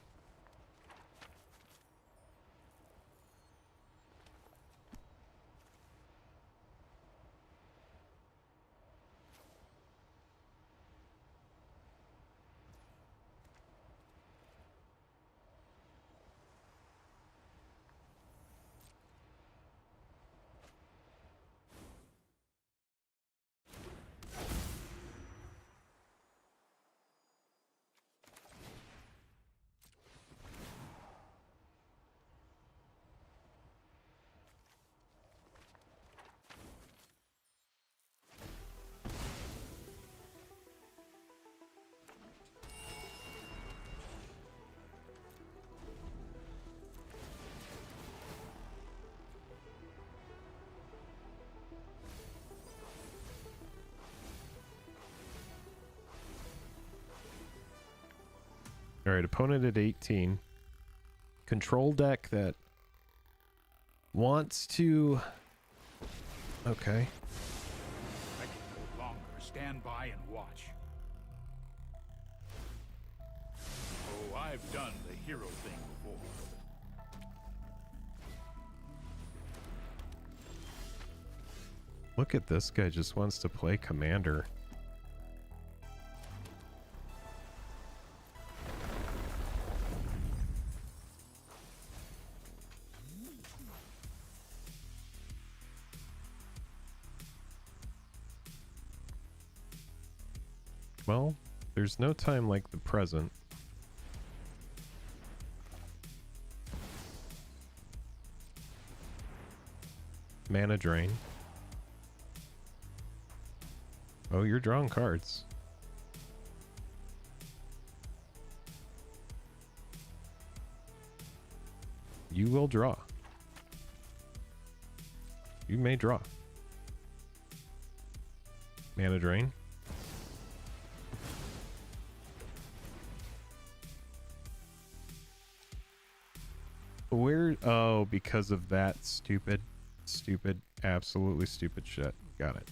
Alright, opponent at 18. Control deck that wants to... Okay. I can no longer stand by and watch. Oh, I've done the hero thing before. Look at this guy, just wants to play commander. Well, there's no time like the present. Mana drain. Oh, you're drawing cards. You will draw. You may draw. Mana drain. Where? Oh, because of that stupid, absolutely stupid shit. Got it.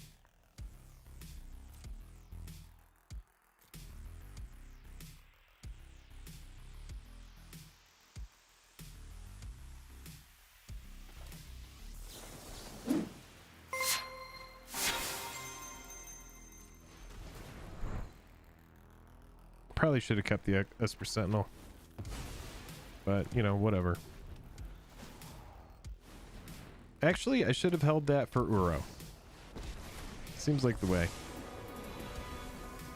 Probably should have kept the Esper Sentinel, but you know, whatever. Actually, I should have held that for Uro. Seems like the way.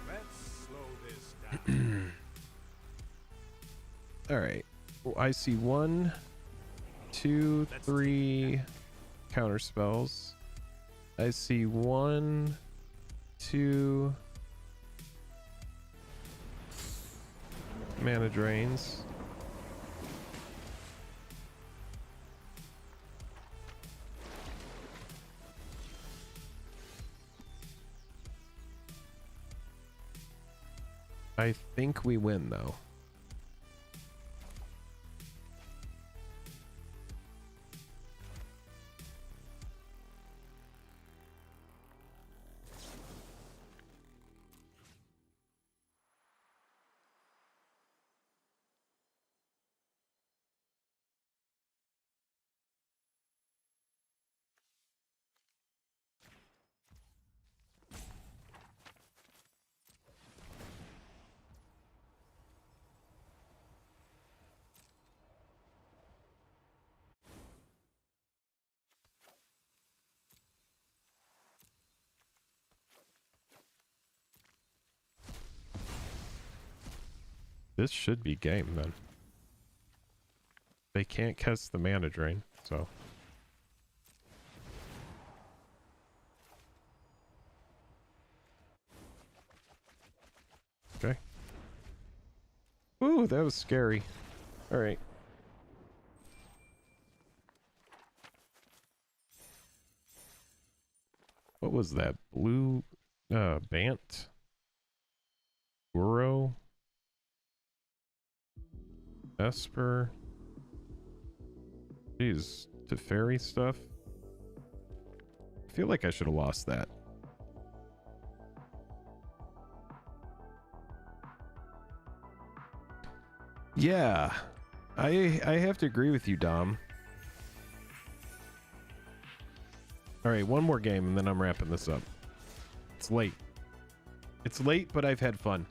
Let's slow this down. All right. Well, I see 1, 2, 3 counter spells. I see 1, 2 mana drains. I think we win though. This should be game then. They can't cast the mana drain, so. Okay. Ooh, that was scary. All right. What was that? Blue Bant? Uro? Esper? Jeez, Teferi stuff? I feel like I should have lost that. Yeah, I have to agree with you, Dom. All right, one more game and then I'm wrapping this up. It's late. It's late, but I've had fun.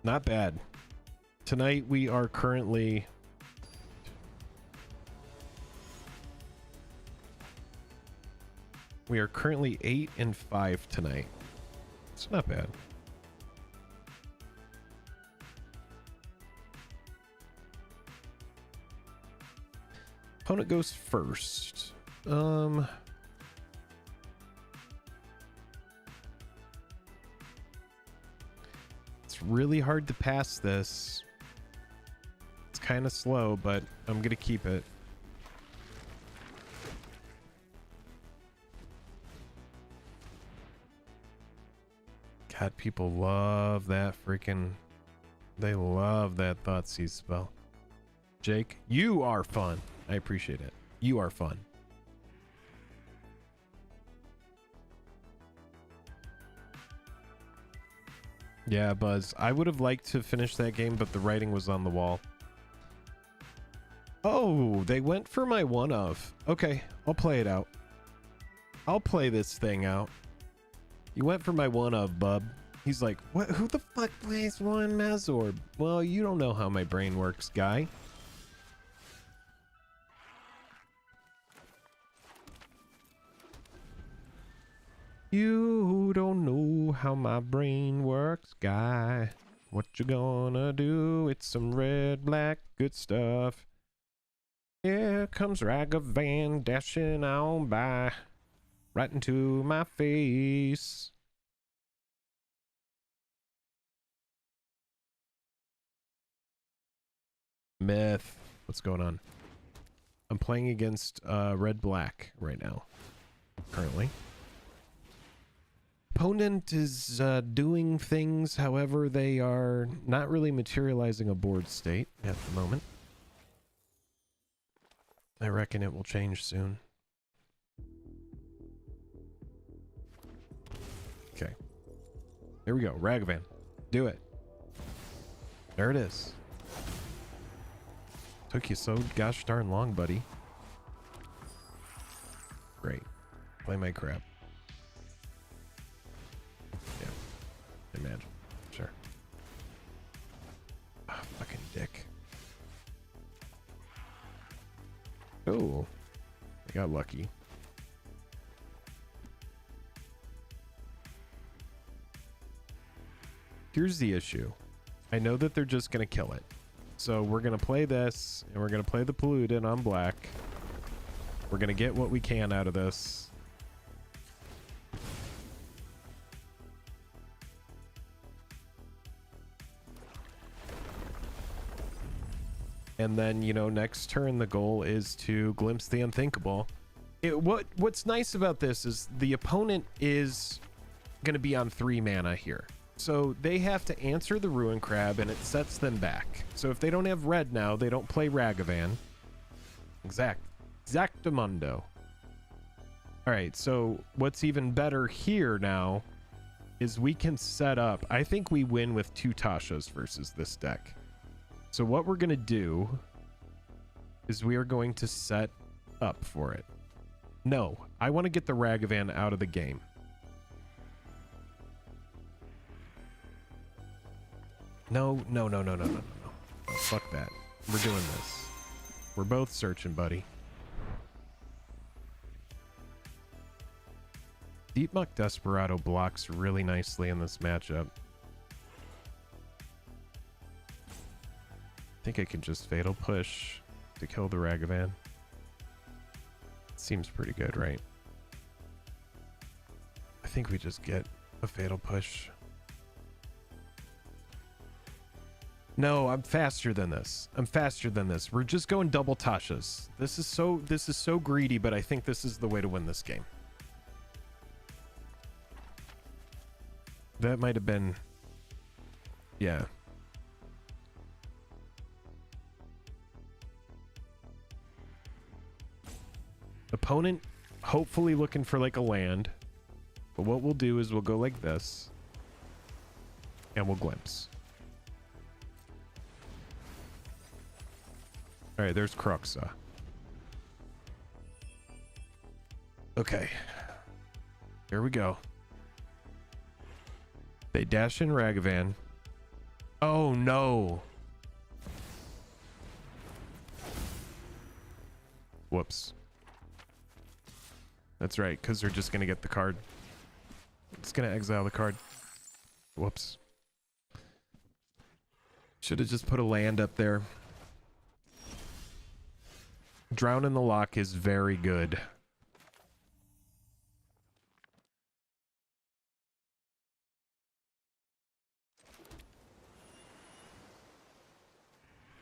Not bad. Tonight we are currently We are currently 8-5 tonight. It's not bad. Opponent goes first. It's really hard to pass this. It's kind of slow, but I'm gonna keep it. God, people love that freaking... They love that Thoughtseize spell. Jake, you are fun. I appreciate it. You are fun. Yeah, Buzz. I would have liked to finish that game, but the writing was on the wall. Oh, Oh, they went for my one of. Okay, I'll play it out. I'll play this thing out. You went for my one of, bub. He's like, what? Who the fuck plays one Mazorb? Well, you don't know how my brain works, guy. You don't know how my brain works, guy. What you gonna do? It's some red, black, good stuff. Here comes Ragavan dashing on by, right into my face. Myth. What's going on? I'm playing against red-black right now, currently. Opponent is doing things, however, they are not really materializing a board state at the moment. I reckon it will change soon. Okay. Here we go. Ragavan. Do it. There it is. Took you so gosh darn long, buddy. Great. Play my crap. Yeah. Imagine. Sure. Oh, fucking dick. Oh. I got lucky. Here's the issue. I know that they're just going to kill it. So we're going to play this, and we're going to play the polluted on black. We're going to get what we can out of this. And then, you know, next turn the goal is to glimpse the unthinkable. What's nice about this is the opponent is going to be on 3 mana here. So they have to answer the Ruin Crab, and it sets them back. So if they don't have red now, they don't play Ragavan. Exactamundo. Alright, so what's even better here now is we can set up... I think we win with 2 Tashas versus this deck. So what we're going to do is we are going to set up for it. No, I want to get the Ragavan out of the game. No. Oh, fuck that. We're doing this. We're both searching, buddy. Deep Muck Desperado blocks really nicely in this matchup. I think I can just Fatal Push to kill the Ragavan. Seems pretty good, right? I think we just get a Fatal Push. No, I'm faster than this. We're just going double Tashas. This is so greedy, but I think this is the way to win this game. That might have been... Yeah. Opponent hopefully looking for like a land. But what we'll do is we'll go like this. And we'll glimpse. Alright, there's Croxa. Okay. Here we go. They dash in Ragavan. Oh no! Whoops. That's right, because they're just going to get the card. It's going to exile the card. Whoops. Should have just put a land up there. Drown in the Lock is very good.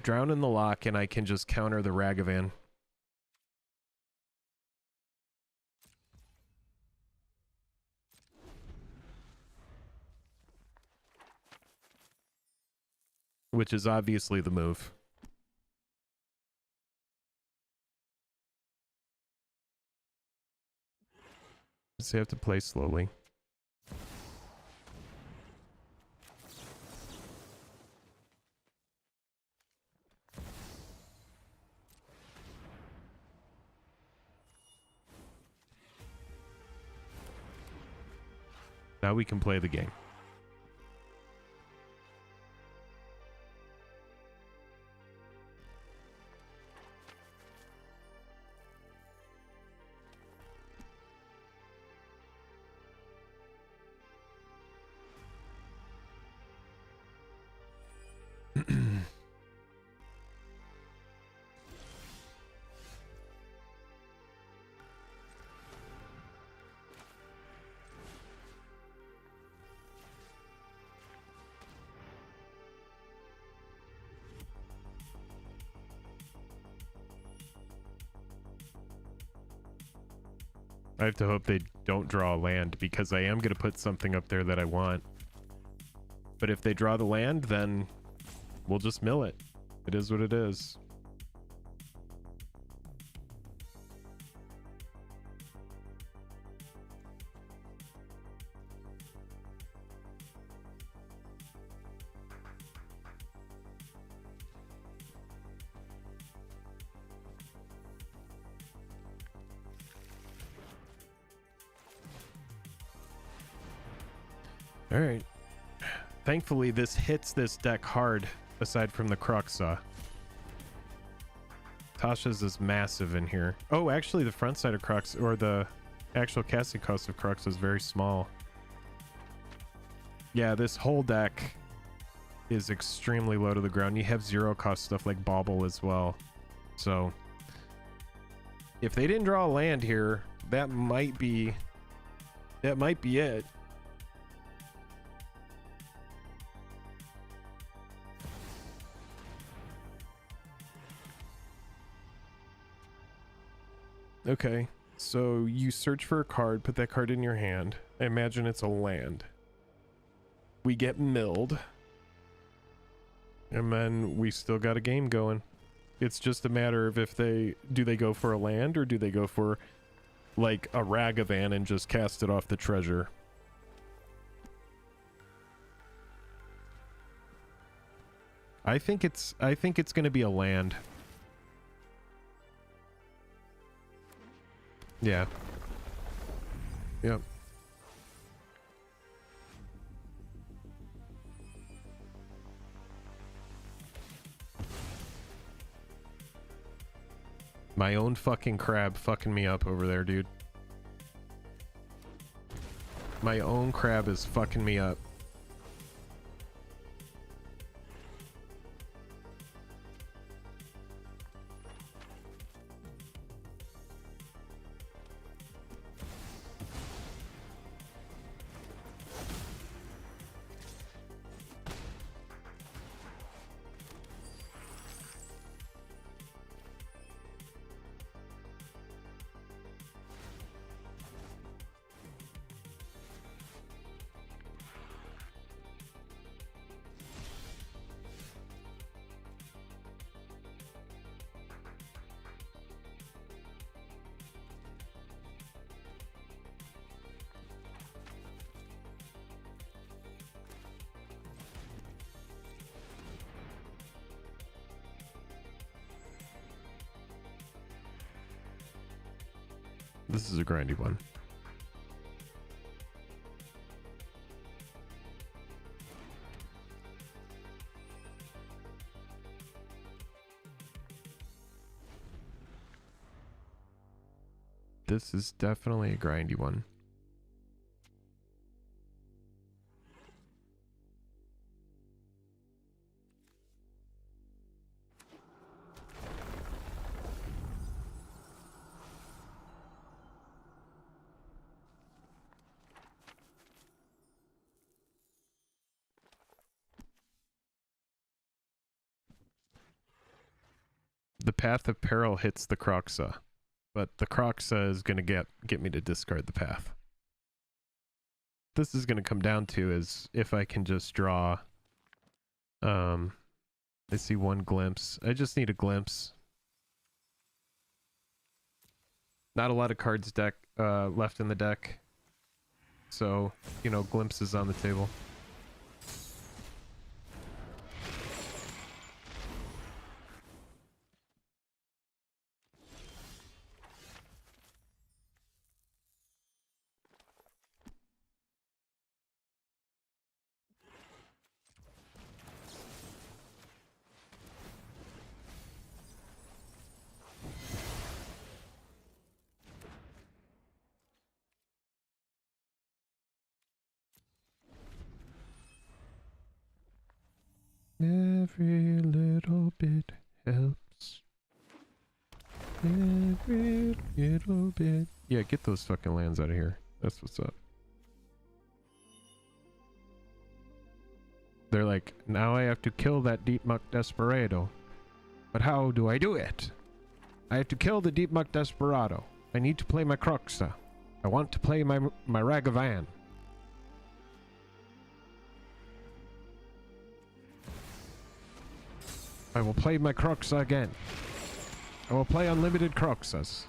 Drown in the Lock, and I can just counter the Ragavan. Which is obviously the move. So you have to play slowly. Now we can play the game. I have to hope they don't draw a land, because I am going to put something up there that I want. But if they draw the land, then we'll just mill it. It is what it is. All right. Thankfully, this hits this deck hard, aside from the Croxa. Tasha's is massive in here. Oh, actually, the front side of Croxa, or the actual casting cost of Croxa, is very small. Yeah, this whole deck is extremely low to the ground. You have zero cost stuff like Bauble as well. So, if they didn't draw a land here, that might be it. Okay, so you search for a card, put that card in your hand. I imagine it's a land. We get milled. And then we still got a game going. It's just a matter of if they go for a land, or do they go for like a Ragavan and just cast it off the treasure. I think it's gonna be a land. Yeah. Yep. My own fucking crab fucking me up over there, dude. My own crab is fucking me up. This is a grindy one. This is definitely a grindy one. The Path of Peril hits the Croxa, but the Croxa is going to get me to discard the path. This is going to come down to is if I can just draw. I see one glimpse. I just need a glimpse. Not a lot of cards left in the deck, so you know, glimpses on the table. Every little bit helps. Every little bit. Yeah, get those fucking lands out of here. That's what's up. They're like, now I have to kill that Deep Muck Desperado. But how do I do it? I have to kill the Deep Muck Desperado. I need to play my Cruxa. I want to play my Ragavan. I will play my Cruxa again. I will play unlimited Cruxas.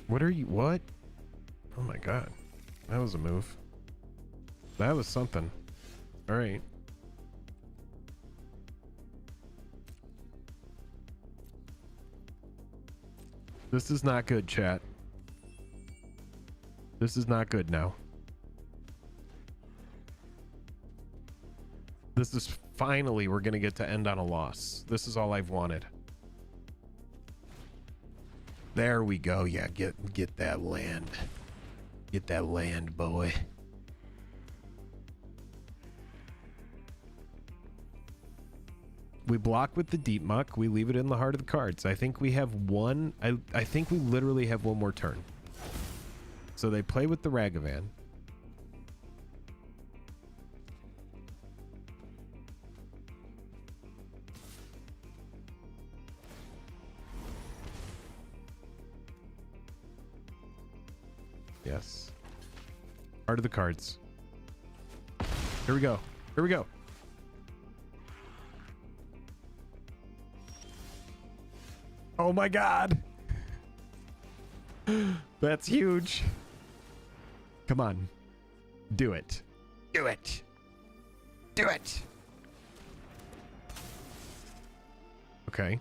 What are you? What? Oh my god. That was a move. That was something. Alright. This is not good, chat. This is not good now. This is finally, we're gonna get to end on a loss. This is all I've wanted. There we go. Yeah, get that land. Get that land, boy. We block with the Deep Muck. We leave it in the heart of the cards. I think we have one. I think we literally have one more turn. So they play with the Ragavan. Yes. Heart of the cards. Here we go. Here we go. Oh my god. That's huge. Come on. Do it. Do it. Do it. Okay.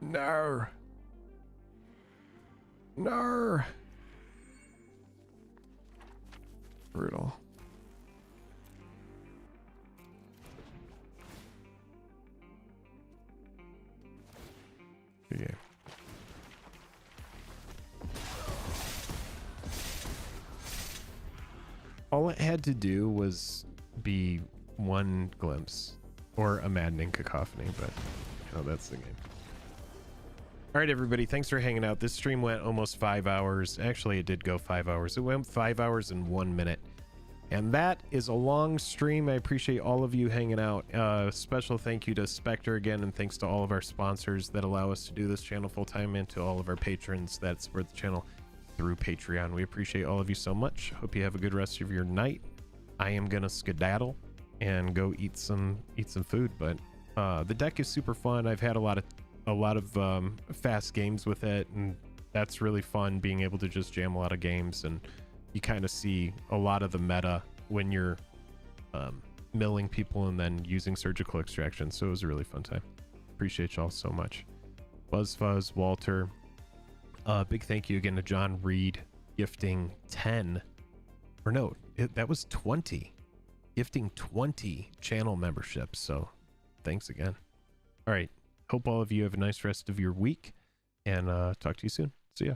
No. No. Brutal. Okay. All it had to do was be one glimpse or a maddening cacophony, but oh, that's the game. All right, everybody, thanks for hanging out. This stream went almost 5 hours. Actually, it did go 5 hours. It went 5 hours and 1 minute. And that is a long stream. I appreciate all of you hanging out. Special thank you to Sp3c again, and thanks to all of our sponsors that allow us to do this channel full time, and to all of our patrons that support the channel through Patreon. We appreciate all of you so much. Hope you have a good rest of your night. I am gonna skedaddle and go eat some food, but the deck is super fun. I've had a lot of fast games with it, and that's really fun, being able to just jam a lot of games, and you kind of see a lot of the meta when you're milling people and then using surgical extraction. So it was a really fun time. Appreciate y'all so much. BuzzFuzz, Walter, big thank you again to John Reed, gifting 10, or no, that was 20, gifting 20 channel memberships. So thanks again. All right, hope all of you have a nice rest of your week, and talk to you soon. See ya.